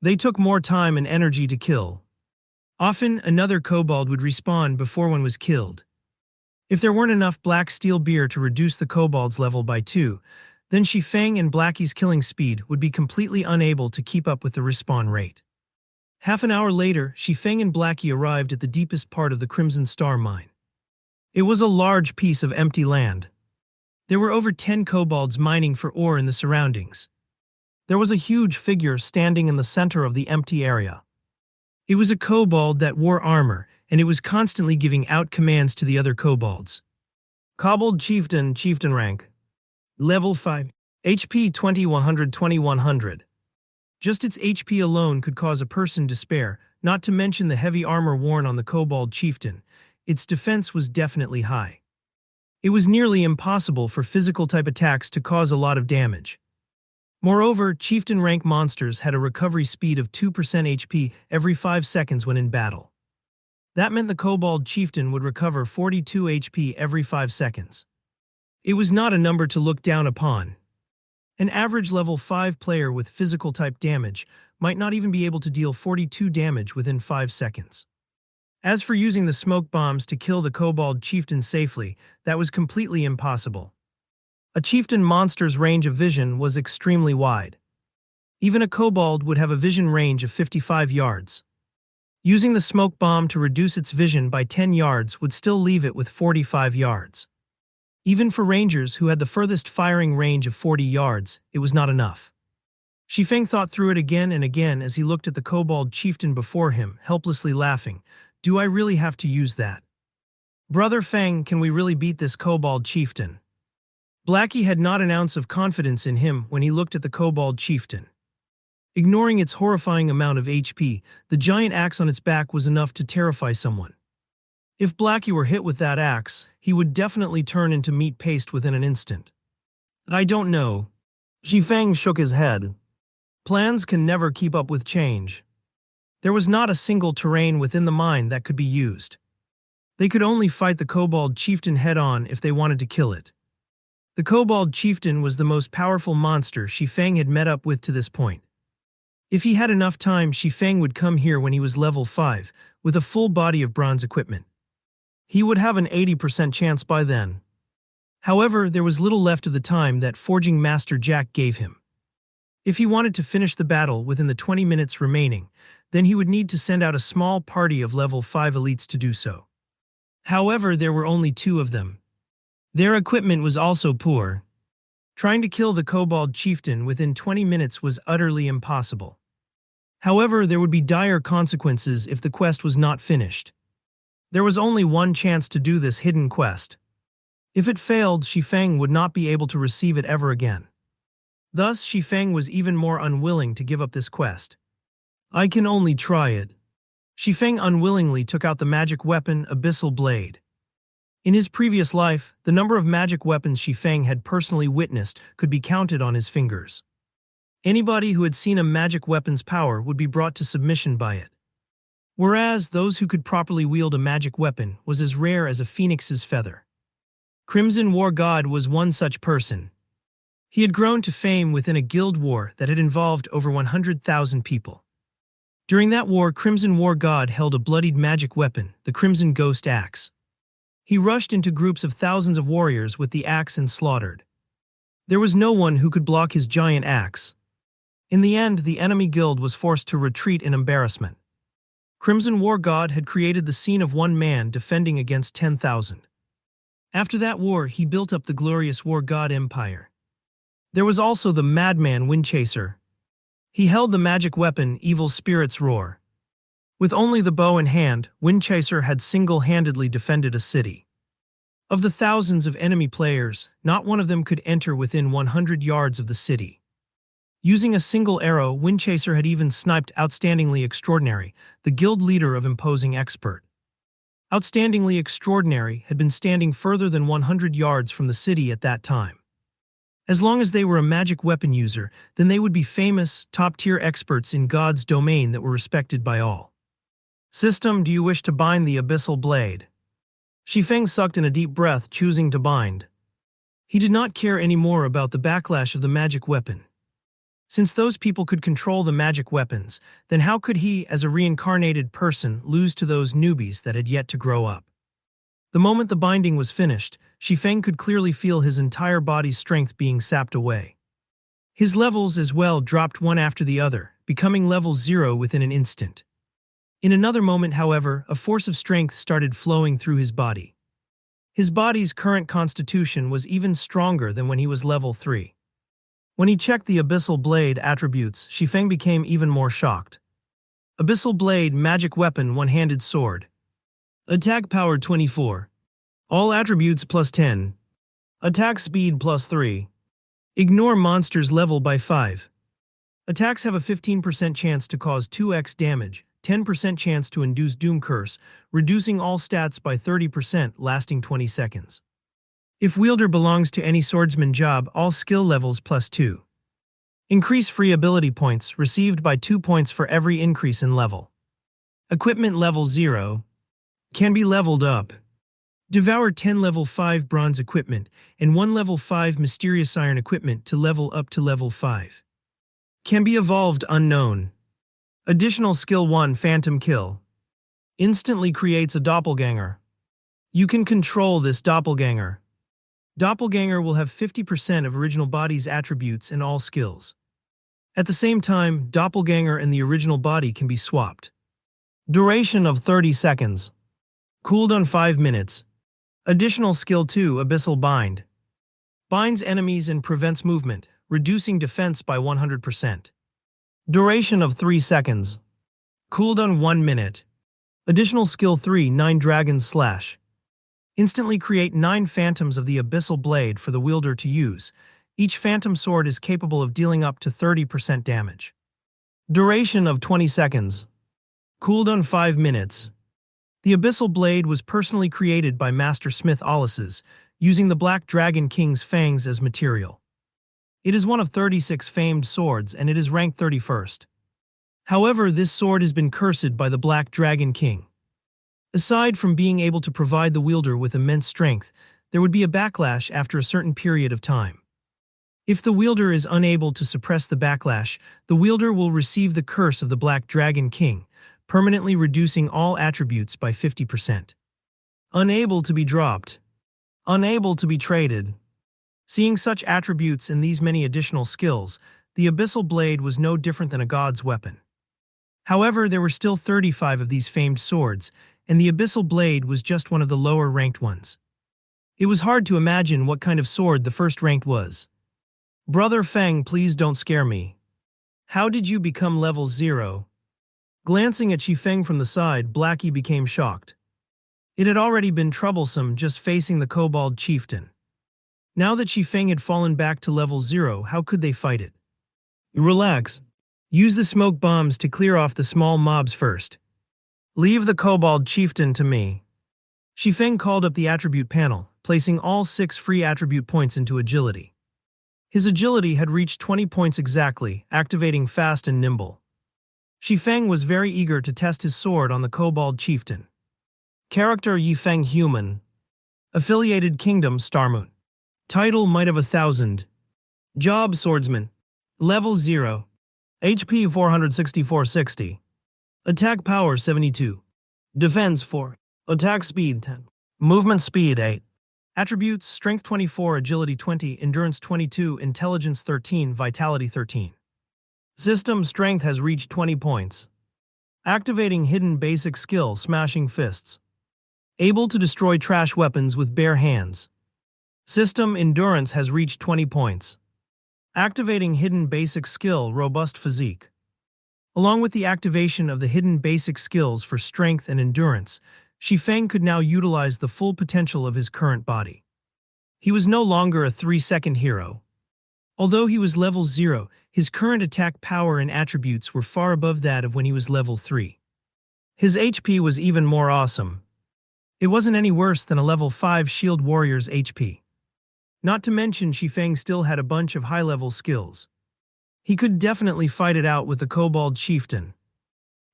They took more time and energy to kill. Often, another kobold would respawn before one was killed. If there weren't enough black steel beer to reduce the kobold's level by 2, then Feng and Blackie's killing speed would be completely unable to keep up with the respawn rate. Half an hour later, Feng and Blackie arrived at the deepest part of the Crimson Star Mine. It was a large piece of empty land. There were over 10 kobolds mining for ore in the surroundings. There was a huge figure standing in the center of the empty area. It was a kobold that wore armor, and it was constantly giving out commands to the other kobolds. Kobold Chieftain, Chieftain rank. Level 5. HP 2100. Just its HP alone could cause a person despair, not to mention the heavy armor worn on the kobold chieftain. Its defense was definitely high. It was nearly impossible for physical-type attacks to cause a lot of damage. Moreover, chieftain rank monsters had a recovery speed of 2% HP every 5 seconds when in battle. That meant the kobold chieftain would recover 42 HP every 5 seconds. It was not a number to look down upon. An average level 5 player with physical-type damage might not even be able to deal 42 damage within 5 seconds. As for using the smoke bombs to kill the kobold chieftain safely, that was completely impossible. A chieftain monster's range of vision was extremely wide. Even a kobold would have a vision range of 55 yards. Using the smoke bomb to reduce its vision by 10 yards would still leave it with 45 yards. Even for rangers who had the furthest firing range of 40 yards, it was not enough. Shifeng thought through it again and again as he looked at the kobold chieftain before him, helplessly laughing. Do I really have to use that? Brother Feng, can we really beat this kobold chieftain? Blackie had not an ounce of confidence in him when he looked at the kobold chieftain. Ignoring its horrifying amount of HP, the giant axe on its back was enough to terrify someone. If Blackie were hit with that axe, he would definitely turn into meat paste within an instant. I don't know. Shifeng shook his head. Plans can never keep up with change. There was not a single terrain within the mine that could be used. They could only fight the kobold chieftain head-on if they wanted to kill it. The kobold chieftain was the most powerful monster Shifeng had met up with to this point. If he had enough time, Shifeng would come here when he was level 5, with a full body of bronze equipment. He would have an 80% chance by then. However, there was little left of the time that Forging Master Jack gave him. If he wanted to finish the battle within the 20 minutes remaining, then he would need to send out a small party of level 5 elites to do so. However, there were only 2 of them. Their equipment was also poor. Trying to kill the kobold chieftain within 20 minutes was utterly impossible. However, there would be dire consequences if the quest was not finished. There was only one chance to do this hidden quest. If it failed, Shifeng would not be able to receive it ever again. Thus, Shifeng was even more unwilling to give up this quest. I can only try it. Shifeng unwillingly took out the magic weapon, Abyssal Blade. In his previous life, the number of magic weapons Shifeng had personally witnessed could be counted on his fingers. Anybody who had seen a magic weapon's power would be brought to submission by it. Whereas those who could properly wield a magic weapon was as rare as a phoenix's feather. Crimson War God was one such person. He had grown to fame within a guild war that had involved over 100,000 people. During that war, Crimson War God held a bloodied magic weapon, the Crimson Ghost Axe. He rushed into groups of thousands of warriors with the axe and slaughtered. There was no one who could block his giant axe. In the end, the enemy guild was forced to retreat in embarrassment. Crimson War God had created the scene of one man defending against 10,000. After that war, he built up the glorious War God Empire. There was also the madman Windchaser. He held the magic weapon, Evil Spirit's Roar. With only the bow in hand, Windchaser had single-handedly defended a city. Of the thousands of enemy players, not one of them could enter within 100 yards of the city. Using a single arrow, Windchaser had even sniped Outstandingly Extraordinary, the guild leader of Imposing Expert. Outstandingly Extraordinary had been standing further than 100 yards from the city at that time. As long as they were a magic weapon user, then they would be famous, top-tier experts in God's domain that were respected by all. System, do you wish to bind the Abyssal Blade? Shifeng sucked in a deep breath, choosing to bind. He did not care anymore about the backlash of the magic weapon. Since those people could control the magic weapons, then how could he, as a reincarnated person, lose to those newbies that had yet to grow up? The moment the binding was finished, Shifeng could clearly feel his entire body's strength being sapped away. His levels as well dropped one after the other, becoming level 0 within an instant. In another moment, however, a force of strength started flowing through his body. His body's current constitution was even stronger than when he was level 3. When he checked the Abyssal Blade attributes, Shifeng became even more shocked. Abyssal Blade, magic weapon, one-handed sword. Attack power 24. All attributes plus 10. Attack speed plus 3. Ignore monsters level by 5. Attacks have a 15% chance to cause 2x damage, 10% chance to induce Doom Curse, reducing all stats by 30%, lasting 20 seconds. If wielder belongs to any swordsman job, all skill levels plus 2. Increase free ability points, received by 2 points for every increase in level. Equipment level 0. Can be leveled up. Devour 10 level 5 bronze equipment and 1 level 5 mysterious iron equipment to level up to level 5. Can be evolved unknown. Additional skill 1 Phantom Kill. Instantly creates a doppelganger. You can control this doppelganger. Doppelganger will have 50% of original body's attributes and all skills. At the same time, doppelganger and the original body can be swapped. Duration of 30 seconds. Cooldown 5 minutes. Additional skill 2, Abyssal Bind. Binds enemies and prevents movement, reducing defense by 100%. Duration of 3 seconds. Cooldown 1 minute. Additional skill 3, 9 Dragon's Slash. Instantly create 9 phantoms of the Abyssal Blade for the wielder to use. Each phantom sword is capable of dealing up to 30% damage. Duration of 20 seconds. Cooldown 5 minutes. The Abyssal Blade was personally created by Master Smith Olises, using the Black Dragon King's fangs as material. It is one of 36 famed swords and it is ranked 31st. However, this sword has been cursed by the Black Dragon King. Aside from being able to provide the wielder with immense strength, there would be a backlash after a certain period of time. If the wielder is unable to suppress the backlash, the wielder will receive the curse of the Black Dragon King, permanently reducing all attributes by 50%. Unable to be dropped. Unable to be traded. Seeing such attributes and these many additional skills, the Abyssal Blade was no different than a god's weapon. However, there were still 35 of these famed swords, and the Abyssal Blade was just one of the lower-ranked ones. It was hard to imagine what kind of sword the first-ranked was. Brother Feng, please don't scare me. How did you become level 0? Glancing at Xifeng from the side, Blackie became shocked. It had already been troublesome just facing the Kobold Chieftain. Now that Xifeng had fallen back to level 0, how could they fight it? Relax. Use the smoke bombs to clear off the small mobs first. Leave the Kobold Chieftain to me. Xifeng called up the attribute panel, placing all 6 free attribute points into agility. His agility had reached 20 points exactly, activating fast and nimble. Xifeng was very eager to test his sword on the Kobold Chieftain. Character Yifeng Human. Affiliated Kingdom Starmoon. Title Might of 1,000. Job Swordsman. Level 0. HP 464-60. Attack Power 72. Defense 4. Attack Speed 10. Movement Speed 8. Attributes Strength 24, Agility 20, Endurance 22, Intelligence 13, Vitality 13. System Strength has reached 20 points. Activating Hidden Basic Skill Smashing Fists. Able to destroy trash weapons with bare hands. System Endurance has reached 20 points. Activating Hidden Basic Skill Robust Physique. Along with the activation of the hidden basic skills for strength and endurance, Xifeng could now utilize the full potential of his current body. He was no longer a 3-second hero. Although he was level 0, his current attack power and attributes were far above that of when he was level 3. His HP was even more awesome. It wasn't any worse than a level 5 shield warrior's HP. Not to mention Xifeng still had a bunch of high-level skills. He could definitely fight it out with the Kobold Chieftain.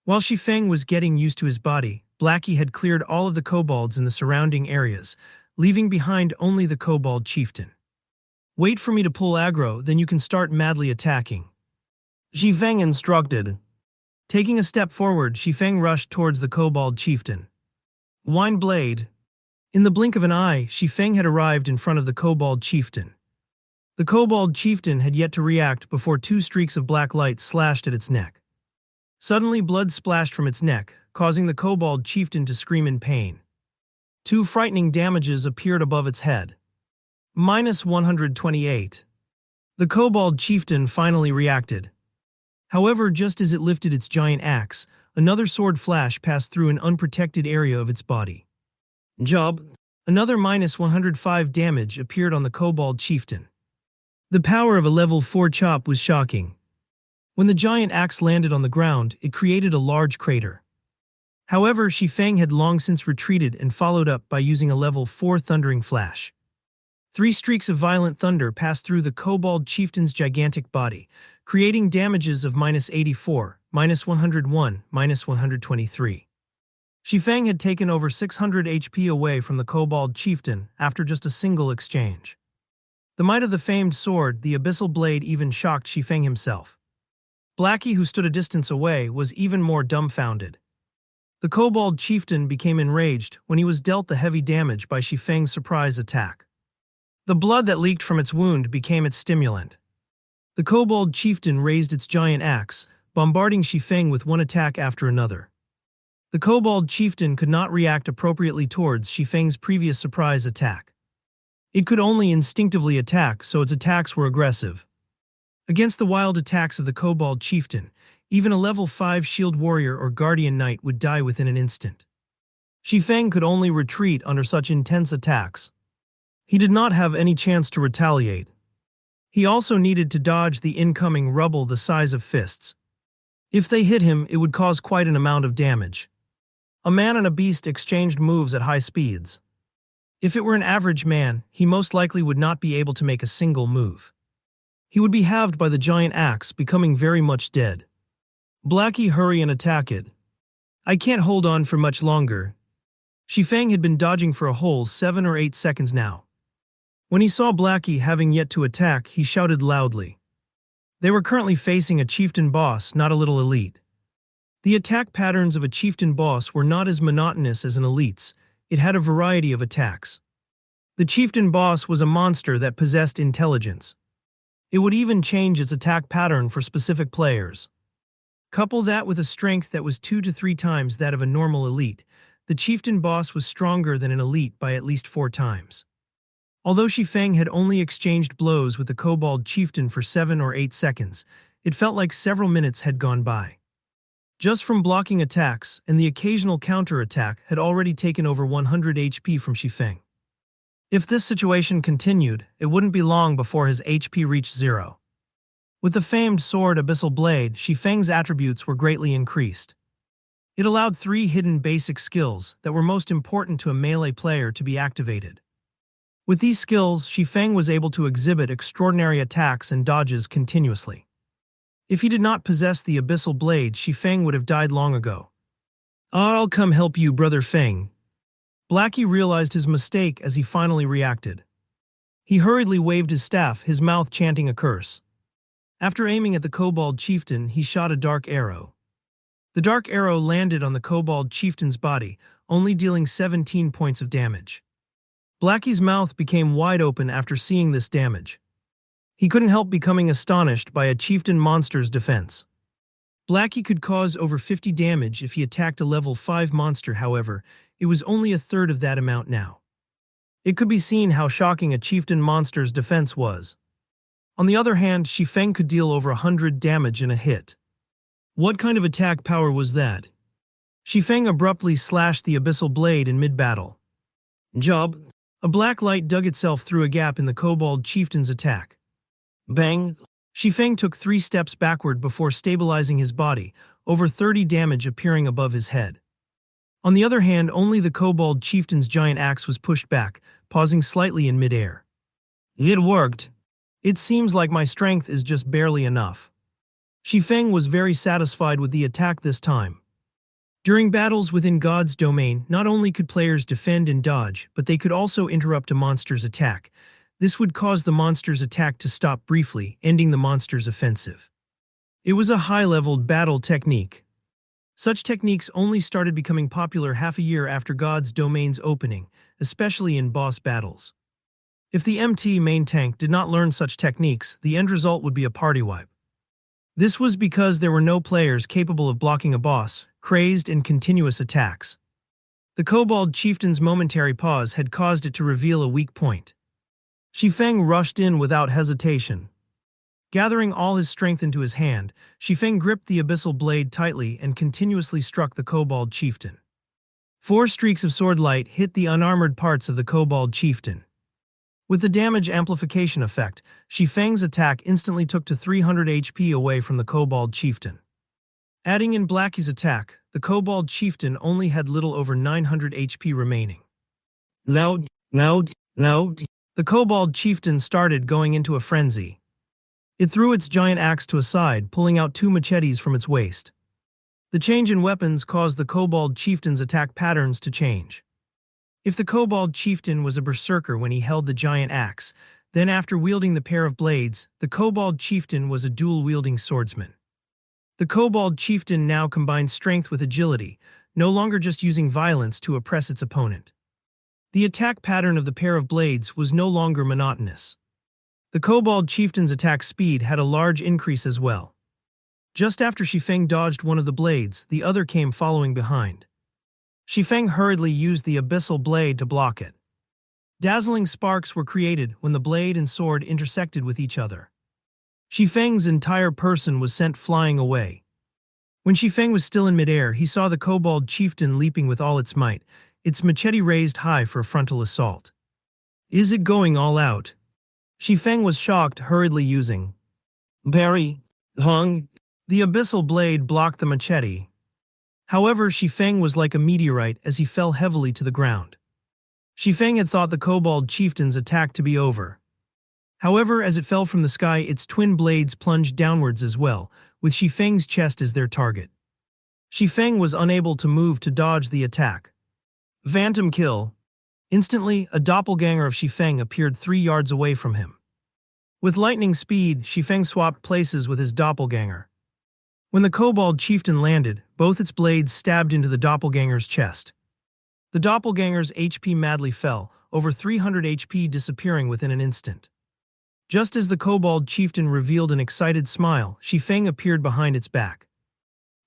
While Xifeng was getting used to his body, Blackie had cleared all of the kobolds in the surrounding areas, leaving behind only the Kobold Chieftain. Wait for me to pull aggro, then you can start madly attacking. Xifeng instructed. Taking a step forward, Xifeng rushed towards the Kobold Chieftain. Wine Blade. In the blink of an eye, Xifeng had arrived in front of the Kobold Chieftain. The Kobold Chieftain had yet to react before 2 streaks of black light slashed at its neck. Suddenly blood splashed from its neck, causing the Kobold Chieftain to scream in pain. 2 frightening damages appeared above its head. -128. The Kobold Chieftain finally reacted. However, just as it lifted its giant axe, another sword flash passed through an unprotected area of its body. Job. Another -105 damage appeared on the Kobold Chieftain. The power of a level 4 chop was shocking. When the giant axe landed on the ground, it created a large crater. However, Xifeng had long since retreated and followed up by using a level 4 thundering flash. 3 streaks of violent thunder passed through the Kobold Chieftain's gigantic body, creating damages of -84, -101, -123. Xifeng had taken over 600 HP away from the Kobold Chieftain after just a single exchange. The might of the famed sword, the Abyssal Blade, even shocked Xifeng himself. Blackie, who stood a distance away, was even more dumbfounded. The Kobold Chieftain became enraged when he was dealt the heavy damage by Xifeng's surprise attack. The blood that leaked from its wound became its stimulant. The Kobold Chieftain raised its giant axe, bombarding Xifeng with one attack after another. The Kobold Chieftain could not react appropriately towards Shifeng's previous surprise attack. It could only instinctively attack, so its attacks were aggressive. Against the wild attacks of the Kobold Chieftain, even a level 5 Shield Warrior or Guardian Knight would die within an instant. Shifeng could only retreat under such intense attacks. He did not have any chance to retaliate. He also needed to dodge the incoming rubble the size of fists. If they hit him, it would cause quite an amount of damage. A man and a beast exchanged moves at high speeds. If it were an average man, he most likely would not be able to make a single move. He would be halved by the giant axe, becoming very much dead. Blackie, hurry and attack it. I can't hold on for much longer. Shifeng had been dodging for a whole 7 or 8 seconds now. When he saw Blackie having yet to attack, he shouted loudly. They were currently facing a chieftain boss, not a little elite. The attack patterns of a chieftain boss were not as monotonous as an elite's. It had a variety of attacks. The chieftain boss was a monster that possessed intelligence. It would even change its attack pattern for specific players. Couple that with a strength that was 2 to 3 times that of a normal elite, the chieftain boss was stronger than an elite by at least 4 times. Although Shifeng had only exchanged blows with the Kobold Chieftain for 7 or 8 seconds, it felt like several minutes had gone by. Just from blocking attacks and the occasional counter-attack had already taken over 100 HP from Shifeng. If this situation continued, it wouldn't be long before his HP reached 0. With the famed sword Abyssal Blade, Shifeng's attributes were greatly increased. It allowed 3 hidden basic skills that were most important to a melee player to be activated. With these skills, Shifeng was able to exhibit extraordinary attacks and dodges continuously. If he did not possess the Abyssal Blade, Shifeng would have died long ago. I'll come help you, Brother Feng. Blackie realized his mistake as he finally reacted. He hurriedly waved his staff, his mouth chanting a curse. After aiming at the Kobold Chieftain, he shot a dark arrow. The dark arrow landed on the Kobold Chieftain's body, only dealing 17 points of damage. Blackie's mouth became wide open after seeing this damage. He couldn't help becoming astonished by a chieftain monster's defense. Blackie could cause over 50 damage if he attacked a level 5 monster, however, it was only a third of that amount now. It could be seen how shocking a chieftain monster's defense was. On the other hand, Shifeng could deal over 100 damage in a hit. What kind of attack power was that? Shifeng abruptly slashed the Abyssal Blade in mid-battle. Job. A black light dug itself through a gap in the Kobold Chieftain's attack. Bang! Shifeng took 3 steps backward before stabilizing his body, over 30 damage appearing above his head. On the other hand, only the Kobold Chieftain's giant axe was pushed back, pausing slightly in mid-air. It worked. It seems like my strength is just barely enough. Shifeng was very satisfied with the attack this time. During battles within God's domain, not only could players defend and dodge, but they could also interrupt a monster's attack. This would cause the monster's attack to stop briefly, ending the monster's offensive. It was a high-leveled battle technique. Such techniques only started becoming popular half a year after God's domain's opening, especially in boss battles. If the MT main tank did not learn such techniques, the end result would be a party wipe. This was because there were no players capable of blocking a boss, crazed and continuous attacks. The Kobold Chieftain's momentary pause had caused it to reveal a weak point. Shifeng rushed in without hesitation. Gathering all his strength into his hand, Shifeng gripped the Abyssal Blade tightly and continuously struck the Kobold Chieftain. 4 streaks of sword light hit the unarmored parts of the Kobold Chieftain. With the damage amplification effect, Shifeng's attack instantly took to 300 HP away from the Kobold Chieftain. Adding in Blackie's attack, the Kobold Chieftain only had little over 900 HP remaining. Loud. The Kobold Chieftain started going into a frenzy. It threw its giant axe to a side, pulling out 2 machetes from its waist. The change in weapons caused the Kobold Chieftain's attack patterns to change. If the Kobold Chieftain was a berserker when he held the giant axe, then after wielding the pair of blades, the Kobold Chieftain was a dual-wielding swordsman. The Kobold Chieftain now combined strength with agility, no longer just using violence to oppress its opponent. The attack pattern of the pair of blades was no longer monotonous. The Kobold Chieftain's attack speed had a large increase as well. Just after Shifeng dodged one of the blades, the other came following behind. Shifeng hurriedly used the abyssal blade to block it. Dazzling sparks were created when the blade and sword intersected with each other. Shifeng's entire person was sent flying away. When Shifeng was still in midair, he saw the kobold chieftain leaping with all its might, its machete raised high for a frontal assault. Is it going all out? Shifeng was shocked, hurriedly using Barry Hung. The abyssal blade blocked the machete. However, Shifeng was like a meteorite as he fell heavily to the ground. Shifeng had thought the kobold chieftain's attack to be over. However, as it fell from the sky, its twin blades plunged downwards as well, with Shifeng's chest as their target. Shifeng was unable to move to dodge the attack. Phantom kill. Instantly, a doppelganger of Shifeng appeared 3 yards away from him. With lightning speed, Shifeng swapped places with his doppelganger. When the kobold chieftain landed, both its blades stabbed into the doppelganger's chest. The doppelganger's HP madly fell, over 300 HP disappearing within an instant. Just as the kobold chieftain revealed an excited smile, Shifeng appeared behind its back.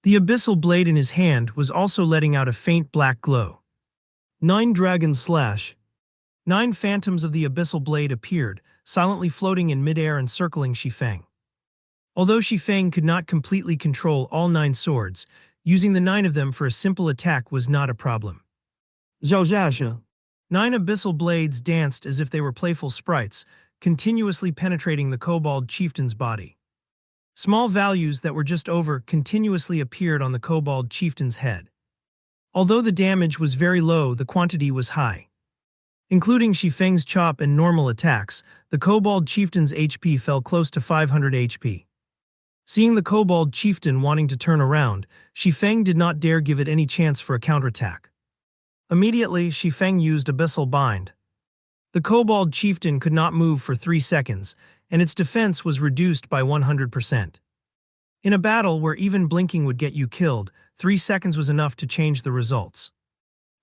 The abyssal blade in his hand was also letting out a faint black glow. 9 Dragon Slash. 9 phantoms of the abyssal blade appeared, silently floating in midair and circling Shifeng. Although Shifeng could not completely control all 9 swords, using the 9 of them for a simple attack was not a problem. Zhaozhasha. 9 abyssal blades danced as if they were playful sprites, continuously penetrating the kobold chieftain's body. Small values that were just over continuously appeared on the kobold chieftain's head. Although the damage was very low, the quantity was high. Including Shifeng's chop and normal attacks, the kobold chieftain's HP fell close to 500 HP. Seeing the kobold chieftain wanting to turn around, Shifeng did not dare give it any chance for a counterattack. Immediately, Shifeng used Abyssal Bind. The kobold chieftain could not move for 3 seconds, and its defense was reduced by 100%. In a battle where even blinking would get you killed, 3 seconds was enough to change the results.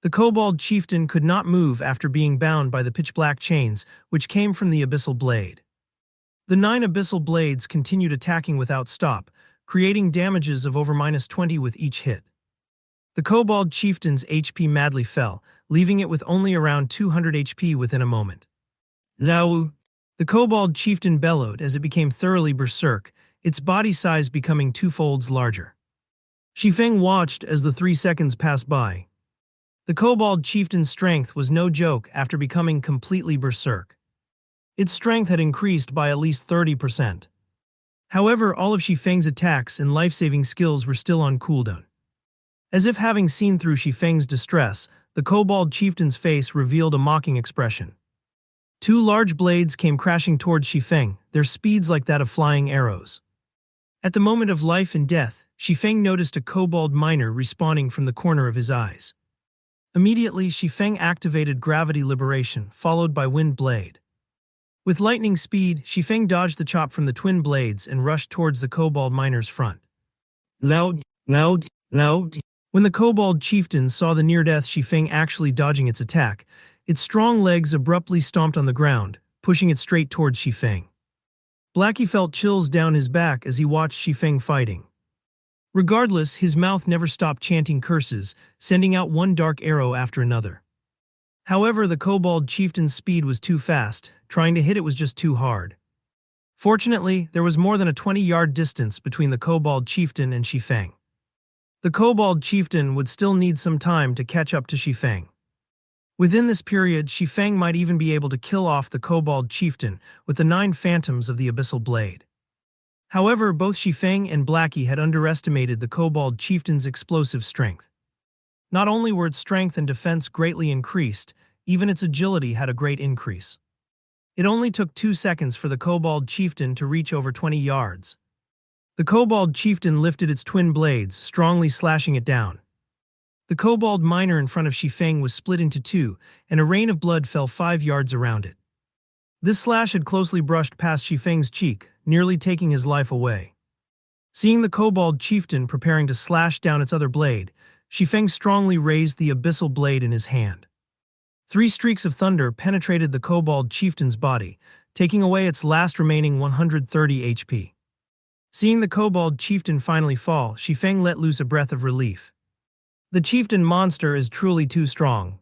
The kobold chieftain could not move after being bound by the pitch-black chains, which came from the abyssal blade. The 9 abyssal blades continued attacking without stop, creating damages of over -20 with each hit. The kobold chieftain's HP madly fell, leaving it with only around 200 HP within a moment. Lao! The kobold chieftain bellowed as it became thoroughly berserk, its body size becoming 2 folds larger. Shifeng watched as the 3 seconds passed by. The kobold chieftain's strength was no joke after becoming completely berserk. Its strength had increased by at least 30%. However, all of Shifeng's attacks and life-saving skills were still on cooldown. As if having seen through Shifeng's distress, the kobold chieftain's face revealed a mocking expression. 2 large blades came crashing towards Shifeng, their speeds like that of flying arrows. At the moment of life and death, Shifeng noticed a kobold miner respawning from the corner of his eyes. Immediately, Shifeng activated Gravity Liberation, followed by Wind Blade. With lightning speed, Shifeng dodged the chop from the twin blades and rushed towards the kobold miner's front. Loud, loud, loud. When the kobold chieftain saw the near-death Shifeng actually dodging its attack, its strong legs abruptly stomped on the ground, pushing it straight towards Shifeng. Blackie felt chills down his back as he watched Shifeng fighting. Regardless, his mouth never stopped chanting curses, sending out one dark arrow after another. However, the kobold chieftain's speed was too fast, trying to hit it was just too hard. Fortunately, there was more than a 20-yard distance between the kobold chieftain and Shifeng. The kobold chieftain would still need some time to catch up to Shifeng. Within this period, Shifeng might even be able to kill off the kobold chieftain with the 9 phantoms of the abyssal blade. However, both Shifeng and Blackie had underestimated the kobold chieftain's explosive strength. Not only were its strength and defense greatly increased, even its agility had a great increase. It only took 2 seconds for the kobold chieftain to reach over 20 yards. The kobold chieftain lifted its twin blades, strongly slashing it down. The kobold miner in front of Shifeng was split into 2, and a rain of blood fell 5 yards around it. This slash had closely brushed past Shifeng's cheek, nearly taking his life away. Seeing the kobold chieftain preparing to slash down its other blade, Shifeng strongly raised the abyssal blade in his hand. 3 streaks of thunder penetrated the kobold chieftain's body, taking away its last remaining 130 HP. Seeing the kobold chieftain finally fall, Shifeng let loose a breath of relief. The chieftain monster is truly too strong.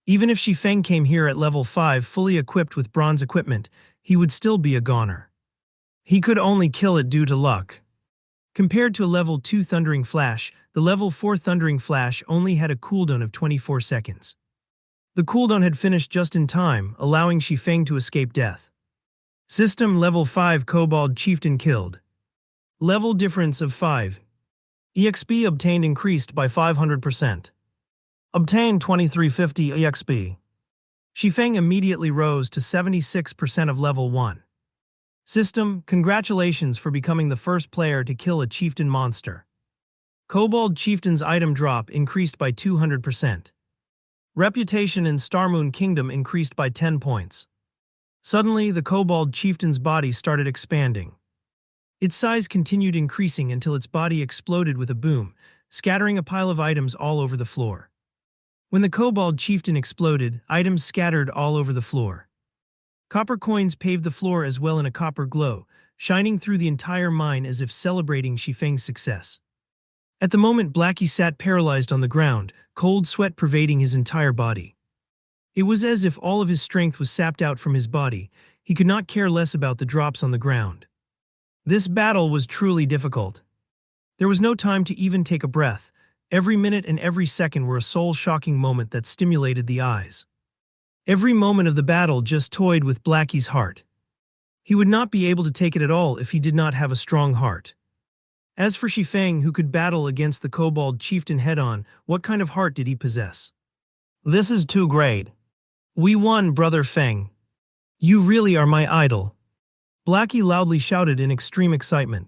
Even if Shifeng came here at level 5 fully equipped with bronze equipment, he would still be a goner. He could only kill it due to luck. Compared to a level 2 Thundering Flash, the level 4 Thundering Flash only had a cooldown of 24 seconds. The cooldown had finished just in time, allowing Shifeng to escape death. System level 5 Kobold Chieftain killed. Level difference of 5. EXP obtained increased by 500%. Obtained 2350 EXP. Shifeng immediately rose to 76% of level 1. System, congratulations for becoming the first player to kill a chieftain monster. Kobold Chieftain's item drop increased by 200%. Reputation in Starmoon Kingdom increased by 10 points. Suddenly, the Kobold Chieftain's body started expanding. Its size continued increasing until its body exploded with a boom, scattering a pile of items all over the floor. When the Kobold Chieftain exploded, items scattered all over the floor. Copper coins paved the floor as well in a copper glow, shining through the entire mine as if celebrating Shifeng's success. At the moment, Blackie sat paralyzed on the ground, cold sweat pervading his entire body. It was as if all of his strength was sapped out from his body. He could not care less about the drops on the ground. This battle was truly difficult. There was no time to even take a breath. Every minute and every second were a soul-shocking moment that stimulated the eyes. Every moment of the battle just toyed with Blackie's heart. He would not be able to take it at all if he did not have a strong heart. As for Shifeng, who could battle against the Kobold Chieftain head-on, what kind of heart did he possess? This is too great. We won, Brother Feng. You really are my idol. Blackie loudly shouted in extreme excitement.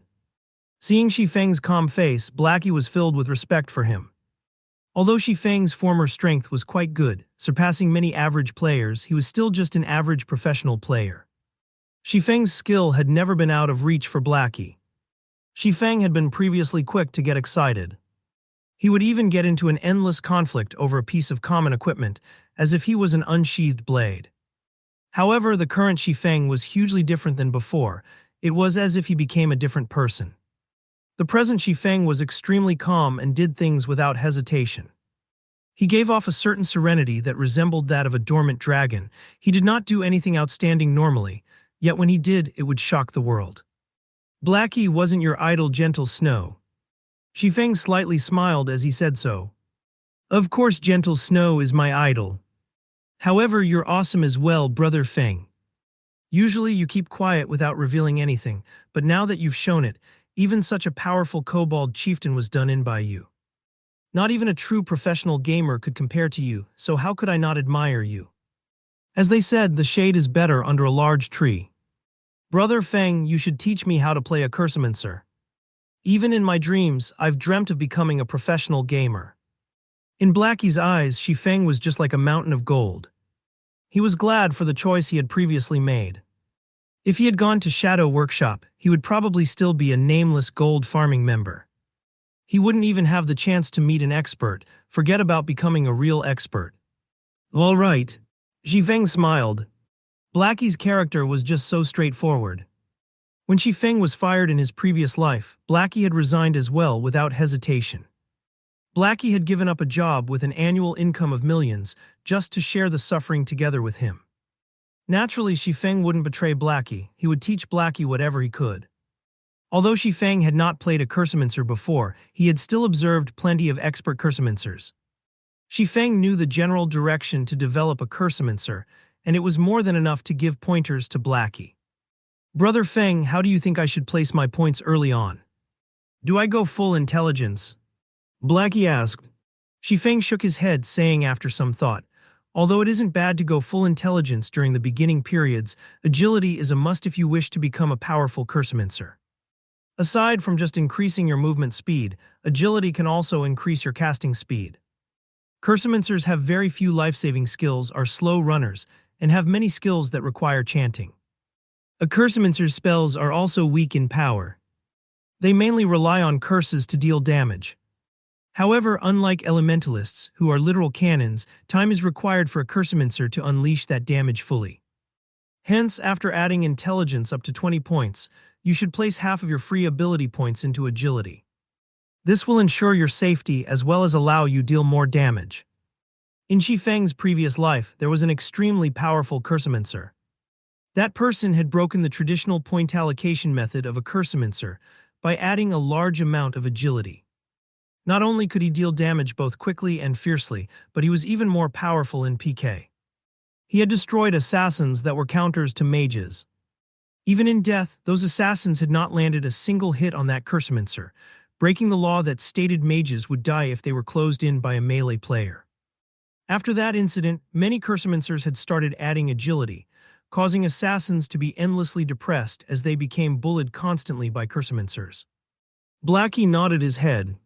Seeing Shifeng's calm face, Blackie was filled with respect for him. Although Shifeng's former strength was quite good, surpassing many average players, he was still just an average professional player. Shifeng's skill had never been out of reach for Blackie. Shifeng had been previously quick to get excited. He would even get into an endless conflict over a piece of common equipment, as if he was an unsheathed blade. However, the current Shifeng was hugely different than before. It was as if he became a different person. The present Shifeng was extremely calm and did things without hesitation. He gave off a certain serenity that resembled that of a dormant dragon. He did not do anything outstanding normally, yet when he did, it would shock the world. Blackie wasn't your idol, Gentle Snow. Shifeng slightly smiled as he said so. Of course, Gentle Snow is my idol. However, you're awesome as well, Brother Feng. Usually you keep quiet without revealing anything, but now that you've shown it, even such a powerful Kobold Chieftain was done in by you. Not even a true professional gamer could compare to you, so how could I not admire you? As they said, the shade is better under a large tree. Brother Feng, you should teach me how to play a Cursomancer. Even in my dreams, I've dreamt of becoming a professional gamer. In Blackie's eyes, Shifeng was just like a mountain of gold. He was glad for the choice he had previously made. If he had gone to Shadow Workshop, he would probably still be a nameless gold farming member. He wouldn't even have the chance to meet an expert, forget about becoming a real expert. All right. Shifeng smiled. Blackie's character was just so straightforward. When Shifeng was fired in his previous life, Blackie had resigned as well without hesitation. Blackie had given up a job with an annual income of millions just to share the suffering together with him. Naturally, Shifeng wouldn't betray Blackie. He would teach Blackie whatever he could. Although Shifeng had not played a Cursomancer before, he had still observed plenty of expert Cursomancers. Shifeng knew the general direction to develop a Cursomancer, and it was more than enough to give pointers to Blackie. Brother Feng, how do you think I should place my points early on? Do I go full intelligence? Blackie asked. Shifeng shook his head, saying after some thought, although it isn't bad to go full intelligence during the beginning periods, agility is a must if you wish to become a powerful Cursomancer. Aside from just increasing your movement speed, agility can also increase your casting speed. Cursomancers have very few life-saving skills, are slow runners, and have many skills that require chanting. A Cursomancer's spells are also weak in power. They mainly rely on curses to deal damage. However, unlike elementalists, who are literal cannons, time is required for a Cursomancer to unleash that damage fully. Hence, after adding intelligence up to 20 points, you should place half of your free ability points into agility. This will ensure your safety as well as allow you deal more damage. In Xifeng's previous life, there was an extremely powerful cursomancer. That person had broken the traditional point allocation method of a cursomancer by adding a large amount of agility. Not only could he deal damage both quickly and fiercely, but he was even more powerful in PK. He had destroyed assassins that were counters to mages. Even in death, those assassins had not landed a single hit on that cursomancer, breaking the law that stated mages would die if they were closed in by a melee player. After that incident, many cursomancers had started adding agility, causing assassins to be endlessly depressed as they became bullied constantly by cursomancers. Blackie nodded his head.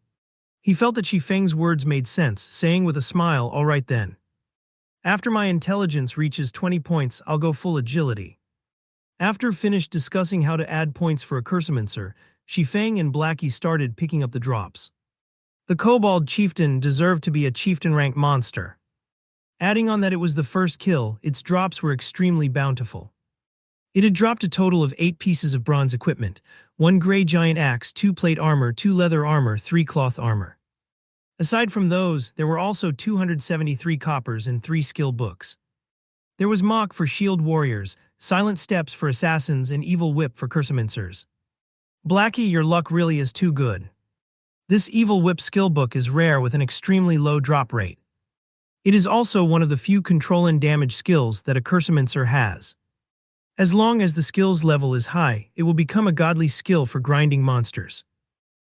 He felt that Xifeng's words made sense, saying with a smile, "All right then. After my intelligence reaches 20 points, I'll go full agility." After finished discussing how to add points for a cursomancer, Xifeng and Blackie started picking up the drops. The Kobold Chieftain deserved to be a chieftain-rank monster. Adding on that it was the first kill, its drops were extremely bountiful. It had dropped a total of 8 pieces of bronze equipment, 1 gray giant axe, 2 plate armor, 2 leather armor, 3 cloth armor. Aside from those, there were also 273 coppers and 3 skill books. There was Mock for shield warriors, Silent Steps for assassins, and Evil Whip for cursomancers. Blackie, your luck really is too good. This Evil Whip skill book is rare with an extremely low drop rate. It is also one of the few control and damage skills that a cursomancer has. As long as the skills level is high, it will become a godly skill for grinding monsters.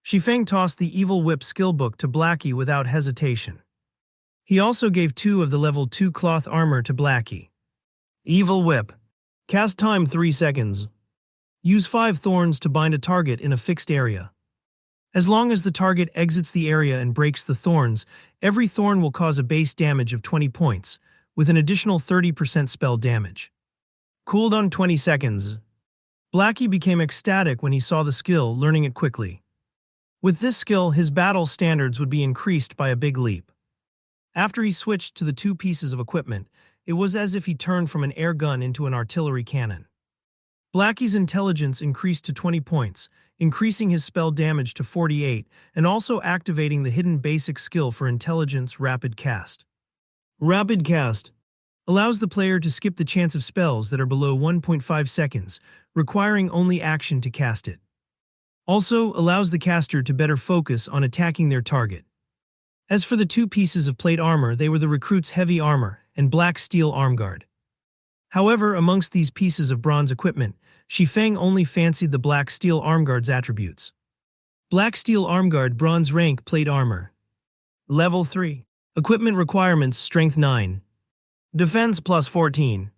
Xifeng tossed the Evil Whip skill book to Blackie without hesitation. He also gave 2 of the level 2 cloth armor to Blackie. Evil Whip. Cast time 3 seconds. Use 5 thorns to bind a target in a fixed area. As long as the target exits the area and breaks the thorns, every thorn will cause a base damage of 20 points, with an additional 30% spell damage. Cooldown 20 seconds. Blackie became ecstatic when he saw the skill, learning it quickly. With this skill, his battle standards would be increased by a big leap. After he switched to the 2 pieces of equipment, it was as if he turned from an air gun into an artillery cannon. Blackie's intelligence increased to 20 points, increasing his spell damage to 48, and also activating the hidden basic skill for intelligence, Rapid Cast. Rapid Cast allows the player to skip the chance of spells that are below 1.5 seconds, requiring only action to cast it. Also allows the caster to better focus on attacking their target. As for the 2 pieces of plate armor, they were the recruit's heavy armor and black steel armguard. However, amongst these pieces of bronze equipment, Xifeng only fancied the black steel armguard's attributes. Black steel armguard, bronze rank, plate armor. Level 3. Equipment requirements: Strength 9. Defense plus 14.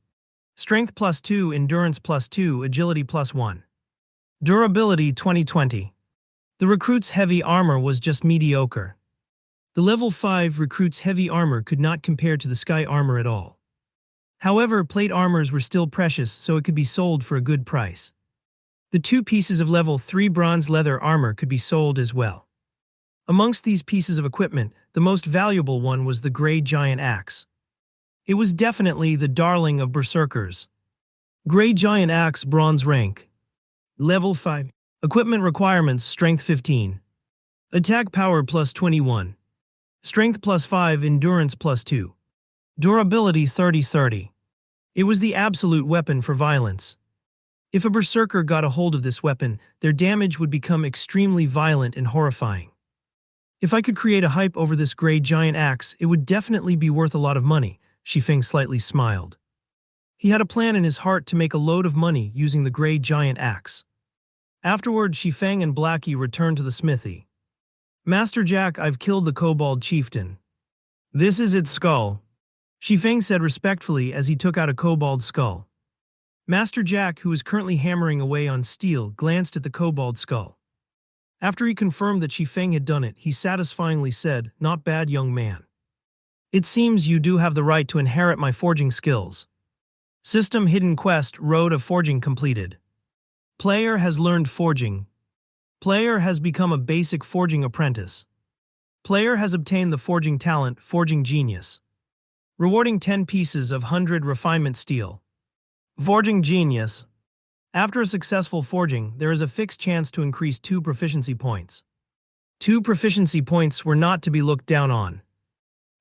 Strength plus 2, Endurance plus 2, Agility plus 1. Durability 2020. The recruit's heavy armor was just mediocre. The level 5 recruit's heavy armor could not compare to the sky armor at all. However, plate armors were still precious, so it could be sold for a good price. The 2 pieces of level 3 bronze leather armor could be sold as well. Amongst these pieces of equipment, the most valuable one was the gray giant axe. It was definitely the darling of berserkers. Gray giant axe, bronze rank. Level 5. Equipment requirements: Strength 15. Attack power plus 21. Strength plus 5, Endurance plus 2. Durability 30-30. It was the absolute weapon for violence. If a berserker got a hold of this weapon, their damage would become extremely violent and horrifying. If I could create a hype over this gray giant axe, it would definitely be worth a lot of money. Xifeng slightly smiled. He had a plan in his heart to make a load of money using the gray giant axe. Afterward, Xifeng and Blackie returned to the smithy. Master Jack, I've killed the Kobold Chieftain. This is its skull. Xifeng said respectfully as he took out a kobold skull. Master Jack, who was currently hammering away on steel, glanced at the kobold skull. After he confirmed that Xifeng had done it, he satisfyingly said, "Not bad, young man. It seems you do have the right to inherit my forging skills." System Hidden Quest: Road of Forging completed. Player has learned forging. Player has become a basic forging apprentice. Player has obtained the forging talent, Forging Genius. Rewarding 10 pieces of 100 refinement steel. Forging Genius. After a successful forging, there is a fixed chance to increase 2 proficiency points. 2 proficiency points were not to be looked down on.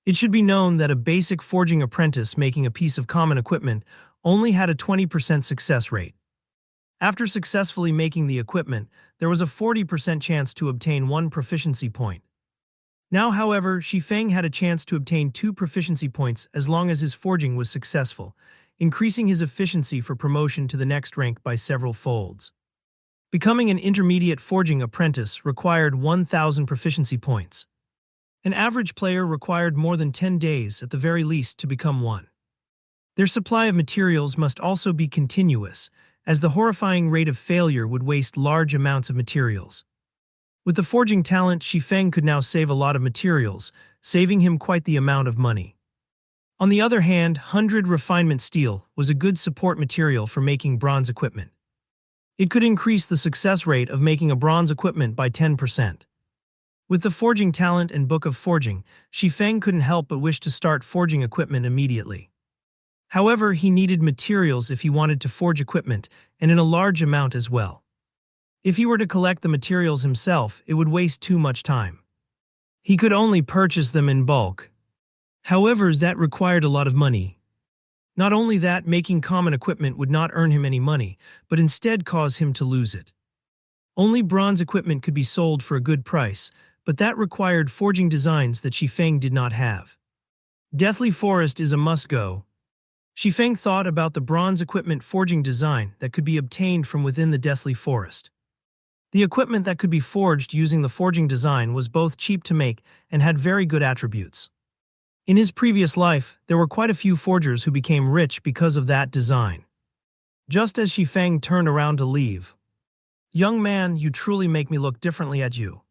It should be known that a basic forging apprentice making a piece of common equipment only had a 20% success rate. After successfully making the equipment, there was a 40% chance to obtain 1 proficiency point. Now, however, Shifeng had a chance to obtain 2 proficiency points as long as his forging was successful, increasing his efficiency for promotion to the next rank by several folds. Becoming an intermediate forging apprentice required 1,000 proficiency points. An average player required more than 10 days at the very least to become one. Their supply of materials must also be continuous, as the horrifying rate of failure would waste large amounts of materials. With the forging talent, Shifeng could now save a lot of materials, saving him quite the amount of money. On the other hand, 100 refinement steel was a good support material for making bronze equipment. It could increase the success rate of making a bronze equipment by 10%. With the forging talent and book of forging, Shifeng couldn't help but wish to start forging equipment immediately. However, he needed materials if he wanted to forge equipment, and in a large amount as well. If he were to collect the materials himself, it would waste too much time. He could only purchase them in bulk. However, that required a lot of money. Not only that, making common equipment would not earn him any money, but instead cause him to lose it. Only bronze equipment could be sold for a good price, but that required forging designs that Shifeng did not have. Deathly Forest is a must-go. Shifeng thought about the bronze equipment forging design that could be obtained from within the Deathly Forest. The equipment that could be forged using the forging design was both cheap to make and had very good attributes. In his previous life, there were quite a few forgers who became rich because of that design. Just as Shifeng turned around to leave, "Young man, you truly make me look differently at you.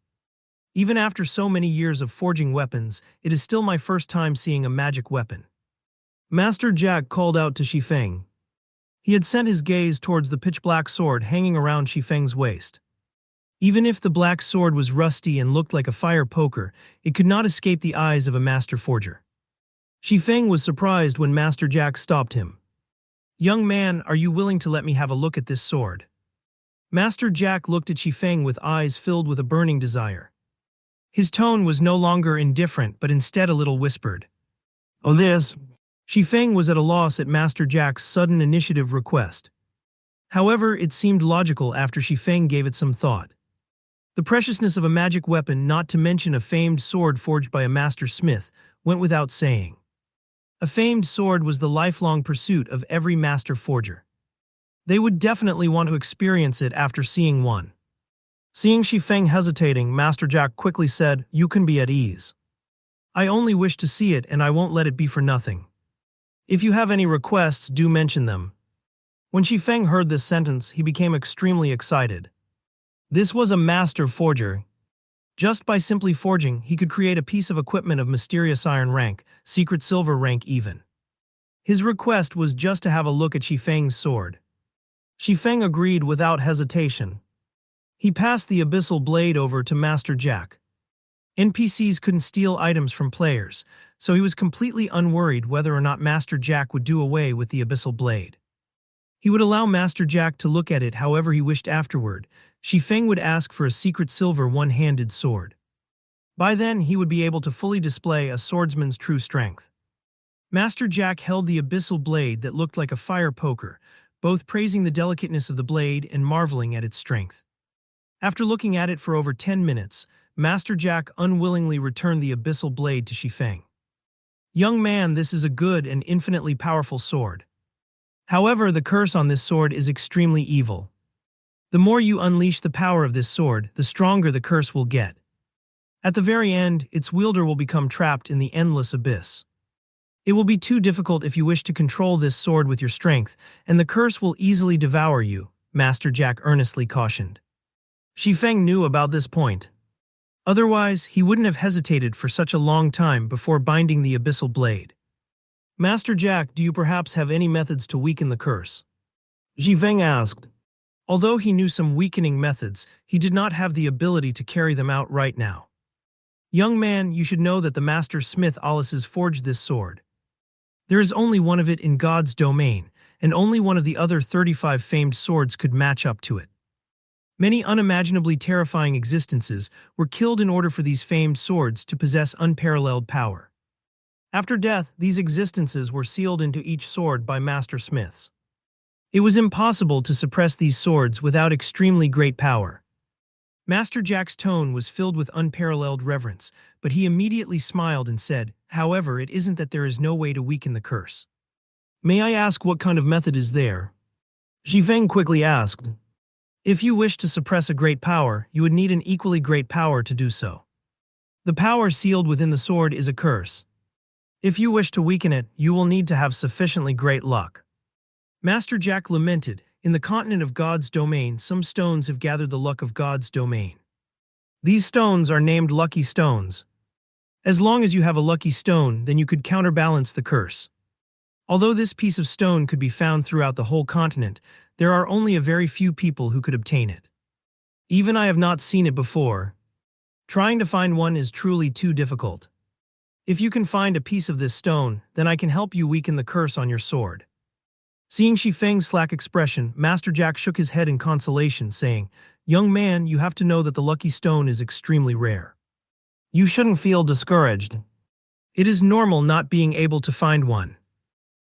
Even after so many years of forging weapons, it is still my first time seeing a magic weapon." Master Jack called out to Shifeng. He had sent his gaze towards the pitch-black sword hanging around Shifeng's waist. Even if the black sword was rusty and looked like a fire poker, it could not escape the eyes of a master forger. Shifeng was surprised when Master Jack stopped him. "Young man, are you willing to let me have a look at this sword?" Master Jack looked at Shifeng with eyes filled with a burning desire. His tone was no longer indifferent but instead a little whispered. "Oh, this?" Shifeng was at a loss at Master Jack's sudden initiative request. However, it seemed logical after Shifeng gave it some thought. The preciousness of a magic weapon, not to mention a famed sword forged by a master smith, went without saying. A famed sword was the lifelong pursuit of every master forger. They would definitely want to experience it after seeing one. Seeing Shifeng hesitating, Master Jack quickly said, "You can be at ease. I only wish to see it and I won't let it be for nothing. If you have any requests, do mention them." When Shifeng heard this sentence, he became extremely excited. This was a master forger. Just by simply forging, he could create a piece of equipment of mysterious iron rank, secret silver rank even. His request was just to have a look at Shifeng's sword. Shifeng agreed without hesitation. He passed the abyssal blade over to Master Jack. NPCs couldn't steal items from players, so he was completely unworried whether or not Master Jack would do away with the abyssal blade. He would allow Master Jack to look at it however he wished afterward. Shifeng would ask for a secret silver one-handed sword. By then, he would be able to fully display a swordsman's true strength. Master Jack held the abyssal blade that looked like a fire poker, both praising the delicateness of the blade and marveling at its strength. After looking at it for over 10 minutes, Master Jack unwillingly returned the abyssal blade to Shifeng. "Young man, this is a good and infinitely powerful sword. However, the curse on this sword is extremely evil. The more you unleash the power of this sword, the stronger the curse will get. At the very end, its wielder will become trapped in the endless abyss. It will be too difficult if you wish to control this sword with your strength, and the curse will easily devour you," Master Jack earnestly cautioned. Shifeng knew about this point. Otherwise, he wouldn't have hesitated for such a long time before binding the abyssal blade. "Master Jack, do you perhaps have any methods to weaken the curse?" Shifeng asked. Although he knew some weakening methods, he did not have the ability to carry them out right now. "Young man, you should know that the master smith Alice forged this sword. There is only one of it in God's domain, and only one of the other 35 famed swords could match up to it. Many unimaginably terrifying existences were killed in order for these famed swords to possess unparalleled power. After death, these existences were sealed into each sword by master smiths. It was impossible to suppress these swords without extremely great power. Master Jack's tone was filled with unparalleled reverence, but he immediately smiled and said, "However, it isn't that there is no way to weaken the curse. May I ask what kind of method is there?" Xifeng quickly asked. "If you wish to suppress a great power, you would need an equally great power to do so. The power sealed within the sword is a curse. If you wish to weaken it, you will need to have sufficiently great luck." Master Jack lamented, "In the continent of God's domain, some stones have gathered the luck of God's domain. These stones are named lucky stones. As long as you have a lucky stone, then you could counterbalance the curse. Although this piece of stone could be found throughout the whole continent, there are only a very few people who could obtain it. Even I have not seen it before. Trying to find one is truly too difficult. If you can find a piece of this stone, then I can help you weaken the curse on your sword." Seeing Xifeng's slack expression, Master Jack shook his head in consolation, saying, "Young man, you have to know that the lucky stone is extremely rare. You shouldn't feel discouraged. It is normal not being able to find one.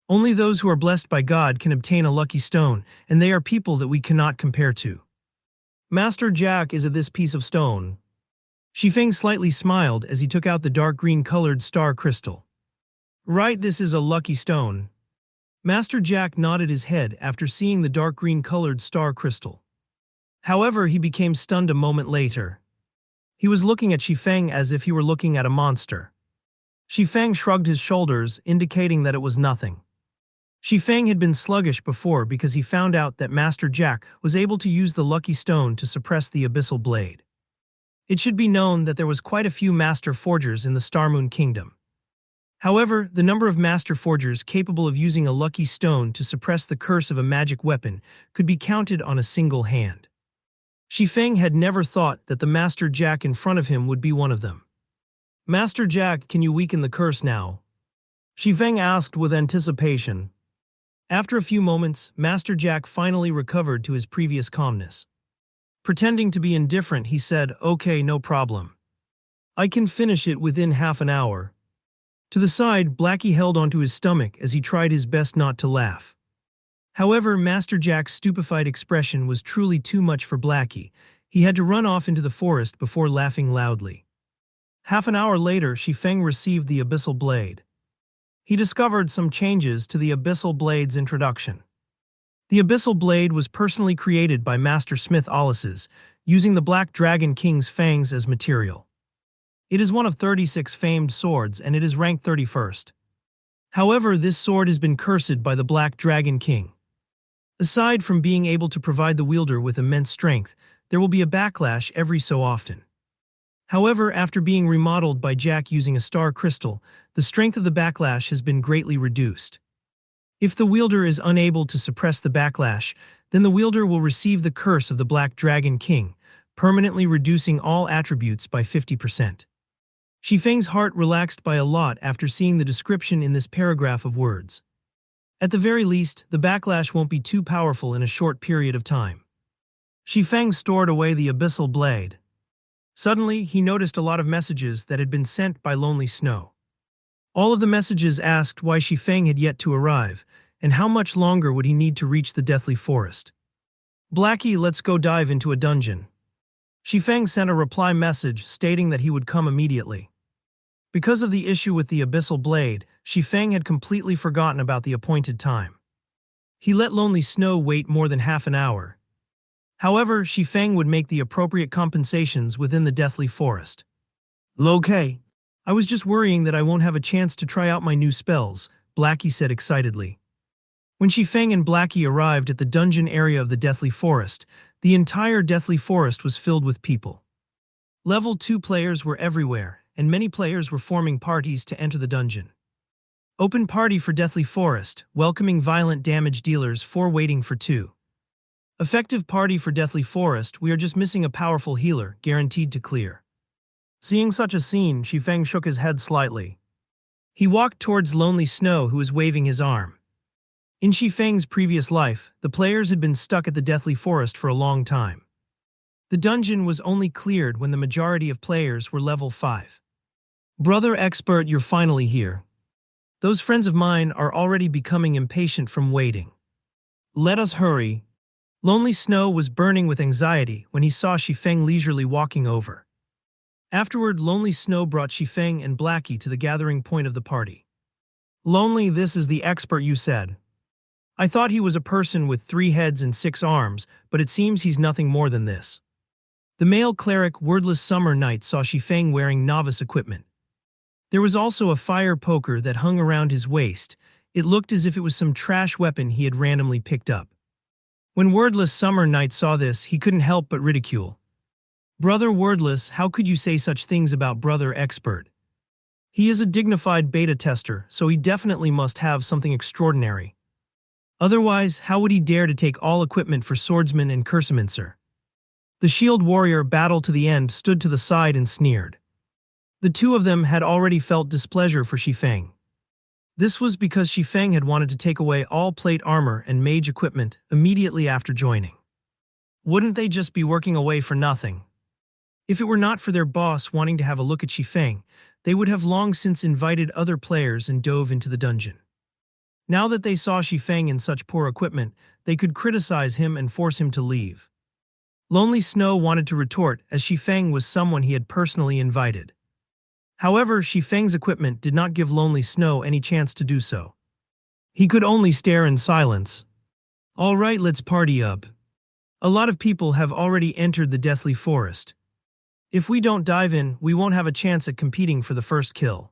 Only those who are blessed by God can obtain a lucky stone, and they are people that we cannot compare to. Master Jack, is it this piece of stone?" Xifeng slightly smiled as he took out the dark green-colored star crystal. "Right, this is a lucky stone." Master Jack nodded his head after seeing the dark green-colored star crystal. However, he became stunned a moment later. He was looking at Xifeng as if he were looking at a monster. Xifeng shrugged his shoulders, indicating that it was nothing. Xifeng had been sluggish before because he found out that Master Jack was able to use the lucky stone to suppress the abyssal blade. It should be known that there was quite a few master forgers in the Starmoon Kingdom. However, the number of master forgers capable of using a lucky stone to suppress the curse of a magic weapon could be counted on a single hand. Xifeng had never thought that the Master Jack in front of him would be one of them. "Master Jack, can you weaken the curse now?" Xifeng asked with anticipation. After a few moments, Master Jack finally recovered to his previous calmness. Pretending to be indifferent, he said, "Okay, no problem. I can finish it within half an hour." To the side, Blackie held onto his stomach as he tried his best not to laugh. However, Master Jack's stupefied expression was truly too much for Blackie. He had to run off into the forest before laughing loudly. Half an hour later, Xifeng received the Abyssal Blade. He discovered some changes to the Abyssal Blade's introduction. The Abyssal Blade was personally created by Master Smith Alices, using the Black Dragon King's fangs as material. It is one of 36 famed swords and it is ranked 31st. However, this sword has been cursed by the Black Dragon King. Aside from being able to provide the wielder with immense strength, there will be a backlash every so often. However, after being remodeled by Jack using a star crystal, the strength of the backlash has been greatly reduced. If the wielder is unable to suppress the backlash, then the wielder will receive the curse of the Black Dragon King, permanently reducing all attributes by 50%. Xifeng's heart relaxed by a lot after seeing the description in this paragraph of words. At the very least, the backlash won't be too powerful in a short period of time. Xifeng stored away the Abyssal Blade. Suddenly, he noticed a lot of messages that had been sent by Lonely Snow. All of the messages asked why Xifeng had yet to arrive, and how much longer would he need to reach the Deathly Forest. "Blackie, let's go dive into a dungeon." Xifeng sent a reply message stating that he would come immediately. Because of the issue with the Abyssal Blade, Xifeng had completely forgotten about the appointed time. He let Lonely Snow wait more than half an hour. However, Xifeng would make the appropriate compensations within the Deathly Forest. "Okay. I was just worrying that I won't have a chance to try out my new spells," Blackie said excitedly. When Xifeng and Blackie arrived at the dungeon area of the Deathly Forest, the entire Deathly Forest was filled with people. Level 2 players were everywhere, and many players were forming parties to enter the dungeon. Open party for Deathly Forest, welcoming violent damage dealers 4 waiting for 2. Effective party for Deathly Forest, we are just missing a powerful healer, guaranteed to clear. Seeing such a scene, Xifeng shook his head slightly. He walked towards Lonely Snow, who was waving his arm. In Xifeng's previous life, the players had been stuck at the Deathly Forest for a long time. The dungeon was only cleared when the majority of players were level 5. Brother expert, you're finally here. Those friends of mine are already becoming impatient from waiting. Let us hurry. Lonely Snow was burning with anxiety when he saw Shifeng leisurely walking over. Afterward, Lonely Snow brought Shifeng and Blackie to the gathering point of the party. Lonely, this is the expert you said. I thought he was a person with 3 heads and 6 arms, but it seems he's nothing more than this. The male cleric Wordless Summer Knight saw Shifeng wearing novice equipment. There was also a fire poker that hung around his waist. It looked as if it was some trash weapon he had randomly picked up. When Wordless Summer Knight saw this, he couldn't help but ridicule. Brother Wordless, how could you say such things about Brother Expert? He is a dignified beta tester, so he definitely must have something extraordinary. Otherwise, how would he dare to take all equipment for swordsman and cursomancer? The shield warrior, Battle to the End, stood to the side and sneered. The two of them had already felt displeasure for Shifeng. This was because Shifeng had wanted to take away all plate armor and mage equipment immediately after joining. Wouldn't they just be working away for nothing? If it were not for their boss wanting to have a look at Shifeng, they would have long since invited other players and dove into the dungeon. Now that they saw Shifeng in such poor equipment, they could criticize him and force him to leave. Lonely Snow wanted to retort, as Shifeng was someone he had personally invited. However, Shifeng's equipment did not give Lonely Snow any chance to do so. He could only stare in silence. All right, let's party up. A lot of people have already entered the Deathly Forest. If we don't dive in, we won't have a chance at competing for the first kill.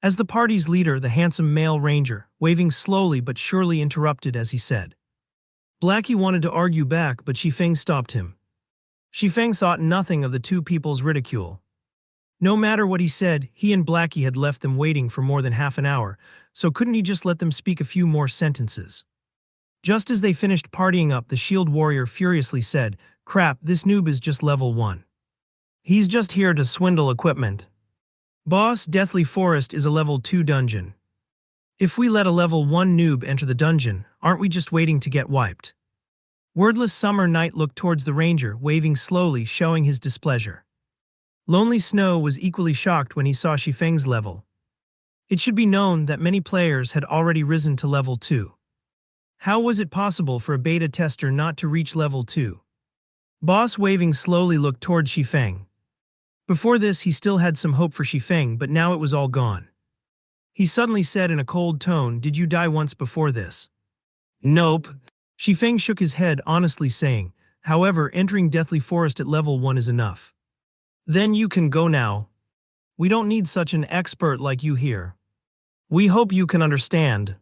As the party's leader, the handsome male ranger, waving slowly but surely, interrupted as he said. Blackie wanted to argue back, but Shifeng stopped him. Shifeng thought nothing of the two people's ridicule. No matter what he said, he and Blackie had left them waiting for more than half an hour, so couldn't he just let them speak a few more sentences? Just as they finished partying up, the shield warrior furiously said, "Crap, this noob is just level 1. He's just here to swindle equipment. Boss, Deathly Forest is a level 2 dungeon. If we let a level 1 noob enter the dungeon, aren't we just waiting to get wiped?" Wordless Summer Knight looked towards the ranger, waving slowly, showing his displeasure. Lonely Snow was equally shocked when he saw Shifeng's level. It should be known that many players had already risen to level 2. How was it possible for a beta tester not to reach level 2? Boss, waving slowly, looked towards Shifeng. Before this, he still had some hope for Shifeng, but now it was all gone. He suddenly said in a cold tone, "Did you die once before this?" "Nope." Shifeng shook his head, honestly saying, "However, entering Deathly Forest at level 1 is enough. Then you can go now. We don't need such an expert like you here. We hope you can understand."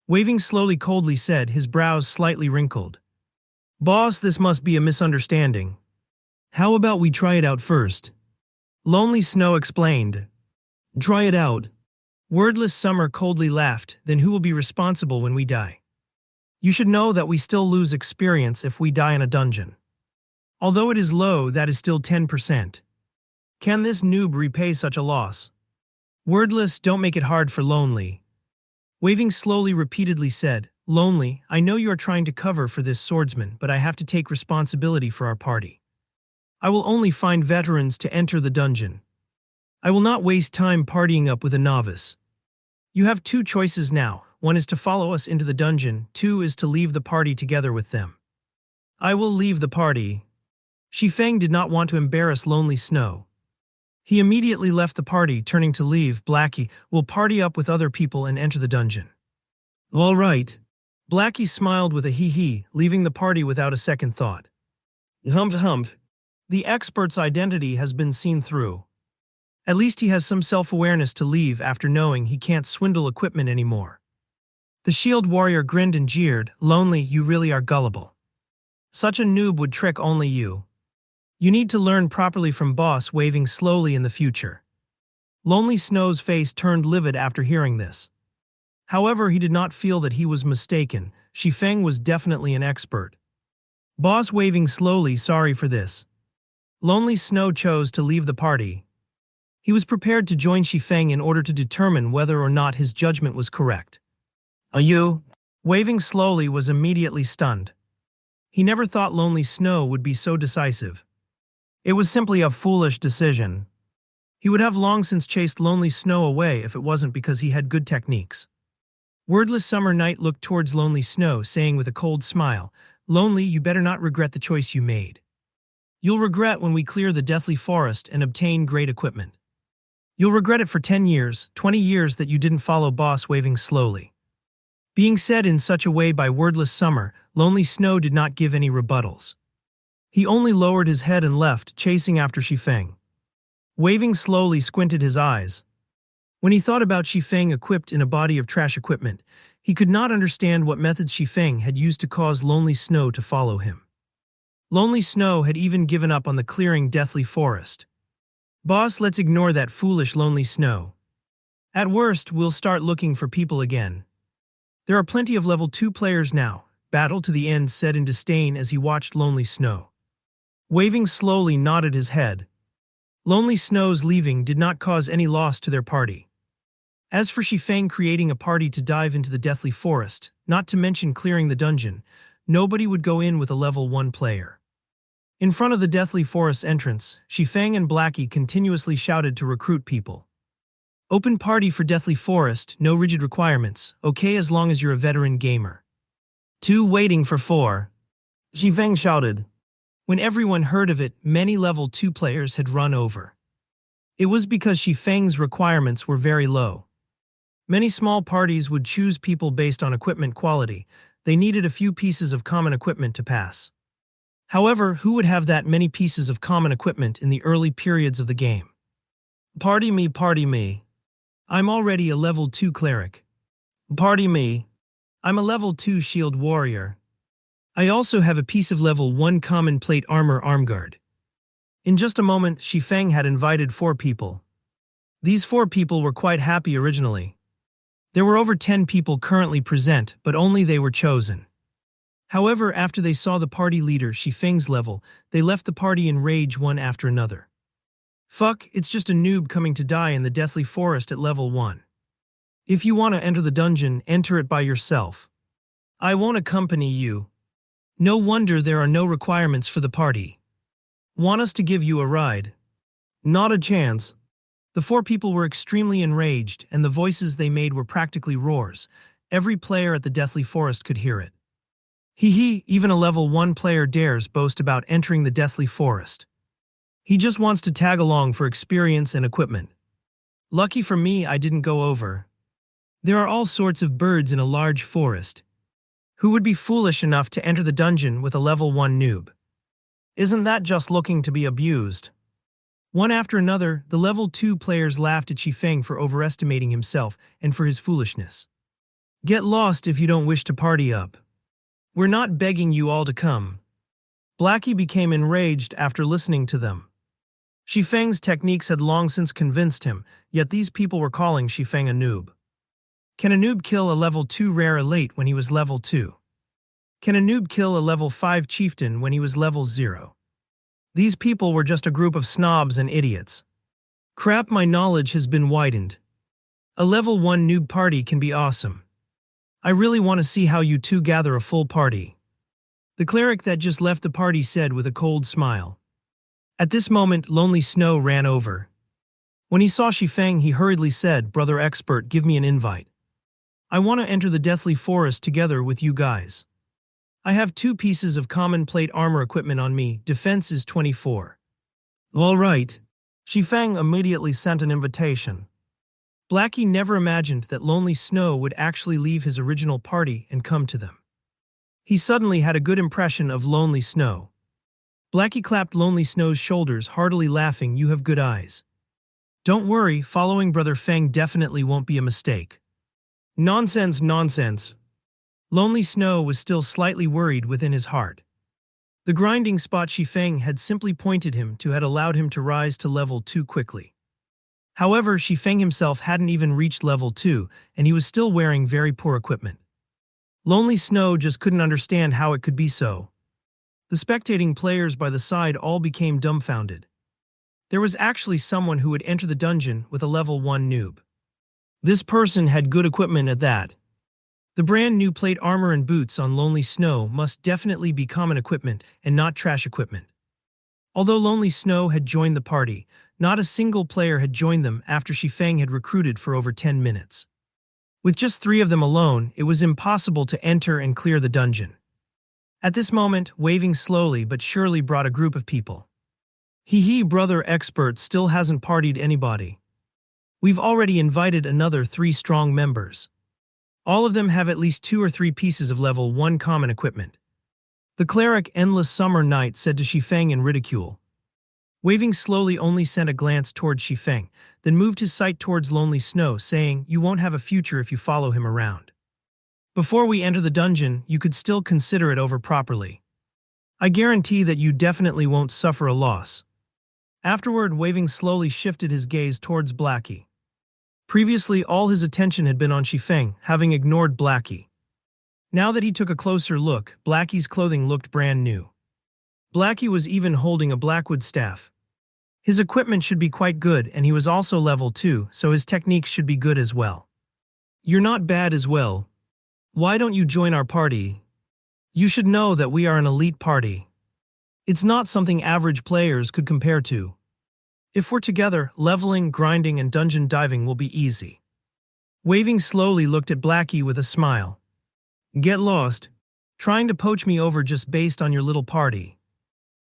Waving slowly, coldly said, his brows slightly wrinkled. "Boss, this must be a misunderstanding. How about we try it out first?" Lonely Snow explained. "Try it out." Wordless Summer coldly laughed, "Then who will be responsible when we die? You should know that we still lose experience if we die in a dungeon. Although it is low, that is still 10%. Can this noob repay such a loss?" Wordless, don't make it hard for Lonely. Waving slowly, repeatedly said, "Lonely, I know you are trying to cover for this swordsman, but I have to take responsibility for our party. I will only find veterans to enter the dungeon. I will not waste time partying up with a novice. You have 2 choices now. 1 is to follow us into the dungeon, 2 is to leave the party together with them." "I will leave the party." Shifeng did not want to embarrass Lonely Snow. He immediately left the party, turning to leave. Blackie will party up with other people and enter the dungeon. "All right." Blackie smiled with a hee-hee, leaving the party without a second thought. Humph. The expert's identity has been seen through. At least he has some self-awareness to leave after knowing he can't swindle equipment anymore. The shield warrior grinned and jeered, "Lonely, you really are gullible. Such a noob would trick only you. You need to learn properly from boss," waving slowly, in the future. Lonely Snow's face turned livid after hearing this. However, he did not feel that he was mistaken. Shifeng was definitely an expert. Boss, waving slowly, "Sorry for this." Lonely Snow chose to leave the party. He was prepared to join Shifeng in order to determine whether or not his judgment was correct. "You?" Waving slowly was immediately stunned. He never thought Lonely Snow would be so decisive. It was simply a foolish decision. He would have long since chased Lonely Snow away if it wasn't because he had good techniques. Wordless Summer Night looked towards Lonely Snow, saying with a cold smile, "Lonely, you better not regret the choice you made. You'll regret when we clear the Deathly Forest and obtain great equipment. You'll regret it for 10 years, 20 years that you didn't follow Boss waving slowly." Being said in such a way by Wordless Summer, Lonely Snow did not give any rebuttals. He only lowered his head and left, chasing after Shifeng. Waving slowly squinted his eyes. When he thought about Shifeng equipped in a body of trash equipment, he could not understand what methods Shifeng had used to cause Lonely Snow to follow him. Lonely Snow had even given up on the clearing Deathly Forest. "Boss, let's ignore that foolish Lonely Snow. At worst, we'll start looking for people again. There are plenty of level 2 players now," Battle to the End said in disdain as he watched Lonely Snow. Waving slowly nodded his head. Lonely Snow's leaving did not cause any loss to their party. As for Shifeng creating a party to dive into the Deathly Forest, not to mention clearing the dungeon, nobody would go in with a level 1 player. In front of the Deathly Forest entrance, Shifeng and Blackie continuously shouted to recruit people. "Open party for Deathly Forest, no rigid requirements, okay as long as you're a veteran gamer." "Two waiting for 4. Shifeng shouted. When everyone heard of it, many level 2 players had run over. It was because Shifeng's requirements were very low. Many small parties would choose people based on equipment quality. They needed a few pieces of common equipment to pass. However, who would have that many pieces of common equipment in the early periods of the game? "Party me, party me. I'm already a level 2 cleric. Party me. I'm a level 2 shield warrior. I also have a piece of level 1 common plate armor armguard." In just a moment, Shifeng had invited 4 people. These 4 people were quite happy originally. There were over 10 people currently present, but only they were chosen. However, after they saw the party leader Shifeng's level, they left the party in rage one after another. "Fuck, it's just a noob coming to die in the Deathly Forest at level 1. If you want to enter the dungeon, enter it by yourself. I won't accompany you. No wonder there are no requirements for the party. Want us to give you a ride? Not a chance." The 4 people were extremely enraged, and the voices they made were practically roars. Every player at the Deathly Forest could hear it. Hee, even a level 1 player dares boast about entering the Deathly Forest. He just wants to tag along for experience and equipment. Lucky for me, I didn't go over. There are all sorts of birds in a large forest. Who would be foolish enough to enter the dungeon with a level 1 noob? Isn't that just looking to be abused? One after another, the level 2 players laughed at Shifeng for overestimating himself and for his foolishness. "Get lost if you don't wish to party up. We're not begging you all to come." Blackie became enraged after listening to them. Shifeng's techniques had long since convinced him, yet these people were calling Shifeng a noob. Can a noob kill a level 2 rare elite when he was level 2? Can a noob kill a level 5 chieftain when he was level 0? These people were just a group of snobs and idiots. Crap, my knowledge has been widened. A level 1 noob party can be awesome. I really want to see how you two gather a full party. The cleric that just left the party said with a cold smile. At this moment, Lonely Snow ran over. When he saw Shifeng, he hurriedly said, "Brother expert, give me an invite. I want to enter the Deathly Forest together with you guys. I have 2 pieces of common plate armor equipment on me, defense is 24. All right. Shifeng immediately sent an invitation. Blackie never imagined that Lonely Snow would actually leave his original party and come to them. He suddenly had a good impression of Lonely Snow. Blackie clapped Lonely Snow's shoulders, heartily laughing, "You have good eyes. Don't worry, following Brother Feng definitely won't be a mistake." Nonsense, nonsense. Lonely Snow was still slightly worried within his heart. The grinding spot Shifeng had simply pointed him to had allowed him to rise to level 2 quickly. However, Shifeng himself hadn't even reached level 2, and he was still wearing very poor equipment. Lonely Snow just couldn't understand how it could be so. The spectating players by the side all became dumbfounded. There was actually someone who would enter the dungeon with a level 1 noob. This person had good equipment at that. The brand new plate armor and boots on Lonely Snow must definitely be common equipment and not trash equipment. Although Lonely Snow had joined the party, not a single player had joined them after Shifeng had recruited for over 10 minutes. With just 3 of them alone, it was impossible to enter and clear the dungeon. At this moment, Waving slowly but surely brought a group of people. Hee brother expert still hasn't partied anybody. We've already invited another 3 strong members. All of them have at least 2 or 3 pieces of level 1 common equipment. The cleric Endless Summer Night said to Shifeng in ridicule. Waving slowly only sent a glance towards Shifeng, then moved his sight towards Lonely Snow, saying, "You won't have a future if you follow him around. Before we enter the dungeon, you could still consider it over properly. I guarantee that you definitely won't suffer a loss." Afterward, Waving slowly shifted his gaze towards Blackie. Previously, all his attention had been on Shifeng, having ignored Blackie. Now that he took a closer look, Blackie's clothing looked brand new. Blackie was even holding a Blackwood staff. His equipment should be quite good, and he was also level 2, so his techniques should be good as well. "You're not bad as well. Why don't you join our party? You should know that we are an elite party. It's not something average players could compare to. If we're together, leveling, grinding, and dungeon diving will be easy." Waving slowly looked at Blackie with a smile. "Get lost. Trying to poach me over just based on your little party."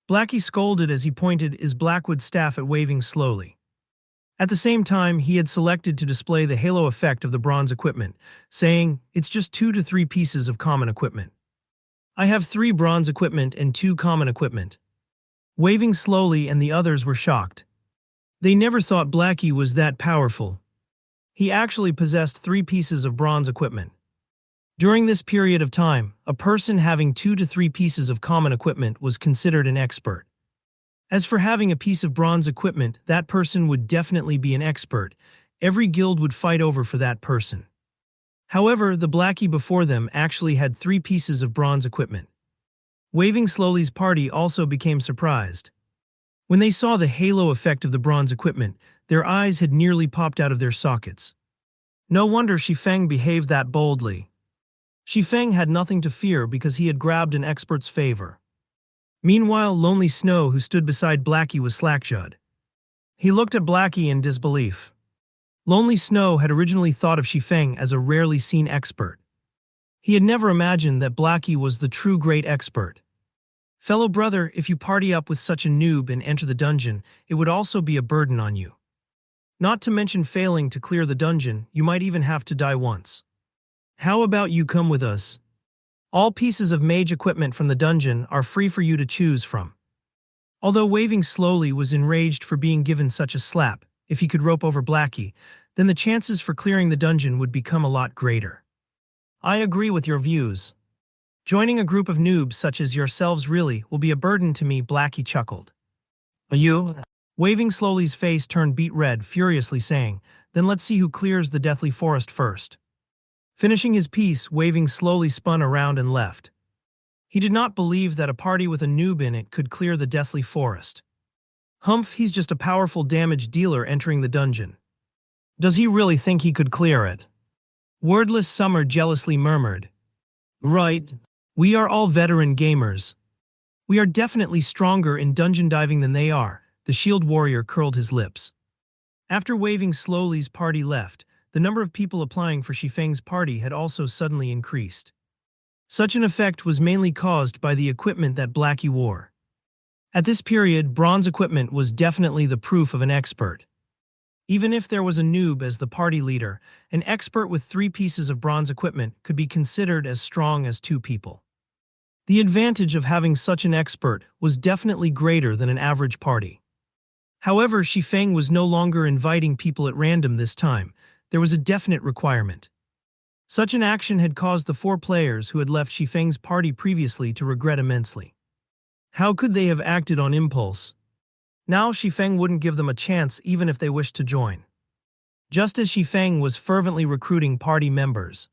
Blackie scolded as he pointed his Blackwood staff at Waving slowly. At the same time, he had selected to display the halo effect of the bronze equipment, saying, "It's just 2 to 3 pieces of common equipment. I have 3 bronze equipment and 2 common equipment." Waving slowly and the others were shocked. They never thought Blackie was that powerful. He actually possessed 3 pieces of bronze equipment. During this period of time, a person having 2 to 3 pieces of common equipment was considered an expert. As for having a piece of bronze equipment, that person would definitely be an expert. Every guild would fight over for that person. However, the Blackie before them actually had 3 pieces of bronze equipment. Waving slowly's party also became surprised. When they saw the halo effect of the bronze equipment, their eyes had nearly popped out of their sockets. No wonder Shifeng behaved that boldly. Shifeng had nothing to fear because he had grabbed an expert's favor. Meanwhile, Lonely Snow, who stood beside Blackie, was slack-jawed. He looked at Blackie in disbelief. Lonely Snow had originally thought of Shifeng as a rarely seen expert. He had never imagined that Blackie was the true great expert. "Fellow brother, if you party up with such a noob and enter the dungeon, it would also be a burden on you. Not to mention failing to clear the dungeon, you might even have to die once. How about you come with us? All pieces of mage equipment from the dungeon are free for you to choose from." Although Waving slowly was enraged for being given such a slap, if he could rope over Blackie, then the chances for clearing the dungeon would become a lot greater. "I agree with your views. Joining a group of noobs such as yourselves really will be a burden to me," Blackie chuckled. "You?" Waving slowly's face turned beet red, furiously saying, "Then let's see who clears the Deathly Forest first." Finishing his piece, Waving slowly spun around and left. He did not believe that a party with a noob in it could clear the Deathly Forest. Humph, he's just a powerful damage dealer entering the dungeon. Does he really think he could clear it? Wordless Summer jealously murmured. "Right. We are all veteran gamers. We are definitely stronger in dungeon diving than they are." The shield warrior curled his lips. After Waving slowly's party left, the number of people applying for Shifeng's party had also suddenly increased. Such an effect was mainly caused by the equipment that Blackie wore. At this period, bronze equipment was definitely the proof of an expert. Even if there was a noob as the party leader, an expert with 3 pieces of bronze equipment could be considered as strong as 2 people. The advantage of having such an expert was definitely greater than an average party. However, Shifeng was no longer inviting people at random this time. There was a definite requirement. Such an action had caused the 4 players who had left Shifeng's party previously to regret immensely. How could they have acted on impulse? Now Shifeng wouldn't give them a chance even if they wished to join. Just as Shifeng was fervently recruiting party members.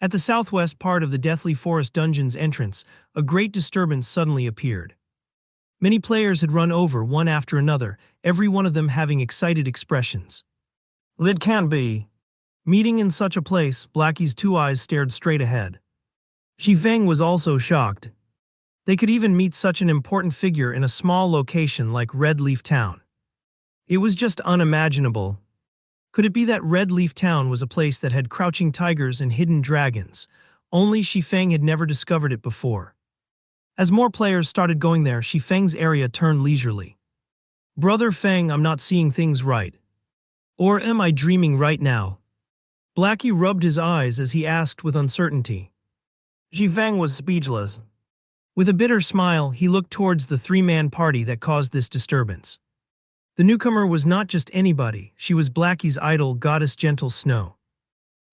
At the southwest part of the Deathly Forest dungeon's entrance, a great disturbance suddenly appeared. Many players had run over one after another, every one of them having excited expressions. "It can't be." Meeting in such a place, Blackie's two eyes stared straight ahead. Xifeng was also shocked. They could even meet such an important figure in a small location like Red Leaf Town. It was just unimaginable. Could it be that Red Leaf Town was a place that had crouching tigers and hidden dragons? Only Xifeng had never discovered it before. As more players started going there, Xifeng's area turned leisurely. Brother Feng, I'm not seeing things right. Or am I dreaming right now? Blackie rubbed his eyes as he asked with uncertainty. Xifeng was speechless. With a bitter smile, he looked towards the three-man party that caused this disturbance. The newcomer was not just anybody, she was Blackie's idol, goddess Gentle Snow.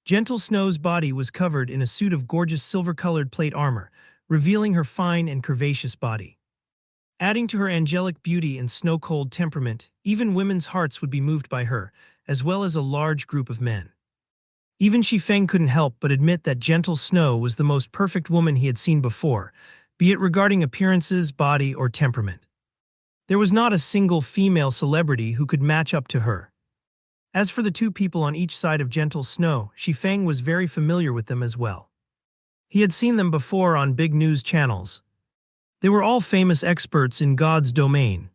Gentle Snow's body was covered in a suit of gorgeous silver-colored plate armor, revealing her fine and curvaceous body. Adding to her angelic beauty and snow-cold temperament, even women's hearts would be moved by her, as well as a large group of men. Even Xifeng couldn't help but admit that Gentle Snow was the most perfect woman he had seen before, be it regarding appearances, body, or temperament. There was not a single female celebrity who could match up to her. As for the two people on each side of Gentle Snow, Xifeng was very familiar with them as well. He had seen them before on big news channels. They were all famous experts in God's domain.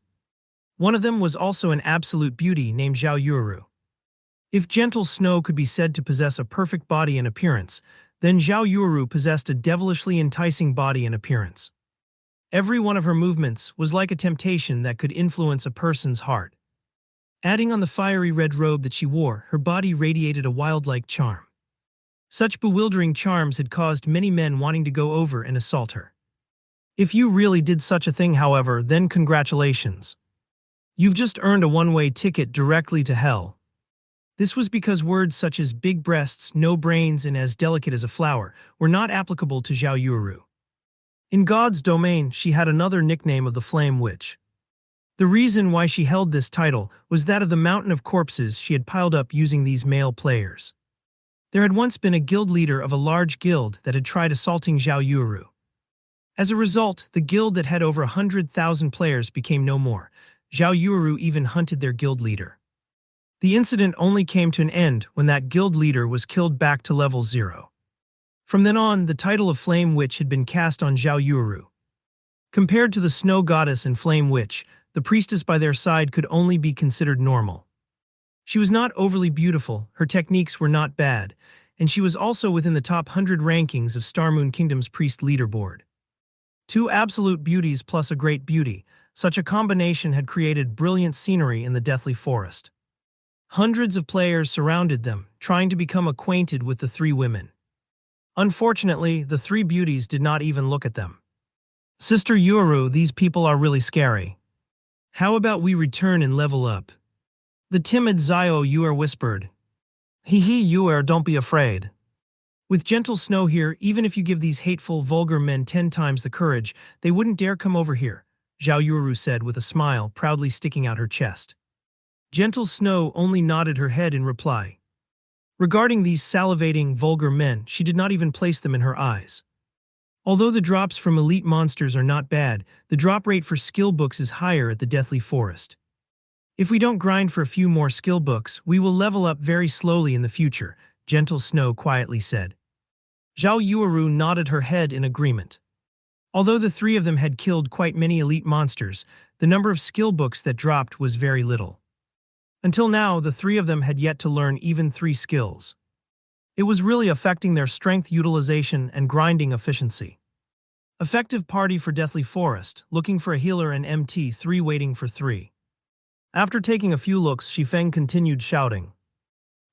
One of them was also an absolute beauty named Zhao Yuuru. If Gentle Snow could be said to possess a perfect body and appearance, then Zhao Yuuru possessed a devilishly enticing body and appearance. Every one of her movements was like a temptation that could influence a person's heart. Adding on the fiery red robe that she wore, her body radiated a wild-like charm. Such bewildering charms had caused many men wanting to go over and assault her. If you really did such a thing, however, then congratulations. You've just earned a one-way ticket directly to hell. This was because words such as big breasts, no brains, and as delicate as a flower were not applicable to Zhao Yuuru. In God's domain, she had another nickname of the Flame Witch. The reason why she held this title was that of the mountain of corpses she had piled up using these male players. There had once been a guild leader of a large guild that had tried assaulting Zhao Yuuru. As a result, the guild that had over 100,000 players became no more. Zhao Yuuru even hunted their guild leader. The incident only came to an end when that guild leader was killed back to level 0. From then on, the title of Flame Witch had been cast on Zhao Yuuru. Compared to the Snow Goddess and Flame Witch, the priestess by their side could only be considered normal. She was not overly beautiful, her techniques were not bad, and she was also within the top 100 rankings of Starmoon Kingdom's priest leaderboard. Two absolute beauties plus a great beauty, such a combination had created brilliant scenery in the Deathly Forest. Hundreds of players surrounded them, trying to become acquainted with the three women. Unfortunately, the three beauties did not even look at them. Sister Yuuru, these people are really scary. How about we return and level up? The timid Zhao Yuer whispered. Hee Yuer, don't be afraid. With Gentle Snow here, even if you give these hateful, vulgar men 10 times the courage, they wouldn't dare come over here, Zhao Yuuru said with a smile, proudly sticking out her chest. Gentle Snow only nodded her head in reply. Regarding these salivating, vulgar men, she did not even place them in her eyes. Although the drops from elite monsters are not bad, the drop rate for skill books is higher at the Deathly Forest. If we don't grind for a few more skill books, we will level up very slowly in the future, Gentle Snow quietly said. Zhao Yuuru nodded her head in agreement. Although the three of them had killed quite many elite monsters, the number of skill books that dropped was very little. Until now, the three of them had yet to learn even 3 skills. It was really affecting their strength utilization and grinding efficiency. Effective party for Deathly Forest, looking for a healer and MT3 waiting for 3. After taking a few looks, Xifeng continued shouting.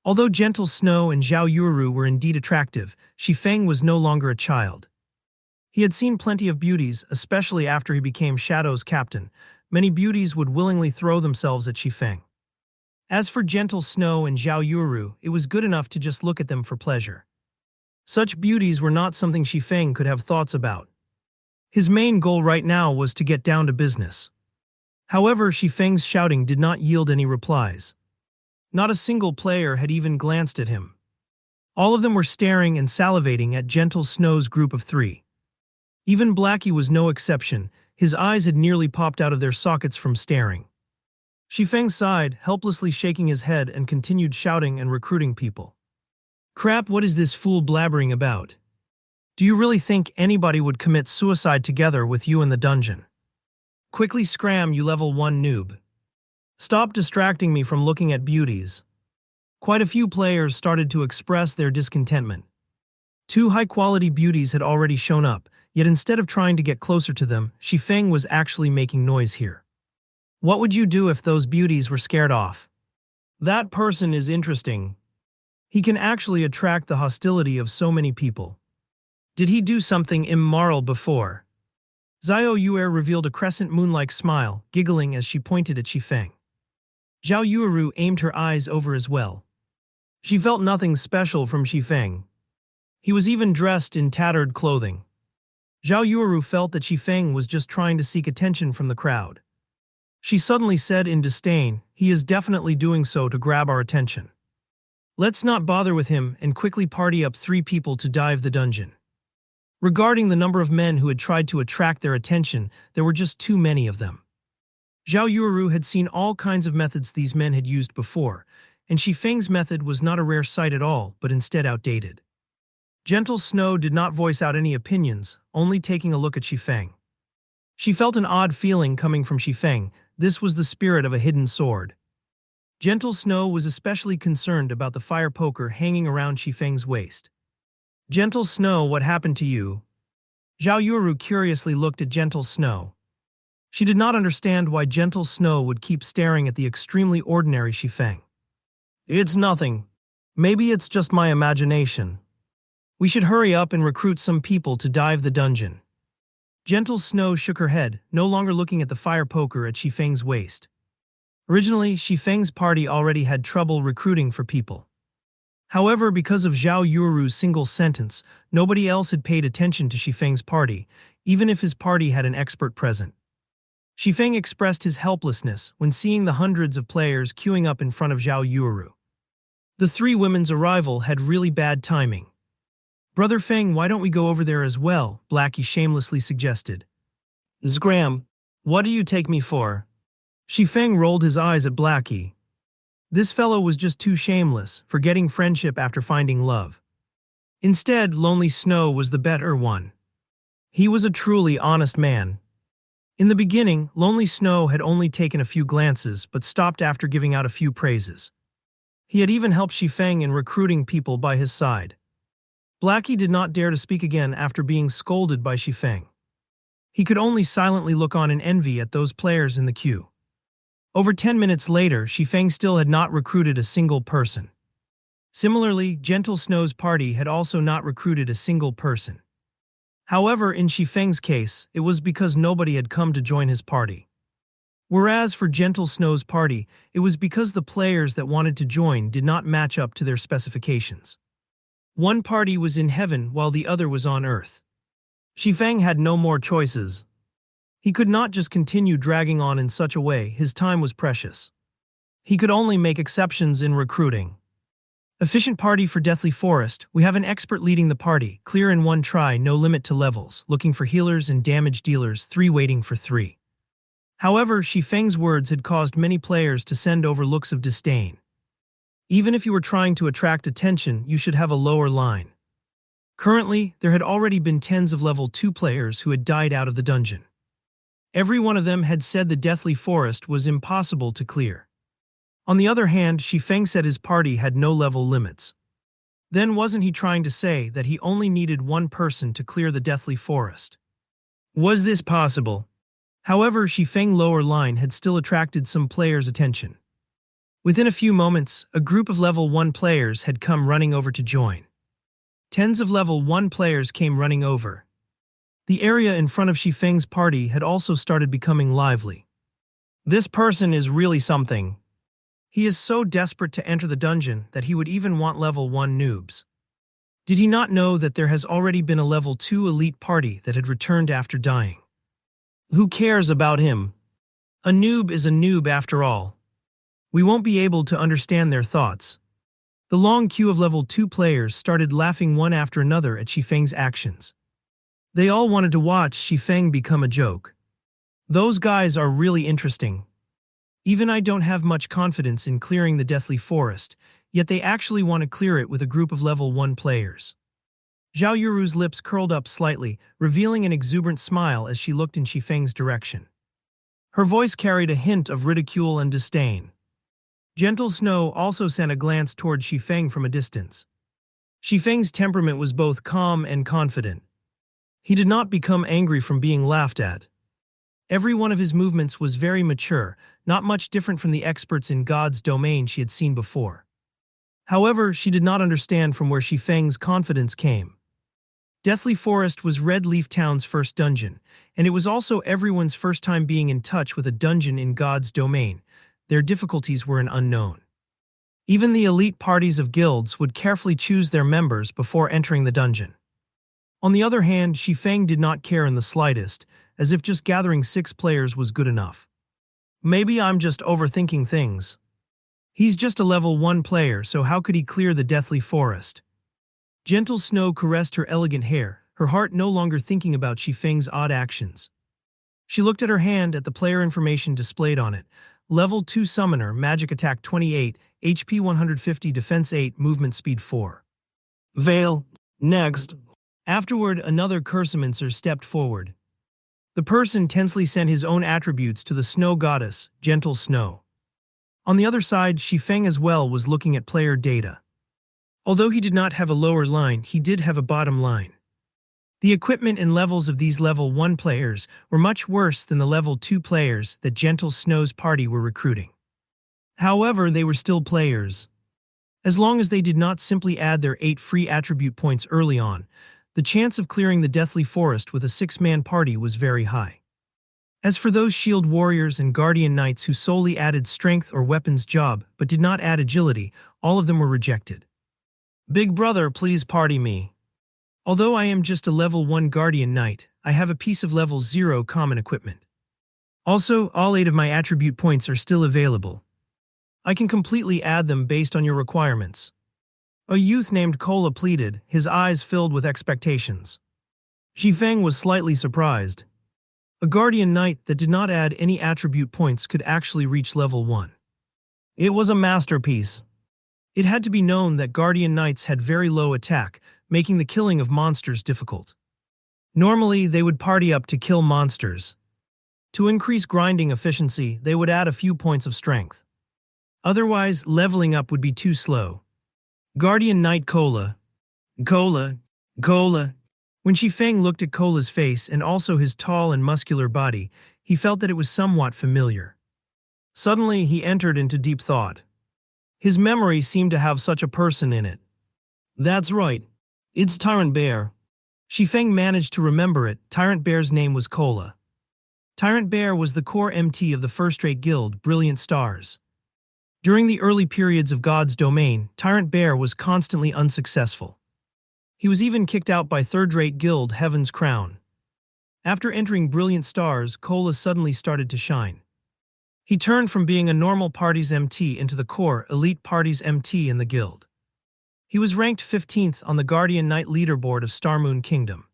Although Gentle Snow and Zhao Yuuru were indeed attractive, Xifeng was no longer a child. He had seen plenty of beauties, especially after he became Shadow's captain. Many beauties would willingly throw themselves at Xifeng. As for Gentle Snow and Zhao Yuuru, it was good enough to just look at them for pleasure. Such beauties were not something Xifeng could have thoughts about. His main goal right now was to get down to business. However, Xifeng's shouting did not yield any replies. Not a single player had even glanced at him. All of them were staring and salivating at Gentle Snow's group of 3. Even Blackie was no exception, his eyes had nearly popped out of their sockets from staring. Xifeng sighed, helplessly shaking his head and continued shouting and recruiting people. Crap, what is this fool blabbering about? Do you really think anybody would commit suicide together with you in the dungeon? Quickly scram, you level 1 noob. Stop distracting me from looking at beauties. Quite a few players started to express their discontentment. 2 high-quality beauties had already shown up, yet instead of trying to get closer to them, Shifeng was actually making noise here. What would you do if those beauties were scared off? That person is interesting. He can actually attract the hostility of so many people. Did he do something immoral before? Zhao Yuer revealed a crescent moon-like smile, giggling as she pointed at Shifeng. Zhao Yueru aimed her eyes over as well. She felt nothing special from Shifeng. He was even dressed in tattered clothing. Zhao Yueru felt that Shifeng was just trying to seek attention from the crowd. She suddenly said in disdain, "He is definitely doing so to grab our attention. Let's not bother with him and quickly party up 3 people to dive the dungeon." Regarding the number of men who had tried to attract their attention, there were just too many of them. Zhao Yueru had seen all kinds of methods these men had used before, and Shifeng's method was not a rare sight at all, but instead outdated. Gentle Snow did not voice out any opinions, only taking a look at Shifeng. She felt an odd feeling coming from Shifeng. This was the spirit of a hidden sword. Gentle Snow was especially concerned about the fire poker hanging around Shifeng's waist. Gentle Snow, what happened to you? Zhao Yueru curiously looked at Gentle Snow. She did not understand why Gentle Snow would keep staring at the extremely ordinary Shifeng. It's nothing. Maybe it's just my imagination. We should hurry up and recruit some people to dive the dungeon. Gentle Snow shook her head, no longer looking at the fire poker at Shifeng's waist. Originally, Shifeng's party already had trouble recruiting for people. However, because of Zhao Yueru's single sentence, nobody else had paid attention to Shifeng's party, even if his party had an expert present. Shifeng expressed his helplessness when seeing the hundreds of players queuing up in front of Zhao Yueru. The 3 women's arrival had really bad timing. "Brother Feng, why don't we go over there as well?" Blackie shamelessly suggested. "Zgram, what do you take me for?" Shifeng rolled his eyes at Blackie. This fellow was just too shameless, forgetting friendship after finding love. Instead, Lonely Snow was the better one. He was a truly honest man. In the beginning, Lonely Snow had only taken a few glances but stopped after giving out a few praises. He had even helped Shifeng in recruiting people by his side. Blackie did not dare to speak again after being scolded by Shifeng. He could only silently look on in envy at those players in the queue. Over 10 minutes later, Shifeng still had not recruited a single person. Similarly, Gentle Snow's party had also not recruited a single person. However, in Shifeng's case, it was because nobody had come to join his party. Whereas for Gentle Snow's party, it was because the players that wanted to join did not match up to their specifications. One party was in heaven while the other was on earth. Shifeng had no more choices. He could not just continue dragging on in such a way, his time was precious. He could only make exceptions in recruiting. Efficient party for Deathly Forest, we have an expert leading the party, clear in 1 try, no limit to levels, looking for healers and damage dealers, 3 waiting for 3. However, Shifeng's words had caused many players to send over looks of disdain. Even if you were trying to attract attention, you should have a lower line. Currently, there had already been tens of level 2 players who had died out of the dungeon. Every one of them had said the Deathly Forest was impossible to clear. On the other hand, Shifeng said his party had no level limits. Then wasn't he trying to say that he only needed 1 person to clear the Deathly Forest? Was this possible? However, Shifeng's lower line had still attracted some players' attention. Within a few moments, a group of level 1 players had come running over to join. Tens of level 1 players came running over. The area in front of Shifeng's party had also started becoming lively. This person is really something. He is so desperate to enter the dungeon that he would even want level 1 noobs. Did he not know that there has already been a level 2 elite party that had returned after dying? Who cares about him? A noob is a noob after all. We won't be able to understand their thoughts. The long queue of level 2 players started laughing one after another at Shifeng's actions. They all wanted to watch Shifeng become a joke. Those guys are really interesting. Even I don't have much confidence in clearing the Deathly Forest, yet they actually want to clear it with a group of level 1 players. Zhao Yuru's lips curled up slightly, revealing an exuberant smile as she looked in Xifeng's direction. Her voice carried a hint of ridicule and disdain. Gentle Snow also sent a glance toward Xifeng from a distance. Xifeng's temperament was both calm and confident. He did not become angry from being laughed at. Every one of his movements was very mature, not much different from the experts in God's domain she had seen before. However, she did not understand from where Xifeng's confidence came. Deathly Forest was Red Leaf Town's first dungeon, and it was also everyone's first time being in touch with a dungeon in God's domain. Their difficulties were an unknown. Even the elite parties of guilds would carefully choose their members before entering the dungeon. On the other hand, Xifeng did not care in the slightest, as if just gathering 6 players was good enough. Maybe I'm just overthinking things. He's just a level 1 player, so how could he clear the Deathly Forest? Gentle Snow caressed her elegant hair, her heart no longer thinking about Xifeng's odd actions. She looked at her hand at the player information displayed on it. Level 2 Summoner, Magic Attack 28, HP 150, Defense 8, Movement Speed 4. Veil. Next. Afterward, another Cursomancer stepped forward. The person tensely sent his own attributes to the Snow Goddess, Gentle Snow. On the other side, Xifeng as well was looking at player data. Although he did not have a lower line, he did have a bottom line. The equipment and levels of these level 1 players were much worse than the level 2 players that Gentle Snow's party were recruiting. However, they were still players. As long as they did not simply add their 8 free attribute points early on, the chance of clearing the Deathly Forest with a 6-man party was very high. As for those shield warriors and guardian knights who solely added strength or weapons job but did not add agility, all of them were rejected. Big brother, please party me. Although I am just a level 1 guardian knight, I have a piece of level 0 common equipment. Also, all 8 of my attribute points are still available. I can completely add them based on your requirements. A youth named Kola pleaded, his eyes filled with expectations. Xifeng was slightly surprised. A guardian knight that did not add any attribute points could actually reach level 1. It was a masterpiece. It had to be known that guardian knights had very low attack, making the killing of monsters difficult. Normally, they would party up to kill monsters. To increase grinding efficiency, they would add a few points of strength. Otherwise, leveling up would be too slow. Guardian Knight Kola. Kola. When Xifeng looked at Kola's face and also his tall and muscular body, he felt that it was somewhat familiar. Suddenly, he entered into deep thought. His memory seemed to have such a person in it. That's right. It's Tyrant Bear. Xifeng managed to remember it. Tyrant Bear's name was Kola. Tyrant Bear was the core MT of the first-rate guild, Brilliant Stars. During the early periods of God's domain, Tyrant Bear was constantly unsuccessful. He was even kicked out by third-rate guild Heaven's Crown. After entering Brilliant Stars, Kola suddenly started to shine. He turned from being a normal party's MT into the core elite party's MT in the guild. He was ranked 15th on the Guardian Knight leaderboard of Starmoon Kingdom.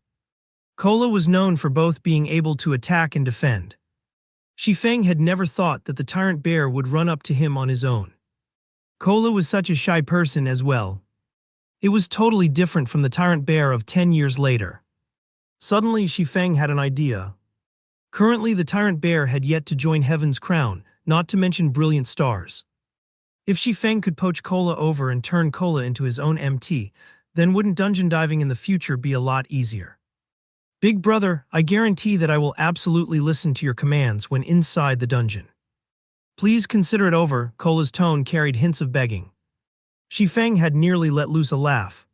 Kola was known for both being able to attack and defend. Xifeng had never thought that the Tyrant Bear would run up to him on his own. Kola was such a shy person as well. It was totally different from the Tyrant Bear of 10 years later. Suddenly, Xifeng had an idea. Currently, the Tyrant Bear had yet to join Heaven's Crown, not to mention Brilliant Stars. If Xifeng could poach Kola over and turn Kola into his own MT, then wouldn't dungeon diving in the future be a lot easier? Big brother, I guarantee that I will absolutely listen to your commands when inside the dungeon. Please consider it over, Kola's tone carried hints of begging. Xifeng had nearly let loose a laugh.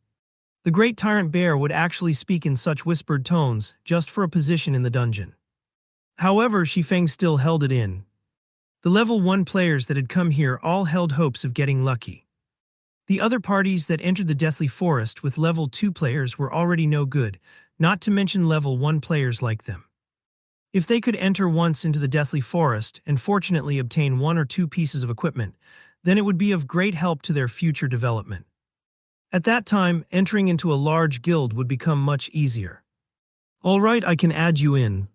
The great Tyrant Bear would actually speak in such whispered tones just for a position in the dungeon. However, Xifeng still held it in. The level 1 players that had come here all held hopes of getting lucky. The other parties that entered the Deathly Forest with level 2 players were already no good, not to mention level 1 players like them. If they could enter once into the Deathly Forest and fortunately obtain 1 or 2 pieces of equipment, then it would be of great help to their future development. At that time, entering into a large guild would become much easier. All right, I can add you in.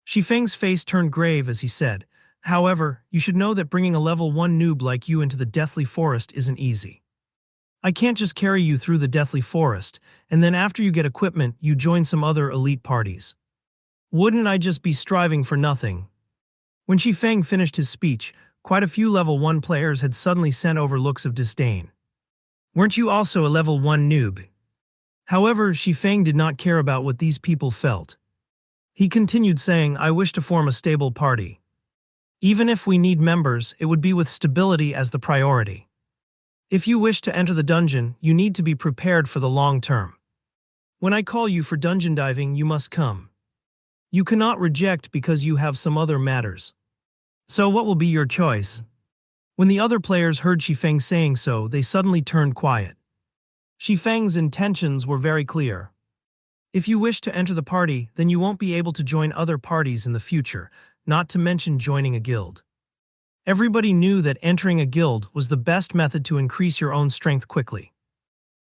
Xifeng's face turned grave as he said, however, you should know that bringing a level 1 noob like you into the Deathly Forest isn't easy. I can't just carry you through the deathly forest, and then after you get equipment, you join some other elite parties. Wouldn't I just be striving for nothing? When Shifeng finished his speech, quite a few level 1 players had suddenly sent over looks of disdain. Weren't you also a level 1 noob? However, Shifeng did not care about what these people felt. He continued saying, I wish to form a stable party. Even if we need members, it would be with stability as the priority. If you wish to enter the dungeon, you need to be prepared for the long term. When I call you for dungeon diving, you must come. You cannot reject because you have some other matters. So what will be your choice? When the other players heard Shifeng saying so, they suddenly turned quiet. Shifeng's intentions were very clear. If you wish to enter the party, then you won't be able to join other parties in the future, not to mention joining a guild. Everybody knew that entering a guild was the best method to increase your own strength quickly.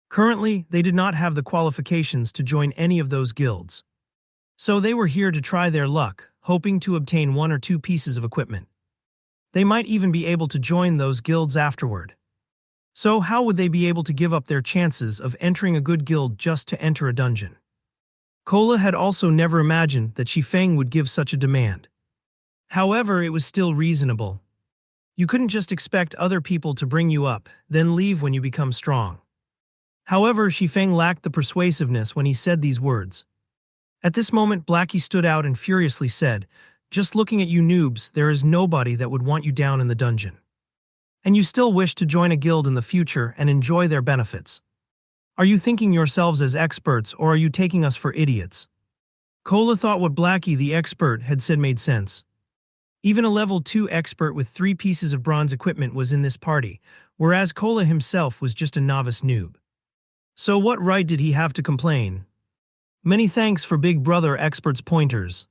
Currently, they did not have the qualifications to join any of those guilds. So they were here to try their luck, hoping to obtain 1 or 2 pieces of equipment. They might even be able to join those guilds afterward. So how would they be able to give up their chances of entering a good guild just to enter a dungeon? Cola had also never imagined that Shifeng would give such a demand. However, it was still reasonable. You couldn't just expect other people to bring you up, then leave when you become strong. However, Shifeng lacked the persuasiveness when he said these words. At this moment, Blackie stood out and furiously said, just looking at you noobs, there is nobody that would want you down in the dungeon. And you still wish to join a guild in the future and enjoy their benefits. Are you thinking yourselves as experts or are you taking us for idiots? Cola thought what Blackie the expert had said made sense. Even a level 2 expert with 3 pieces of bronze equipment was in this party, whereas Cola himself was just a novice noob. So what right did he have to complain? Many thanks for Big Brother Expert's pointers.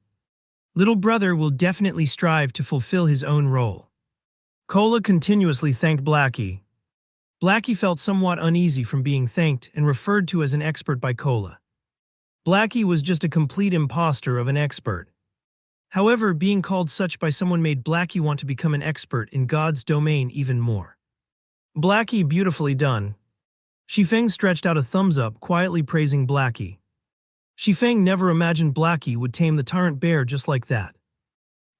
Little Brother will definitely strive to fulfill his own role. Cola continuously thanked Blackie. Blackie felt somewhat uneasy from being thanked and referred to as an expert by Cola. Blackie was just a complete imposter of an expert. However, being called such by someone made Blackie want to become an expert in God's domain even more. Blackie, beautifully done. Shifeng stretched out a thumbs up, quietly praising Blackie. Shifeng never imagined Blackie would tame the Tyrant Bear just like that.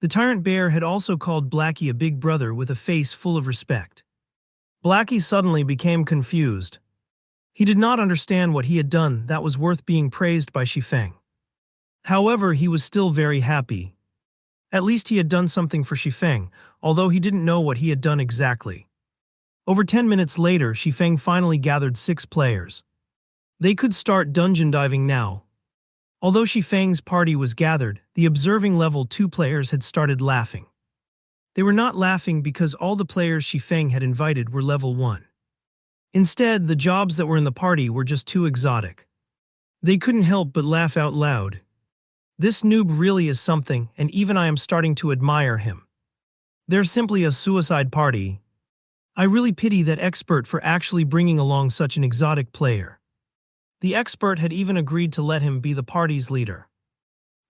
The Tyrant Bear had also called Blackie a big brother with a face full of respect. Blackie suddenly became confused. He did not understand what he had done that was worth being praised by Shifeng. However, he was still very happy. At least he had done something for Shifeng, although he didn't know what he had done exactly. Over 10 minutes later, Shifeng finally gathered 6 players. They could start dungeon diving now. Although Shifeng's party was gathered, the observing level 2 players had started laughing. They were not laughing because all the players Shifeng had invited were level 1. Instead, the jobs that were in the party were just too exotic. They couldn't help but laugh out loud. This noob really is something, and even I am starting to admire him. They're simply a suicide party. I really pity that expert for actually bringing along such an exotic player. The expert had even agreed to let him be the party's leader.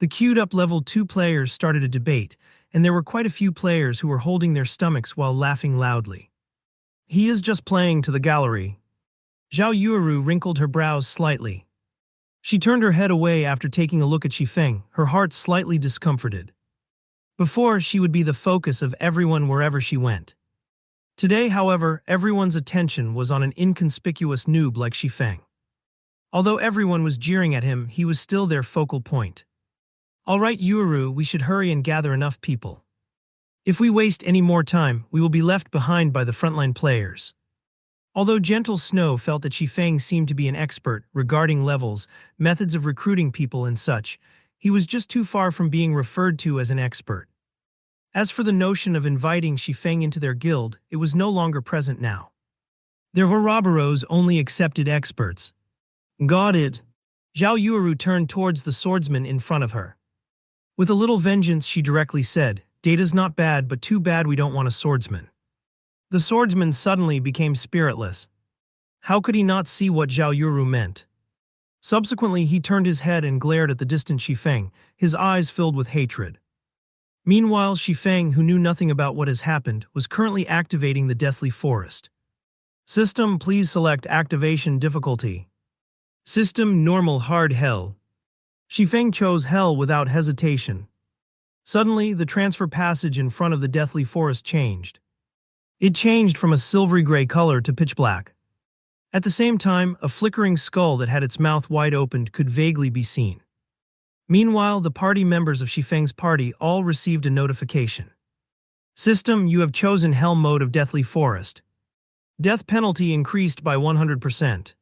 The queued-up level 2 players started a debate, and there were quite a few players who were holding their stomachs while laughing loudly. He is just playing to the gallery. Zhao Yueru wrinkled her brows slightly. She turned her head away after taking a look at Shifeng, her heart slightly discomforted. Before, she would be the focus of everyone wherever she went. Today, however, everyone's attention was on an inconspicuous noob like Shifeng. Although everyone was jeering at him, he was still their focal point. All right, Yueru, we should hurry and gather enough people. If we waste any more time, we will be left behind by the frontline players. Although Gentle Snow felt that Shifeng seemed to be an expert regarding levels, methods of recruiting people and such, he was just too far from being referred to as an expert. As for the notion of inviting Shifeng into their guild, it was no longer present now. Their Ouroboros only accepted experts. Got it. Zhao Yueru turned towards the swordsman in front of her. With a little vengeance, she directly said, Data's not bad, but too bad we don't want a swordsman. The swordsman suddenly became spiritless. How could he not see what Zhao Yueru meant? Subsequently, he turned his head and glared at the distant Shifeng, his eyes filled with hatred. Meanwhile, Shifeng, who knew nothing about what has happened, was currently activating the Deathly Forest. System, please select activation difficulty. System, normal hard hell. Shifeng chose hell without hesitation. Suddenly, the transfer passage in front of the deathly forest changed. It changed from a silvery gray color to pitch black. At the same time, a flickering skull that had its mouth wide opened could vaguely be seen. Meanwhile, the party members of Shifeng's party all received a notification. System, you have chosen Hell mode of Deathly Forest. Death penalty increased by 100%.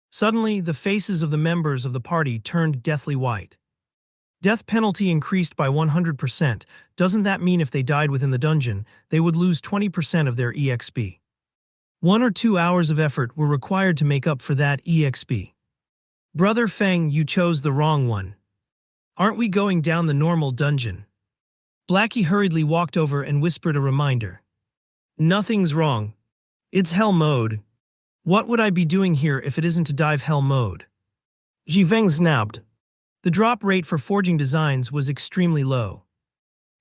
Suddenly, the faces of the members of the party turned deathly white. Death penalty increased by 100%. Doesn't that mean if they died within the dungeon, they would lose 20% of their EXP? 1 or 2 hours of effort were required to make up for that EXP. Brother Feng, you chose the wrong one. Aren't we going down the normal dungeon? Blackie hurriedly walked over and whispered a reminder. Nothing's wrong. It's Hell mode. What would I be doing here if it isn't to dive Hell mode? Jifeng snapped. The drop rate for forging designs was extremely low.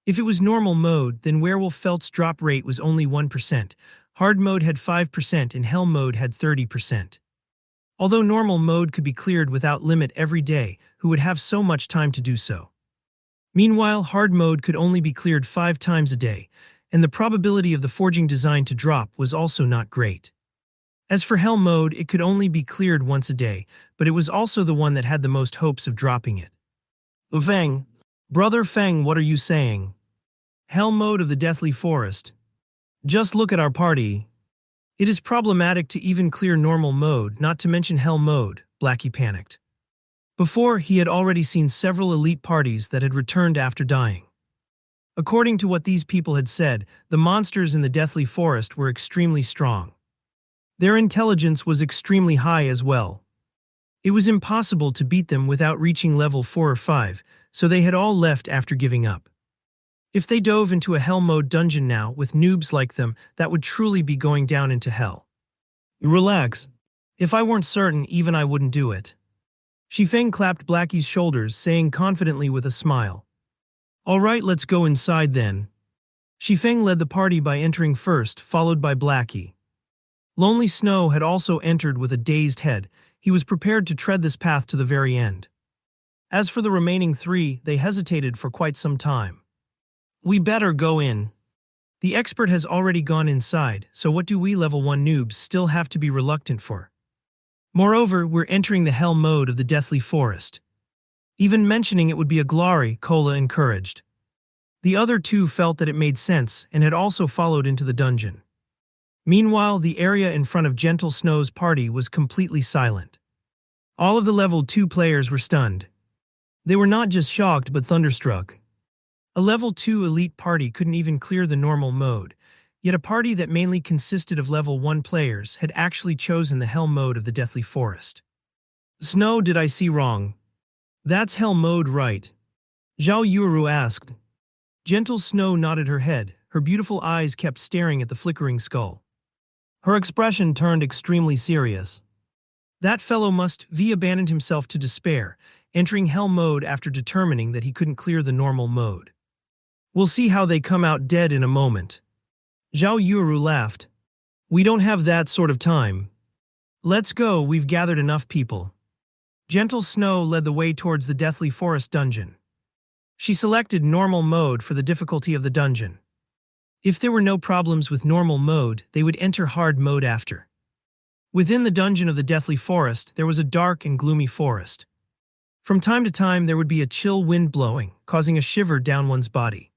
If it was normal mode, then Werewolf Felt's drop rate was only 1%, hard mode had 5% and Hell mode had 30%. Although normal mode could be cleared without limit every day, who would have so much time to do so? Meanwhile, hard mode could only be cleared 5 times a day, and the probability of the forging design to drop was also not great. As for Hell mode, it could only be cleared once a day, but it was also the one that had the most hopes of dropping it. Feng, Brother Feng, what are you saying? Hell mode of the Deathly Forest. Just look at our party. It is problematic to even clear normal mode, not to mention Hell mode, Blackie panicked. Before, he had already seen several elite parties that had returned after dying. According to what these people had said, the monsters in the Deathly Forest were extremely strong. Their intelligence was extremely high as well. It was impossible to beat them without reaching level 4 or 5, so they had all left after giving up. If they dove into a Hell mode dungeon now with noobs like them, that would truly be going down into hell. Relax. If I weren't certain, even I wouldn't do it. Shifeng clapped Blackie's shoulders, saying confidently with a smile. All right, let's go inside then. Shifeng led the party by entering first, followed by Blackie. Lonely Snow had also entered with a dazed head. He was prepared to tread this path to the very end. As for the remaining 3, they hesitated for quite some time. We better go in. The expert has already gone inside, so what do we level 1 noobs still have to be reluctant for? Moreover, we're entering the Hell mode of the Deathly Forest. Even mentioning it would be a glory, Kola encouraged. The other 2 felt that it made sense and had also followed into the dungeon. Meanwhile, the area in front of Gentle Snow's party was completely silent. All of the level 2 players were stunned. They were not just shocked but thunderstruck. A level 2 elite party couldn't even clear the normal mode, yet a party that mainly consisted of level 1 players had actually chosen the Hell mode of the Deathly Forest. Snow, did I see wrong? That's Hell mode, right? Zhao Yuuru asked. Gentle Snow nodded her head, her beautiful eyes kept staring at the flickering skull. Her expression turned extremely serious. That fellow must have abandoned himself to despair, entering Hell mode after determining that he couldn't clear the normal mode. We'll see how they come out dead in a moment. Zhao Yuuru laughed. We don't have that sort of time. Let's go, we've gathered enough people. Gentle Snow led the way towards the Deathly Forest dungeon. She selected normal mode for the difficulty of the dungeon. If there were no problems with normal mode, they would enter hard mode after. Within the dungeon of the Deathly Forest, there was a dark and gloomy forest. From time to time, there would be a chill wind blowing, causing a shiver down one's body.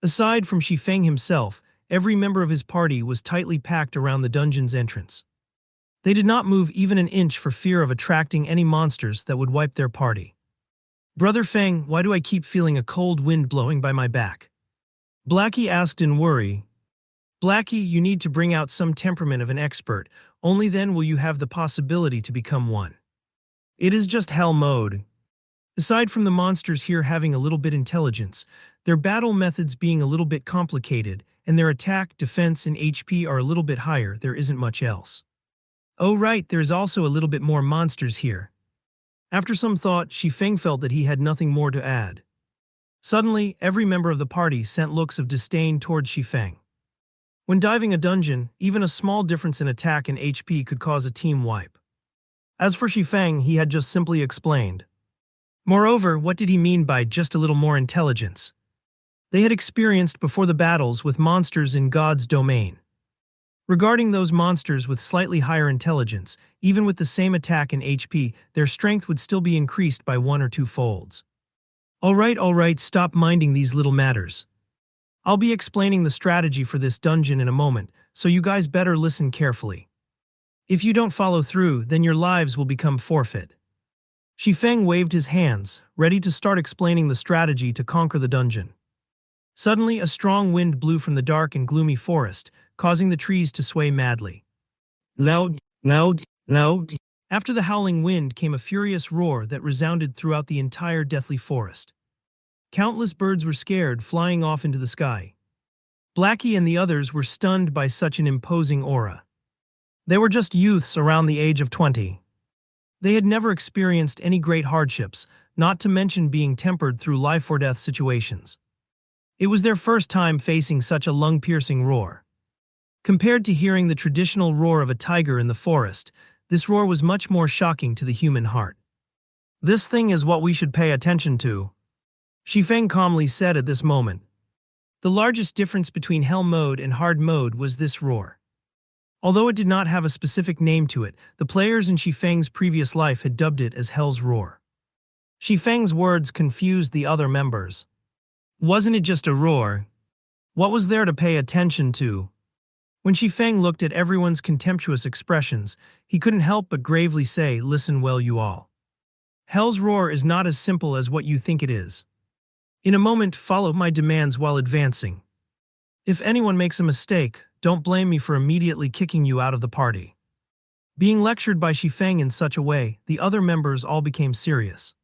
Aside from Shifeng himself, every member of his party was tightly packed around the dungeon's entrance. They did not move even an inch for fear of attracting any monsters that would wipe their party. Brother Feng, why do I keep feeling a cold wind blowing by my back? Blackie asked in worry. Blackie, you need to bring out some temperament of an expert, only then will you have the possibility to become one. It is just Hell mode. Aside from the monsters here having a little bit intelligence, their battle methods being a little bit complicated, and their attack, defense, and HP are a little bit higher, there isn't much else. Oh right, there's also a little bit more monsters here. After some thought, Shifeng felt that he had nothing more to add. Suddenly, every member of the party sent looks of disdain towards Shifeng. When diving a dungeon, even a small difference in attack and HP could cause a team wipe. As for Shifeng, he had just simply explained. Moreover, what did he mean by just a little more intelligence? They had experienced before the battles with monsters in God's domain. Regarding those monsters with slightly higher intelligence, even with the same attack and HP, their strength would still be increased by 1 or 2 folds. Alright, stop minding these little matters. I'll be explaining the strategy for this dungeon in a moment, so you guys better listen carefully. If you don't follow through, then your lives will become forfeit. Shifeng waved his hands, ready to start explaining the strategy to conquer the dungeon. Suddenly, a strong wind blew from the dark and gloomy forest, causing the trees to sway madly. Loud. After the howling wind came a furious roar that resounded throughout the entire deathly forest. Countless birds were scared, flying off into the sky. Blackie and the others were stunned by such an imposing aura. They were just youths around the age of 20. They had never experienced any great hardships, not to mention being tempered through life-or-death situations. It was their first time facing such a lung-piercing roar. Compared to hearing the traditional roar of a tiger in the forest, this roar was much more shocking to the human heart. This thing is what we should pay attention to, Shifeng calmly said at this moment. The largest difference between Hell mode and Hard mode was this roar. Although it did not have a specific name to it, the players in Shifeng's previous life had dubbed it as Hell's Roar. Shifeng's words confused the other members. Wasn't it just a roar? What was there to pay attention to? When Shifeng looked at everyone's contemptuous expressions, he couldn't help but gravely say, "Listen well, you all. Hell's Roar is not as simple as what you think it is. In a moment, follow my demands while advancing. If anyone makes a mistake, don't blame me for immediately kicking you out of the party." Being lectured by Shifeng in such a way, the other members all became serious.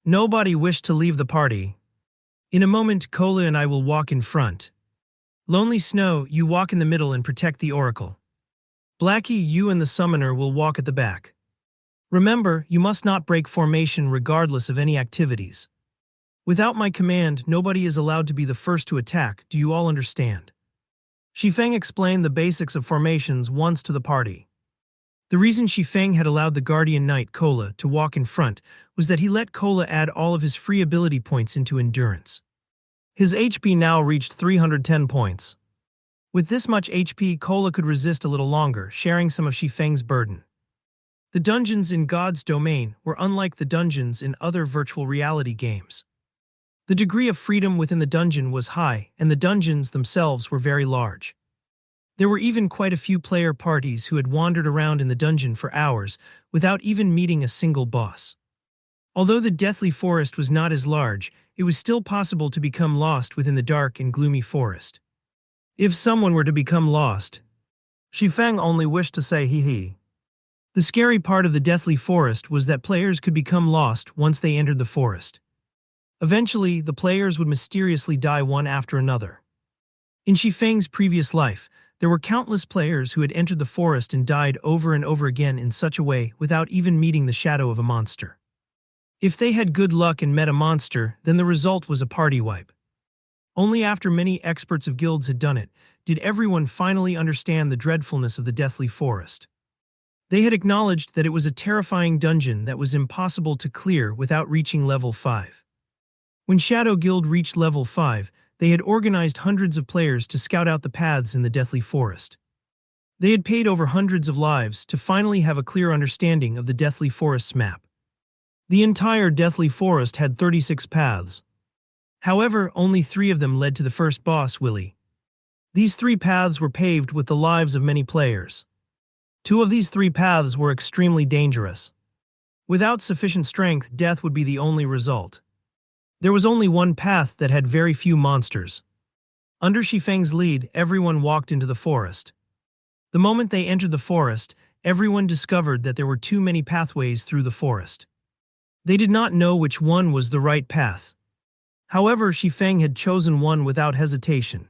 Nobody wished to leave the party. In a moment, Cola and I will walk in front. Lonely Snow, you walk in the middle and protect the Oracle. Blackie, you and the Summoner will walk at the back. Remember, you must not break formation regardless of any activities. Without my command, nobody is allowed to be the first to attack, do you all understand? Shifeng explained the basics of formations once to the party. The reason Shifeng had allowed the Guardian Knight, Cola, to walk in front was that he let Cola add all of his free ability points into endurance. His HP now reached 310 points. With this much HP, Cola could resist a little longer, sharing some of Shifeng's burden. The dungeons in God's domain were unlike the dungeons in other virtual reality games. The degree of freedom within the dungeon was high, and the dungeons themselves were very large. There were even quite a few player parties who had wandered around in the dungeon for hours without even meeting a single boss. Although the Deathly Forest was not as large, it was still possible to become lost within the dark and gloomy forest. If someone were to become lost, Shifeng only wished to say hee. The scary part of the Deathly Forest was that players could become lost once they entered the forest. Eventually, the players would mysteriously die one after another. In Shifeng's previous life, there were countless players who had entered the forest and died over and over again in such a way without even meeting the shadow of a monster. If they had good luck and met a monster, then the result was a party wipe. Only after many experts of guilds had done it, did everyone finally understand the dreadfulness of the Deathly Forest. They had acknowledged that it was a terrifying dungeon that was impossible to clear without reaching level 5. When Shadow Guild reached level 5, they had organized hundreds of players to scout out the paths in the Deathly Forest. They had paid over hundreds of lives to finally have a clear understanding of the Deathly Forest's map. The entire Deathly Forest had 36 paths. However, only 3 of them led to the first boss, Willy. These 3 paths were paved with the lives of many players. 2 of these 3 paths were extremely dangerous. Without sufficient strength, death would be the only result. There was only one path that had very few monsters. Under Shifeng's lead, everyone walked into the forest. The moment they entered the forest, everyone discovered that there were too many pathways through the forest. They did not know which one was the right path. However, Shifeng had chosen one without hesitation.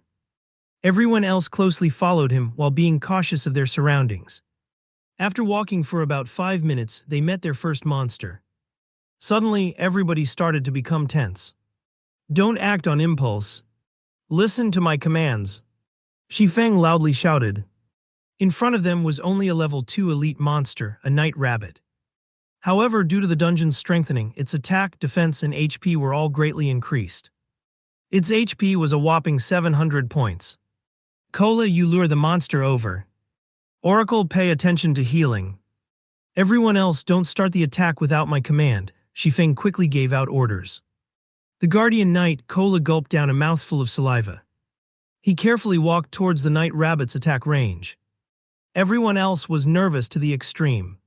Everyone else closely followed him while being cautious of their surroundings. After walking for about 5 minutes, they met their first monster. Suddenly, everybody started to become tense. Don't act on impulse. Listen to my commands. Xifeng loudly shouted. In front of them was only a level 2 elite monster, a night rabbit. However, due to the dungeon's strengthening, its attack, defense, and HP were all greatly increased. Its HP was a whopping 700 points. Cola, you lure the monster over. Oracle, pay attention to healing. Everyone else, don't start the attack without my command. Xifeng quickly gave out orders. The guardian knight, Cola, gulped down a mouthful of saliva. He carefully walked towards the night rabbit's attack range. Everyone else was nervous to the extreme.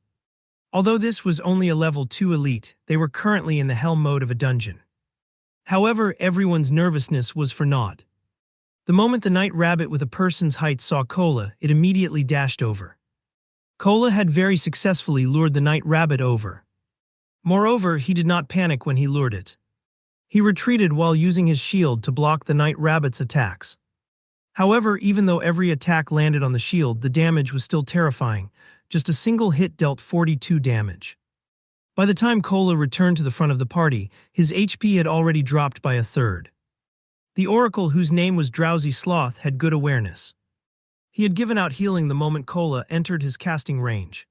Although this was only a level 2 elite, they were currently in the hell mode of a dungeon. However, everyone's nervousness was for naught. The moment the night rabbit with a person's height saw Cola, it immediately dashed over. Cola had very successfully lured the night rabbit over. Moreover, he did not panic when he lured it. He retreated while using his shield to block the night rabbit's attacks. However, even though every attack landed on the shield, the damage was still terrifying. Just a single hit dealt 42 damage. By the time Cola returned to the front of the party, his HP had already dropped by a third. The Oracle, whose name was Drowsy Sloth, had good awareness. He had given out healing the moment Cola entered his casting range.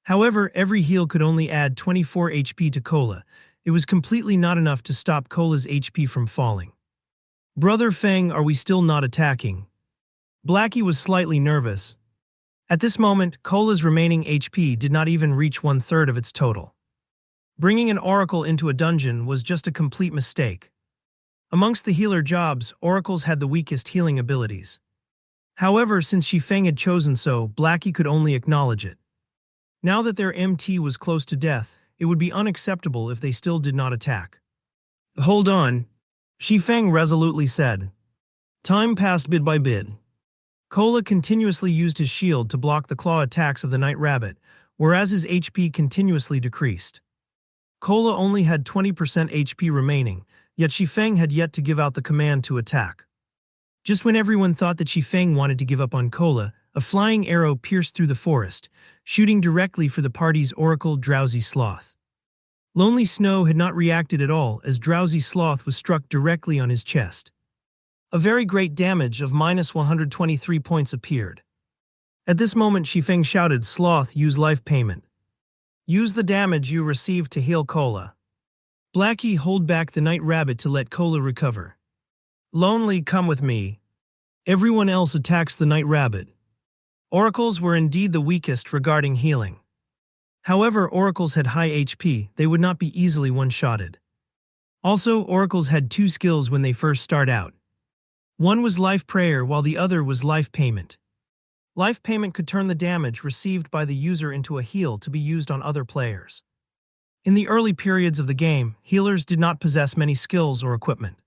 However, every heal could only add 24 HP to Cola. It was completely not enough to stop Cola's HP from falling. Brother Feng, are we still not attacking? Blackie was slightly nervous. At this moment, Cola's remaining HP did not even reach 1/3 of its total. Bringing an Oracle into a dungeon was just a complete mistake. Amongst the healer jobs, Oracles had the weakest healing abilities. However, since Xifeng had chosen so, Blackie could only acknowledge it. Now that their MT was close to death, it would be unacceptable if they still did not attack. Hold on, Xifeng resolutely said. Time passed bit by bit. Cola continuously used his shield to block the claw attacks of the night rabbit, whereas his HP continuously decreased. Cola only had 20% HP remaining, yet Xifeng had yet to give out the command to attack. Just when everyone thought that Xifeng wanted to give up on Cola, a flying arrow pierced through the forest, shooting directly for the party's Oracle, Drowsy Sloth. Lonely Snow had not reacted at all as Drowsy Sloth was struck directly on his chest. A very great damage of -123 points appeared. At this moment, Xifeng shouted, Sloth, use life payment. Use the damage you received to heal Cola. Blackie, hold back the night rabbit to let Cola recover. Lonely, come with me. Everyone else attacks the night rabbit. Oracles were indeed the weakest regarding healing. However, Oracles had high HP, they would not be easily one-shotted. Also, Oracles had two skills when they first start out. One was Life Prayer while the other was Life Payment. Life Payment could turn the damage received by the user into a heal to be used on other players. In the early periods of the game, healers did not possess many skills or equipment.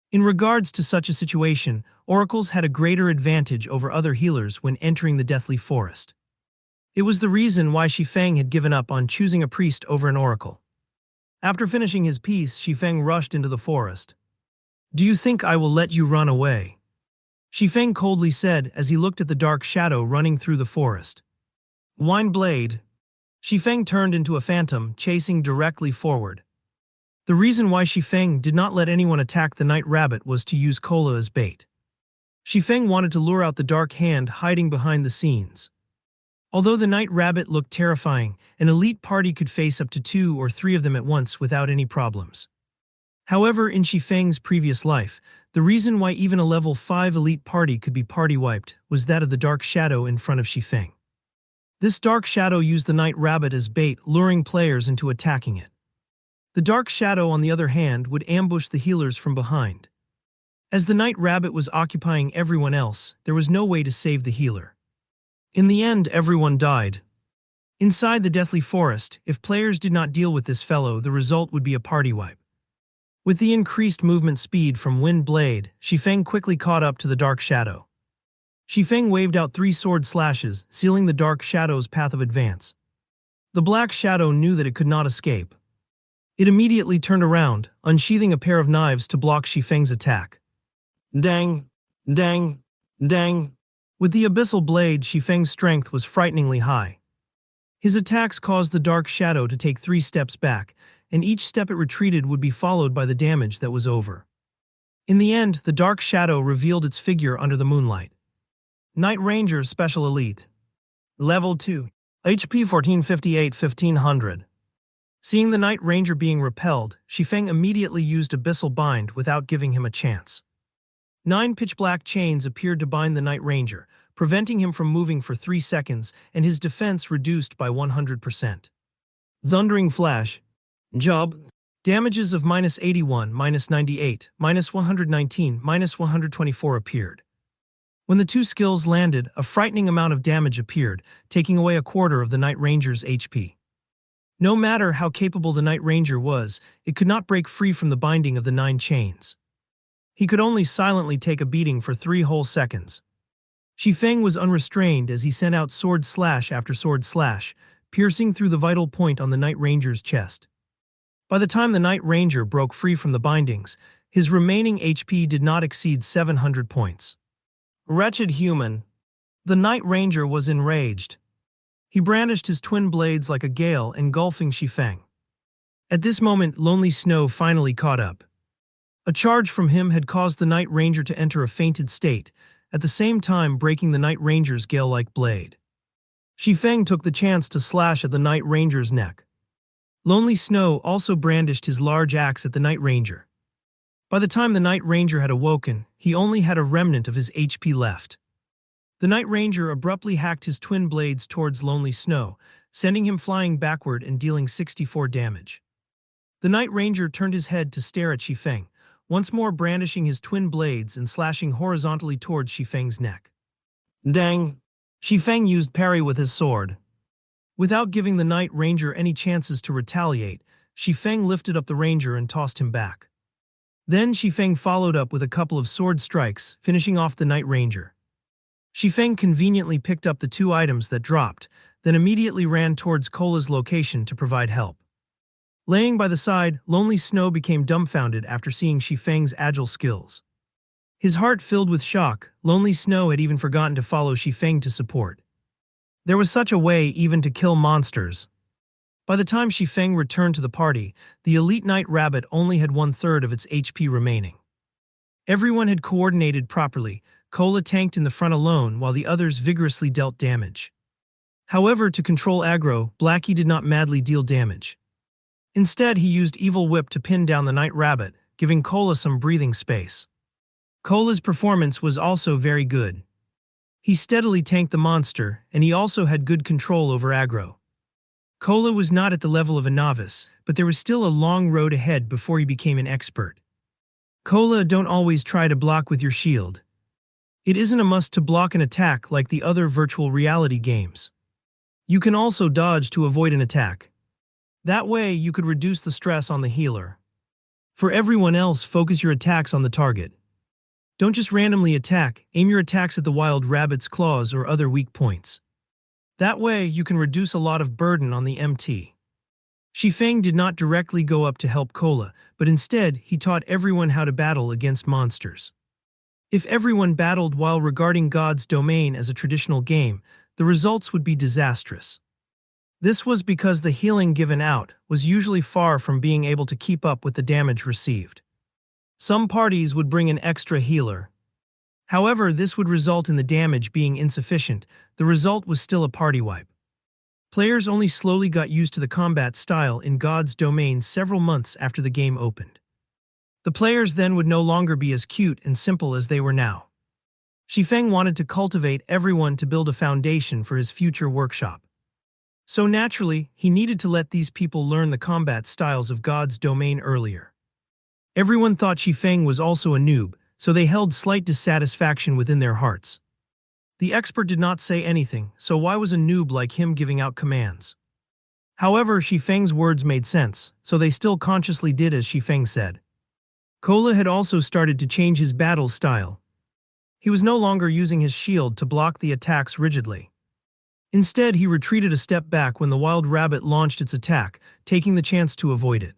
In regards to such a situation, Oracles had a greater advantage over other healers when entering the Deathly Forest. It was the reason why Xifeng had given up on choosing a priest over an Oracle. After finishing his piece, Xifeng rushed into the forest. Do you think I will let you run away? Xifeng coldly said as he looked at the dark shadow running through the forest. Wine Blade. Xifeng turned into a phantom, chasing directly forward. The reason why Xifeng did not let anyone attack the night rabbit was to use Cola as bait. Xifeng wanted to lure out the dark hand hiding behind the scenes. Although the night rabbit looked terrifying, an elite party could face up to 2 or 3 of them at once without any problems. However, in Xifeng's previous life, the reason why even a level 5 elite party could be party wiped was that of the dark shadow in front of Xifeng. This dark shadow used the night rabbit as bait, luring players into attacking it. The dark shadow, on the other hand, would ambush the healers from behind. As the night rabbit was occupying everyone else, there was no way to save the healer. In the end, everyone died. Inside the Deathly Forest, if players did not deal with this fellow, the result would be a party wipe. With the increased movement speed from Wind Blade, Xifeng quickly caught up to the dark shadow. Xifeng waved out 3 sword slashes, sealing the dark shadow's path of advance. The black shadow knew that it could not escape. It immediately turned around, unsheathing a pair of knives to block Xifeng's attack. Dang! Dang! Dang! With the abyssal blade, Xifeng's strength was frighteningly high. His attacks caused the dark shadow to take 3 steps back, and each step it retreated would be followed by the damage that was over. In the end, the dark shadow revealed its figure under the moonlight. Night Ranger Special Elite. Level 2. HP 1458-1500. Seeing the Night Ranger being repelled, Shifeng immediately used Abyssal Bind without giving him a chance. 9 pitch-black chains appeared to bind the Night Ranger, preventing him from moving for 3 seconds and his defense reduced by 100%. Thundering Flash. Job. Damages of -81, -98, -119, -124 appeared. When the two skills landed, a frightening amount of damage appeared, taking away a quarter of the Night Ranger's HP. No matter how capable the Night Ranger was, it could not break free from the binding of the 9 chains. He could only silently take a beating for 3 whole seconds. Shifeng was unrestrained as he sent out sword slash after sword slash, piercing through the vital point on the Night Ranger's chest. By the time the Night Ranger broke free from the bindings, his remaining HP did not exceed 700 points. Wretched human. The Night Ranger was enraged. He brandished his twin blades like a gale, engulfing Shifeng. At this moment, Lonely Snow finally caught up. A charge from him had caused the Night Ranger to enter a fainted state, at the same time breaking the Night Ranger's gale-like blade. Shifeng took the chance to slash at the Night Ranger's neck. Lonely Snow also brandished his large axe at the Night Ranger. By the time the Night Ranger had awoken, he only had a remnant of his HP left. The Night Ranger abruptly hacked his twin blades towards Lonely Snow, sending him flying backward and dealing 64 damage. The Night Ranger turned his head to stare at Shifeng, once more brandishing his twin blades and slashing horizontally towards Shifeng's neck. Dang! Shifeng used parry with his sword. Without giving the Night Ranger any chances to retaliate, Shifeng lifted up the Ranger and tossed him back. Then Shifeng followed up with a couple of sword strikes, finishing off the Night Ranger. Shifeng conveniently picked up the 2 items that dropped, then immediately ran towards Cola's location to provide help. Laying by the side, Lonely Snow became dumbfounded after seeing Shifeng's agile skills. His heart filled with shock, Lonely Snow had even forgotten to follow Shifeng to support. There was such a way even to kill monsters. By the time Shifeng returned to the party, the elite Night Rabbit only had 1/3 of its HP remaining. Everyone had coordinated properly. Cola tanked in the front alone while the others vigorously dealt damage. However, to control aggro, Blackie did not madly deal damage. Instead, he used Evil Whip to pin down the Night Rabbit, giving Cola some breathing space. Cola's performance was also very good. He steadily tanked the monster, and he also had good control over aggro. Cola was not at the level of a novice, but there was still a long road ahead before he became an expert. Cola, don't always try to block with your shield. It isn't a must to block an attack like the other virtual reality games. You can also dodge to avoid an attack. That way, you could reduce the stress on the healer. For everyone else, focus your attacks on the target. Don't just randomly attack, aim your attacks at the wild rabbit's claws or other weak points. That way, you can reduce a lot of burden on the MT. Shifeng did not directly go up to help Cola, but instead, he taught everyone how to battle against monsters. If everyone battled while regarding God's Domain as a traditional game, the results would be disastrous. This was because the healing given out was usually far from being able to keep up with the damage received. Some parties would bring an extra healer. However, this would result in the damage being insufficient. The result was still a party wipe. Players only slowly got used to the combat style in God's Domain several months after the game opened. The players then would no longer be as cute and simple as they were now. Shifeng wanted to cultivate everyone to build a foundation for his future workshop. So naturally, he needed to let these people learn the combat styles of God's Domain earlier. Everyone thought Shifeng was also a noob, so they held slight dissatisfaction within their hearts. The expert did not say anything, so why was a noob like him giving out commands? However, Shifeng's words made sense, so they still consciously did as Shifeng said. Cola had also started to change his battle style. He was no longer using his shield to block the attacks rigidly. Instead, he retreated a step back when the wild rabbit launched its attack, taking the chance to avoid it.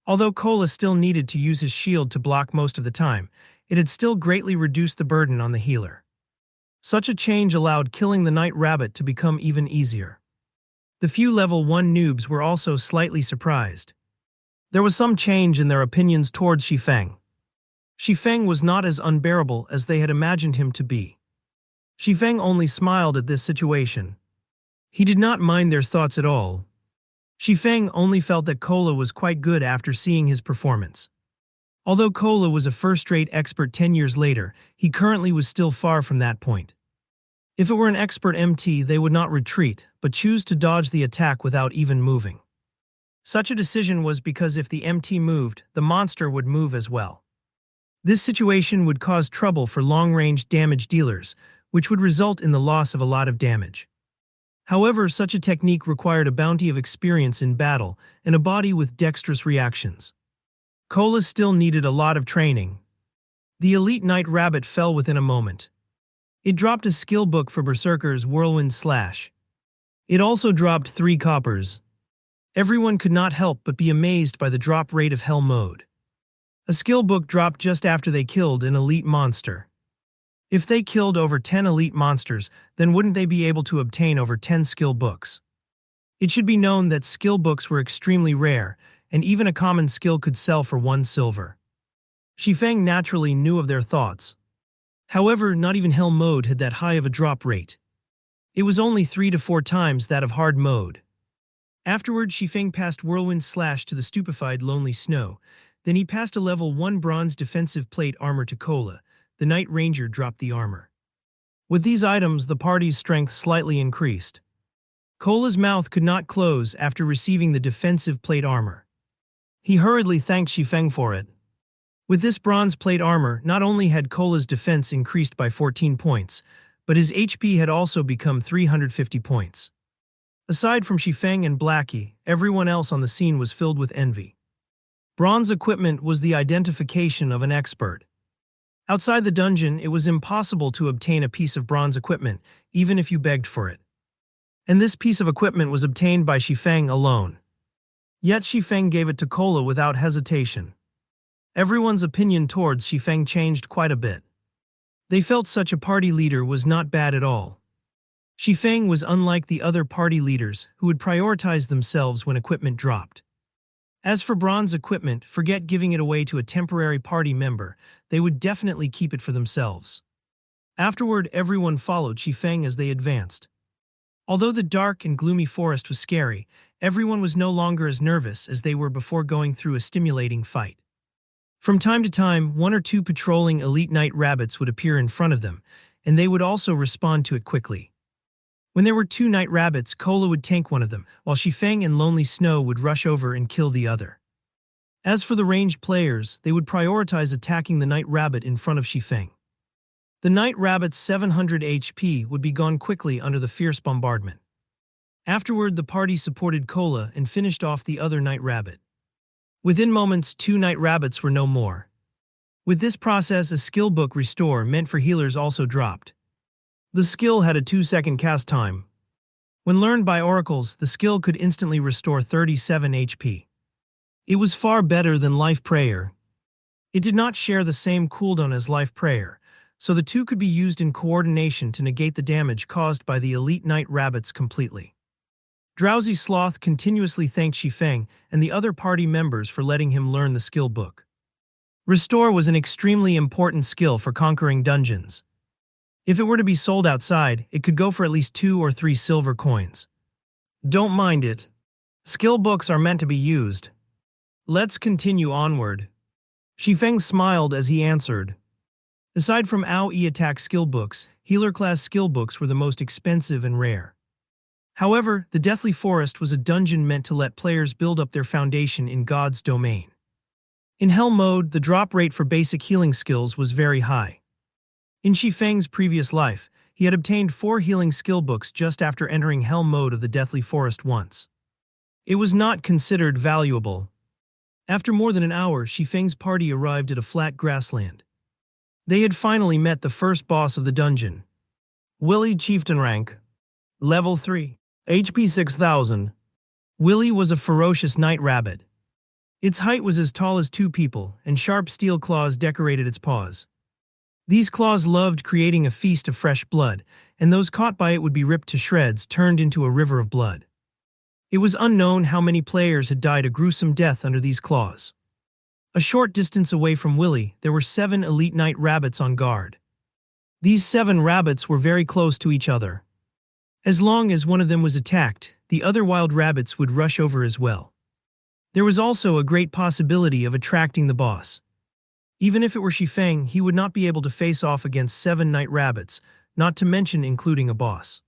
Although Cola still needed to use his shield to block most of the time, it had still greatly reduced the burden on the healer. Such a change allowed killing the Night Rabbit to become even easier. The few level 1 noobs were also slightly surprised. There was some change in their opinions towards Shifeng. Shifeng was not as unbearable as they had imagined him to be. Shifeng only smiled at this situation. He did not mind their thoughts at all. Shifeng only felt that Kola was quite good after seeing his performance. Although Kola was a first-rate expert 10 years later, he currently was still far from that point. If it were an expert MT, they would not retreat, but choose to dodge the attack without even moving. Such a decision was because if the MT moved, the monster would move as well. This situation would cause trouble for long-range damage dealers, which would result in the loss of a lot of damage. However, such a technique required a bounty of experience in battle and a body with dexterous reactions. Kola still needed a lot of training. The elite Night Rabbit fell within a moment. It dropped a skill book for Berserker's Whirlwind Slash. It also dropped 3 coppers. Everyone could not help but be amazed by the drop rate of Hell Mode. A skill book dropped just after they killed an elite monster. If they killed over 10 elite monsters, then wouldn't they be able to obtain over 10 skill books? It should be known that skill books were extremely rare, and even a common skill could sell for 1 silver. Shifeng naturally knew of their thoughts. However, not even Hell Mode had that high of a drop rate. It was only 3 to 4 times that of Hard Mode. Afterward, Shifeng passed Whirlwind Slash to the stupefied Lonely Snow. Then he passed a level 1 bronze defensive plate armor to Kola. The Night Ranger dropped the armor. With these items, the party's strength slightly increased. Kola's mouth could not close after receiving the defensive plate armor. He hurriedly thanked Shifeng for it. With this bronze plate armor, not only had Kola's defense increased by 14 points, but his HP had also become 350 points. Aside from Shifeng and Blackie, everyone else on the scene was filled with envy. Bronze equipment was the identification of an expert. Outside the dungeon, it was impossible to obtain a piece of bronze equipment, even if you begged for it. And this piece of equipment was obtained by Shifeng alone. Yet Shifeng gave it to Kola without hesitation. Everyone's opinion towards Shifeng changed quite a bit. They felt such a party leader was not bad at all. Shifeng was unlike the other party leaders who would prioritize themselves when equipment dropped. As for bronze equipment, forget giving it away to a temporary party member, they would definitely keep it for themselves. Afterward, everyone followed Shifeng as they advanced. Although the dark and gloomy forest was scary, everyone was no longer as nervous as they were before going through a stimulating fight. From time to time, 1 or 2 patrolling elite Night Rabbits would appear in front of them, and they would also respond to it quickly. When there were 2 Night Rabbits, Kola would tank one of them, while Shifeng and Lonely Snow would rush over and kill the other. As for the ranged players, they would prioritize attacking the Night Rabbit in front of Shifeng. The Night Rabbit's 700 HP would be gone quickly under the fierce bombardment. Afterward, the party supported Kola and finished off the other Night Rabbit. Within moments, 2 Night Rabbits were no more. With this process, a skill book restore meant for healers also dropped. The skill had a 2-second cast time. When learned by oracles, the skill could instantly restore 37 HP. It was far better than Life Prayer. It did not share the same cooldown as Life Prayer, so the 2 could be used in coordination to negate the damage caused by the elite Night Rabbits completely. Drowsy Sloth continuously thanked Shifeng and the other party members for letting him learn the skill book. Restore was an extremely important skill for conquering dungeons. If it were to be sold outside, it could go for at least 2 or 3 silver coins. Don't mind it. Skill books are meant to be used. Let's continue onward. Shifeng smiled as he answered. Aside from AoE attack skill books, healer class skill books were the most expensive and rare. However, the Deathly Forest was a dungeon meant to let players build up their foundation in God's domain. In Hell Mode, the drop rate for basic healing skills was very high. In Shifeng's previous life, he had obtained 4 healing skill books just after entering Hell Mode of the Deathly Forest once. It was not considered valuable. After more than an hour, Shifeng's party arrived at a flat grassland. They had finally met the first boss of the dungeon. Willy Chieftain rank. Level 3. HP 6000. Willy was a ferocious night rabbit. Its height was as tall as 2 people, and sharp steel claws decorated its paws. These claws loved creating a feast of fresh blood, and those caught by it would be ripped to shreds, turned into a river of blood. It was unknown how many players had died a gruesome death under these claws. A short distance away from Willy, there were 7 elite night rabbits on guard. These 7 rabbits were very close to each other. As long as one of them was attacked, the other wild rabbits would rush over as well. There was also a great possibility of attracting the boss. Even if it were Shifeng, he would not be able to face off against 7 night rabbits, not to mention including a boss.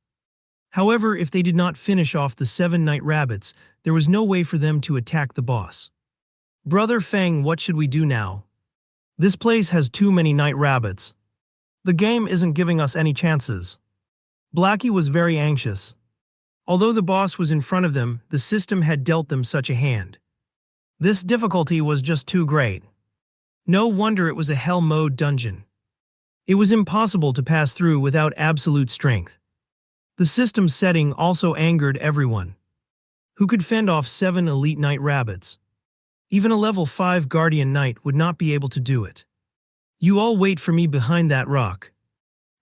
However, if they did not finish off the 7 night rabbits, there was no way for them to attack the boss. Brother Feng, what should we do now? This place has too many night rabbits. The game isn't giving us any chances. Blackie was very anxious. Although the boss was in front of them, the system had dealt them such a hand. This difficulty was just too great. No wonder it was a hell mode dungeon. It was impossible to pass through without absolute strength. The system's setting also angered everyone. Who could fend off 7 elite night rabbits? Even a level 5 guardian knight would not be able to do it. You all wait for me behind that rock.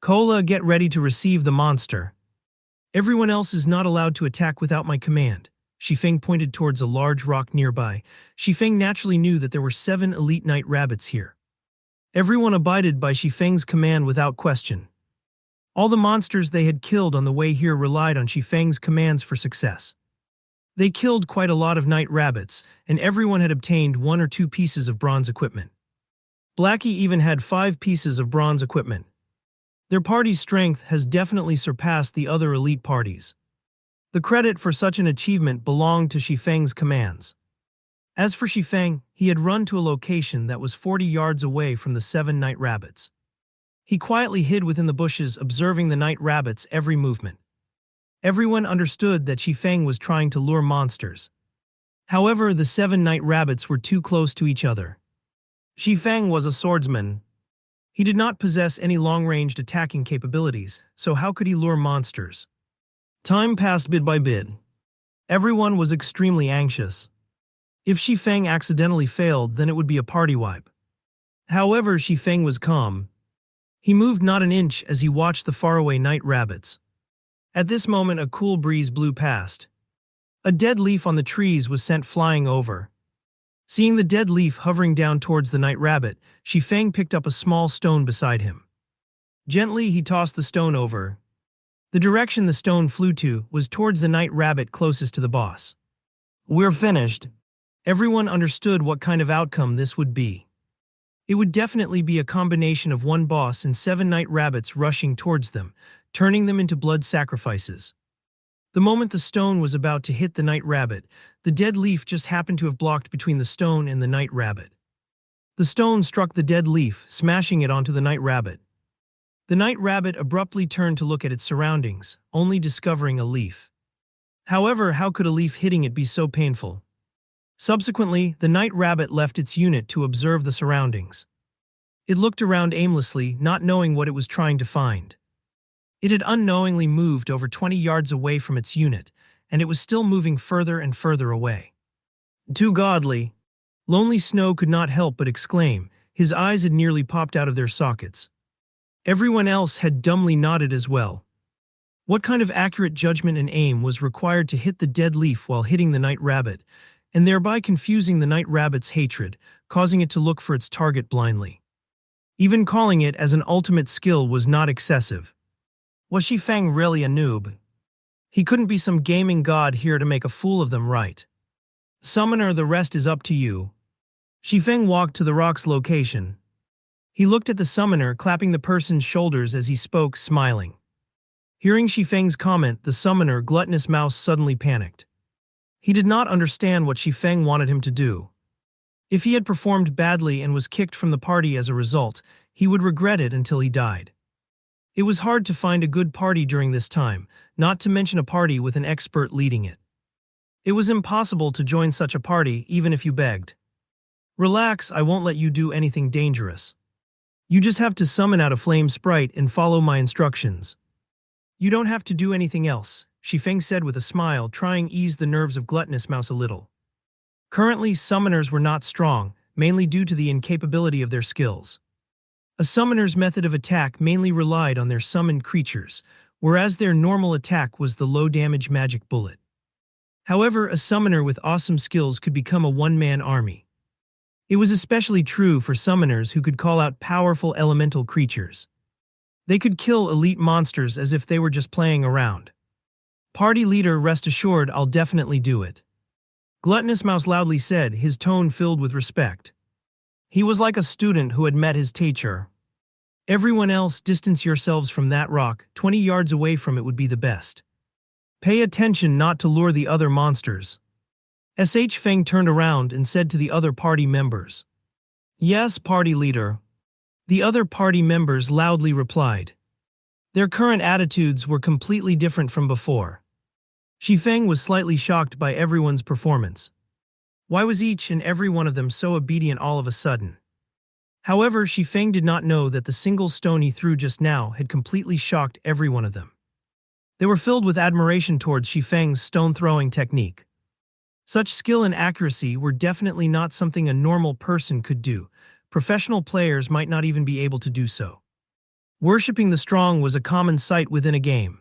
Kola, get ready to receive the monster. Everyone else is not allowed to attack without my command. Shifeng pointed towards a large rock nearby. Shifeng naturally knew that there were 7 elite night rabbits here. Everyone abided by Shifeng's command without question. All the monsters they had killed on the way here relied on Shifeng's commands for success. They killed quite a lot of night rabbits, and everyone had obtained 1 or 2 pieces of bronze equipment. Blackie even had 5 pieces of bronze equipment. Their party's strength has definitely surpassed the other elite parties. The credit for such an achievement belonged to Shifeng's commands. As for Shifeng, he had run to a location that was 40 yards away from the 7 night rabbits. He quietly hid within the bushes, observing the night rabbits' every movement. Everyone understood that Shifeng was trying to lure monsters. However, the 7 night rabbits were too close to each other. Shifeng was a swordsman. He did not possess any long-ranged attacking capabilities, so how could he lure monsters? Time passed bit by bit. Everyone was extremely anxious. If Shifeng accidentally failed, then it would be a party wipe. However, Shifeng was calm. He moved not an inch as he watched the faraway night rabbits. At this moment, a cool breeze blew past. A dead leaf on the trees was sent flying over. Seeing the dead leaf hovering down towards the night rabbit, Shifeng picked up a small stone beside him. Gently, he tossed the stone over. The direction the stone flew to was towards the night rabbit closest to the boss. We're finished. Everyone understood what kind of outcome this would be. It would definitely be a combination of 1 boss and 7 night rabbits rushing towards them, turning them into blood sacrifices. The moment the stone was about to hit the night rabbit, the dead leaf just happened to have blocked between the stone and the night rabbit. The stone struck the dead leaf, smashing it onto the night rabbit. The night rabbit abruptly turned to look at its surroundings, only discovering a leaf. However, how could a leaf hitting it be so painful? Subsequently, the night rabbit left its unit to observe the surroundings. It looked around aimlessly, not knowing what it was trying to find. It had unknowingly moved over 20 yards away from its unit, and it was still moving further and further away. Too godly. Lonely Snow could not help but exclaim. His eyes had nearly popped out of their sockets. Everyone else had dumbly nodded as well. What kind of accurate judgment and aim was required to hit the dead leaf while hitting the night rabbit, and thereby confusing the night rabbit's hatred, causing it to look for its target blindly? Even calling it as an ultimate skill was not excessive. Was Shifeng really a noob? He couldn't be some gaming god here to make a fool of them, right? Summoner, the rest is up to you. Shifeng walked to the rock's location. He looked at the summoner, clapping the person's shoulders as he spoke, smiling. Hearing Shifeng's comment, the summoner, Gluttonous Mouse, suddenly panicked. He did not understand what Shifeng wanted him to do. If he had performed badly and was kicked from the party as a result, he would regret it until he died. It was hard to find a good party during this time, not to mention a party with an expert leading it. It was impossible to join such a party even if you begged. Relax, I won't let you do anything dangerous. You just have to summon out a flame sprite and follow my instructions. You don't have to do anything else, Shifeng said with a smile, trying to ease the nerves of Gluttonous Mouse a little. Currently, summoners were not strong, mainly due to the incapability of their skills. A summoner's method of attack mainly relied on their summoned creatures, whereas their normal attack was the low-damage magic bullet. However, a summoner with awesome skills could become a one-man army. It was especially true for summoners who could call out powerful elemental creatures. They could kill elite monsters as if they were just playing around. Party leader, rest assured I'll definitely do it. Gluttonous Mouse loudly said, his tone filled with respect. He was like a student who had met his teacher. Everyone else, distance yourselves from that rock, 20 yards away from it would be the best. Pay attention not to lure the other monsters. SH Feng turned around and said to the other party members. Yes, party leader. The other party members loudly replied. Their current attitudes were completely different from before. Shifeng was slightly shocked by everyone's performance. Why was each and every one of them so obedient all of a sudden? However, Shifeng did not know that the single stone he threw just now had completely shocked every one of them. They were filled with admiration towards Shifeng's stone-throwing technique. Such skill and accuracy were definitely not something a normal person could do. Professional players might not even be able to do so. Worshipping the strong was a common sight within a game.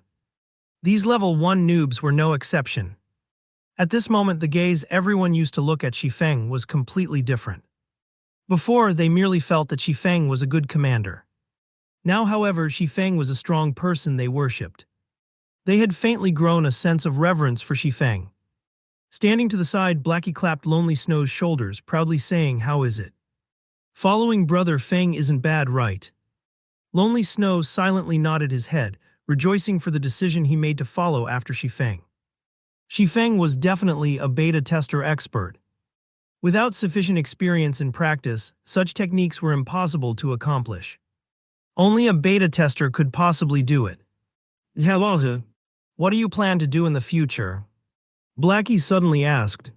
These level 1 noobs were no exception. At this moment, the gaze everyone used to look at Shifeng was completely different. Before, they merely felt that Shifeng was a good commander. Now, however, Shifeng was a strong person they worshipped. They had faintly grown a sense of reverence for Shifeng. Standing to the side, Blackie clapped Lonely Snow's shoulders, proudly saying, "How is it? Following Brother Feng isn't bad, right?" Lonely Snow silently nodded his head, rejoicing for the decision he made to follow after Shifeng. Shifeng was definitely a beta tester expert. Without sufficient experience and practice, such techniques were impossible to accomplish. Only a beta tester could possibly do it. Hello, what do you plan to do in the future? Blackie suddenly asked.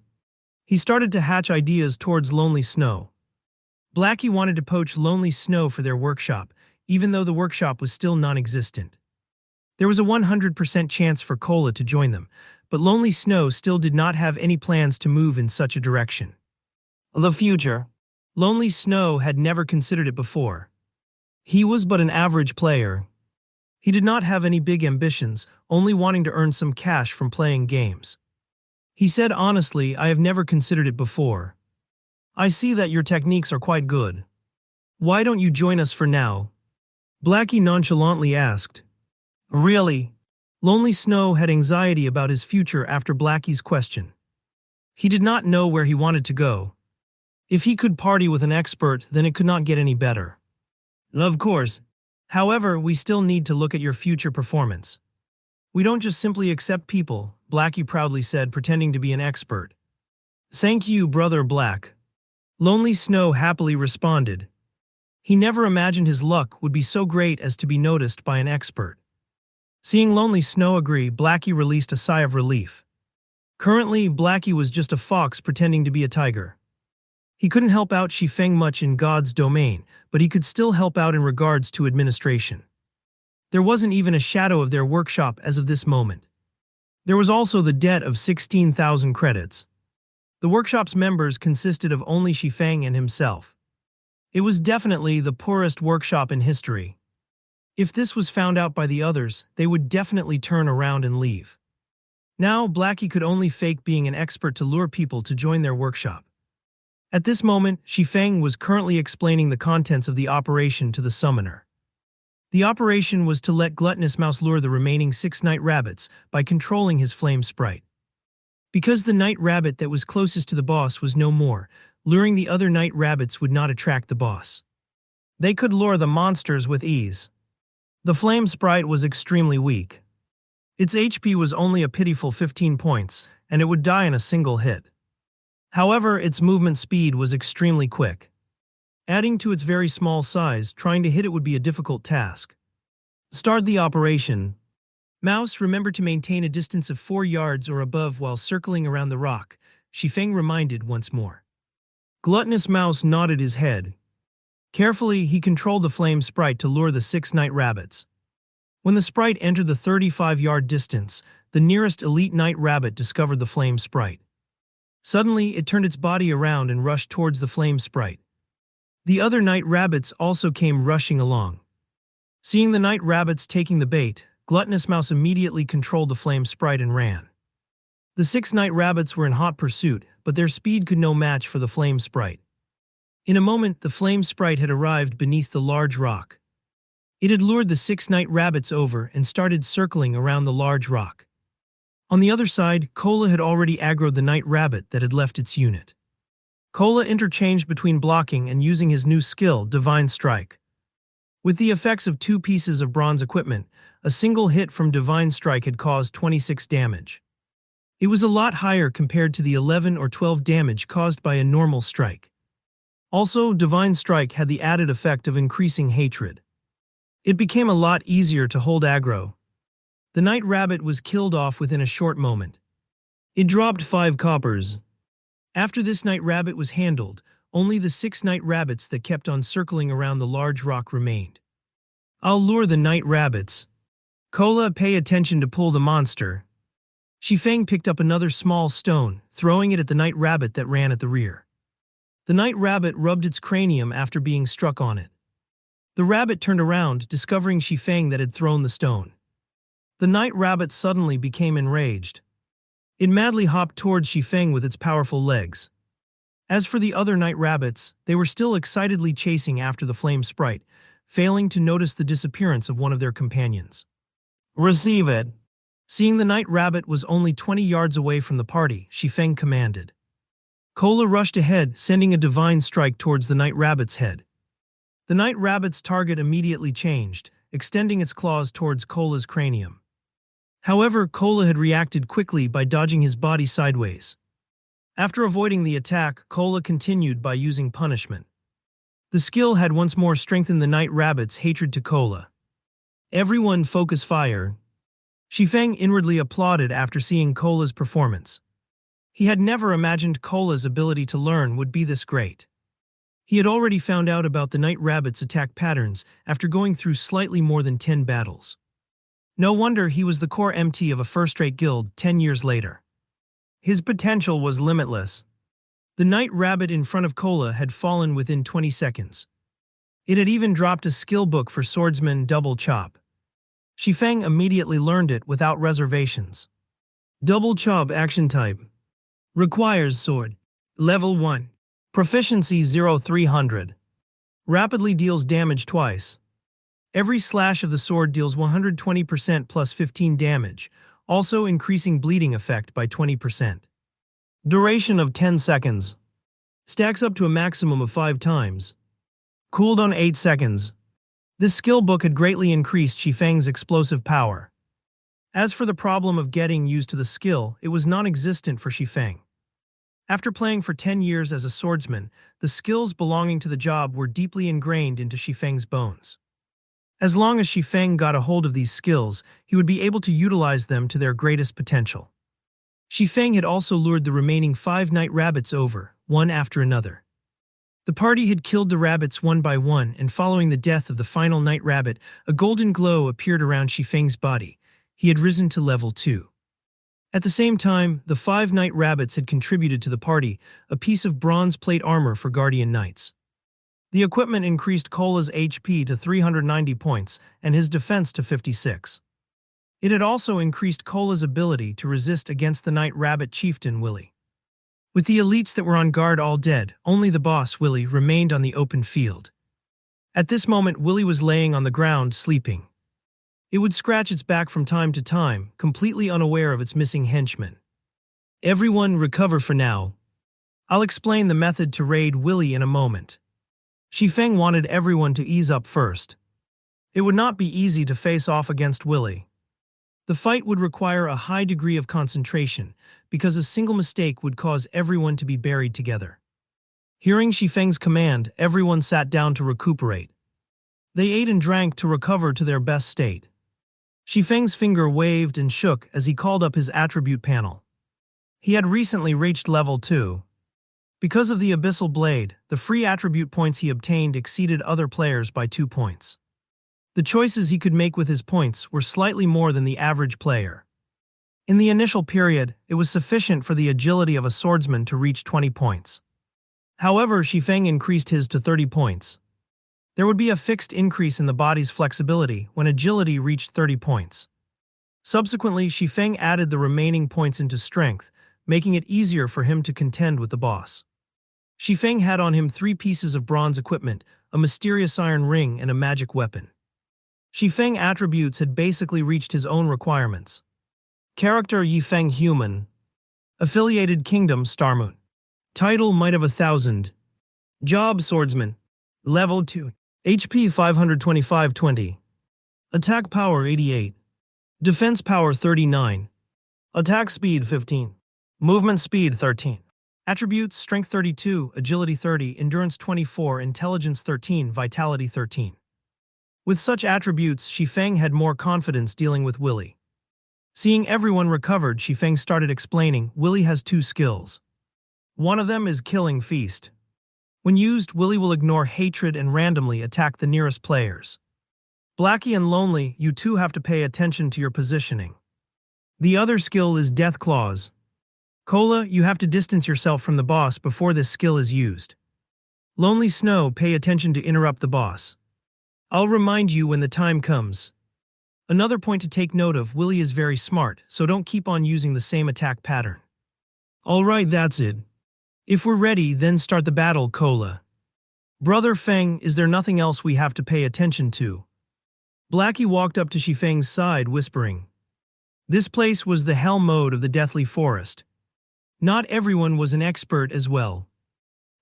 He started to hatch ideas towards Lonely Snow. Blackie wanted to poach Lonely Snow for their workshop, even though the workshop was still non-existent. There was a 100% chance for Cola to join them, but Lonely Snow still did not have any plans to move in such a direction. The future. Lonely Snow had never considered it before. He was but an average player. He did not have any big ambitions, only wanting to earn some cash from playing games. He said honestly, I have never considered it before. I see that your techniques are quite good. Why don't you join us for now? Blackie nonchalantly asked. Really? Lonely Snow had anxiety about his future after Blackie's question. He did not know where he wanted to go. If he could party with an expert, then it could not get any better. Of course. However, we still need to look at your future performance. We don't just simply accept people, Blackie proudly said, pretending to be an expert. Thank you, Brother Black. Lonely Snow happily responded. He never imagined his luck would be so great as to be noticed by an expert. Seeing Lonely Snow agree, Blackie released a sigh of relief. Currently, Blackie was just a fox pretending to be a tiger. He couldn't help out Shifeng much in God's domain, but he could still help out in regards to administration. There wasn't even a shadow of their workshop as of this moment. There was also the debt of 16,000 credits. The workshop's members consisted of only Shifeng and himself. It was definitely the poorest workshop in history. If this was found out by the others, they would definitely turn around and leave. Now, Blackie could only fake being an expert to lure people to join their workshop. At this moment, Shifeng was currently explaining the contents of the operation to the summoner. The operation was to let Gluttonous Mouse lure the remaining 6 night rabbits by controlling his flame sprite. Because the night rabbit that was closest to the boss was no more, luring the other night rabbits would not attract the boss. They could lure the monsters with ease. The flame sprite was extremely weak. Its HP was only a pitiful 15 points, and it would die in a single hit. However, its movement speed was extremely quick. Adding to its very small size, trying to hit it would be a difficult task. Start the operation. Mouse, remember to maintain a distance of 4 yards or above while circling around the rock, Shifeng reminded once more. Gluttonous Mouse nodded his head. Carefully, he controlled the flame sprite to lure the 6 night rabbits. When the sprite entered the 35-yard distance, the nearest elite night rabbit discovered the flame sprite. Suddenly, it turned its body around and rushed towards the flame sprite. The other night rabbits also came rushing along. Seeing the night rabbits taking the bait, Gluttonous Mouse immediately controlled the flame sprite and ran. The 6 night rabbits were in hot pursuit, but their speed could no match for the flame sprite. In a moment, the flame sprite had arrived beneath the large rock. It had lured the 6 night rabbits over and started circling around the large rock. On the other side, Kola had already aggroed the night rabbit that had left its unit. Kola interchanged between blocking and using his new skill, Divine Strike. With the effects of 2 pieces of bronze equipment, a single hit from Divine Strike had caused 26 damage. It was a lot higher compared to the 11 or 12 damage caused by a normal strike. Also, Divine Strike had the added effect of increasing hatred. It became a lot easier to hold aggro. The night rabbit was killed off within a short moment. It dropped 5 coppers. After this night rabbit was handled, only the 6 night rabbits that kept on circling around the large rock remained. I'll lure the night rabbits. Kola, pay attention to pull the monster. Shifeng picked up another small stone, throwing it at the night rabbit that ran at the rear. The night rabbit rubbed its cranium after being struck on it. The rabbit turned around, discovering Shifeng that had thrown the stone. The night rabbit suddenly became enraged. It madly hopped towards Shifeng with its powerful legs. As for the other night rabbits, they were still excitedly chasing after the flame sprite, failing to notice the disappearance of one of their companions. Receive it. Seeing the night rabbit was only 20 yards away from the party, Shifeng commanded. Kola rushed ahead, sending a divine strike towards the night rabbit's head. The night rabbit's target immediately changed, extending its claws towards Kola's cranium. However, Kola had reacted quickly by dodging his body sideways. After avoiding the attack, Kola continued by using punishment. The skill had once more strengthened the night rabbit's hatred to Kola. Everyone focus fire. Shifeng inwardly applauded after seeing Kola's performance. He had never imagined Kola's ability to learn would be this great. He had already found out about the night rabbit's attack patterns after going through slightly more than 10 battles. No wonder he was the core MT of a first-rate guild 10 years later. His potential was limitless. The night rabbit in front of Kola had fallen within 20 seconds. It had even dropped a skill book for swordsman Double Chop. Shifeng immediately learned it without reservations. Double Chop action type. Requires sword. Level 1. Proficiency 0300. Rapidly deals damage twice. Every slash of the sword deals 120% plus 15 damage, also increasing bleeding effect by 20%. Duration of 10 seconds. Stacks up to a maximum of 5 times. Cooldown 8 seconds. This skill book had greatly increased Shifeng's explosive power. As for the problem of getting used to the skill, it was non-existent for Shifeng. After playing for 10 years as a swordsman, the skills belonging to the job were deeply ingrained into Shifeng's bones. As long as Shifeng got a hold of these skills, he would be able to utilize them to their greatest potential. Shifeng had also lured the remaining 5 night rabbits over, one after another. The party had killed the rabbits one by one, and following the death of the final night rabbit, a golden glow appeared around Shifeng's body. He had risen to level 2. At the same time, the 5 night rabbits had contributed to the party a piece of bronze plate armor for Guardian Knights. The equipment increased Kola's HP to 390 points and his defense to 56. It had also increased Kola's ability to resist against the Night Rabbit chieftain Willy. With the elites that were on guard all dead, only the boss, Willy, remained on the open field. At this moment, Willy was laying on the ground, sleeping. It would scratch its back from time to time, completely unaware of its missing henchmen. Everyone recover for now. I'll explain the method to raid Willy in a moment. Shifeng wanted everyone to ease up first. It would not be easy to face off against Willy. The fight would require a high degree of concentration, because a single mistake would cause everyone to be buried together. Hearing Shifeng's command, everyone sat down to recuperate. They ate and drank to recover to their best state. Shifeng's finger waved and shook as he called up his attribute panel. He had recently reached level 2. Because of the Abyssal Blade, the free attribute points he obtained exceeded other players by 2 points. The choices he could make with his points were slightly more than the average player. In the initial period, it was sufficient for the agility of a swordsman to reach 20 points. However, Shifeng increased his to 30 points. There would be a fixed increase in the body's flexibility when agility reached 30 points. Subsequently, Shifeng added the remaining points into strength, making it easier for him to contend with the boss. Shifeng had on him 3 pieces of bronze equipment, a mysterious iron ring, and a magic weapon. Xifeng attributes had basically reached his own requirements. Character Yifeng Human. Affiliated Kingdom Starmoon. Title Might of 1,000. Job Swordsman. Level 2. HP 525-20. Attack Power 88. Defense Power 39. Attack Speed 15. Movement Speed 13. Attributes Strength 32, Agility 30, Endurance 24, Intelligence 13, Vitality 13. With such attributes, Xifeng had more confidence dealing with Willy. Seeing everyone recovered, Xifeng started explaining, Willy has two skills. One of them is Killing Feast. When used, Willy will ignore hatred and randomly attack the nearest players. Blackie and Lonely, you two have to pay attention to your positioning. The other skill is Death Claws. Cola, you have to distance yourself from the boss before this skill is used. Lonely Snow, pay attention to interrupt the boss. I'll remind you when the time comes. Another point to take note of, Willy is very smart, so don't keep on using the same attack pattern. Alright, that's it. If we're ready, then start the battle, Cola. Brother Feng, is there nothing else we have to pay attention to? Blackie walked up to Xifeng's side, whispering. This place was the hell mode of the Deathly Forest. Not everyone was an expert as well.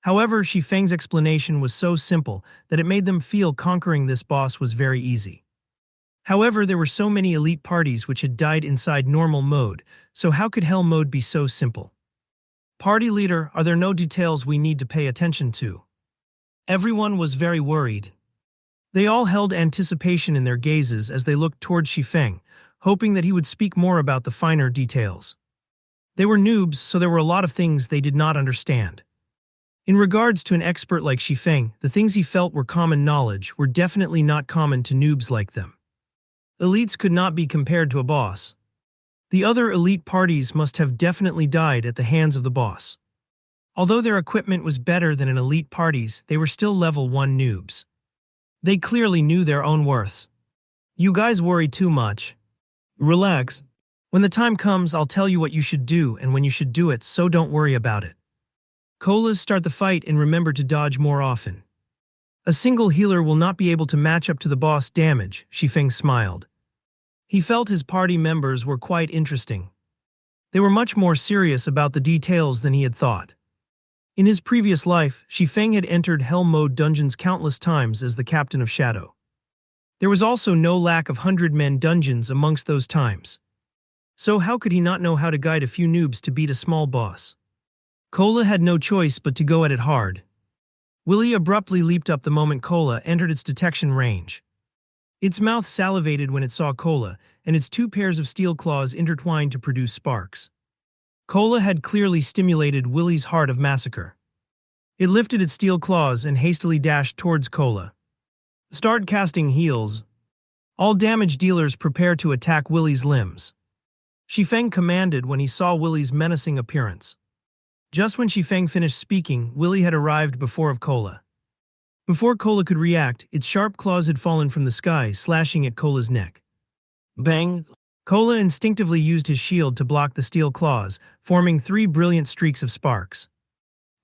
However, Xifeng's explanation was so simple that it made them feel conquering this boss was very easy. However, there were so many elite parties which had died inside normal mode, so how could hell mode be so simple? Party leader, are there no details we need to pay attention to? Everyone was very worried. They all held anticipation in their gazes as they looked towards Xifeng, hoping that he would speak more about the finer details. They were noobs, so there were a lot of things they did not understand. In regards to an expert like Xifeng, the things he felt were common knowledge were definitely not common to noobs like them. Elites could not be compared to a boss. The other elite parties must have definitely died at the hands of the boss. Although their equipment was better than an elite party's, they were still level 1 noobs. They clearly knew their own worth. You guys worry too much. Relax. When the time comes, I'll tell you what you should do and when you should do it, so don't worry about it. Colas, start the fight and remember to dodge more often. A single healer will not be able to match up to the boss damage, Xifeng smiled. He felt his party members were quite interesting. They were much more serious about the details than he had thought. In his previous life, Xifeng had entered Hell Mode dungeons countless times as the captain of Shadow. There was also no lack of 100-man dungeons amongst those times. So how could he not know how to guide a few noobs to beat a small boss? Cola had no choice but to go at it hard. Willy abruptly leaped up the moment Cola entered its detection range. Its mouth salivated when it saw Cola, and its two pairs of steel claws intertwined to produce sparks. Cola had clearly stimulated Willy's heart of massacre. It lifted its steel claws and hastily dashed towards Cola. Start casting heals. All damage dealers prepare to attack Willy's limbs. Xifeng commanded when he saw Willy's menacing appearance. Just when Xifeng finished speaking, Willy had arrived before of Cola. Before Cola could react, its sharp claws had fallen from the sky, slashing at Cola's neck. Bang! Cola instinctively used his shield to block the steel claws, forming 3 brilliant streaks of sparks.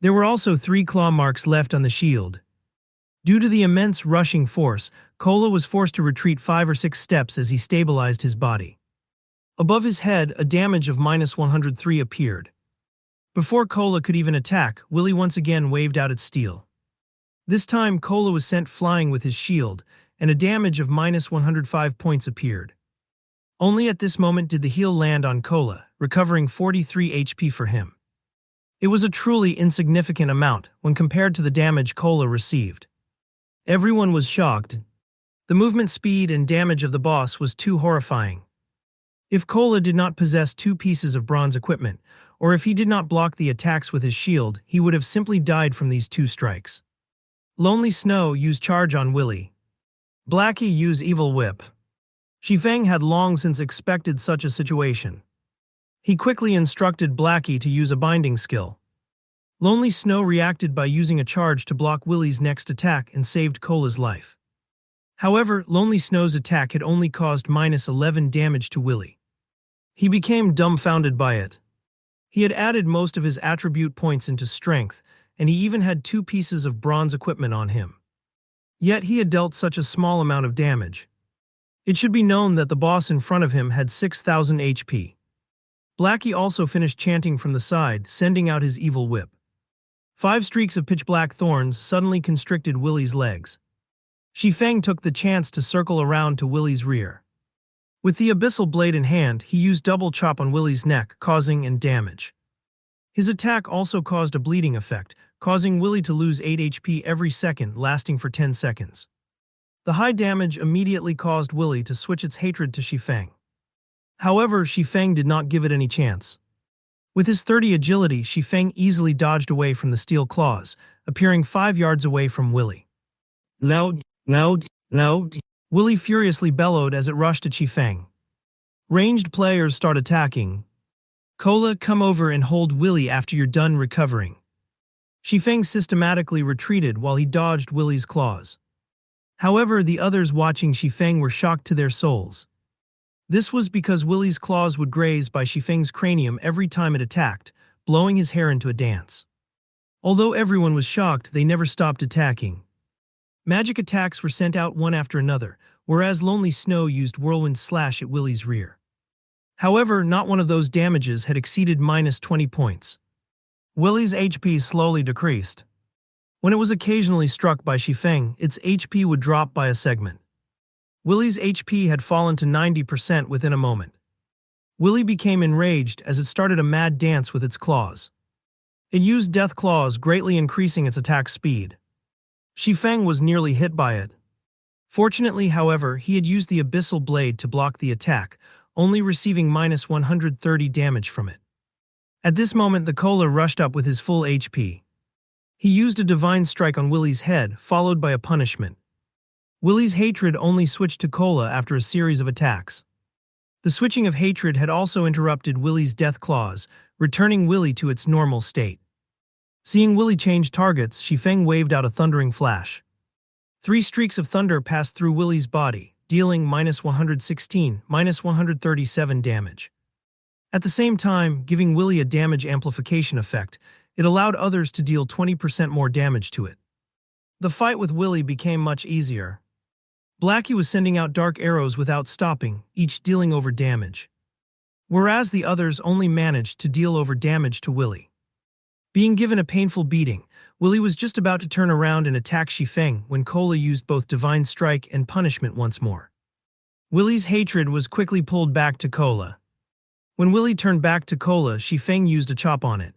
There were also 3 claw marks left on the shield. Due to the immense rushing force, Cola was forced to retreat 5 or 6 steps as he stabilized his body. Above his head, a damage of -103 appeared. Before Cola could even attack, Willy once again waved out its steel. This time, Cola was sent flying with his shield, and a damage of -105 points appeared. Only at this moment did the heal land on Cola, recovering 43 HP for him. It was a truly insignificant amount when compared to the damage Cola received. Everyone was shocked. The movement speed and damage of the boss was too horrifying. If Cola did not possess 2 pieces of bronze equipment, or if he did not block the attacks with his shield, he would have simply died from these 2 strikes. Lonely Snow used charge on Willy. Blackie used Evil Whip. Xifeng had long since expected such a situation. He quickly instructed Blackie to use a binding skill. Lonely Snow reacted by using a charge to block Willy's next attack and saved Cola's life. However, Lonely Snow's attack had only caused -11 damage to Willy. He became dumbfounded by it. He had added most of his attribute points into strength, and he even had 2 pieces of bronze equipment on him. Yet he had dealt such a small amount of damage. It should be known that the boss in front of him had 6,000 HP. Blackie also finished chanting from the side, sending out his evil whip. 5 streaks of pitch-black thorns suddenly constricted Willie's legs. Shifeng took the chance to circle around to Willie's rear. With the abyssal blade in hand, he used double chop on Willie's neck, causing and damage. His attack also caused a bleeding effect, causing Willie to lose 8 HP every second, lasting for 10 seconds. The high damage immediately caused Willie to switch its hatred to Shifeng. However, Shifeng did not give it any chance. With his 30 agility, Shifeng easily dodged away from the steel claws, appearing 5 yards away from Willie. Loud, loud, loud. Willie furiously bellowed as it rushed at Shifeng. Ranged players start attacking. Cola, come over and hold Willie after you're done recovering. Shifeng systematically retreated while he dodged Willie's claws. However, the others watching Shifeng were shocked to their souls. This was because Willie's claws would graze by Shifeng's cranium every time it attacked, blowing his hair into a dance. Although everyone was shocked, they never stopped attacking. Magic attacks were sent out one after another, whereas Lonely Snow used Whirlwind Slash at Willie's rear. However, not one of those damages had exceeded minus 20 points. Willie's HP slowly decreased. When it was occasionally struck by Shifeng, its HP would drop by a segment. Willie's HP had fallen to 90% within a moment. Willie became enraged as it started a mad dance with its claws. It used Death Claws, greatly increasing its attack speed. Shifeng was nearly hit by it. Fortunately, however, he had used the Abyssal Blade to block the attack, only receiving minus 130 damage from it. At this moment, the Cola rushed up with his full HP. He used a Divine Strike on Willie's head, followed by a punishment. Willie's hatred only switched to Cola after a series of attacks. The switching of hatred had also interrupted Willie's Death Claws, returning Willie to its normal state. Seeing Willie change targets, Shifeng waved out a thundering flash. 3 streaks of thunder passed through Willie's body, dealing minus 116, minus 137 damage. At the same time, giving Willie a damage amplification effect, it allowed others to deal 20% more damage to it. The fight with Willie became much easier. Blackie was sending out dark arrows without stopping, each dealing over damage. Whereas the others only managed to deal over damage to Willie. Being given a painful beating, Willie was just about to turn around and attack Shifeng when Cola used both Divine Strike and Punishment once more. Willie's hatred was quickly pulled back to Cola. When Willie turned back to Cola, Shifeng used a chop on it.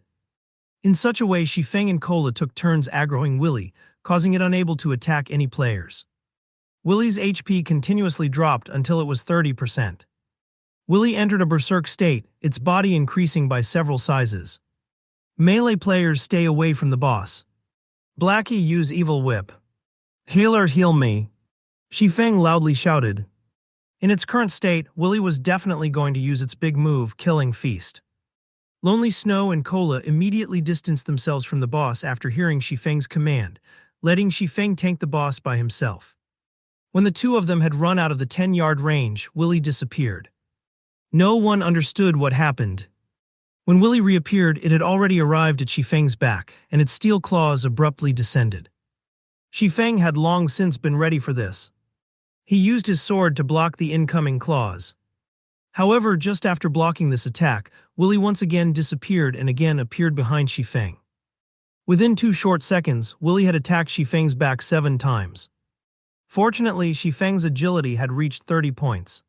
In such a way, Shifeng and Cola took turns aggroing Willie, causing it unable to attack any players. Willie's HP continuously dropped until it was 30%. Willie entered a berserk state, its body increasing by several sizes. Melee players stay away from the boss. Blackie use Evil Whip. Healer, heal me. Shifeng loudly shouted. In its current state, Willie was definitely going to use its big move, Killing Feast. Lonely Snow and Cola immediately distanced themselves from the boss after hearing Shifeng's command, letting Shifeng tank the boss by himself. When the two of them had run out of the 10-yard range, Willie disappeared. No one understood what happened. When Willie reappeared, it had already arrived at Shifeng's back, and its steel claws abruptly descended. Shifeng had long since been ready for this. He used his sword to block the incoming claws. However, just after blocking this attack, Willie once again disappeared and again appeared behind Shifeng. Within 2 short seconds, Willie had attacked Shifeng's back 7 times. Fortunately, Shifeng's agility had reached 30 points.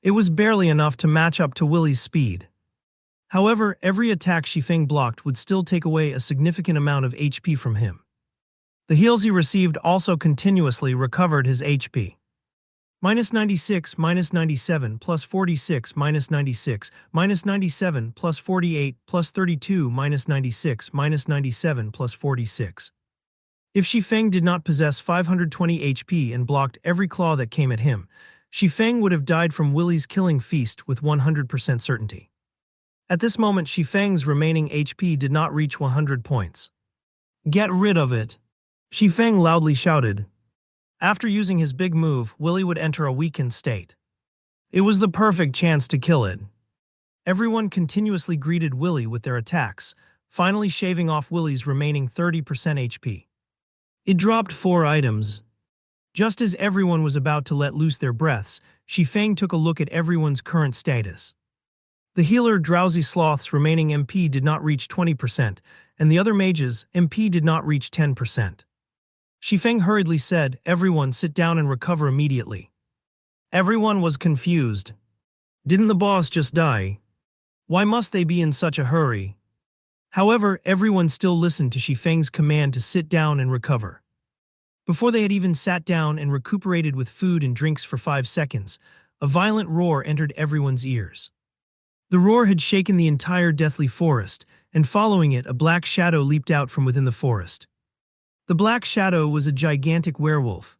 It was barely enough to match up to Willie's speed. However, every attack Shifeng blocked would still take away a significant amount of HP from him. The heals he received also continuously recovered his HP. Minus 96, minus 97, plus 46, minus 96, minus 97, plus 48, plus 32, minus 96, minus 97, plus 46. If Shifeng did not possess 520 HP and blocked every claw that came at him, Shifeng would have died from Willie's Killing Feast with 100% certainty. At this moment, Shifeng's remaining HP did not reach 100 points. Get rid of it! Shifeng loudly shouted. After using his big move, Willie would enter a weakened state. It was the perfect chance to kill it. Everyone continuously greeted Willie with their attacks, finally shaving off Willie's remaining 30% HP. It dropped 4 items. Just as everyone was about to let loose their breaths, Shifeng took a look at everyone's current status. The healer Drowsy Sloth's remaining MP did not reach 20%, and the other mage's MP did not reach 10%. Shifeng hurriedly said, "Everyone sit down and recover immediately." Everyone was confused. Didn't the boss just die? Why must they be in such a hurry? However, everyone still listened to Shifeng's command to sit down and recover. Before they had even sat down and recuperated with food and drinks for 5 seconds, a violent roar entered everyone's ears. The roar had shaken the entire deathly forest, and following it, a black shadow leaped out from within the forest. The black shadow was a gigantic werewolf.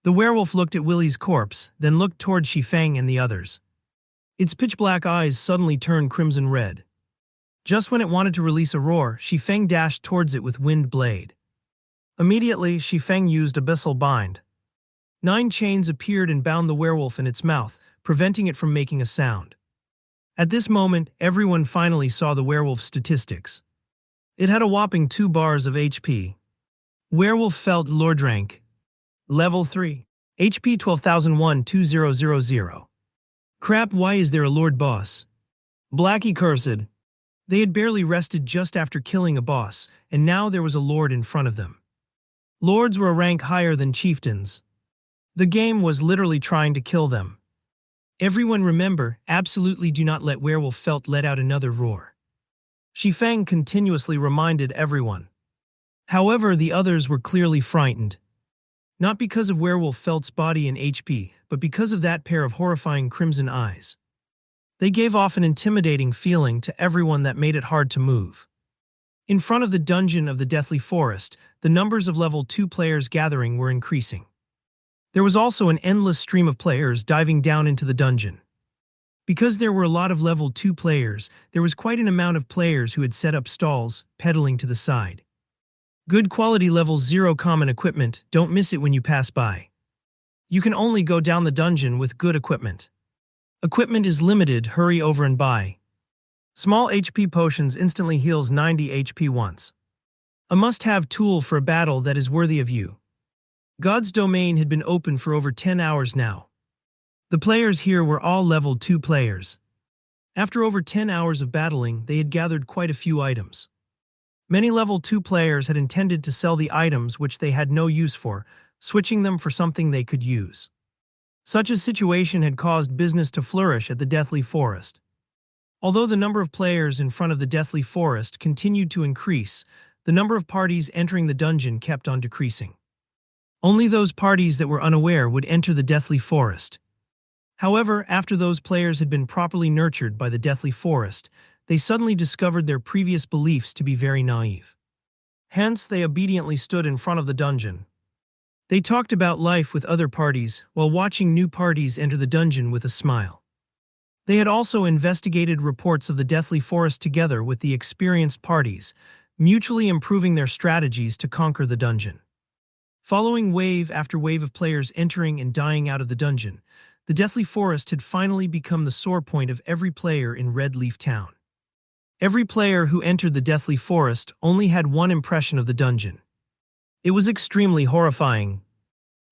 The werewolf looked at Willie's corpse, then looked toward Shifeng and the others. Its pitch-black eyes suddenly turned crimson red. Just when it wanted to release a roar, Shifeng dashed towards it with Wind Blade. Immediately, Shifeng used Abyssal Bind. 9 chains appeared and bound the werewolf in its mouth, preventing it from making a sound. At this moment, everyone finally saw the werewolf's statistics. It had a whopping 2 bars of HP. Werewolf Felt Lord Rank. Level 3. HP 12,001-2000. Crap, why is there a Lord Boss? Blackie cursed. They had barely rested just after killing a boss, and now there was a Lord in front of them. Lords were a rank higher than chieftains. The game was literally trying to kill them. Everyone remember, absolutely do not let Werewolf Felt let out another roar. Shifeng continuously reminded everyone. However, the others were clearly frightened. Not because of Werewolf Felt's body and HP, but because of that pair of horrifying crimson eyes. They gave off an intimidating feeling to everyone that made it hard to move. In front of the dungeon of the Deathly Forest, the numbers of level 2 players gathering were increasing. There was also an endless stream of players diving down into the dungeon. Because there were a lot of level 2 players, there was quite an amount of players who had set up stalls, pedaling to the side. Good quality level 0 common equipment, don't miss it when you pass by. You can only go down the dungeon with good equipment. Equipment is limited, hurry over and buy. Small HP potions instantly heals 90 HP once. A must-have tool for a battle that is worthy of you. God's domain had been open for over 10 hours now. The players here were all level 2 players. After over 10 hours of battling, they had gathered quite a few items. Many level 2 players had intended to sell the items which they had no use for, switching them for something they could use. Such a situation had caused business to flourish at the Deathly Forest. Although the number of players in front of the Deathly Forest continued to increase, the number of parties entering the dungeon kept on decreasing. Only those parties that were unaware would enter the Deathly Forest. However, after those players had been properly nurtured by the Deathly Forest, they suddenly discovered their previous beliefs to be very naive. Hence, they obediently stood in front of the dungeon. They talked about life with other parties while watching new parties enter the dungeon with a smile. They had also investigated reports of the Deathly Forest together with the experienced parties, mutually improving their strategies to conquer the dungeon. Following wave after wave of players entering and dying out of the dungeon, the Deathly Forest had finally become the sore point of every player in Red Leaf Town. Every player who entered the Deathly Forest only had one impression of the dungeon. It was extremely horrifying.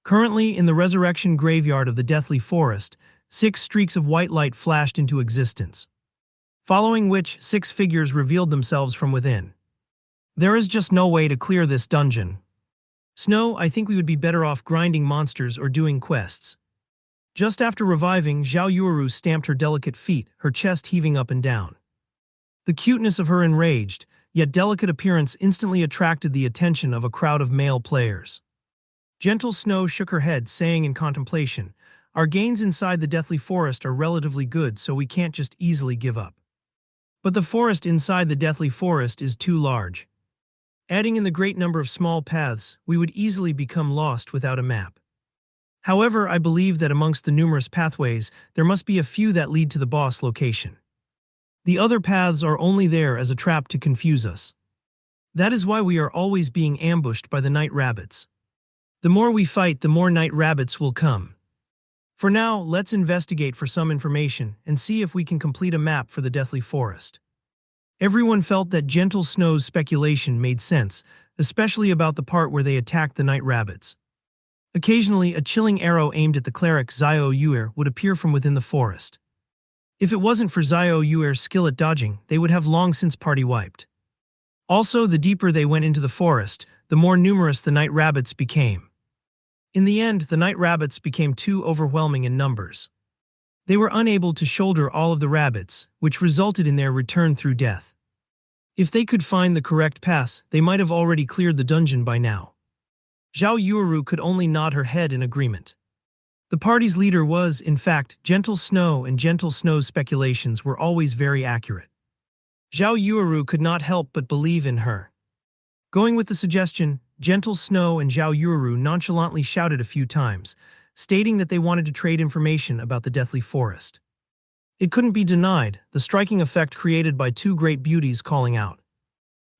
Currently, in the resurrection graveyard of the Deathly Forest, 6 streaks of white light flashed into existence. Following which, 6 figures revealed themselves from within. There is just no way to clear this dungeon. Snow, I think we would be better off grinding monsters or doing quests. Just after reviving, Zhao Yuuru stamped her delicate feet, her chest heaving up and down. The cuteness of her enraged, yet delicate appearance instantly attracted the attention of a crowd of male players. Gentle Snow shook her head, saying in contemplation, "Our gains inside the Deathly Forest are relatively good, so we can't just easily give up. But the forest inside the Deathly Forest is too large. Adding in the great number of small paths, we would easily become lost without a map. However, I believe that amongst the numerous pathways, there must be a few that lead to the boss location. The other paths are only there as a trap to confuse us. That is why we are always being ambushed by the night rabbits. The more we fight, the more night rabbits will come. For now, let's investigate for some information and see if we can complete a map for the Deathly Forest." Everyone felt that Gentle Snow's speculation made sense, especially about the part where they attacked the night rabbits. Occasionally, a chilling arrow aimed at the cleric Xiao Yuer would appear from within the forest. If it wasn't for Xiao Yuer's skill at dodging, they would have long since party wiped. Also, the deeper they went into the forest, the more numerous the night rabbits became. In the end, the night rabbits became too overwhelming in numbers. They were unable to shoulder all of the rabbits, which resulted in their return through death. If they could find the correct pass, they might have already cleared the dungeon by now. Zhao Yueru could only nod her head in agreement. The party's leader was, in fact, Gentle Snow, and Gentle Snow's speculations were always very accurate. Zhao Yueru could not help but believe in her. Going with the suggestion, Gentle Snow and Zhao Yueru nonchalantly shouted a few times, stating that they wanted to trade information about the Deathly Forest. It couldn't be denied, the striking effect created by two great beauties calling out.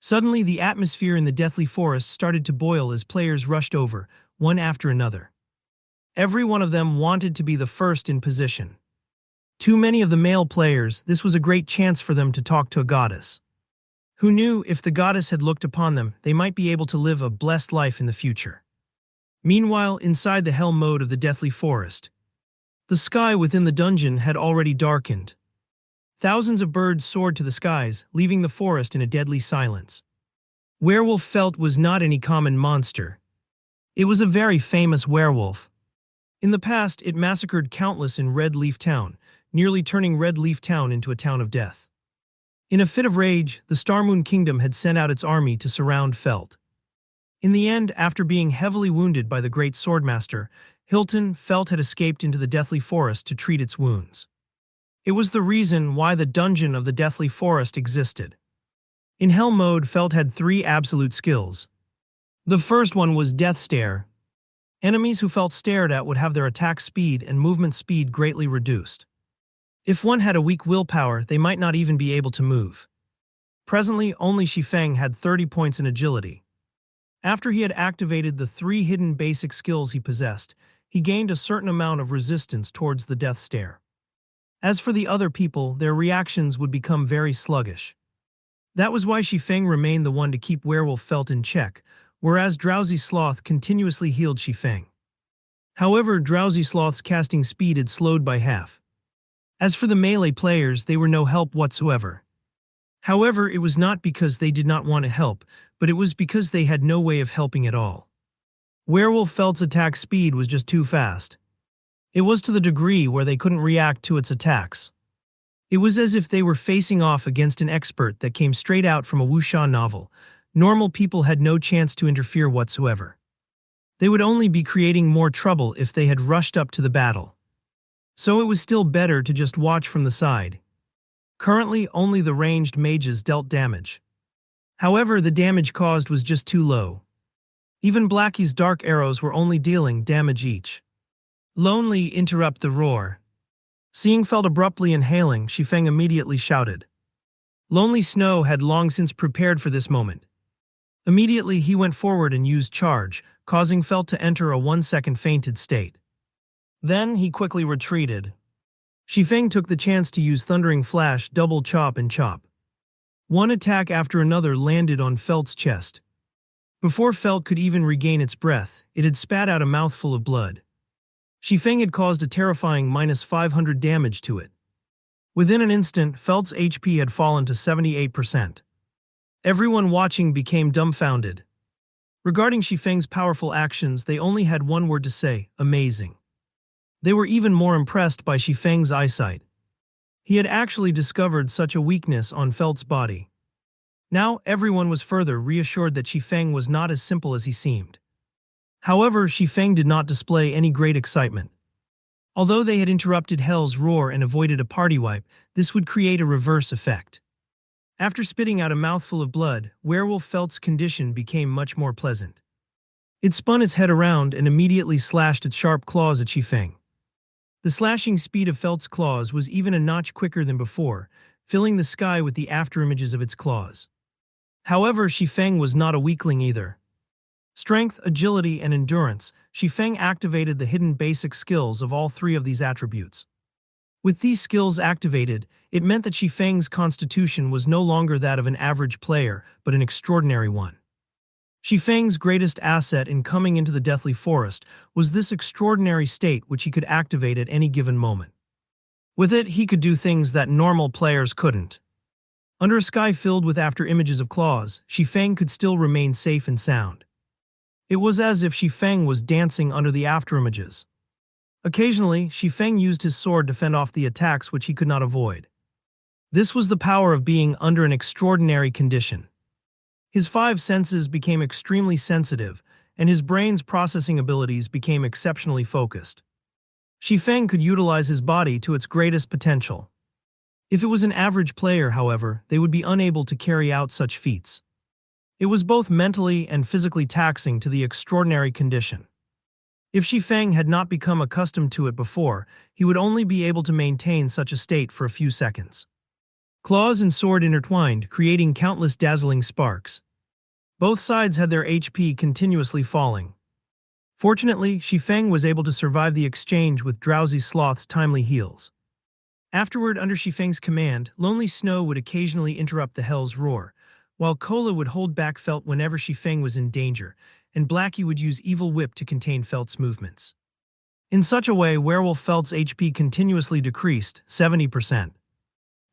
Suddenly, the atmosphere in the Deathly Forest started to boil as players rushed over, one after another. Every one of them wanted to be the first in position. Too many of the male players, this was a great chance for them to talk to a goddess. Who knew if the goddess had looked upon them, they might be able to live a blessed life in the future. Meanwhile, inside the hell mode of the Deathly Forest, the sky within the dungeon had already darkened. Thousands of birds soared to the skies, leaving the forest in a deadly silence. Werewolf Felt was not any common monster. It was a very famous werewolf. In the past, it massacred countless in Red Leaf Town, nearly turning Red Leaf Town into a town of death. In a fit of rage, the Starmoon Kingdom had sent out its army to surround Felt. In the end, after being heavily wounded by the great swordmaster, Hilton Felt had escaped into the Deathly Forest to treat its wounds. It was the reason why the dungeon of the Deathly Forest existed. In Hell mode, Felt had three absolute skills. The first one was Death Stare. Enemies who felt stared at would have their attack speed and movement speed greatly reduced. If one had a weak willpower, they might not even be able to move. Presently, only Shifeng had 30 points in agility. After he had activated the three hidden basic skills he possessed, he gained a certain amount of resistance towards the Death Stare. As for the other people, their reactions would become very sluggish. That was why Shifeng remained the one to keep Werewolf Felt in check, whereas Drowsy Sloth continuously healed Shifeng. However, Drowsy Sloth's casting speed had slowed by half. As for the melee players, they were no help whatsoever. However, it was not because they did not want to help, but it was because they had no way of helping at all. Werewolf Felt's attack speed was just too fast. It was to the degree where they couldn't react to its attacks. It was as if they were facing off against an expert that came straight out from a wuxia novel. Normal people had no chance to interfere whatsoever. They would only be creating more trouble if they had rushed up to the battle. So it was still better to just watch from the side. Currently, only the ranged mages dealt damage. However, the damage caused was just too low. Even Blackie's dark arrows were only dealing damage each. Lonely interrupt the roar. Seeing Felt abruptly inhaling, Shifeng immediately shouted. Lonely Snow had long since prepared for this moment. Immediately he went forward and used charge, causing Felt to enter a 1-second fainted state. Then he quickly retreated. Shifeng took the chance to use Thundering Flash, Double Chop and Chop. One attack after another landed on Felt's chest. Before Felt could even regain its breath, it had spat out a mouthful of blood. Shifeng had caused a terrifying -500 damage to it. Within an instant, Felt's HP had fallen to 78%. Everyone watching became dumbfounded. Regarding Shifeng's powerful actions, they only had one word to say: amazing. They were even more impressed by Shifeng's eyesight. He had actually discovered such a weakness on Felt's body. Now, everyone was further reassured that Shifeng was not as simple as he seemed. However, Shifeng did not display any great excitement. Although they had interrupted Hell's roar and avoided a party wipe, this would create a reverse effect. After spitting out a mouthful of blood, Werewolf Felt's condition became much more pleasant. It spun its head around and immediately slashed its sharp claws at Shifeng. The slashing speed of Felt's claws was even a notch quicker than before, filling the sky with the afterimages of its claws. However, Shifeng was not a weakling either. Strength, agility, and endurance, Shifeng activated the hidden basic skills of all three of these attributes. With these skills activated, it meant that Shifeng's constitution was no longer that of an average player, but an extraordinary one. Feng's greatest asset in coming into the Deathly Forest was this extraordinary state which he could activate at any given moment. With it, he could do things that normal players couldn't. Under a sky filled with after images of claws, Feng could still remain safe and sound. It was as if Feng was dancing under the afterimages. Occasionally, Feng used his sword to fend off the attacks which he could not avoid. This was the power of being under an extraordinary condition. His five senses became extremely sensitive, and his brain's processing abilities became exceptionally focused. Feng could utilize his body to its greatest potential. If it was an average player, however, they would be unable to carry out such feats. It was both mentally and physically taxing to the extraordinary condition. If Feng had not become accustomed to it before, he would only be able to maintain such a state for a few seconds. Claws and sword intertwined, creating countless dazzling sparks. Both sides had their HP continuously falling. Fortunately, Feng was able to survive the exchange with Drowsy Sloth's timely heals. Afterward, under Feng's command, Lonely Snow would occasionally interrupt the Hell's Roar, while Cola would hold back Felt whenever Feng was in danger, and Blackie would use Evil Whip to contain Felt's movements. In such a way, Werewolf Felt's HP continuously decreased, 70%.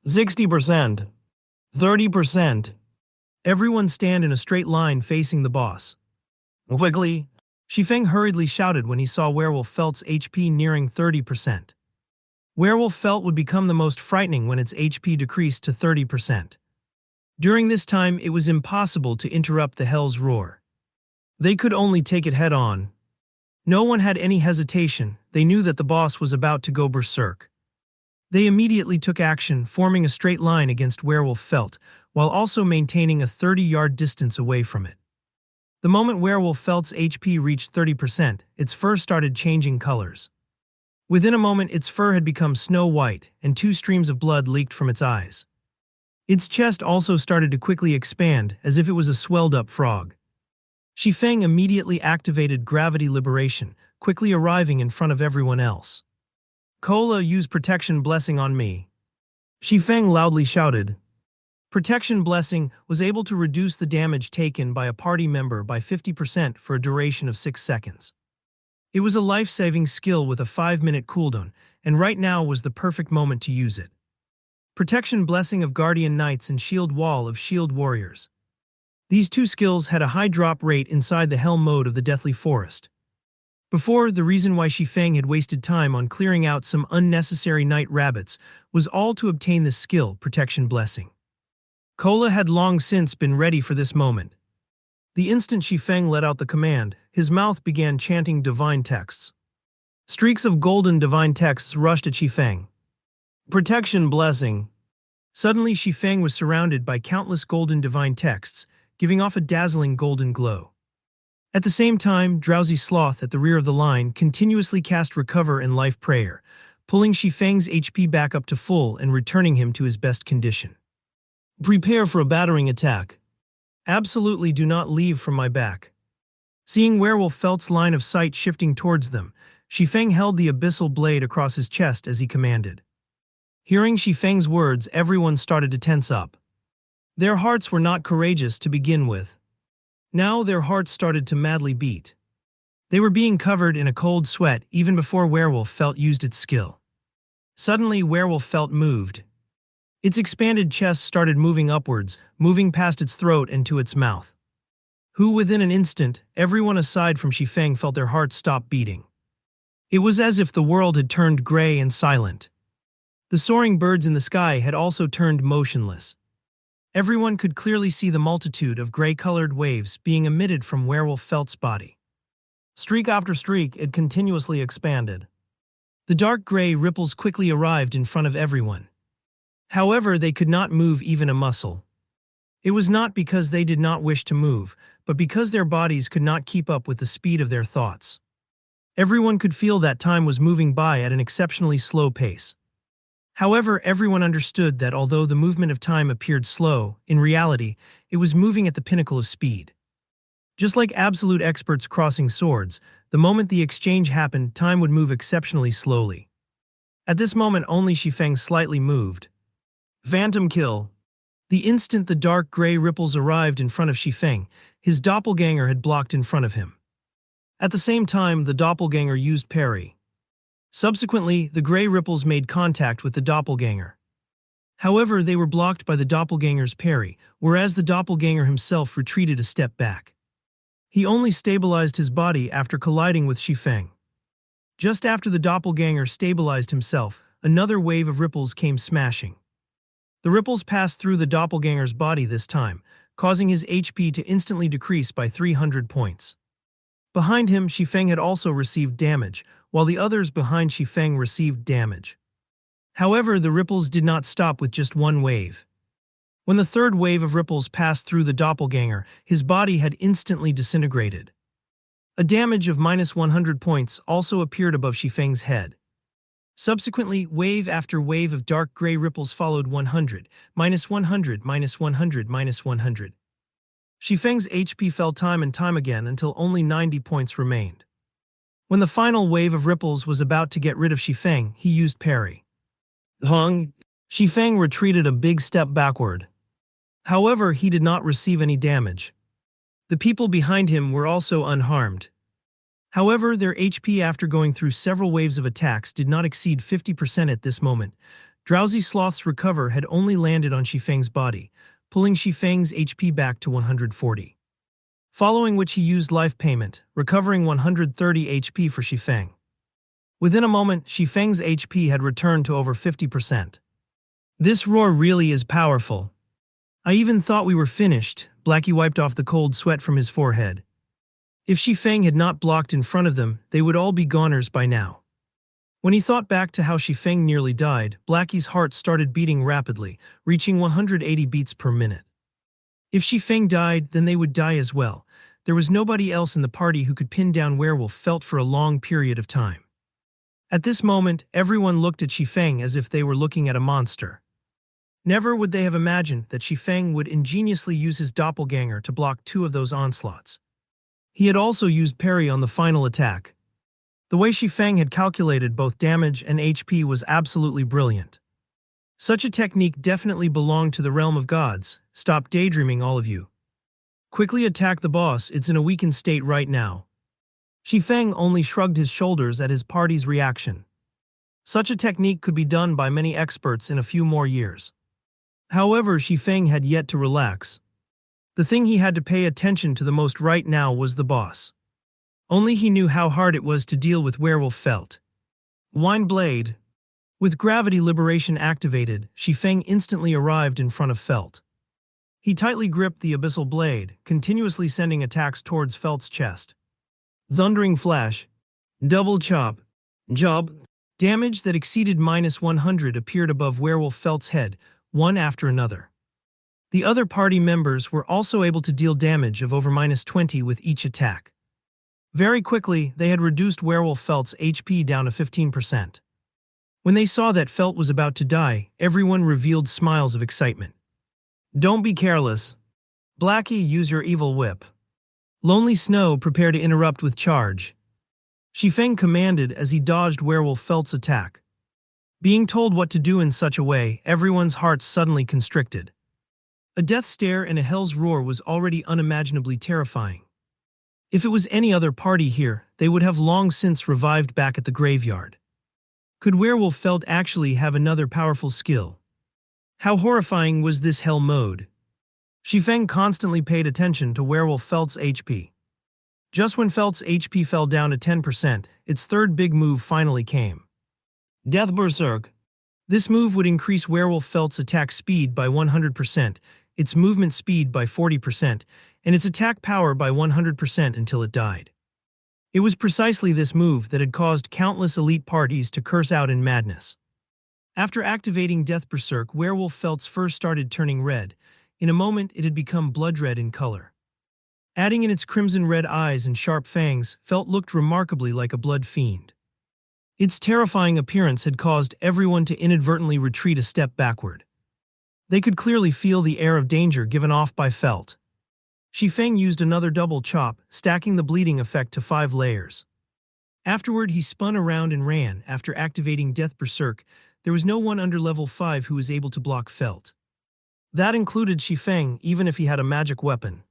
60%. 30%. Everyone stand in a straight line facing the boss. Quickly! Feng hurriedly shouted when he saw Werewolf Felt's HP nearing 30%. Werewolf Felt would become the most frightening when its HP decreased to 30%. During this time, it was impossible to interrupt the Hell's Roar. They could only take it head-on. No one had any hesitation, they knew that the boss was about to go berserk. They immediately took action, forming a straight line against Werewolf Felt, while also maintaining a 30-yard distance away from it. The moment Werewolf Felt's HP reached 30%, its fur started changing colors. Within a moment, its fur had become snow white, and 2 streams of blood leaked from its eyes. Its chest also started to quickly expand, as if it was a swelled-up frog. Feng immediately activated Gravity Liberation, quickly arriving in front of everyone else. Cola, use Protection Blessing on me. Feng loudly shouted. Protection Blessing was able to reduce the damage taken by a party member by 50% for a duration of 6 seconds. It was a life-saving skill with a 5-minute cooldown, and right now was the perfect moment to use it. Protection Blessing of Guardian Knights and Shield Wall of Shield Warriors. These 2 skills had a high drop rate inside the Hell mode of the Deathly Forest. Before, the reason why Feng had wasted time on clearing out some unnecessary night rabbits was all to obtain this skill, Protection Blessing. Cola had long since been ready for this moment. The instant Feng let out the command, his mouth began chanting divine texts. Streaks of golden divine texts rushed at Feng. Protection Blessing. Suddenly, Feng was surrounded by countless golden divine texts, giving off a dazzling golden glow. At the same time, Drowsy Sloth at the rear of the line continuously cast Recover and Life Prayer, pulling Feng's HP back up to full and returning him to his best condition. Prepare for a battering attack. Absolutely do not leave from my back. Seeing Werewolf Felt's line of sight shifting towards them, Feng held the abyssal blade across his chest as he commanded. Hearing Feng's words, everyone started to tense up. Their hearts were not courageous to begin with. Now their hearts started to madly beat. They were being covered in a cold sweat even before Werewolf Felt used its skill. Suddenly, Werewolf Felt moved. Its expanded chest started moving upwards, moving past its throat and to its mouth. Within an instant, everyone aside from Feng felt their hearts stop beating. It was as if the world had turned gray and silent. The soaring birds in the sky had also turned motionless. Everyone could clearly see the multitude of gray-colored waves being emitted from Werewolf Felt's body. Streak after streak, it continuously expanded. The dark gray ripples quickly arrived in front of everyone. However, they could not move even a muscle. It was not because they did not wish to move, but because their bodies could not keep up with the speed of their thoughts. Everyone could feel that time was moving by at an exceptionally slow pace. However, everyone understood that although the movement of time appeared slow, in reality, it was moving at the pinnacle of speed. Just like absolute experts crossing swords, the moment the exchange happened, time would move exceptionally slowly. At this moment, only Feng slightly moved. Phantom Kill. The instant the dark gray ripples arrived in front of Feng, His doppelganger had blocked in front of him. At the same time, the doppelganger used parry. Subsequently, the gray ripples made contact with the doppelganger. However, they were blocked by the doppelganger's parry, whereas the doppelganger himself retreated a step back. He only stabilized his body after colliding with Xifeng. Just after the doppelganger stabilized himself, another wave of ripples came smashing. The ripples passed through the doppelganger's body this time, causing his HP to instantly decrease by 300 points. Behind him, Xifeng had also received damage, while the others behind Xifeng received damage. However, the ripples did not stop with just one wave. When the third wave of ripples passed through the doppelganger, his body had instantly disintegrated. A damage of -100 points also appeared above Xifeng's head. Subsequently, wave after wave of dark gray ripples followed 100, -100, -100, -100. Xifeng's HP fell time and time again until only 90 points remained. When the final wave of ripples was about to get rid of Xifeng, he used parry. Hung! Xifeng retreated a big step backward. However, he did not receive any damage. The people behind him were also unharmed. However, their HP after going through several waves of attacks did not exceed 50% at this moment. Drowsy Sloth's recover had only landed on Xifeng's body, pulling Xifeng's HP back to 140. Following which he used life payment, recovering 130 HP for Xifeng. Within a moment, Xifeng's HP had returned to over 50%. This roar really is powerful. I even thought we were finished. Blackie wiped off the cold sweat from his forehead. If Xifeng had not blocked in front of them, they would all be goners by now. When he thought back to how Xifeng nearly died, Blackie's heart started beating rapidly, reaching 180 beats per minute. If Xifeng died, then they would die as well. There was nobody else in the party who could pin down Werewolf Felt for a long period of time. At this moment, everyone looked at Xifeng as if they were looking at a monster. Never would they have imagined that Xifeng would ingeniously use his doppelganger to block 2 of those onslaughts. He had also used parry on the final attack. The way Xifeng had calculated both damage and HP was absolutely brilliant. Such a technique definitely belonged to the realm of gods. Stop daydreaming, all of you. Quickly attack the boss, it's in a weakened state right now. Xifeng only shrugged his shoulders at his party's reaction. Such a technique could be done by many experts in a few more years. However, Xifeng had yet to relax. The thing he had to pay attention to the most right now was the boss. Only he knew how hard it was to deal with Werewolf Felt. Wine Blade. With gravity liberation activated, Xifeng instantly arrived in front of Felt. He tightly gripped the abyssal blade, continuously sending attacks towards Felt's chest. Thundering Flash. Double Chop. Job. Damage that exceeded -100 appeared above Werewolf Felt's head, one after another. The other party members were also able to deal damage of over -20 with each attack. Very quickly, they had reduced Werewolf Felt's HP down to 15%. When they saw that Felt was about to die, everyone revealed smiles of excitement. Don't be careless. Blackie, use your evil whip. Lonely Snow, prepare to interrupt with charge. Xifeng commanded as he dodged Werewolf Felt's attack. Being told what to do in such a way, everyone's hearts suddenly constricted. A death stare and a hell's roar was already unimaginably terrifying. If it was any other party here, they would have long since revived back at the graveyard. Could Werewolf Felt actually have another powerful skill? How horrifying was this hell mode? Xifeng constantly paid attention to Werewolf Felt's HP. Just when Felt's HP fell down to 10%, its third big move finally came. Death Berserk. This move would increase Werewolf Felt's attack speed by 100%, its movement speed by 40%, and its attack power by 100% until it died. It was precisely this move that had caused countless elite parties to curse out in madness. After activating Death Berserk, Werewolf Felt's fur started turning red. In a moment, it had become blood red in color. Adding in its crimson red eyes and sharp fangs, Felt looked remarkably like a blood fiend. Its terrifying appearance had caused everyone to inadvertently retreat a step backward. They could clearly feel the air of danger given off by Felt. Xifeng used another double chop, stacking the bleeding effect to 5 layers. Afterward, he spun around and ran. After activating Death Berserk, there was no one under level 5 who was able to block Felt. That included Xifeng, even if he had a magic weapon.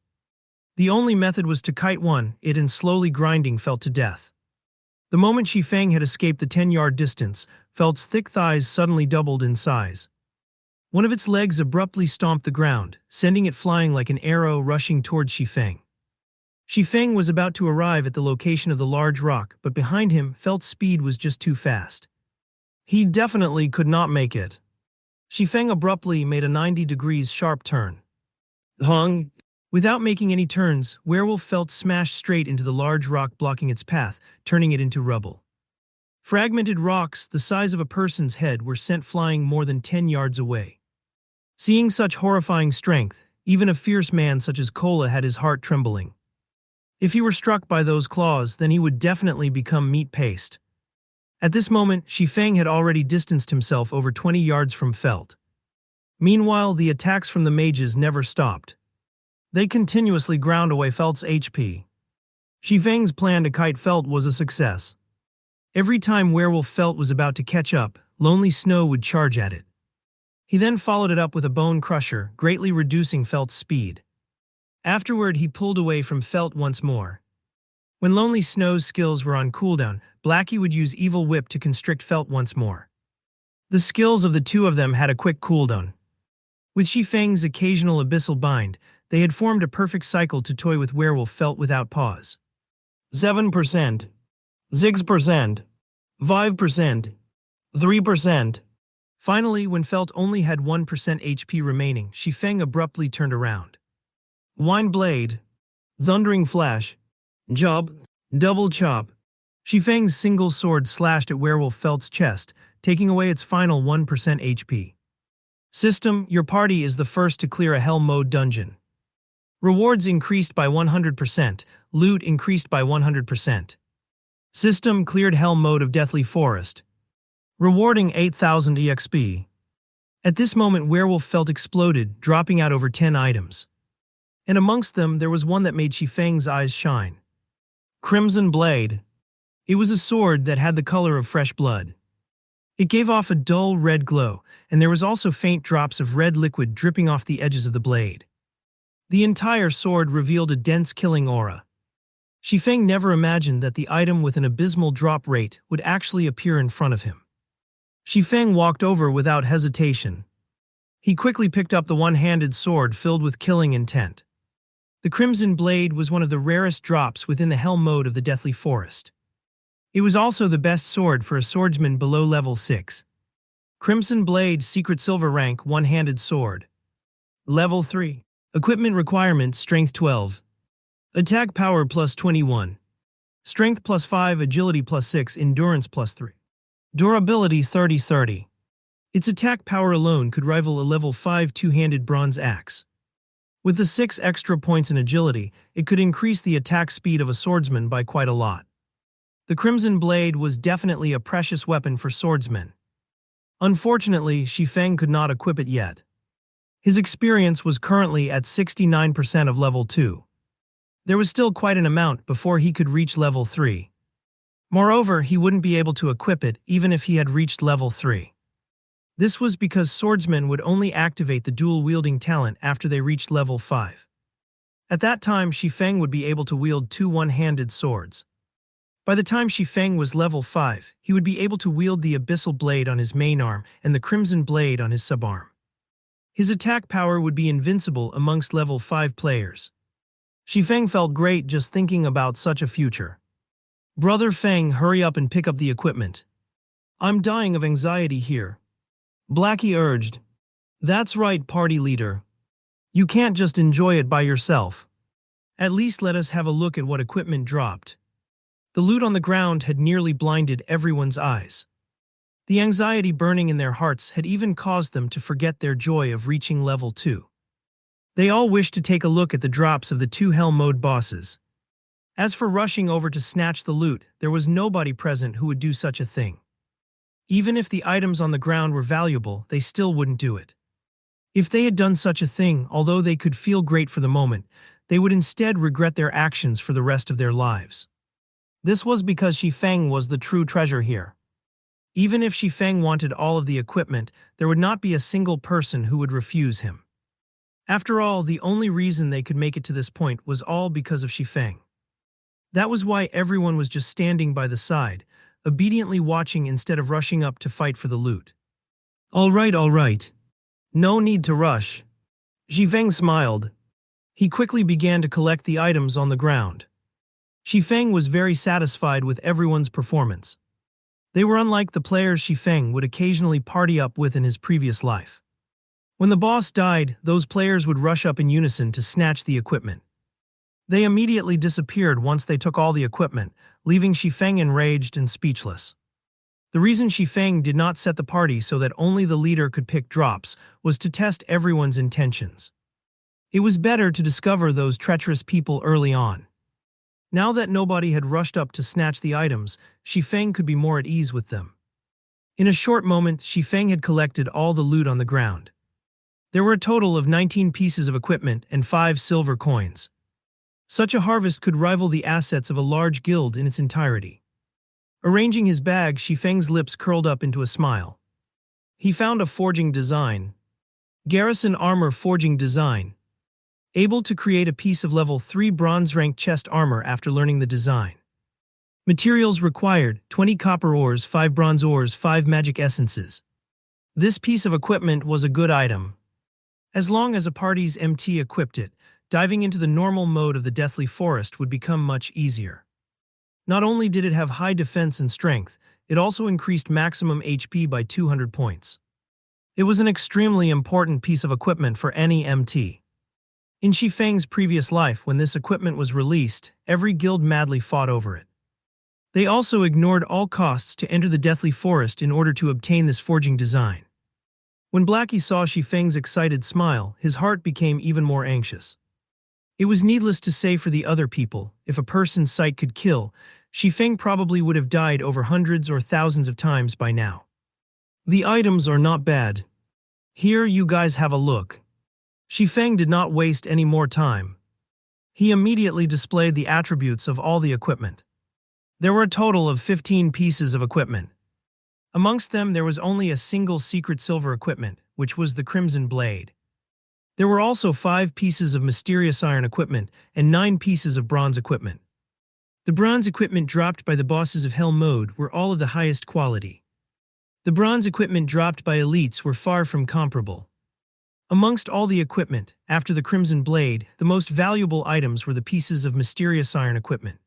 The only method was to kite it and slowly grinding Felt to death. The moment Shifeng had escaped the 10-yard distance, Felt's thick thighs suddenly doubled in size. One of its legs abruptly stomped the ground, sending it flying like an arrow rushing towards Shifeng. Shifeng was about to arrive at the location of the large rock, but behind him, Felt's speed was just too fast. He definitely could not make it. Shifeng abruptly made a 90 degrees sharp turn. Hung! Without making any turns, Werewolf Felt smashed straight into the large rock blocking its path, turning it into rubble. Fragmented rocks the size of a person's head were sent flying more than 10 yards away. Seeing such horrifying strength, even a fierce man such as Kola had his heart trembling. If he were struck by those claws, then he would definitely become meat paste. At this moment, Shifeng had already distanced himself over 20 yards from Felt. Meanwhile, the attacks from the mages never stopped. They continuously ground away Felt's HP. Shifeng's plan to kite Felt was a success. Every time Werewolf Felt was about to catch up, Lonely Snow would charge at it. He then followed it up with a bone crusher, greatly reducing Felt's speed. Afterward, he pulled away from Felt once more. When Lonely Snow's skills were on cooldown, Blackie would use Evil Whip to constrict Felt once more. The skills of the two of them had a quick cooldown. With Shifeng's occasional abyssal bind, they had formed a perfect cycle to toy with Werewolf Felt without pause. 7%, 6%, 5%, 3%. Finally, when Felt only had 1% HP remaining, Shifeng abruptly turned around. Wine Blade, Thundering Flash, Job, Double Chop. Shifeng's single sword slashed at Werewolf Felt's chest, taking away its final 1% HP. System: your party is the first to clear a Hell Mode dungeon. Rewards increased by 100%, loot increased by 100%. System: cleared Hell Mode of Deathly Forest. Rewarding 8,000 EXP. At this moment, Werewolf Felt exploded, dropping out over 10 items. And amongst them, there was one that made Shifeng's eyes shine. Crimson Blade. It was a sword that had the color of fresh blood. It gave off a dull red glow, and there was also faint drops of red liquid dripping off the edges of the blade. The entire sword revealed a dense killing aura. Shifeng never imagined that the item with an abysmal drop rate would actually appear in front of him. Shifeng walked over without hesitation. He quickly picked up the one-handed sword filled with killing intent. The Crimson Blade was one of the rarest drops within the Hell Mode of the Deathly Forest. It was also the best sword for a swordsman below level 6. Crimson Blade Secret Silver Rank One-Handed Sword. Level 3. Equipment requirements: Strength 12. Attack power plus 21. Strength plus 5, Agility plus 6, Endurance plus 3. Durability 30-30. Its attack power alone could rival a level 5 two-handed bronze axe. With the 6 extra points in agility, it could increase the attack speed of a swordsman by quite a lot. The Crimson Blade was definitely a precious weapon for swordsmen. Unfortunately, Shifeng could not equip it yet. His experience was currently at 69% of level 2. There was still quite an amount before he could reach level 3. Moreover, he wouldn't be able to equip it even if he had reached level 3. This was because swordsmen would only activate the dual-wielding talent after they reached level 5. At that time, Shifeng would be able to wield 2 one-handed swords. By the time Shifeng was level 5, he would be able to wield the Abyssal Blade on his main arm and the Crimson Blade on his subarm. His attack power would be invincible amongst level 5 players. Shifeng felt great just thinking about such a future. Brother Feng, hurry up and pick up the equipment. I'm dying of anxiety here. Blackie urged. That's right, party leader. You can't just enjoy it by yourself. At least let us have a look at what equipment dropped. The loot on the ground had nearly blinded everyone's eyes. The anxiety burning in their hearts had even caused them to forget their joy of reaching level 2. They all wished to take a look at the drops of the 2 Hell Mode bosses. As for rushing over to snatch the loot, there was nobody present who would do such a thing. Even if the items on the ground were valuable, they still wouldn't do it. If they had done such a thing, although they could feel great for the moment, they would instead regret their actions for the rest of their lives. This was because Shifeng was the true treasure here. Even if Shifeng wanted all of the equipment, there would not be a single person who would refuse him. After all, the only reason they could make it to this point was all because of Shifeng. That was why everyone was just standing by the side, obediently watching instead of rushing up to fight for the loot. All right. No need to rush. Shifeng smiled. He quickly began to collect the items on the ground. Shifeng was very satisfied with everyone's performance. They were unlike the players Shifeng would occasionally party up with in his previous life. When the boss died, those players would rush up in unison to snatch the equipment. They immediately disappeared once they took all the equipment, leaving Shifeng enraged and speechless. The reason Shifeng did not set the party so that only the leader could pick drops was to test everyone's intentions. It was better to discover those treacherous people early on. Now that nobody had rushed up to snatch the items, Shifeng could be more at ease with them. In a short moment, Shifeng had collected all the loot on the ground. There were a total of 19 pieces of equipment and 5 silver coins. Such a harvest could rival the assets of a large guild in its entirety. Arranging his bag, Shifeng's lips curled up into a smile. He found a forging design. Garrison armor forging design. Able to create a piece of level 3 bronze-ranked chest armor after learning the design. Materials required: 20 copper ores, 5 bronze ores, 5 magic essences. This piece of equipment was a good item. As long as a party's MT equipped it, diving into the normal mode of the Deathly Forest would become much easier. Not only did it have high defense and strength, it also increased maximum HP by 200 points. It was an extremely important piece of equipment for any MT. In Shifeng's previous life, when this equipment was released, every guild madly fought over it. They also ignored all costs to enter the Deathly Forest in order to obtain this forging design. When Blackie saw Shifeng's excited smile, his heart became even more anxious. It was needless to say for the other people, if a person's sight could kill, Shifeng probably would have died over hundreds or thousands of times by now. The items are not bad. Here, you guys have a look. Shifeng did not waste any more time. He immediately displayed the attributes of all the equipment. There were a total of 15 pieces of equipment. Amongst them, there was only a single secret silver equipment, which was the Crimson Blade. There were also 5 pieces of mysterious iron equipment and 9 pieces of bronze equipment. The bronze equipment dropped by the bosses of Hell Mode were all of the highest quality. The bronze equipment dropped by elites were far from comparable. Amongst all the equipment, after the Crimson Blade, the most valuable items were the pieces of mysterious iron equipment.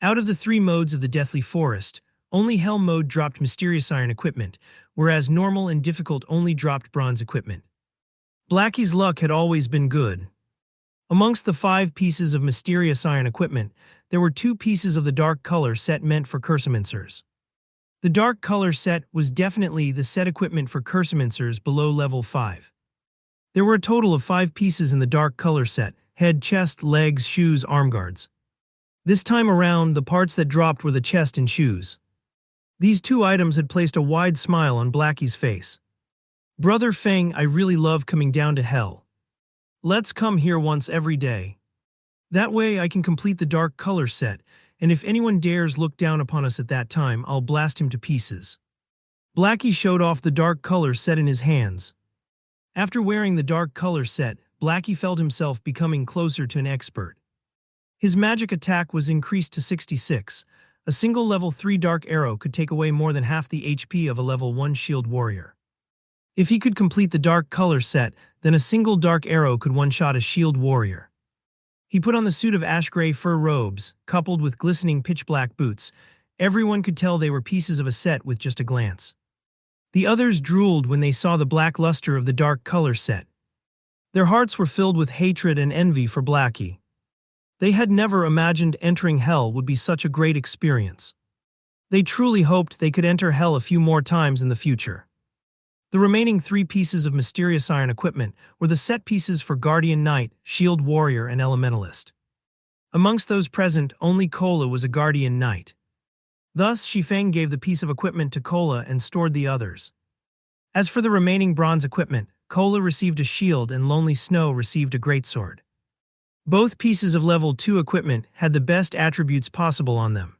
Out of the 3 modes of the Deathly Forest, only Hell Mode dropped mysterious iron equipment, whereas normal and difficult only dropped bronze equipment. Blackie's luck had always been good. Amongst the 5 pieces of mysterious iron equipment, there were 2 pieces of the dark color set meant for Cursamincers. The dark color set was definitely the set equipment for Cursamincers below level 5. There were a total of 5 pieces in the dark color set: head, chest, legs, shoes, arm guards. This time around, the parts that dropped were the chest and shoes. These 2 items had placed a wide smile on Blackie's face. Brother Feng, I really love coming down to hell. Let's come here once every day. That way I can complete the dark color set, and if anyone dares look down upon us at that time, I'll blast him to pieces. Blackie showed off the dark color set in his hands. After wearing the dark color set, Blackie felt himself becoming closer to an expert. His magic attack was increased to 66. A single level 3 dark arrow could take away more than half the HP of a level 1 shield warrior. If he could complete the dark color set, then a single dark arrow could one-shot a shield warrior. He put on the suit of ash-gray fur robes, coupled with glistening pitch-black boots. Everyone could tell they were pieces of a set with just a glance. The others drooled when they saw the black luster of the dark color set. Their hearts were filled with hatred and envy for Blackie. They had never imagined entering hell would be such a great experience. They truly hoped they could enter hell a few more times in the future. The remaining 3 pieces of mysterious iron equipment were the set pieces for Guardian Knight, Shield Warrior, and Elementalist. Amongst those present, only Kola was a Guardian Knight. Thus, Shifeng gave the piece of equipment to Kola and stored the others. As for the remaining bronze equipment, Kola received a shield and Lonely Snow received a greatsword. Both pieces of level 2 equipment had the best attributes possible on them.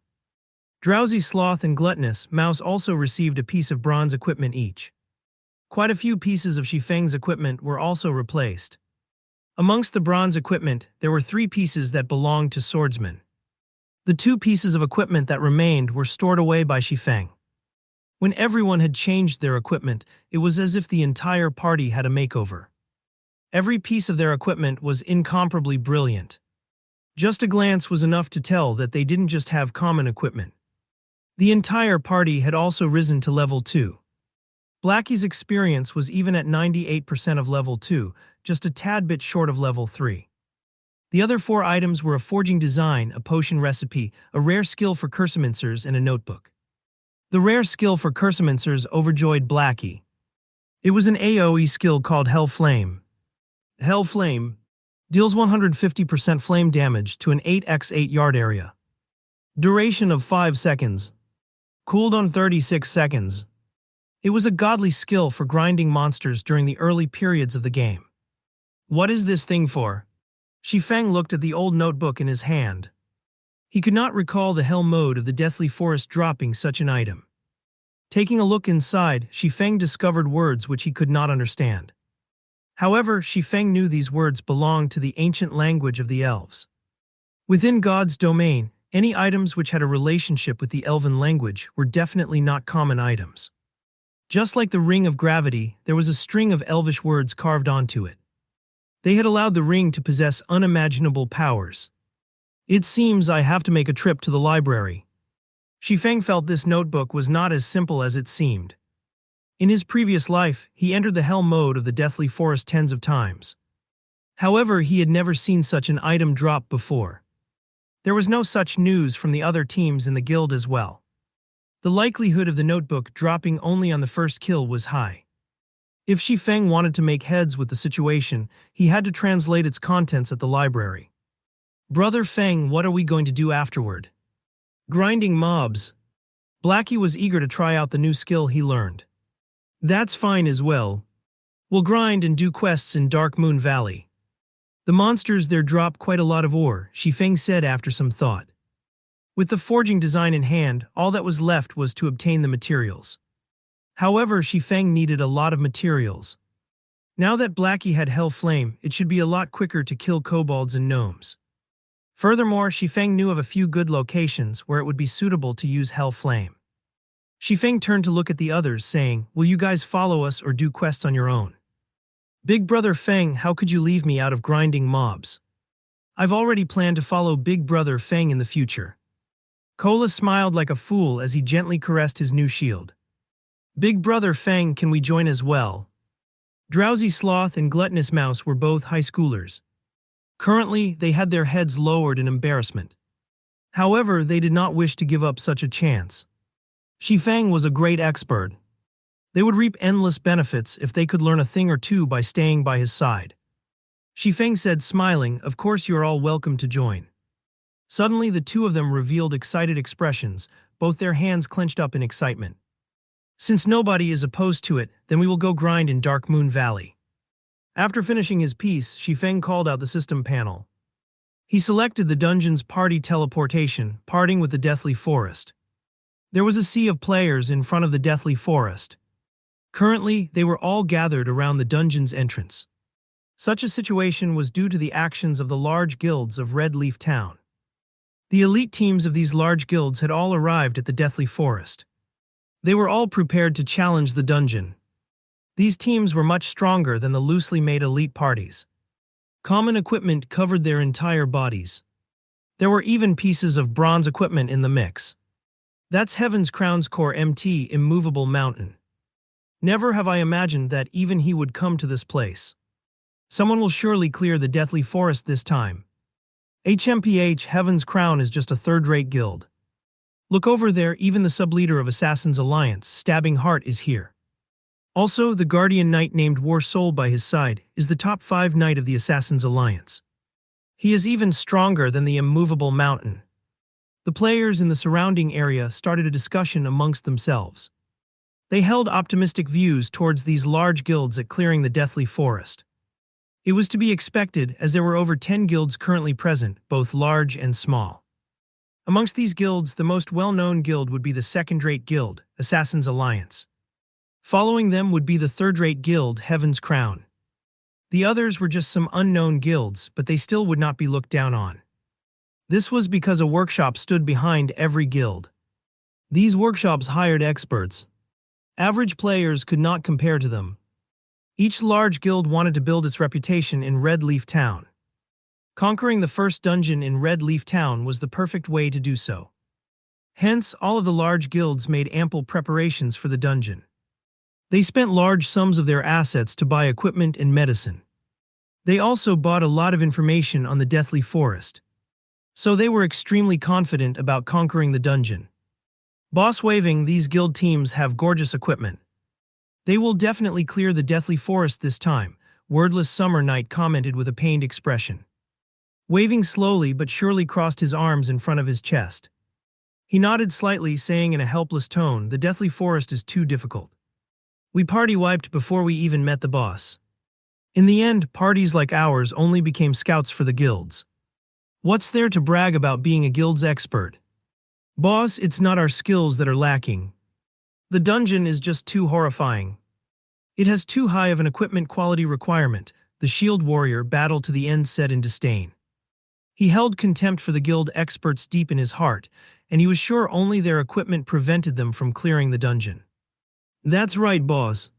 Drowsy Sloth and Gluttonous Mouse also received a piece of bronze equipment each. Quite a few pieces of Shifeng's equipment were also replaced. Amongst the bronze equipment, there were 3 pieces that belonged to swordsmen. The 2 pieces of equipment that remained were stored away by Shifeng. When everyone had changed their equipment, it was as if the entire party had a makeover. Every piece of their equipment was incomparably brilliant. Just a glance was enough to tell that they didn't just have common equipment. The entire party had also risen to level 2. Blackie's experience was even at 98% of level 2, just a tad bit short of level 3. The other 4 items were a forging design, a potion recipe, a rare skill for Cursamincers, and a notebook. The rare skill for Cursamincers overjoyed Blackie. It was an AoE skill called Hell Flame. Hell Flame deals 150% flame damage to an 8x8 yard area. Duration of 5 seconds. Cooldown 36 seconds. It was a godly skill for grinding monsters during the early periods of the game. What is this thing for? Shifeng looked at the old notebook in his hand. He could not recall the hell mode of the Deathly Forest dropping such an item. Taking a look inside, Shifeng discovered words which he could not understand. However, Shifeng knew these words belonged to the ancient language of the elves. Within God's domain, any items which had a relationship with the elven language were definitely not common items. Just like the Ring of Gravity, there was a string of elvish words carved onto it. They had allowed the ring to possess unimaginable powers. It seems I have to make a trip to the library. Shifeng felt this notebook was not as simple as it seemed. In his previous life, he entered the hell mode of the Deathly Forest tens of times. However, he had never seen such an item drop before. There was no such news from the other teams in the guild as well. The likelihood of the notebook dropping only on the first kill was high. If Shifeng wanted to make heads with the situation, he had to translate its contents at the library. Brother Feng, what are we going to do afterward? Grinding mobs. Blackie was eager to try out the new skill he learned. That's fine as well. We'll grind and do quests in Dark Moon Valley. The monsters there drop quite a lot of ore, Shifeng said after some thought. With the forging design in hand, all that was left was to obtain the materials. However, Shifeng needed a lot of materials. Now that Blackie had Hell Flame, it should be a lot quicker to kill kobolds and gnomes. Furthermore, Shifeng knew of a few good locations where it would be suitable to use Hell Flame. Shifeng turned to look at the others, saying, "Will you guys follow us or do quests on your own?" Big Brother Feng, how could you leave me out of grinding mobs? I've already planned to follow Big Brother Feng in the future. Kola smiled like a fool as he gently caressed his new shield. Big Brother Feng, can we join as well? Drowsy Sloth and Gluttonous Mouse were both high schoolers. Currently, they had their heads lowered in embarrassment. However, they did not wish to give up such a chance. Shifeng was a great expert. They would reap endless benefits if they could learn a thing or two by staying by his side. Shifeng said, smiling, "Of course you are all welcome to join." Suddenly, the two of them revealed excited expressions, both their hands clenched up in excitement. Since nobody is opposed to it, then we will go grind in Dark Moon Valley. After finishing his piece, Shifeng called out the system panel. He selected the dungeon's party teleportation, parting with the Deathly Forest. There was a sea of players in front of the Deathly Forest. Currently, they were all gathered around the dungeon's entrance. Such a situation was due to the actions of the large guilds of Red Leaf Town. The elite teams of these large guilds had all arrived at the Deathly Forest. They were all prepared to challenge the dungeon. These teams were much stronger than the loosely made elite parties. Common equipment covered their entire bodies. There were even pieces of bronze equipment in the mix. That's Heaven's Crown's core MT Immovable Mountain. Never have I imagined that even he would come to this place. Someone will surely clear the Deathly Forest this time. HMPH Heaven's Crown is just a third-rate guild. Look over there, even the sub-leader of Assassin's Alliance, Stabbing Heart, is here. Also, the Guardian Knight named War Soul by his side is the top 5 knight of the Assassin's Alliance. He is even stronger than the Immovable Mountain. The players in the surrounding area started a discussion amongst themselves. They held optimistic views towards these large guilds at clearing the Deathly Forest. It was to be expected, as there were over 10 guilds currently present, both large and small. Amongst these guilds, the most well-known guild would be the second-rate guild, Assassin's Alliance. Following them would be the third-rate guild, Heaven's Crown. The others were just some unknown guilds, but they still would not be looked down on. This was because a workshop stood behind every guild. These workshops hired experts. Average players could not compare to them. Each large guild wanted to build its reputation in Red Leaf Town. Conquering the first dungeon in Red Leaf Town was the perfect way to do so. Hence, all of the large guilds made ample preparations for the dungeon. They spent large sums of their assets to buy equipment and medicine. They also bought a lot of information on the Deathly Forest. So they were extremely confident about conquering the dungeon. Boss waving, these guild teams have gorgeous equipment. They will definitely clear the Deathly Forest this time, Wordless Summer Knight commented with a pained expression. Waving slowly but surely crossed his arms in front of his chest. He nodded slightly, saying in a helpless tone, the Deathly Forest is too difficult. We party wiped before we even met the boss. In the end, parties like ours only became scouts for the guilds. What's there to brag about being a guild's expert? Boss, it's not our skills that are lacking. The dungeon is just too horrifying. It has too high of an equipment quality requirement, the shield warrior battle to the end said in disdain. He held contempt for the guild experts deep in his heart, and he was sure only their equipment prevented them from clearing the dungeon. That's right, boss.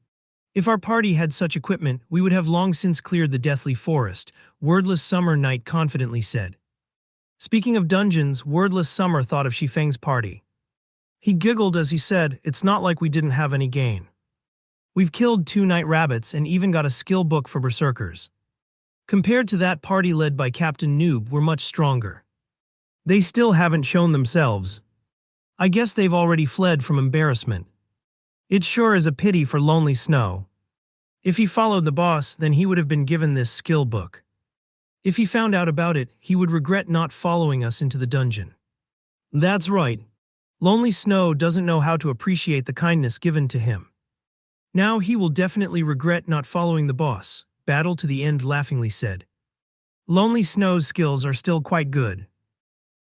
If our party had such equipment, we would have long since cleared the Deathly Forest, Wordless Summer Knight confidently said. Speaking of dungeons, Wordless Summer thought of Shifeng's party. He giggled as he said, it's not like we didn't have any gain. We've killed 2 night rabbits and even got a skill book for berserkers. Compared to that party led by Captain Noob, we're much stronger. They still haven't shown themselves. I guess they've already fled from embarrassment. It sure is a pity for Lonely Snow. If he followed the boss, then he would have been given this skill book. If he found out about it, he would regret not following us into the dungeon. That's right. Lonely Snow doesn't know how to appreciate the kindness given to him. Now he will definitely regret not following the boss, Battle to the End laughingly said. Lonely Snow's skills are still quite good.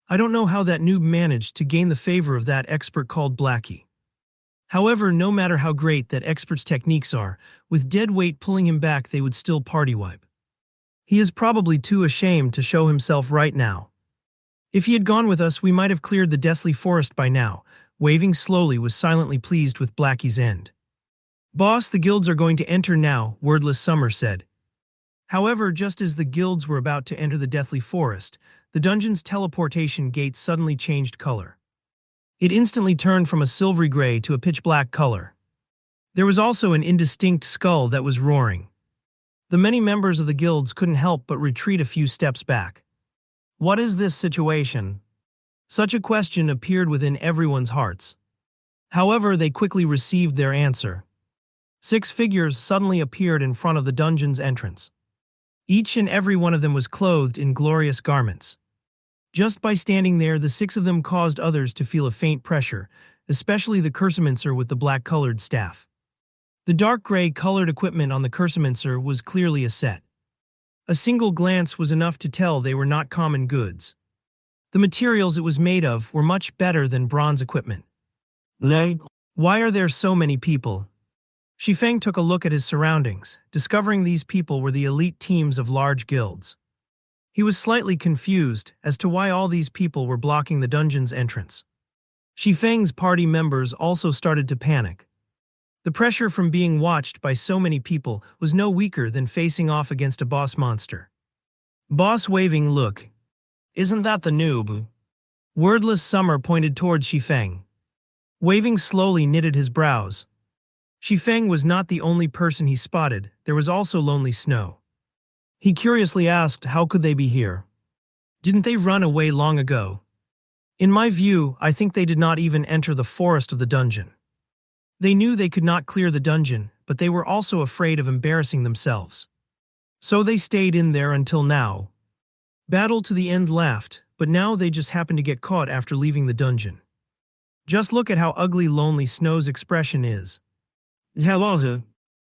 I don't know how that noob managed to gain the favor of that expert called Blackie. However, no matter how great that expert's techniques are, with dead weight pulling him back they would still party wipe. He is probably too ashamed to show himself right now. If he had gone with us, we might have cleared the Deathly Forest by now. Waving slowly was silently pleased with Blackie's end. Boss, the guilds are going to enter now, Wordless Summer said. However, just as the guilds were about to enter the Deathly Forest, the dungeon's teleportation gate suddenly changed color. It instantly turned from a silvery gray to a pitch-black color. There was also an indistinct skull that was roaring. The many members of the guilds couldn't help but retreat a few steps back. What is this situation? Such a question appeared within everyone's hearts. However, they quickly received their answer. 6 figures suddenly appeared in front of the dungeon's entrance. Each and every one of them was clothed in glorious garments. Just by standing there, the 6 of them caused others to feel a faint pressure, especially the Cursomancer with the black-colored staff. The dark gray-colored equipment on the Cursomancer was clearly a set. A single glance was enough to tell they were not common goods. The materials it was made of were much better than bronze equipment. Why are there so many people? Shifeng took a look at his surroundings, discovering these people were the elite teams of large guilds. He was slightly confused as to why all these people were blocking the dungeon's entrance. Shifeng's party members also started to panic. The pressure from being watched by so many people was no weaker than facing off against a boss monster. Boss waving, look. Isn't that the noob? Wordless Summer pointed towards Shifeng. Waving slowly knitted his brows. Shifeng was not the only person he spotted, there was also Lonely Snow. He curiously asked, how could they be here? Didn't they run away long ago? In my view, I think they did not even enter the forest of the dungeon. They knew they could not clear the dungeon, but they were also afraid of embarrassing themselves. So they stayed in there until now. Battle to the End laughed, but now they just happened to get caught after leaving the dungeon. Just look at how ugly Lonely Snow's expression is.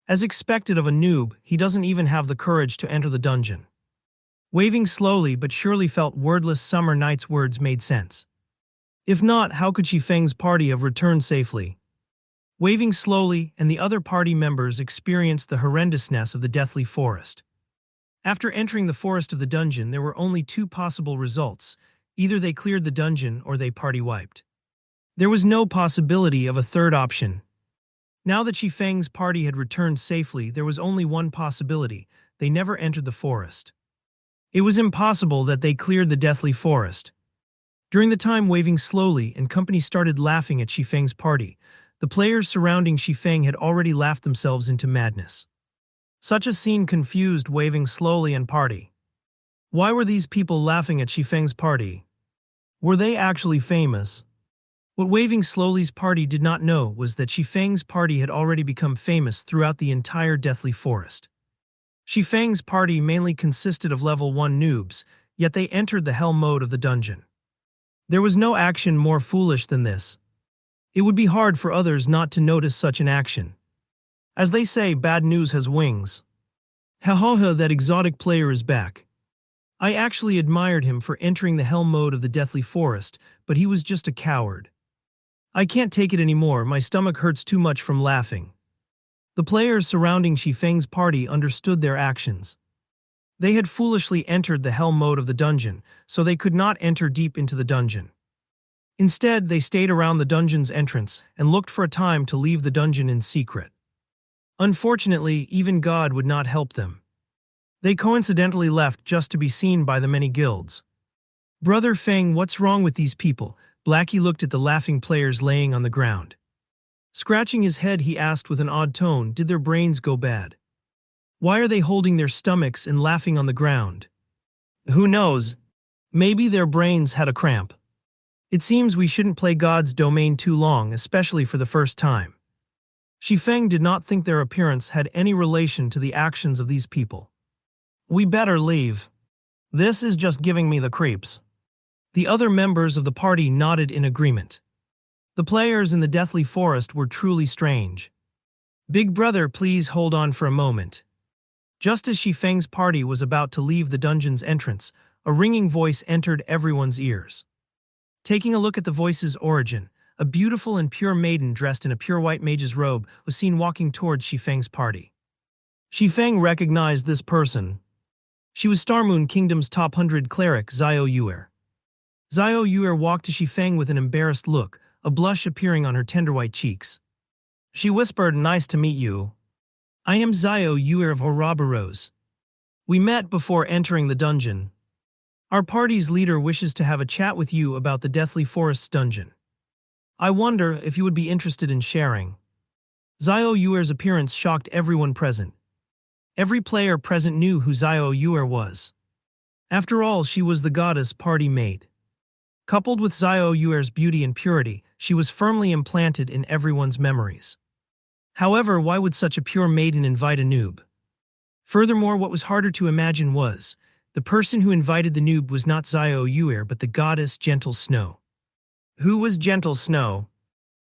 As expected of a noob, he doesn't even have the courage to enter the dungeon. Waving slowly but surely felt Wordless Summer Knight's words made sense. If not, how could Shifeng's party have returned safely? Waving slowly and the other party members experienced the horrendousness of the Deathly Forest. After entering the forest of the dungeon, there were only two possible results. Either they cleared the dungeon or they party wiped. There was no possibility of a third option. Now that Shi Feng's party had returned safely, there was only one possibility. They never entered the forest. It was impossible that they cleared the deathly forest. During the time waving slowly and company started laughing at Shi Feng's party, the players surrounding Shi Feng had already laughed themselves into madness. Such a scene confused waving slowly and party. Why were these people laughing at Shi Feng's party? Were they actually famous? What Waving Slowly's party did not know was that Shi Feng's party had already become famous throughout the entire Deathly Forest. Shi Feng's party mainly consisted of level 1 noobs, yet they entered the hell mode of the dungeon. There was no action more foolish than this. It would be hard for others not to notice such an action. As they say, bad news has wings. Ha ha ha, that exotic player is back. I actually admired him for entering the hell mode of the Deathly Forest, but he was just a coward. I can't take it anymore, my stomach hurts too much from laughing. The players surrounding Shi Feng's party understood their actions. They had foolishly entered the hell mode of the dungeon, so they could not enter deep into the dungeon. Instead, they stayed around the dungeon's entrance and looked for a time to leave the dungeon in secret. Unfortunately, even God would not help them. They coincidentally left just to be seen by the many guilds. Brother Feng, what's wrong with these people? Blackie looked at the laughing players laying on the ground. Scratching his head, he asked with an odd tone, did their brains go bad? Why are they holding their stomachs and laughing on the ground? Who knows? Maybe their brains had a cramp. It seems we shouldn't play God's domain too long, especially for the first time. Shi Feng did not think their appearance had any relation to the actions of these people. We better leave. This is just giving me the creeps. The other members of the party nodded in agreement. The players in the Deathly Forest were truly strange. Big brother, please hold on for a moment. Just as Shi Feng's party was about to leave the dungeon's entrance, a ringing voice entered everyone's ears. Taking a look at the voice's origin, a beautiful and pure maiden dressed in a pure white mage's robe was seen walking towards Shi Feng's party. Shi Feng recognized this person. She was Starmoon Kingdom's top 100 cleric, Xiao Yuer. Xiao Yuer walked to Shi Feng with an embarrassed look, a blush appearing on her tender white cheeks. She whispered, nice to meet you. I am Xiao Yuer of Ouroboros. We met before entering the dungeon. Our party's leader wishes to have a chat with you about the Deathly Forest's dungeon. I wonder if you would be interested in sharing. Xiao Yuer's appearance shocked everyone present. Every player present knew who Xiao Yuer was. After all, she was the goddess party mate. Coupled with Xiao Yuer's beauty and purity, she was firmly implanted in everyone's memories. However, why would such a pure maiden invite a noob? Furthermore, what was harder to imagine was, the person who invited the noob was not Xiao Yuer but the goddess Gentle Snow. Who was Gentle Snow?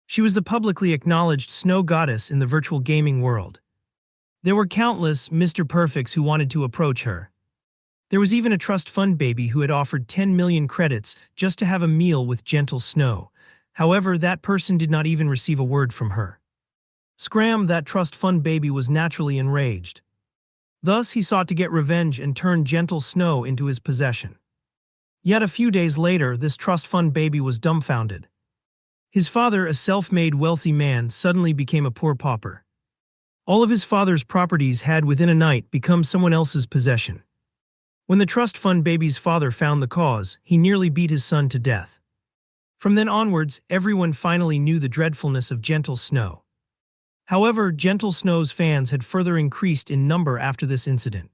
She was the publicly acknowledged snow goddess in the virtual gaming world. There were countless Mr. Perfects who wanted to approach her. There was even a trust fund baby who had offered 10 million credits just to have a meal with Gentle Snow. However, that person did not even receive a word from her. Scram, that trust fund baby was naturally enraged. Thus, he sought to get revenge and turn Gentle Snow into his possession. Yet a few days later, this trust fund baby was dumbfounded. His father, a self-made wealthy man, suddenly became a poor pauper. All of his father's properties had within a night become someone else's possession. When the trust fund baby's father found the cause, he nearly beat his son to death. From then onwards, everyone finally knew the dreadfulness of Gentle Snow. However, Gentle Snow's fans had further increased in number after this incident.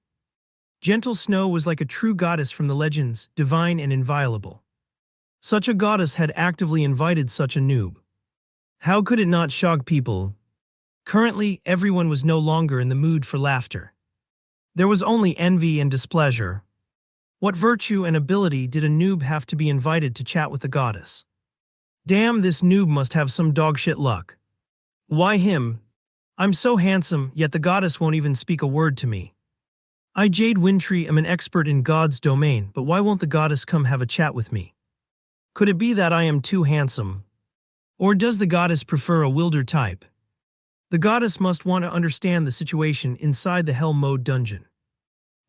Gentle Snow was like a true goddess from the legends, divine and inviolable. Such a goddess had actively invited such a noob. How could it not shock people? Currently, everyone was no longer in the mood for laughter. There was only envy and displeasure. What virtue and ability did a noob have to be invited to chat with the goddess? Damn, this noob must have some dogshit luck. Why him? I'm so handsome, yet the goddess won't even speak a word to me. I, Jade Wintry, am an expert in God's domain, but why won't the goddess come have a chat with me? Could it be that I am too handsome? Or does the goddess prefer a wilder type? The goddess must want to understand the situation inside the Hell Mode dungeon.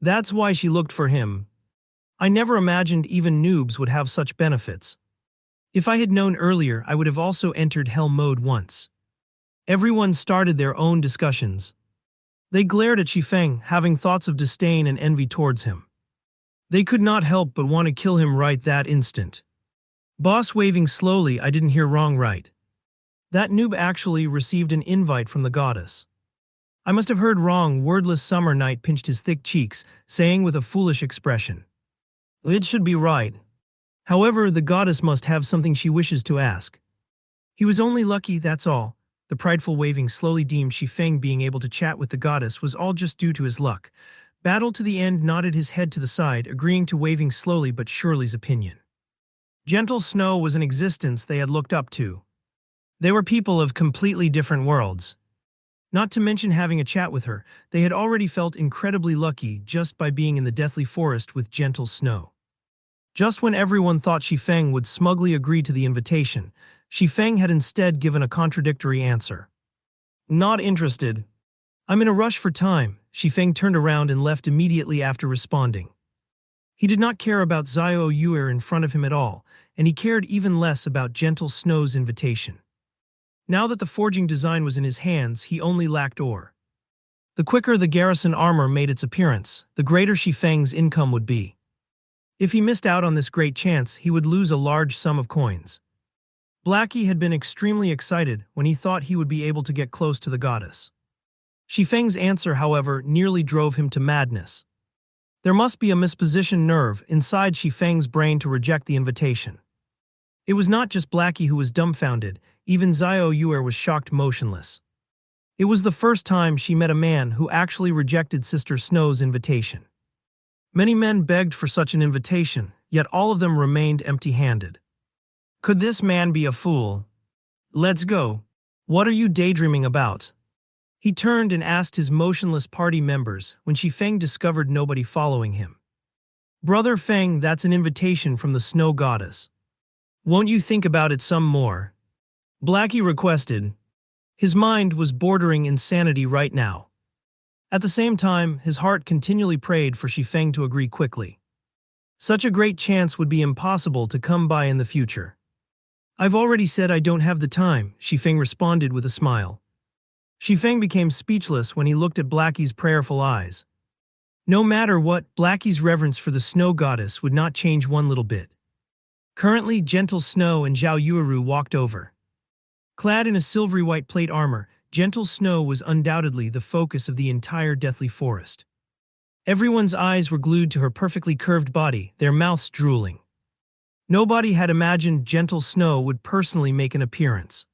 That's why she looked for him. I never imagined even noobs would have such benefits. If I had known earlier, I would have also entered hell mode once. Everyone started their own discussions. They glared at Shifeng, having thoughts of disdain and envy towards him. They could not help but want to kill him right that instant. Boss waving slowly, I didn't hear wrong right. That noob actually received an invite from the goddess. I must have heard wrong. Wordless Summer Knight pinched his thick cheeks, saying with a foolish expression. It should be right. However, the goddess must have something she wishes to ask. He was only lucky, that's all. The prideful waving slowly deemed Shifeng being able to chat with the goddess was all just due to his luck. Battle to the end nodded his head to the side, agreeing to waving slowly but surely's opinion. Gentle Snow was an existence they had looked up to. They were people of completely different worlds. Not to mention having a chat with her, they had already felt incredibly lucky just by being in the deathly forest with Gentle Snow. Just when everyone thought Shifeng would smugly agree to the invitation, Shifeng had instead given a contradictory answer. Not interested. I'm in a rush for time. Shifeng turned around and left immediately after responding. He did not care about Xiao Yuer in front of him at all, and he cared even less about Gentle Snow's invitation. Now that the forging design was in his hands, he only lacked ore. The quicker the garrison armor made its appearance, the greater Shifeng's income would be. If he missed out on this great chance, he would lose a large sum of coins. Blackie had been extremely excited when he thought he would be able to get close to the goddess. Shifeng's answer, however, nearly drove him to madness. There must be a mispositioned nerve inside Shifeng's brain to reject the invitation. It was not just Blackie who was dumbfounded, even Xiao Yuer was shocked motionless. It was the first time she met a man who actually rejected Sister Snow's invitation. Many men begged for such an invitation, yet all of them remained empty-handed. Could this man be a fool? Let's go. What are you daydreaming about? He turned and asked his motionless party members when Shifeng discovered nobody following him. Brother Feng, that's an invitation from the Snow Goddess. Won't you think about it some more? Blackie requested. His mind was bordering insanity right now. At the same time, his heart continually prayed for Shifeng to agree quickly. Such a great chance would be impossible to come by in the future. I've already said I don't have the time, Shifeng responded with a smile. Shifeng became speechless when he looked at Blackie's prayerful eyes. No matter what, Blackie's reverence for the Snow Goddess would not change one little bit. Currently, Gentle Snow and Zhao Yueru walked over. Clad in a silvery white plate armor, Gentle Snow was undoubtedly the focus of the entire deathly forest. Everyone's eyes were glued to her perfectly curved body, their mouths drooling. Nobody had imagined Gentle Snow would personally make an appearance.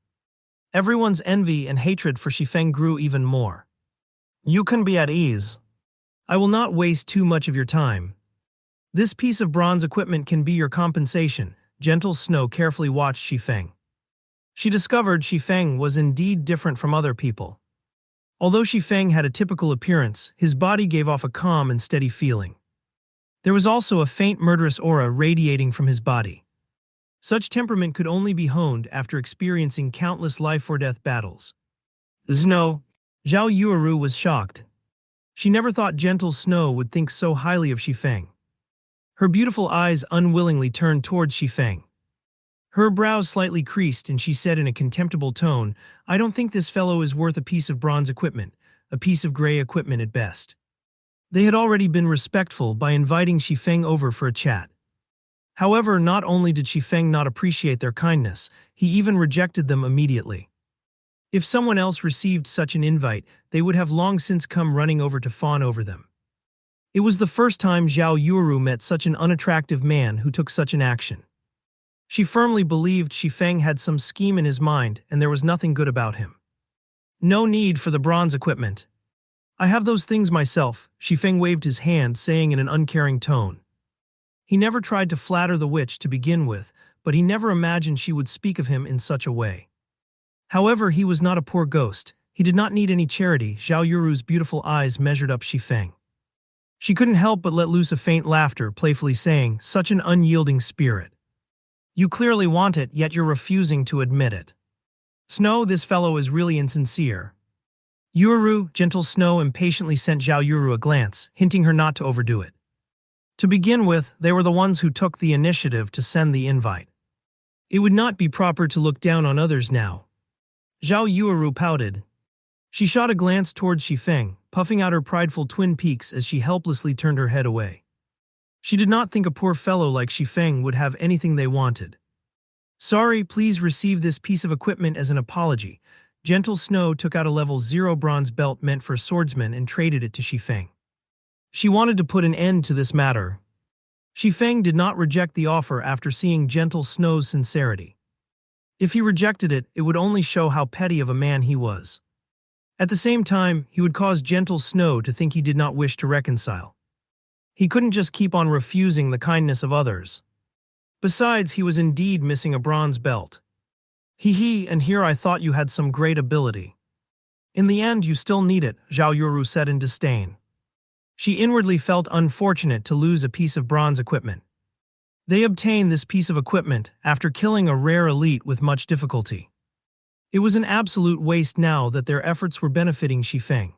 Everyone's envy and hatred for Shifeng grew even more. You can be at ease. I will not waste too much of your time. This piece of bronze equipment can be your compensation. Gentle Snow carefully watched Shifeng. She discovered Shifeng was indeed different from other people. Although Shifeng had a typical appearance, his body gave off a calm and steady feeling. There was also a faint murderous aura radiating from his body. Such temperament could only be honed after experiencing countless life-or-death battles. Zhao Yueru was shocked. She never thought Gentle Snow would think so highly of Shifeng. Her beautiful eyes unwillingly turned towards Shifeng. Her brows slightly creased and she said in a contemptible tone, I don't think this fellow is worth a piece of bronze equipment, a piece of gray equipment at best. They had already been respectful by inviting Shifeng over for a chat. However, not only did Shifeng not appreciate their kindness, he even rejected them immediately. If someone else received such an invite, they would have long since come running over to fawn over them. It was the first time Zhao Yueru met such an unattractive man who took such an action. She firmly believed Shifeng had some scheme in his mind and there was nothing good about him. No need for the bronze equipment. I have those things myself, Shifeng waved his hand, saying in an uncaring tone. He never tried to flatter the witch to begin with, but he never imagined she would speak of him in such a way. However, he was not a poor ghost. He did not need any charity. Zhao Yueru's beautiful eyes measured up Shifeng. She couldn't help but let loose a faint laughter, playfully saying, such an unyielding spirit. You clearly want it, yet you're refusing to admit it. Snow, this fellow is really insincere. Yuuru, Gentle Snow impatiently sent Zhao Yuru a glance, hinting her not to overdo it. To begin with, they were the ones who took the initiative to send the invite. It would not be proper to look down on others now. Zhao Yuuru pouted. She shot a glance towards Xifeng, puffing out her prideful twin peaks as she helplessly turned her head away. She did not think a poor fellow like Xifeng would have anything they wanted. Sorry, please receive this piece of equipment as an apology. Gentle Snow took out a level 0 bronze belt meant for swordsmen and traded it to Xifeng. She wanted to put an end to this matter. Xifeng did not reject the offer after seeing Gentle Snow's sincerity. If he rejected it, it would only show how petty of a man he was. At the same time, he would cause Gentle Snow to think he did not wish to reconcile. He couldn't just keep on refusing the kindness of others. Besides, he was indeed missing a bronze belt. Hee, and here I thought you had some great ability. In the end, you still need it, Zhao Yuru said in disdain. She inwardly felt unfortunate to lose a piece of bronze equipment. They obtained this piece of equipment after killing a rare elite with much difficulty. It was an absolute waste now that their efforts were benefiting Xifeng.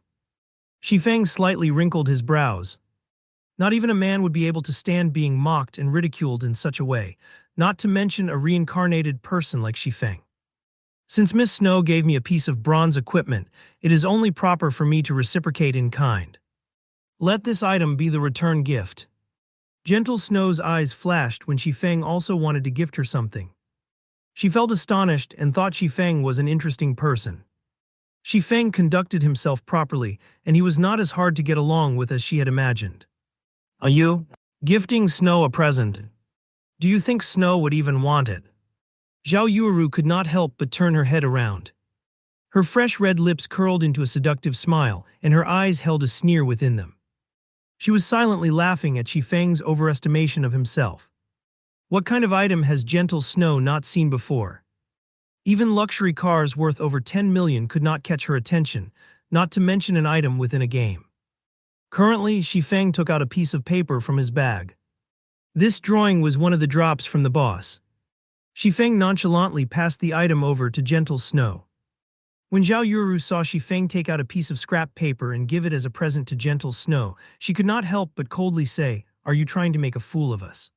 Xifeng slightly wrinkled his brows. Not even a man would be able to stand being mocked and ridiculed in such a way, not to mention a reincarnated person like Xifeng. Since Miss Snow gave me a piece of bronze equipment, it is only proper for me to reciprocate in kind. Let this item be the return gift. Gentle Snow's eyes flashed when Xifeng also wanted to gift her something. She felt astonished and thought Xifeng was an interesting person. Xifeng conducted himself properly, and he was not as hard to get along with as she had imagined. Are you gifting Snow a present? Do you think Snow would even want it? Zhao Yuru could not help but turn her head around. Her fresh red lips curled into a seductive smile, and her eyes held a sneer within them. She was silently laughing at Xifeng's overestimation of himself. What kind of item has Gentle Snow not seen before? Even luxury cars worth over 10 million could not catch her attention, not to mention an item within a game. Currently, Xifeng took out a piece of paper from his bag. This drawing was one of the drops from the boss. Xifeng nonchalantly passed the item over to Gentle Snow. When Zhao Yuru saw Xifeng take out a piece of scrap paper and give it as a present to Gentle Snow, she could not help but coldly say, "Are you trying to make a fool of us?"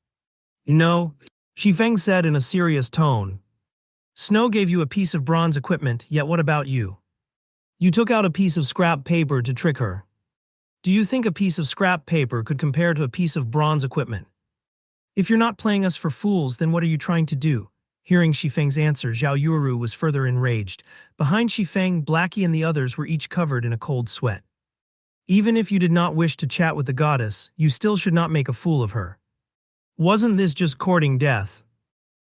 "No," Xifeng said in a serious tone. "Snow gave you a piece of bronze equipment, yet what about you? You took out a piece of scrap paper to trick her. Do you think a piece of scrap paper could compare to a piece of bronze equipment? If you're not playing us for fools, then what are you trying to do?" Hearing Xifeng's answer, Zhao Yuru was further enraged. Behind Xifeng, Blackie and the others were each covered in a cold sweat. Even if you did not wish to chat with the goddess, you still should not make a fool of her. Wasn't this just courting death?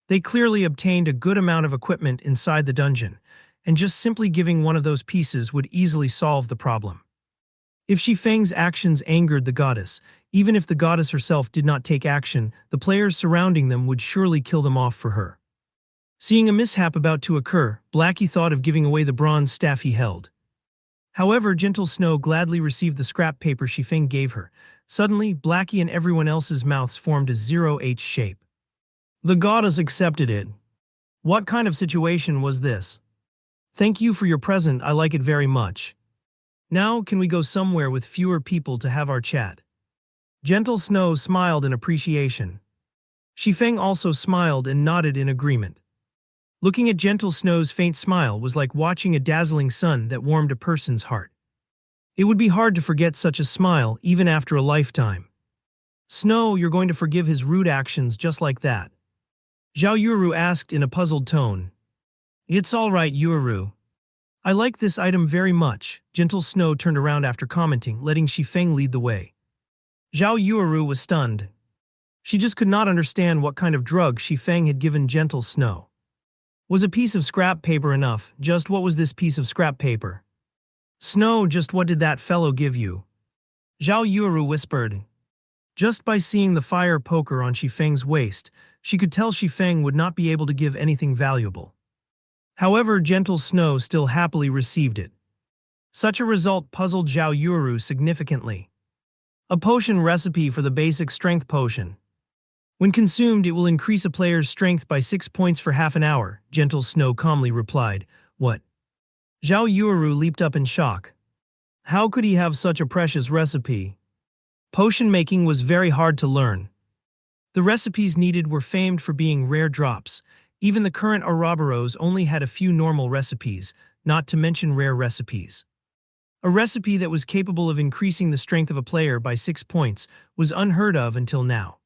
They clearly obtained a good amount of equipment inside the dungeon, and just simply giving one of those pieces would easily solve the problem. If Xifeng's actions angered the goddess, even if the goddess herself did not take action, the players surrounding them would surely kill them off for her. Seeing a mishap about to occur, Blackie thought of giving away the bronze staff he held. However, Gentle Snow gladly received the scrap paper Xifeng gave her. Suddenly, Blackie and everyone else's mouths formed a 0H shape. The goddess accepted it. What kind of situation was this? Thank you for your present, I like it very much. Now, can we go somewhere with fewer people to have our chat? Gentle Snow smiled in appreciation. Xifeng also smiled and nodded in agreement. Looking at Gentle Snow's faint smile was like watching a dazzling sun that warmed a person's heart. It would be hard to forget such a smile even after a lifetime. Snow, you're going to forgive his rude actions just like that? Zhao Yuru asked in a puzzled tone. It's all right, Yuru. I like this item very much. Gentle Snow turned around after commenting, letting Xifeng lead the way. Zhao Yuru was stunned. She just could not understand what kind of drug Xifeng had given Gentle Snow. Was a piece of scrap paper enough? Just what was this piece of scrap paper? Snow, just what did that fellow give you? Zhao Yuru whispered. Just by seeing the fire poker on Xifeng's waist, she could tell Xifeng would not be able to give anything valuable. However, Gentle Snow still happily received it. Such a result puzzled Zhao Yuru significantly. A potion recipe for the basic strength potion. When consumed, it will increase a player's strength by 6 points for half an hour, Gentle Snow calmly replied. What? Zhao Yuru leaped up in shock. How could he have such a precious recipe? Potion making was very hard to learn. The recipes needed were famed for being rare drops. Even the current Ouroboros only had a few normal recipes, not to mention rare recipes. A recipe that was capable of increasing the strength of a player by 6 points was unheard of until now.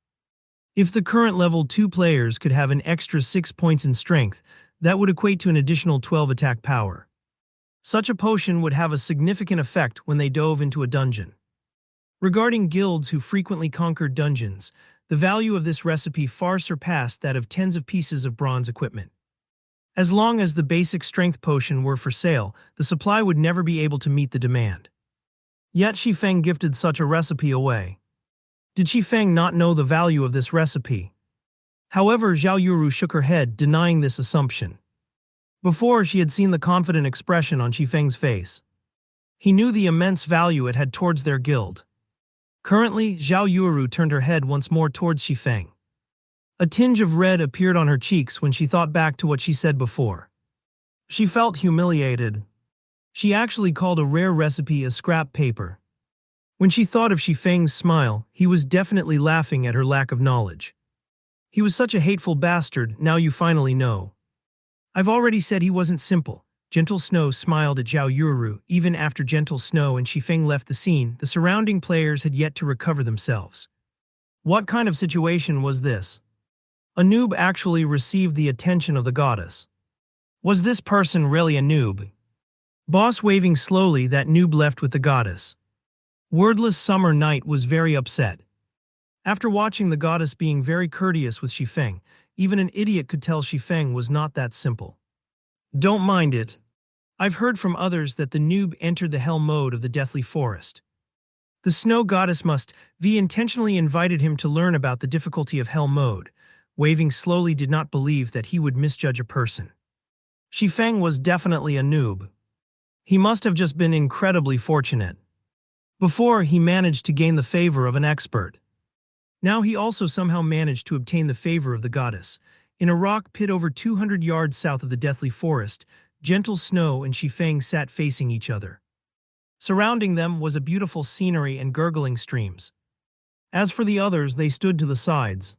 If the current level 2 players could have an extra 6 points in strength, that would equate to an additional 12 attack power. Such a potion would have a significant effect when they dove into a dungeon. Regarding guilds who frequently conquered dungeons, the value of this recipe far surpassed that of tens of pieces of bronze equipment. As long as the basic strength potion were for sale, the supply would never be able to meet the demand. Yet Xifeng gifted such a recipe away. Did Xifeng not know the value of this recipe? However, Zhao Yuru shook her head, denying this assumption. Before, she had seen the confident expression on Xifeng's face. He knew the immense value it had towards their guild. Currently, Zhao Yuru turned her head once more towards Xifeng. A tinge of red appeared on her cheeks when she thought back to what she said before. She felt humiliated. She actually called a rare recipe a scrap paper. When she thought of Xifeng's smile, he was definitely laughing at her lack of knowledge. He was such a hateful bastard, now you finally know. I've already said he wasn't simple. Gentle Snow smiled at Zhao Yuru. Even after Gentle Snow and Xifeng left the scene, the surrounding players had yet to recover themselves. What kind of situation was this? A noob actually received the attention of the goddess. Was this person really a noob? Boss waving slowly, that noob left with the goddess. Wordless Summer Night was very upset. After watching the goddess being very courteous with Xifeng, even an idiot could tell Xifeng was not that simple. Don't mind it. I've heard from others that the noob entered the hell mode of the Deathly Forest. The snow goddess must have intentionally invited him to learn about the difficulty of hell mode. Waving slowly did not believe that he would misjudge a person. Xifeng was definitely a noob. He must have just been incredibly fortunate. Before, he managed to gain the favor of an expert. Now he also somehow managed to obtain the favor of the goddess. In a rock pit over 200 yards south of the Deathly Forest, Gentle Snow and Xifeng sat facing each other. Surrounding them was a beautiful scenery and gurgling streams. As for the others, they stood to the sides.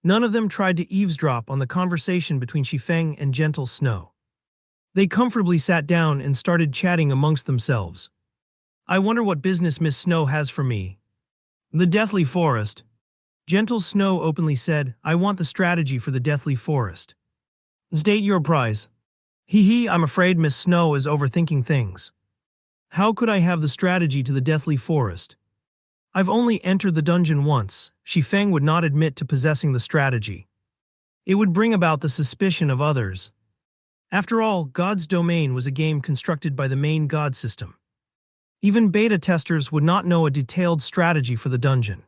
None of them tried to eavesdrop on the conversation between Xifeng and Gentle Snow. They comfortably sat down and started chatting amongst themselves. I wonder what business Miss Snow has for me. The Deathly Forest. Gentle Snow openly said, I want the strategy for the Deathly Forest. State your price. I'm afraid Miss Snow is overthinking things. How could I have the strategy to the Deathly Forest? I've only entered the dungeon once. Xifeng would not admit to possessing the strategy. It would bring about the suspicion of others. After all, God's Domain was a game constructed by the main God system. Even beta testers would not know a detailed strategy for the dungeon.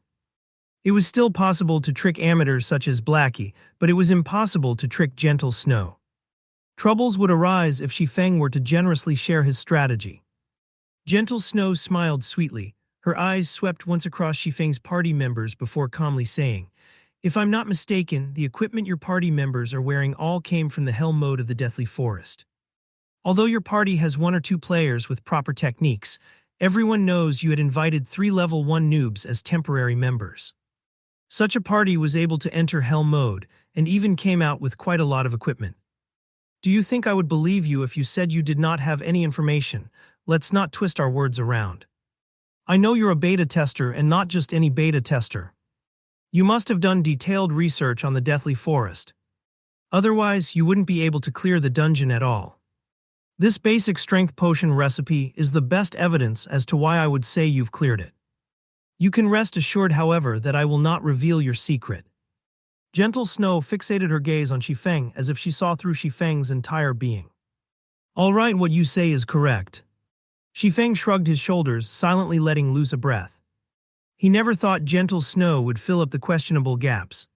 It was still possible to trick amateurs such as Blackie, but it was impossible to trick Gentle Snow. Troubles would arise if Xifeng were to generously share his strategy. Gentle Snow smiled sweetly. Her eyes swept once across Xifeng's party members before calmly saying, If I'm not mistaken, the equipment your party members are wearing all came from the hell mode of the Deathly Forest. Although your party has 1 or 2 players with proper techniques, everyone knows you had invited 3 level 1 noobs as temporary members. Such a party was able to enter hell mode and even came out with quite a lot of equipment. Do you think I would believe you if you said you did not have any information? Let's not twist our words around. I know you're a beta tester and not just any beta tester. You must have done detailed research on the Deathly Forest. Otherwise, you wouldn't be able to clear the dungeon at all. This basic strength potion recipe is the best evidence as to why I would say you've cleared it. You can rest assured, however, that I will not reveal your secret. Gentle Snow fixated her gaze on Xifeng as if she saw through Xifeng's entire being. All right, what you say is correct. Xifeng shrugged his shoulders, silently letting loose a breath. He never thought Gentle Snow would fill up the questionable gaps.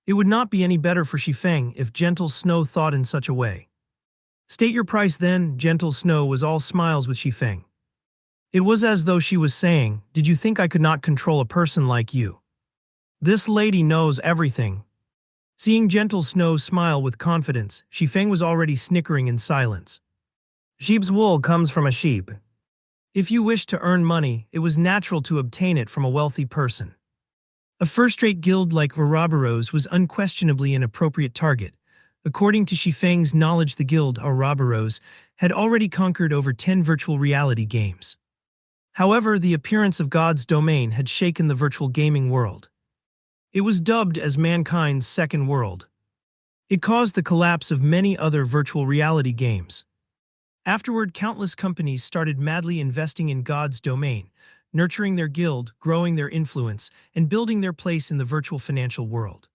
It would not be any better for Xifeng if Gentle Snow thought in such a way. State your price then. Gentle Snow was all smiles with Xifeng. It was as though she was saying, Did you think I could not control a person like you? This lady knows everything. Seeing Gentle Snow smile with confidence, Xifeng was already snickering in silence. Sheep's wool comes from a sheep. If you wished to earn money, it was natural to obtain it from a wealthy person. A first-rate guild like Ouroboros was unquestionably an appropriate target. According to Shifeng's knowledge, the guild Ouroboros had already conquered over 10 virtual reality games. However, the appearance of God's domain had shaken the virtual gaming world. It was dubbed as mankind's second world. It caused the collapse of many other virtual reality games. Afterward, countless companies started madly investing in God's domain, nurturing their guild, growing their influence, and building their place in the virtual financial world.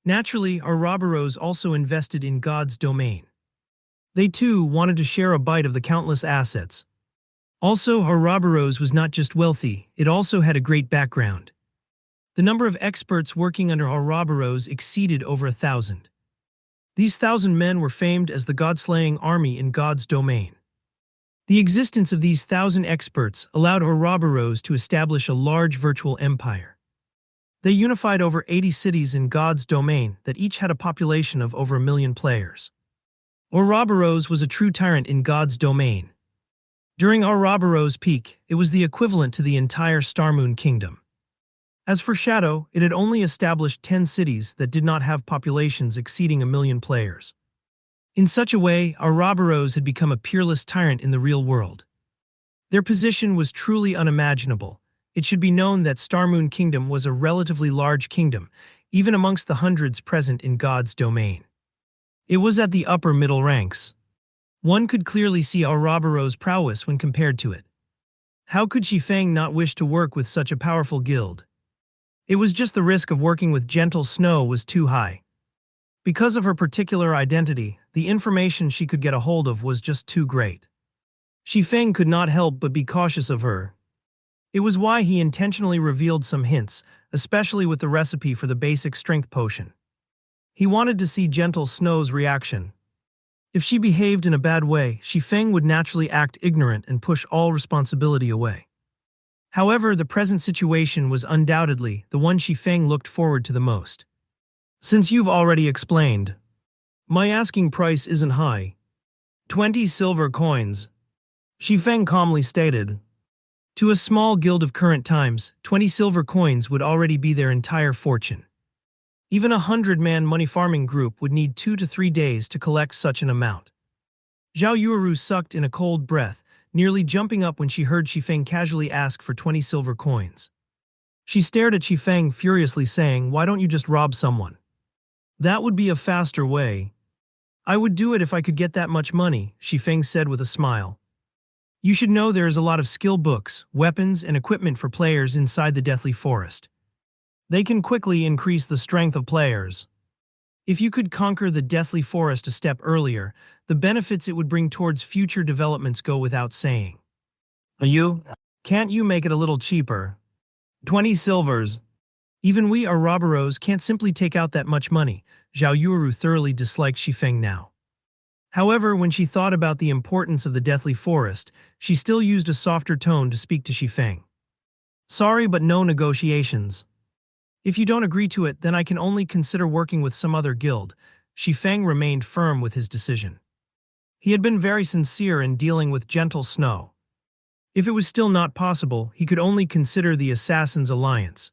Naturally, Ouroboros also invested in God's domain. They too wanted to share a bite of the countless assets. Also, Ouroboros was not just wealthy, it also had a great background. The number of experts working under Ouroboros exceeded over 1,000. These 1,000 men were famed as the God-slaying army in God's domain. The existence of these 1,000 experts allowed Ouroboros to establish a large virtual empire. They unified over 80 cities in God's domain that each had a population of over 1 million players. Ouroboros was a true tyrant in God's domain. During Ouroboros' peak, it was the equivalent to the entire Starmoon Kingdom. As for Shadow, it had only established 10 cities that did not have populations exceeding 1 million players. In such a way, Ouroboros had become a peerless tyrant in the real world. Their position was truly unimaginable. It should be known that Starmoon Kingdom was a relatively large kingdom, even amongst the hundreds present in God's domain. It was at the upper middle ranks. One could clearly see Ouroboros' prowess when compared to it. How could Shifeng not wish to work with such a powerful guild? It was just the risk of working with Gentle Snow was too high. Because of her particular identity, the information she could get a hold of was just too great. Shifeng could not help but be cautious of her. It was why he intentionally revealed some hints, especially with the recipe for the basic strength potion. He wanted to see Gentle Snow's reaction. If she behaved in a bad way, Shifeng would naturally act ignorant and push all responsibility away. However, the present situation was undoubtedly the one Shifeng looked forward to the most. Since you've already explained, my asking price isn't high. 20 silver coins, Shifeng calmly stated. To a small guild of current times, 20 silver coins would already be their entire fortune. Even a 100-man money farming group would need 2 to 3 days to collect such an amount. Zhao Yueru sucked in a cold breath, nearly jumping up when she heard Shifeng casually ask for 20 silver coins. She stared at Shifeng furiously, saying, "Why don't you just rob someone? That would be a faster way." "I would do it if I could get that much money," Shifeng said with a smile. "You should know there is a lot of skill books, weapons, and equipment for players inside the Deathly Forest. They can quickly increase the strength of players. If you could conquer the Deathly Forest a step earlier, the benefits it would bring towards future developments go without saying. Can't you make it a little cheaper? 20 silvers. Even we Ouroboros can't simply take out that much money." Zhao Yueru thoroughly disliked Shifeng now. However, when she thought about the importance of the Deathly Forest, she still used a softer tone to speak to Shifeng. "Sorry, but no negotiations. If you don't agree to it, then I can only consider working with some other guild." Shifeng remained firm with his decision. He had been very sincere in dealing with Gentle Snow. If it was still not possible, he could only consider the Assassin's Alliance.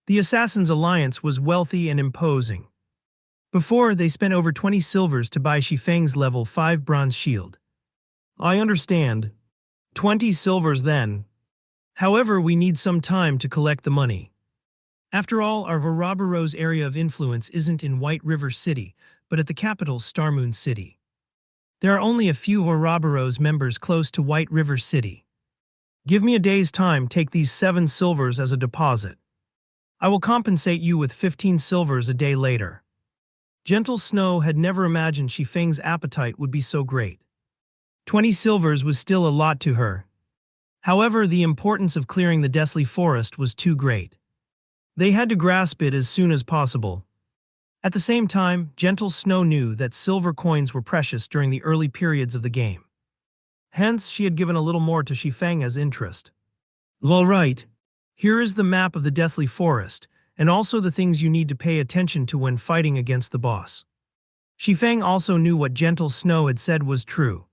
The Assassin's Alliance was wealthy and imposing. Before, they spent over 20 silvers to buy Shifeng's level 5 bronze shield. "I understand. 20 silvers then. However, we need some time to collect the money. After all, our Ouroboros area of influence isn't in White River City, but at the capital, Starmoon City. There are only a few Ouroboros members close to White River City. Give me a day's time, take these 7 silvers as a deposit. I will compensate you with 15 silvers a day later." Gentle Snow had never imagined Shifeng's appetite would be so great. 20 silvers was still a lot to her. However, the importance of clearing the Deathly Forest was too great. They had to grasp it as soon as possible. At the same time, Gentle Snow knew that silver coins were precious during the early periods of the game. Hence, she had given a little more to Shifeng as interest. "All right. Here is the map of the Deathly Forest, and also the things you need to pay attention to when fighting against the boss." Shifeng also knew what Gentle Snow had said was true.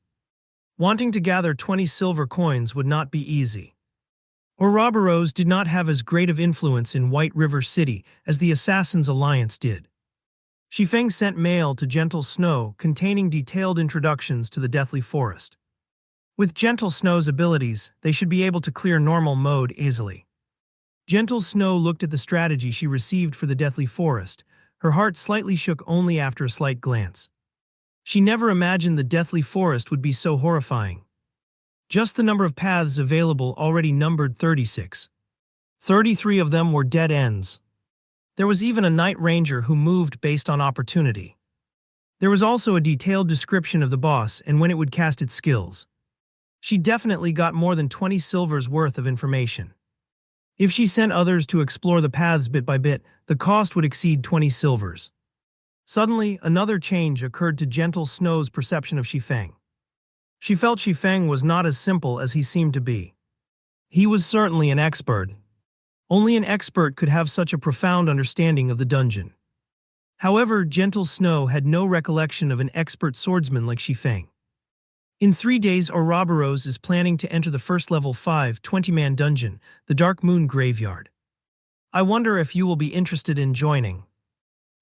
Wanting to gather 20 silver coins would not be easy. Ouroboros did not have as great of influence in White River City as the Assassins' Alliance did. Shifeng sent mail to Gentle Snow containing detailed introductions to the Deathly Forest. With Gentle Snow's abilities, they should be able to clear normal mode easily. Gentle Snow looked at the strategy she received for the Deathly Forest. Her heart slightly shook only after a slight glance. She never imagined the Deathly Forest would be so horrifying. Just the number of paths available already numbered 36. 33 of them were dead ends. There was even a Night Ranger who moved based on opportunity. There was also a detailed description of the boss and when it would cast its skills. She definitely got more than 20 silvers worth of information. If she sent others to explore the paths bit by bit, the cost would exceed 20 silvers. Suddenly, another change occurred to Gentle Snow's perception of Shifeng. She felt Shifeng was not as simple as he seemed to be. He was certainly an expert. Only an expert could have such a profound understanding of the dungeon. However, Gentle Snow had no recollection of an expert swordsman like Shifeng. In 3 days, Ouroboros is planning to enter the first level 5 20-man dungeon, the Dark Moon Graveyard. I wonder if you will be interested in joining.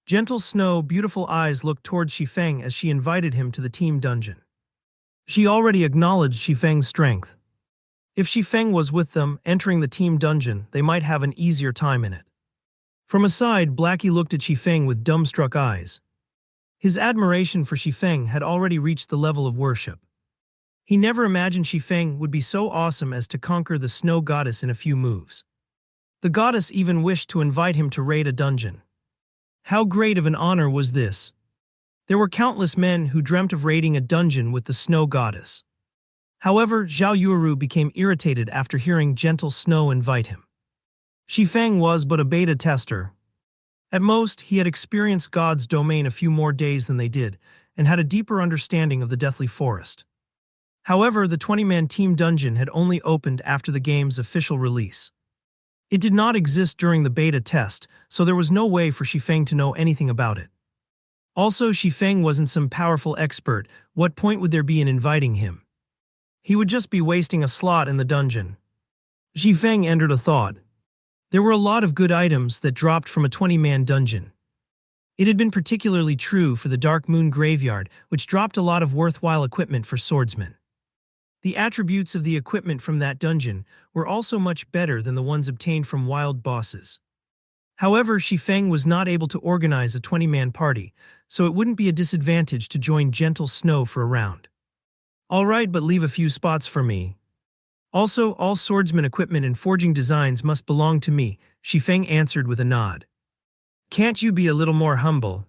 Gentle Snow, beautiful eyes looked towards Shifeng as she invited him to the team dungeon. She already acknowledged Shifeng's strength. If Shifeng was with them, entering the team dungeon, they might have an easier time in it. From aside, Blackie looked at Shifeng with dumbstruck eyes. His admiration for Shifeng had already reached the level of worship. He never imagined Shifeng would be so awesome as to conquer the snow goddess in a few moves. The goddess even wished to invite him to raid a dungeon. How great of an honor was this? There were countless men who dreamt of raiding a dungeon with the snow goddess. However, Zhao Yuuru became irritated after hearing Gentle Snow invite him. Shifeng was but a beta tester. At most, he had experienced God's domain a few more days than they did, and had a deeper understanding of the Deathly Forest. However, the 20-man team dungeon had only opened after the game's official release. It did not exist during the beta test, so there was no way for Shifeng to know anything about it. Also, Shifeng wasn't some powerful expert. What point would there be in inviting him? He would just be wasting a slot in the dungeon. Shifeng entered a thought. There were a lot of good items that dropped from a 20-man dungeon. It had been particularly true for the Dark Moon Graveyard, which dropped a lot of worthwhile equipment for swordsmen. The attributes of the equipment from that dungeon were also much better than the ones obtained from wild bosses. However, Shifeng was not able to organize a 20-man party, so it wouldn't be a disadvantage to join Gentle Snow for a round. All right, but leave a few spots for me. Also, all swordsman equipment and forging designs must belong to me, Shifeng answered with a nod. Can't you be a little more humble?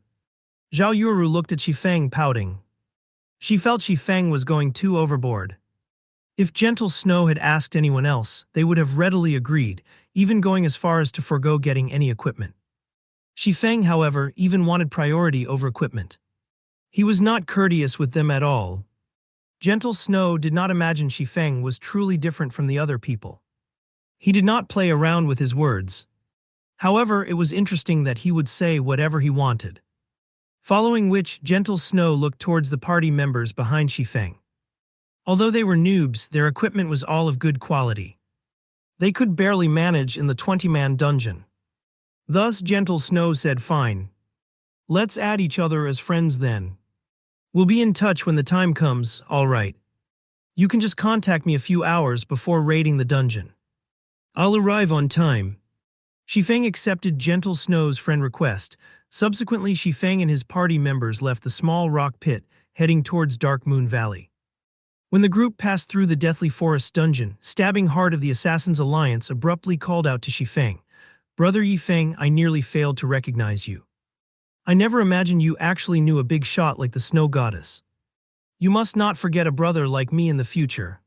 Zhao Yuuru looked at Shifeng pouting. She felt Shifeng was going too overboard. If Gentle Snow had asked anyone else, they would have readily agreed, even going as far as to forego getting any equipment. Shifeng, however, even wanted priority over equipment. He was not courteous with them at all. Gentle Snow did not imagine Shifeng was truly different from the other people. He did not play around with his words. However, it was interesting that he would say whatever he wanted. Following which, Gentle Snow looked towards the party members behind Shifeng. Although they were noobs, their equipment was all of good quality. They could barely manage in the 20-man dungeon. Thus, Gentle Snow said, "Fine. Let's add each other as friends then. We'll be in touch when the time comes, all right. You can just contact me a few hours before raiding the dungeon. I'll arrive on time." Shifeng accepted Gentle Snow's friend request. Subsequently, Shifeng and his party members left the small rock pit, heading towards Dark Moon Valley. When the group passed through the Deathly Forest dungeon, Stabbing Heart of the Assassins' Alliance abruptly called out to Shifeng, "Brother Yifeng, I nearly failed to recognize you. I never imagined you actually knew a big shot like the Snow Goddess. You must not forget a brother like me in the future."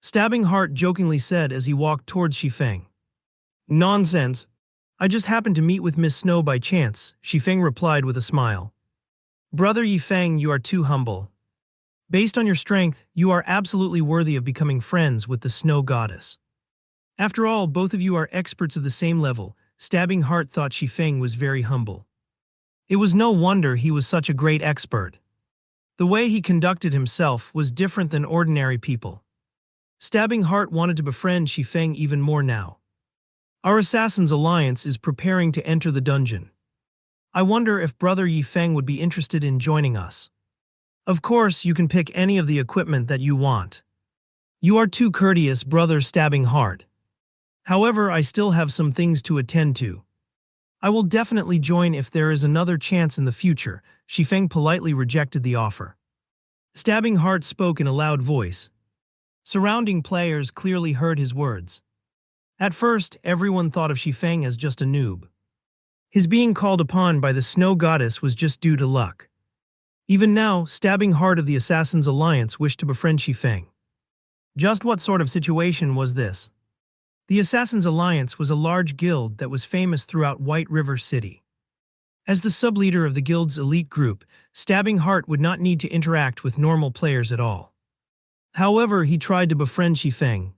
Stabbing Heart jokingly said as he walked towards Shifeng. "Nonsense. I just happened to meet with Miss Snow by chance," Shifeng replied with a smile. "Brother Yifeng, you are too humble. Based on your strength, you are absolutely worthy of becoming friends with the Snow Goddess. After all, both of you are experts of the same level." Stabbing Heart thought Shifeng was very humble. It was no wonder he was such a great expert. The way he conducted himself was different than ordinary people. Stabbing Heart wanted to befriend Shifeng even more now. Our Assassin's Alliance is preparing to enter the dungeon. I wonder if Brother Yifeng would be interested in joining us. Of course, you can pick any of the equipment that you want. You are too courteous, Brother Stabbing Heart. However, I still have some things to attend to. I will definitely join if there is another chance in the future. Shifeng politely rejected the offer. Stabbing Heart spoke in a loud voice. Surrounding players clearly heard his words. At first, everyone thought of Shifeng as just a noob. His being called upon by the Snow Goddess was just due to luck. Even now, Stabbing Heart of the Assassin's Alliance wished to befriend Shifeng. Just what sort of situation was this? The Assassin's Alliance was a large guild that was famous throughout White River City. As the sub-leader of the guild's elite group, Stabbing Heart would not need to interact with normal players at all. However, he tried to befriend Shifeng.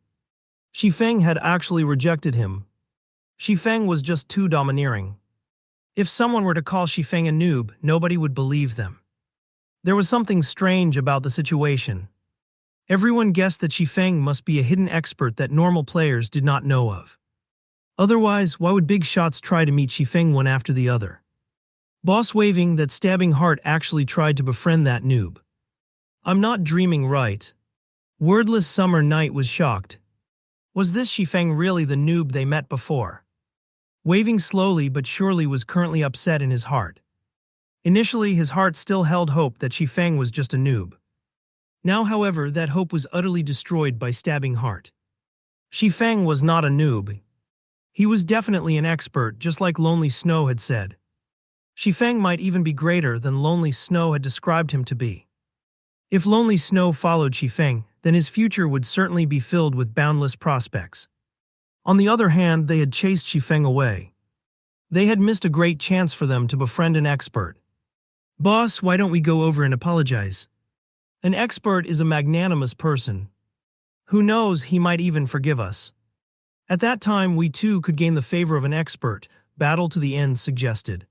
Shifeng had actually rejected him. Shifeng was just too domineering. If someone were to call Shifeng a noob, nobody would believe them. There was something strange about the situation. Everyone guessed that Shifeng must be a hidden expert that normal players did not know of. Otherwise, why would big shots try to meet Shifeng one after the other? Boss waving that Stabbing Heart actually tried to befriend that noob. I'm not dreaming, right? Wordless Summer Night was shocked. Was this Shifeng really the noob they met before? Waving slowly but surely was currently upset in his heart. Initially, his heart still held hope that Shifeng was just a noob. Now, however, that hope was utterly destroyed by Stabbing Heart. Shifeng was not a noob. He was definitely an expert, just like Lonely Snow had said. Shifeng might even be greater than Lonely Snow had described him to be. If Lonely Snow followed Shifeng, then his future would certainly be filled with boundless prospects. On the other hand, they had chased Shifeng away. They had missed a great chance for them to befriend an expert. Boss, why don't we go over and apologize? An expert is a magnanimous person. Who knows, he might even forgive us. At that time, we too could gain the favor of an expert, Battle to the End suggested.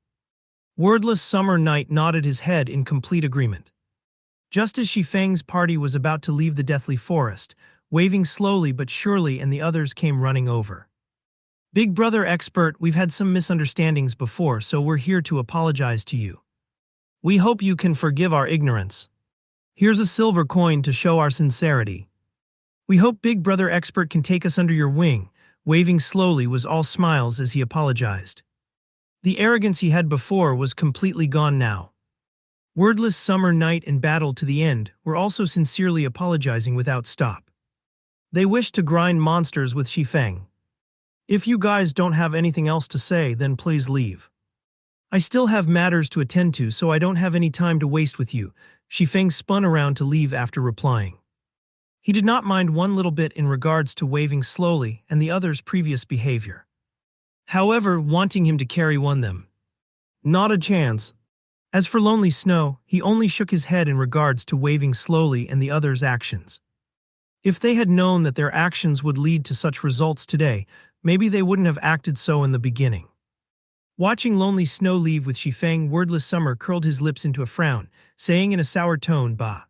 Wordless Summer Night nodded his head in complete agreement. Just as Shifeng's party was about to leave the Deathly Forest, waving slowly but surely, and the others came running over. Big Brother Expert, we've had some misunderstandings before, so we're here to apologize to you. We hope you can forgive our ignorance. Here's a silver coin to show our sincerity. We hope Big Brother Expert can take us under your wing. Waving slowly was all smiles as he apologized. The arrogance he had before was completely gone now. Wordless Summer Night and Battle to the End were also sincerely apologizing without stop. They wished to grind monsters with Shifeng. If you guys don't have anything else to say, then please leave. I still have matters to attend to, so I don't have any time to waste with you. Shifeng spun around to leave after replying. He did not mind one little bit in regards to waving slowly and the others' previous behavior. However, wanting him to carry won them. Not a chance. As for Lonely Snow, he only shook his head in regards to waving slowly and the others' actions. If they had known that their actions would lead to such results today, maybe they wouldn't have acted so in the beginning. Watching Lonely Snow leave with Shifeng, Wordless Summer curled his lips into a frown, saying in a sour tone, "Bah.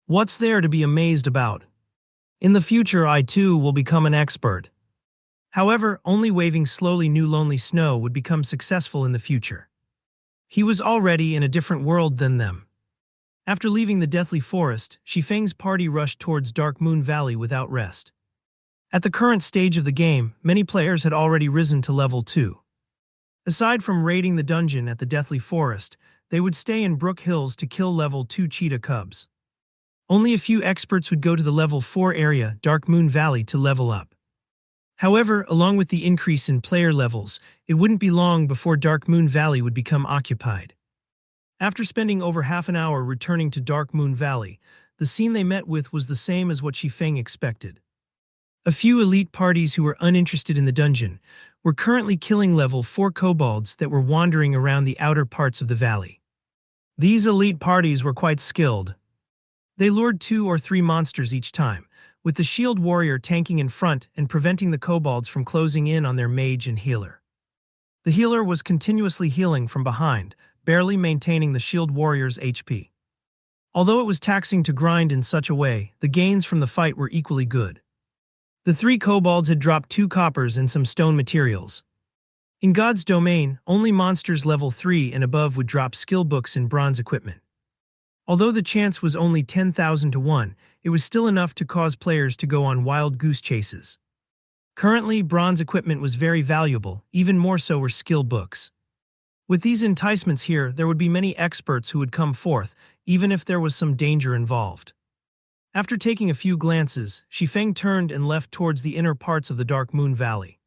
What's there to be amazed about? In the future, I too will become an expert." However, only waving slowly knew Lonely Snow would become successful in the future. He was already in a different world than them. After leaving the Deathly Forest, Shifeng's party rushed towards Dark Moon Valley without rest. At the current stage of the game, many players had already risen to level 2. Aside from raiding the dungeon at the Deathly Forest, they would stay in Brook Hills to kill level 2 cheetah cubs. Only a few experts would go to the level 4 area, Dark Moon Valley, to level up. However, along with the increase in player levels, it wouldn't be long before Dark Moon Valley would become occupied. After spending over half an hour returning to Dark Moon Valley, the scene they met with was the same as what Shifeng expected. A few elite parties who were uninterested in the dungeon were currently killing level 4 kobolds that were wandering around the outer parts of the valley. These elite parties were quite skilled. They lured 2 or 3 monsters each time, with the shield warrior tanking in front and preventing the kobolds from closing in on their mage and healer. The healer was continuously healing from behind, barely maintaining the shield warrior's HP. Although it was taxing to grind in such a way, the gains from the fight were equally good. The three kobolds had dropped 2 coppers and some stone materials. In God's domain, only monsters level 3 and above would drop skill books and bronze equipment. Although the chance was only 10,000 to 1, it was still enough to cause players to go on wild goose chases. Currently, bronze equipment was very valuable, even more so were skill books. With these enticements here, there would be many experts who would come forth, even if there was some danger involved. After taking a few glances, Shifeng turned and left towards the inner parts of the Dark Moon Valley.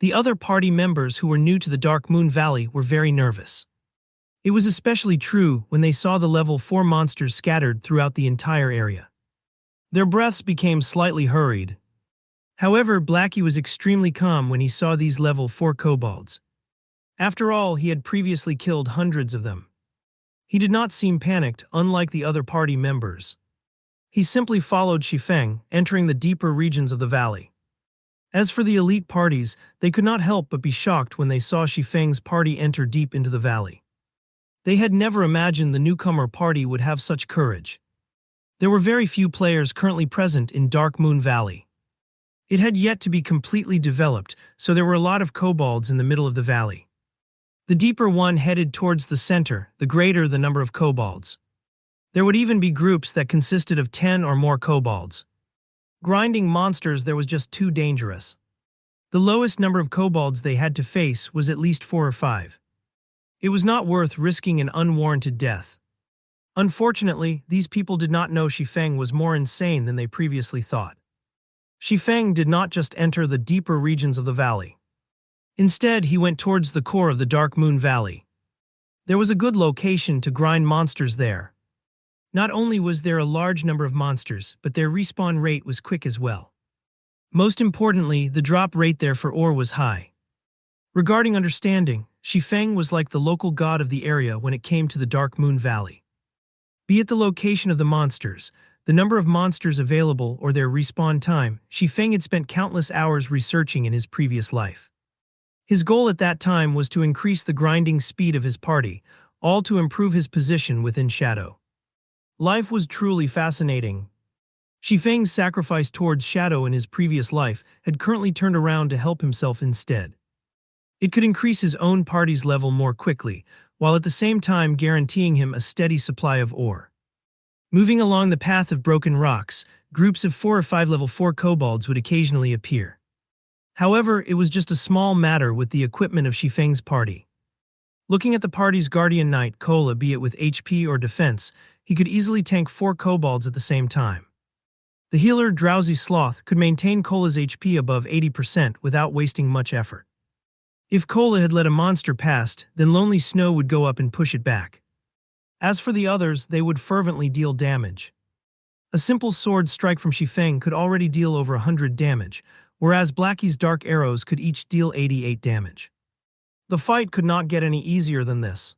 The other party members who were new to the Dark Moon Valley were very nervous. It was especially true when they saw the level 4 monsters scattered throughout the entire area. Their breaths became slightly hurried. However, Blackie was extremely calm when he saw these level 4 kobolds. After all, he had previously killed hundreds of them. He did not seem panicked, unlike the other party members. He simply followed Shifeng, entering the deeper regions of the valley. As for the elite parties, they could not help but be shocked when they saw Shifeng's party enter deep into the valley. They had never imagined the newcomer party would have such courage. There were very few players currently present in Dark Moon Valley. It had yet to be completely developed, so there were a lot of kobolds in the middle of the valley. The deeper one headed towards the center, the greater the number of kobolds. There would even be groups that consisted of 10 or more kobolds. Grinding monsters there was just too dangerous. The lowest number of kobolds they had to face was at least 4 or 5. It was not worth risking an unwarranted death. Unfortunately, these people did not know Shifeng was more insane than they previously thought. Shifeng did not just enter the deeper regions of the valley. Instead, he went towards the core of the Dark Moon Valley. There was a good location to grind monsters there. Not only was there a large number of monsters, but their respawn rate was quick as well. Most importantly, the drop rate there for ore was high. Regarding understanding, Shifeng was like the local god of the area when it came to the Dark Moon Valley. Be it the location of the monsters, the number of monsters available, or their respawn time, Shifeng had spent countless hours researching in his previous life. His goal at that time was to increase the grinding speed of his party, all to improve his position within Shadow. Life was truly fascinating. Shifeng's sacrifice towards Shadow in his previous life had currently turned around to help himself instead. It could increase his own party's level more quickly, while at the same time guaranteeing him a steady supply of ore. Moving along the path of broken rocks, groups of 4 or 5 level 4 kobolds would occasionally appear. However, it was just a small matter with the equipment of Shifeng's party. Looking at the party's guardian knight, Kola, be it with HP or defense, he could easily tank 4 kobolds at the same time. The healer, Drowsy Sloth, could maintain Kola's HP above 80% without wasting much effort. If Kola had let a monster past, then Lonely Snow would go up and push it back. As for the others, they would fervently deal damage. A simple sword strike from Shifeng could already deal over 100 damage, whereas Blackie's dark arrows could each deal 88 damage. The fight could not get any easier than this.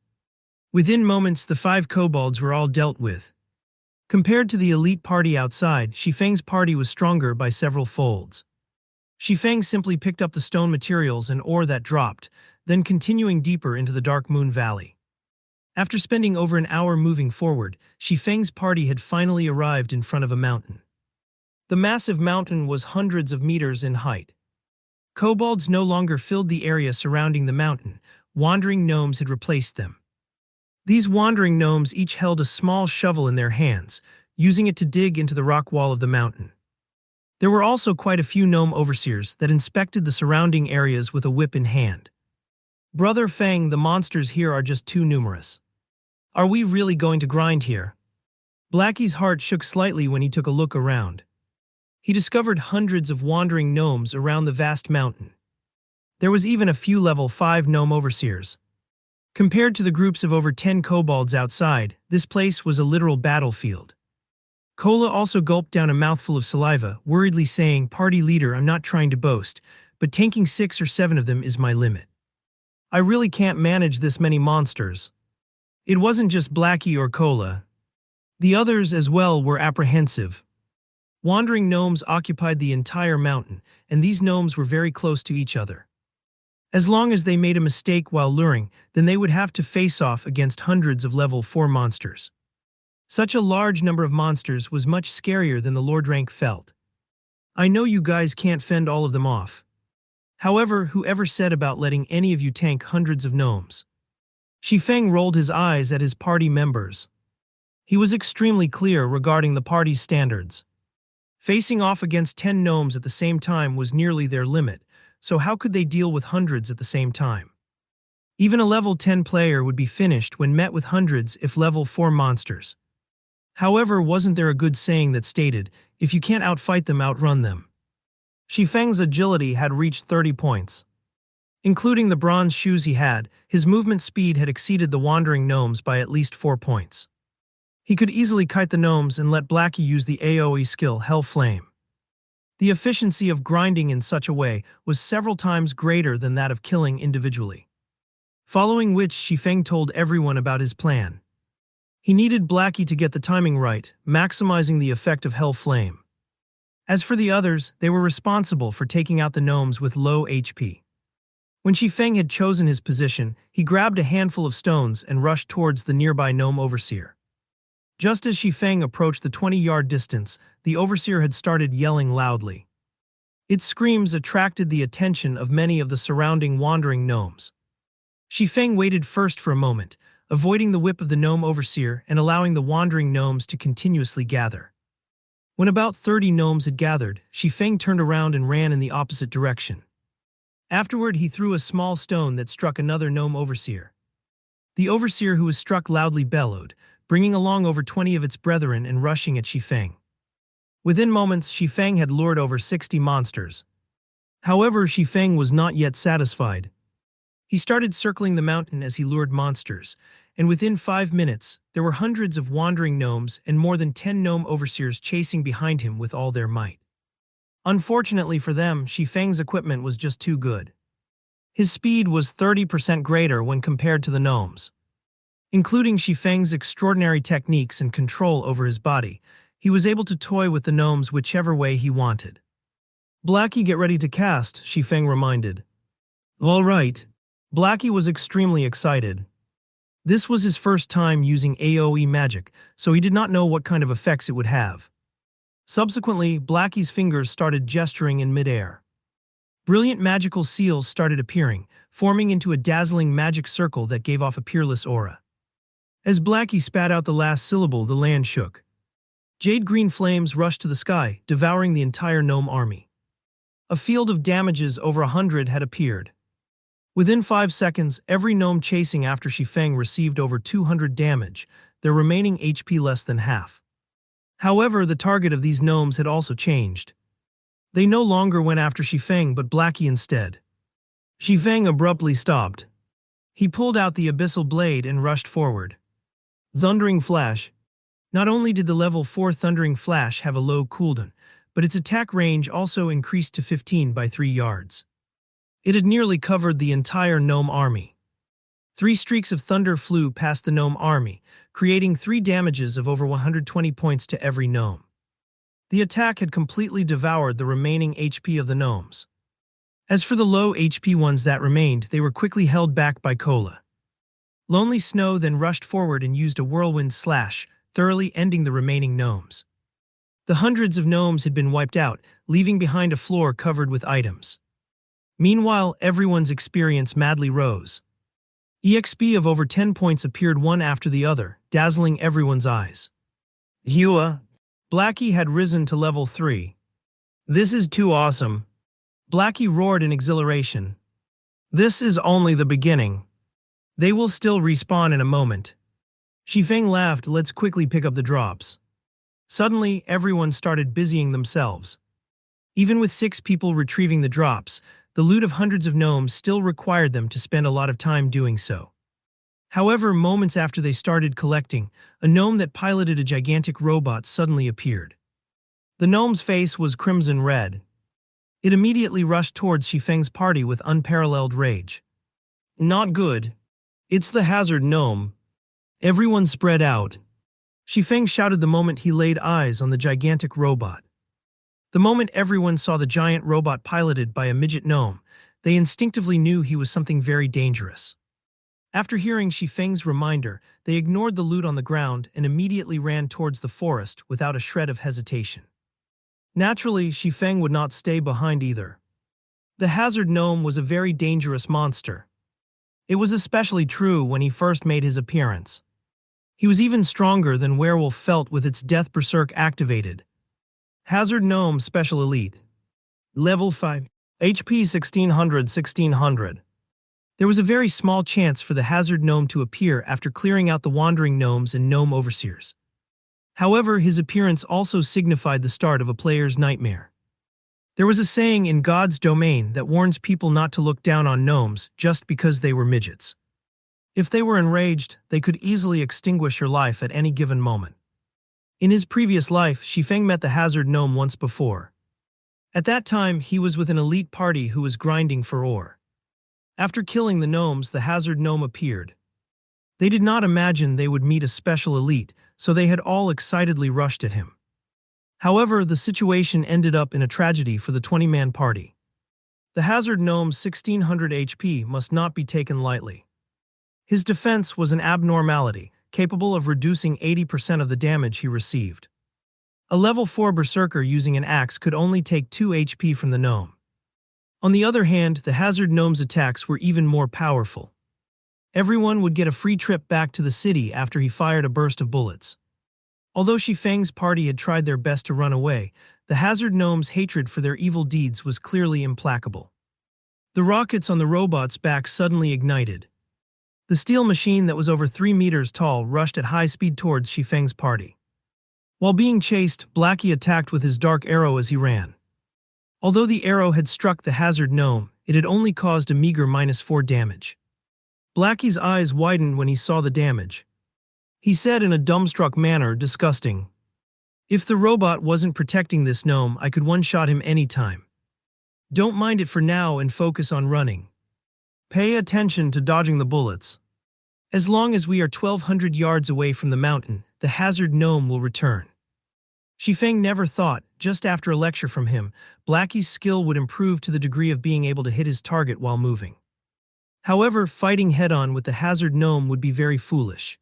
Within moments, the 5 kobolds were all dealt with. Compared to the elite party outside, Shifeng's party was stronger by several folds. Shifeng simply picked up the stone materials and ore that dropped, then continuing deeper into the Dark Moon Valley. After spending over an hour moving forward, Shifeng's party had finally arrived in front of a mountain. The massive mountain was hundreds of meters in height. Kobolds no longer filled the area surrounding the mountain, wandering gnomes had replaced them. These wandering gnomes each held a small shovel in their hands, using it to dig into the rock wall of the mountain. There were also quite a few gnome overseers that inspected the surrounding areas with a whip in hand. Brother Fang, the monsters here are just too numerous. Are we really going to grind here? Blackie's heart shook slightly when he took a look around. He discovered hundreds of wandering gnomes around the vast mountain. There was even a few level 5 gnome overseers. Compared to the groups of over 10 kobolds outside, this place was a literal battlefield. Kola also gulped down a mouthful of saliva, worriedly saying, "Party leader, I'm not trying to boast, but tanking 6 or 7 of them is my limit. I really can't manage this many monsters." It wasn't just Blackie or Kola. The others as well were apprehensive. Wandering gnomes occupied the entire mountain, and these gnomes were very close to each other. As long as they made a mistake while luring, then they would have to face off against hundreds of level 4 monsters. Such a large number of monsters was much scarier than the Lord Rank felt. I know you guys can't fend all of them off. However, whoever said about letting any of you tank hundreds of gnomes? Shifeng rolled his eyes at his party members. He was extremely clear regarding the party's standards. Facing off against 10 gnomes at the same time was nearly their limit, so how could they deal with hundreds at the same time? Even a level 10 player would be finished when met with hundreds if level 4 monsters. However, wasn't there a good saying that stated, if you can't outfight them, outrun them? Shifeng's agility had reached 30 points. Including the bronze shoes he had, his movement speed had exceeded the wandering gnomes by at least 4 points. He could easily kite the gnomes and let Blackie use the AoE skill Hell Flame. The efficiency of grinding in such a way was several times greater than that of killing individually. Following which, Shifeng told everyone about his plan. He needed Blackie to get the timing right, maximizing the effect of Hell Flame. As for the others, they were responsible for taking out the gnomes with low HP. When Shifeng had chosen his position, he grabbed a handful of stones and rushed towards the nearby gnome overseer. Just as Shifeng approached the 20-yard distance, the overseer had started yelling loudly. Its screams attracted the attention of many of the surrounding wandering gnomes. Shifeng waited first for a moment, avoiding the whip of the gnome overseer and allowing the wandering gnomes to continuously gather. When about 30 gnomes had gathered, Shifeng turned around and ran in the opposite direction. Afterward, he threw a small stone that struck another gnome overseer. The overseer who was struck loudly bellowed, bringing along over 20 of its brethren and rushing at Shifeng. Within moments, Shifeng had lured over 60 monsters. However, Shifeng was not yet satisfied. He started circling the mountain as he lured monsters, and within 5 minutes, there were hundreds of wandering gnomes and more than 10 gnome overseers chasing behind him with all their might. Unfortunately for them, Shifeng's equipment was just too good. His speed was 30% greater when compared to the gnomes. Including Shifeng's extraordinary techniques and control over his body, he was able to toy with the gnomes whichever way he wanted. Blackie, get ready to cast, Shifeng reminded. All right. Blackie was extremely excited. This was his first time using AoE magic, so he did not know what kind of effects it would have. Subsequently, Blackie's fingers started gesturing in midair. Brilliant magical seals started appearing, forming into a dazzling magic circle that gave off a peerless aura. As Blackie spat out the last syllable, the land shook. Jade-green flames rushed to the sky, devouring the entire gnome army. A field of damages over 100 had appeared. Within 5 seconds, every gnome chasing after Shifeng received over 200 damage, their remaining HP less than half. However, the target of these gnomes had also changed. They no longer went after Shifeng but Blackie instead. Shifeng abruptly stopped. He pulled out the abyssal blade and rushed forward. Thundering Flash. Not only did the level 4 Thundering Flash have a low cooldown, but its attack range also increased to 15 by 3 yards. It had nearly covered the entire gnome army. 3 streaks of thunder flew past the gnome army, creating 3 damages of over 120 points to every gnome. The attack had completely devoured the remaining HP of the gnomes. As for the low HP ones that remained, they were quickly held back by Cola. Lonely Snow then rushed forward and used a whirlwind slash, thoroughly ending the remaining gnomes. The hundreds of gnomes had been wiped out, leaving behind a floor covered with items. Meanwhile, everyone's experience madly rose. EXP of over 10 points appeared one after the other, dazzling everyone's eyes. Hua. Blackie had risen to level 3. This is too awesome. Blackie roared in exhilaration. This is only the beginning. They will still respawn in a moment. Shifeng laughed, let's quickly pick up the drops. Suddenly, everyone started busying themselves. Even with 6 people retrieving the drops, the loot of hundreds of gnomes still required them to spend a lot of time doing so. However, moments after they started collecting, a gnome that piloted a gigantic robot suddenly appeared. The gnome's face was crimson red. It immediately rushed towards Shifeng's party with unparalleled rage. Not good. It's the hazard gnome. Everyone spread out. Shifeng shouted the moment he laid eyes on the gigantic robot. The moment everyone saw the giant robot piloted by a midget gnome, they instinctively knew he was something very dangerous. After hearing Shifeng's reminder, they ignored the loot on the ground and immediately ran towards the forest without a shred of hesitation. Naturally, Shifeng would not stay behind either. The hazard gnome was a very dangerous monster. It was especially true when he first made his appearance. He was even stronger than Werewolf felt with its Death Berserk activated. Hazard Gnome Special Elite. Level 5. HP 1600. There was a very small chance for the Hazard Gnome to appear after clearing out the Wandering Gnomes and Gnome Overseers. However, his appearance also signified the start of a player's nightmare. There was a saying in God's domain that warns people not to look down on gnomes just because they were midgets. If they were enraged, they could easily extinguish your life at any given moment. In his previous life, Shifeng met the Hazard Gnome once before. At that time, he was with an elite party who was grinding for ore. After killing the gnomes, the Hazard Gnome appeared. They did not imagine they would meet a special elite, so they had all excitedly rushed at him. However, the situation ended up in a tragedy for the 20-man party. The Hazard Gnome's 1600 HP must not be taken lightly. His defense was an abnormality, capable of reducing 80% of the damage he received. A level 4 Berserker using an axe could only take 2 HP from the gnome. On the other hand, the Hazard Gnome's attacks were even more powerful. Everyone would get a free trip back to the city after he fired a burst of bullets. Although Shifeng's party had tried their best to run away, the Hazard Gnome's hatred for their evil deeds was clearly implacable. The rockets on the robot's back suddenly ignited. The steel machine that was over 3 meters tall rushed at high speed towards Shifeng's party. While being chased, Blackie attacked with his dark arrow as he ran. Although the arrow had struck the Hazard Gnome, it had only caused a meager -4 damage. Blackie's eyes widened when he saw the damage. He said in a dumbstruck manner, disgusting. If the robot wasn't protecting this gnome, I could one-shot him anytime. Don't mind it for now and focus on running. Pay attention to dodging the bullets. As long as we are 1,200 yards away from the mountain, the Hazard Gnome will return. Shifeng never thought, just after a lecture from him, Blackie's skill would improve to the degree of being able to hit his target while moving. However, fighting head-on with the Hazard Gnome would be very foolish.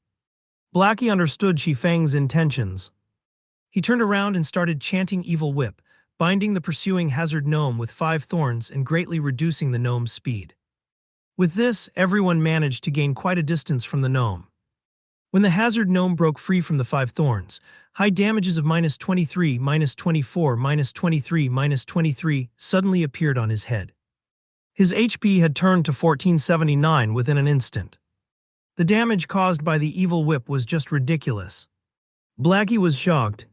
Blackie understood Shifeng's intentions. He turned around and started chanting Evil Whip, binding the pursuing Hazard Gnome with 5 thorns and greatly reducing the gnome's speed. With this, everyone managed to gain quite a distance from the gnome. When the Hazard Gnome broke free from the 5 thorns, high damages of -23, -24, -23, -23 suddenly appeared on his head. His HP had turned to 1479 within an instant. The damage caused by the Evil Whip was just ridiculous. Blackie was shocked.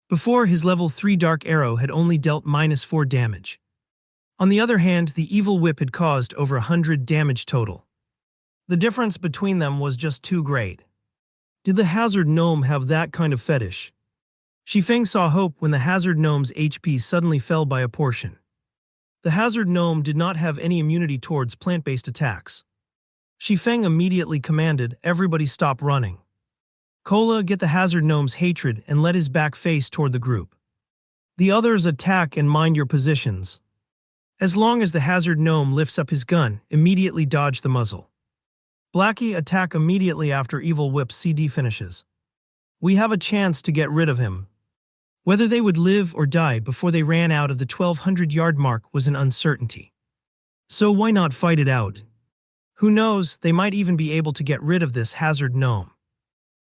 Before, his level 3 Dark Arrow had only dealt -4 damage. On the other hand, the Evil Whip had caused over 100 damage total. The difference between them was just too great. Did the Hazard Gnome have that kind of fetish? Shifeng saw hope when the Hazard Gnome's HP suddenly fell by a portion. The Hazard Gnome did not have any immunity towards plant-based attacks. Shifeng immediately commanded, everybody stop running. Cola, get the Hazard Gnome's hatred and let his back face toward the group. The others attack and mind your positions. As long as the Hazard Gnome lifts up his gun, immediately dodge the muzzle. Blackie, attack immediately after Evil Whip's CD finishes. We have a chance to get rid of him. Whether they would live or die before they ran out of the 1,200-yard mark was an uncertainty. So why not fight it out? Who knows, they might even be able to get rid of this Hazard Gnome.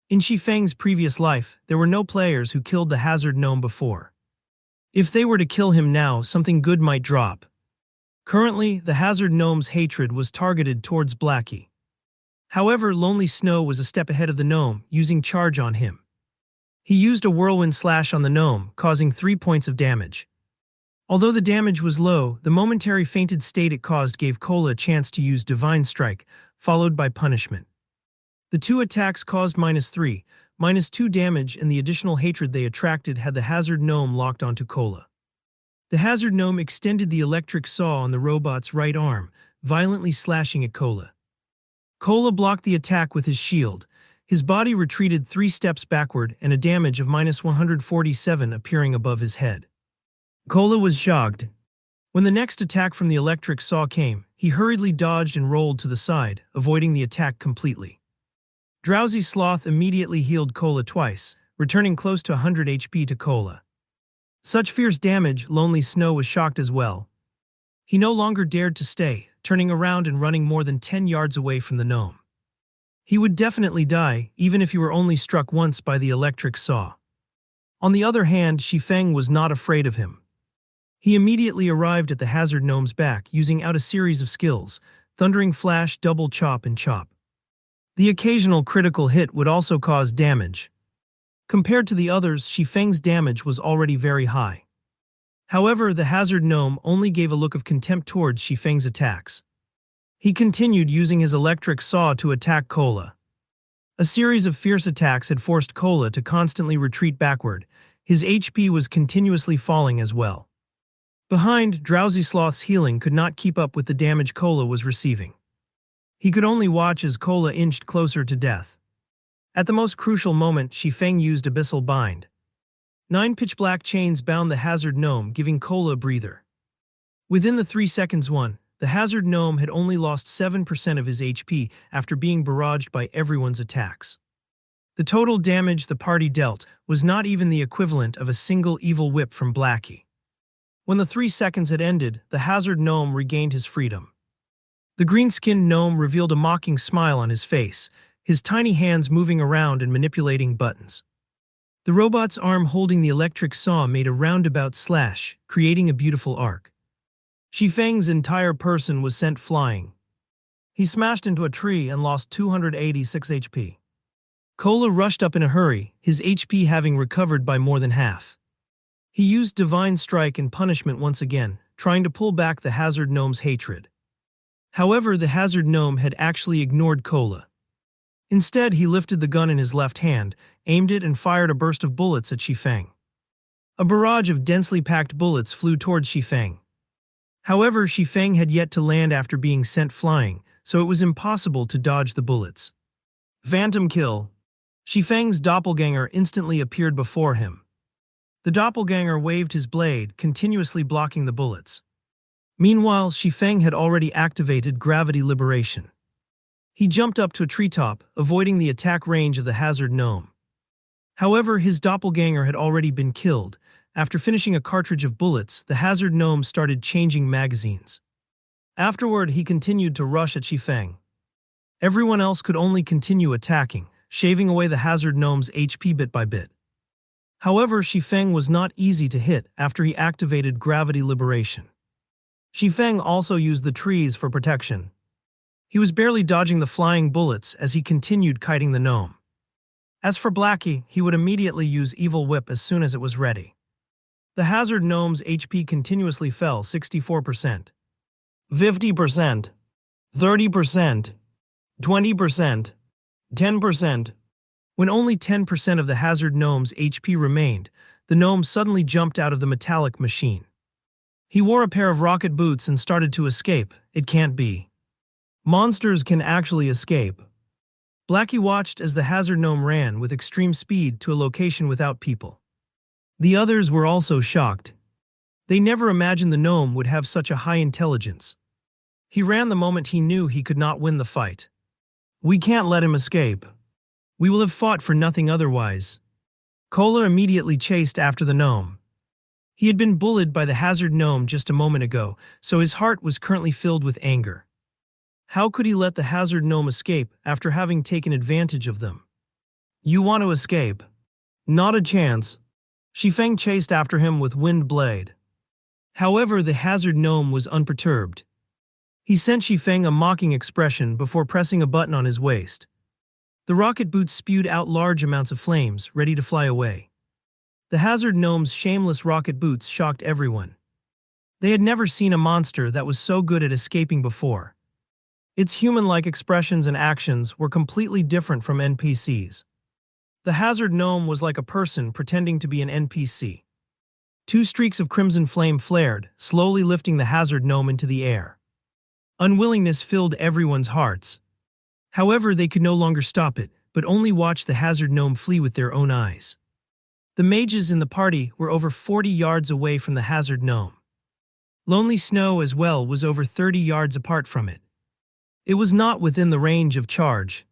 In Shifeng's previous life, there were no players who killed the Hazard Gnome before. If they were to kill him now, something good might drop. Currently, the Hazard Gnome's hatred was targeted towards Blackie. However, Lonely Snow was a step ahead of the gnome, using charge on him. He used a whirlwind slash on the gnome, causing 3 points of damage. Although the damage was low, the momentary fainted state it caused gave Cola a chance to use Divine Strike, followed by Punishment. The 2 attacks caused -3, -2 damage, and the additional hatred they attracted had the Hazard Gnome locked onto Cola. The Hazard Gnome extended the electric saw on the robot's right arm, violently slashing at Cola. Cola blocked the attack with his shield. His body retreated 3 steps backward and a damage of -147 appearing above his head. Cola was shocked. When the next attack from the electric saw came, he hurriedly dodged and rolled to the side, avoiding the attack completely. Drowsy Sloth immediately healed Cola twice, returning close to 100 HP to Cola. Such fierce damage, Lonely Snow was shocked as well. He no longer dared to stay, turning around and running more than 10 yards away from the gnome. He would definitely die, even if he were only struck once by the electric saw. On the other hand, Shifeng was not afraid of him. He immediately arrived at the Hazard Gnome's back, using out a series of skills: Thundering Flash, Double Chop, and Chop. The occasional critical hit would also cause damage. Compared to the others, Shifeng's damage was already very high. However, the Hazard Gnome only gave a look of contempt towards Shifeng's attacks. He continued using his electric saw to attack Cola. A series of fierce attacks had forced Cola to constantly retreat backward. His HP was continuously falling as well. Behind, Drowsy Sloth's healing could not keep up with the damage Cola was receiving. He could only watch as Cola inched closer to death. At the most crucial moment, Shifeng used Abyssal Bind. 9 pitch-black chains bound the Hazard Gnome, giving Cola a breather. Within the 3 seconds the Hazard Gnome had only lost 7% of his HP after being barraged by everyone's attacks. The total damage the party dealt was not even the equivalent of a single evil whip from Blackie. When the 3 seconds had ended, the Hazard Gnome regained his freedom. The green-skinned gnome revealed a mocking smile on his face, his tiny hands moving around and manipulating buttons. The robot's arm holding the electric saw made a roundabout slash, creating a beautiful arc. Shifeng's entire person was sent flying. He smashed into a tree and lost 286 HP. Cola rushed up in a hurry, his HP having recovered by more than half. He used Divine Strike and Punishment once again, trying to pull back the Hazard Gnome's hatred. However, the Hazard Gnome had actually ignored Cola. Instead, he lifted the gun in his left hand, aimed it and fired a burst of bullets at Shifeng. A barrage of densely packed bullets flew towards Shifeng. However, Shifeng had yet to land after being sent flying, so it was impossible to dodge the bullets. Phantom Kill. Shifeng's doppelganger instantly appeared before him. The doppelganger waved his blade, continuously blocking the bullets. Meanwhile, Shifeng had already activated Gravity Liberation. He jumped up to a treetop, avoiding the attack range of the Hazard Gnome. However, his doppelganger had already been killed. After finishing a cartridge of bullets, the Hazard Gnome started changing magazines. Afterward, he continued to rush at Shifeng. Everyone else could only continue attacking, shaving away the Hazard Gnome's HP bit by bit. However, Shifeng was not easy to hit after he activated Gravity Liberation. Shifeng also used the trees for protection. He was barely dodging the flying bullets as he continued kiting the gnome. As for Blackie, he would immediately use Evil Whip as soon as it was ready. The Hazard Gnome's HP continuously fell 64%, 50%, 30%, 20%, 10%. When only 10% of the Hazard Gnome's HP remained, the gnome suddenly jumped out of the metallic machine. He wore a pair of rocket boots and started to escape. It can't be. Monsters can actually escape. Blackie watched as the Hazard Gnome ran with extreme speed to a location without people. The others were also shocked. They never imagined the gnome would have such a high intelligence. He ran the moment he knew he could not win the fight. We can't let him escape. We will have fought for nothing otherwise. Cola immediately chased after the gnome. He had been bullied by the Hazard Gnome just a moment ago, so his heart was currently filled with anger. How could he let the Hazard Gnome escape after having taken advantage of them? You want to escape? Not a chance. Shifeng chased after him with Wind Blade. However, the Hazard Gnome was unperturbed. He sent Shifeng a mocking expression before pressing a button on his waist. The rocket boots spewed out large amounts of flames, ready to fly away. The Hazard Gnome's shameless rocket boots shocked everyone. They had never seen a monster that was so good at escaping before. Its human-like expressions and actions were completely different from NPCs. The Hazard Gnome was like a person pretending to be an NPC. 2 streaks of crimson flame flared, slowly lifting the Hazard Gnome into the air. Unwillingness filled everyone's hearts. However, they could no longer stop it, but only watch the Hazard Gnome flee with their own eyes. The mages in the party were over 40 yards away from the Hazard Gnome. Lonely Snow as well was over 30 yards apart from it. It was not within the range of charge,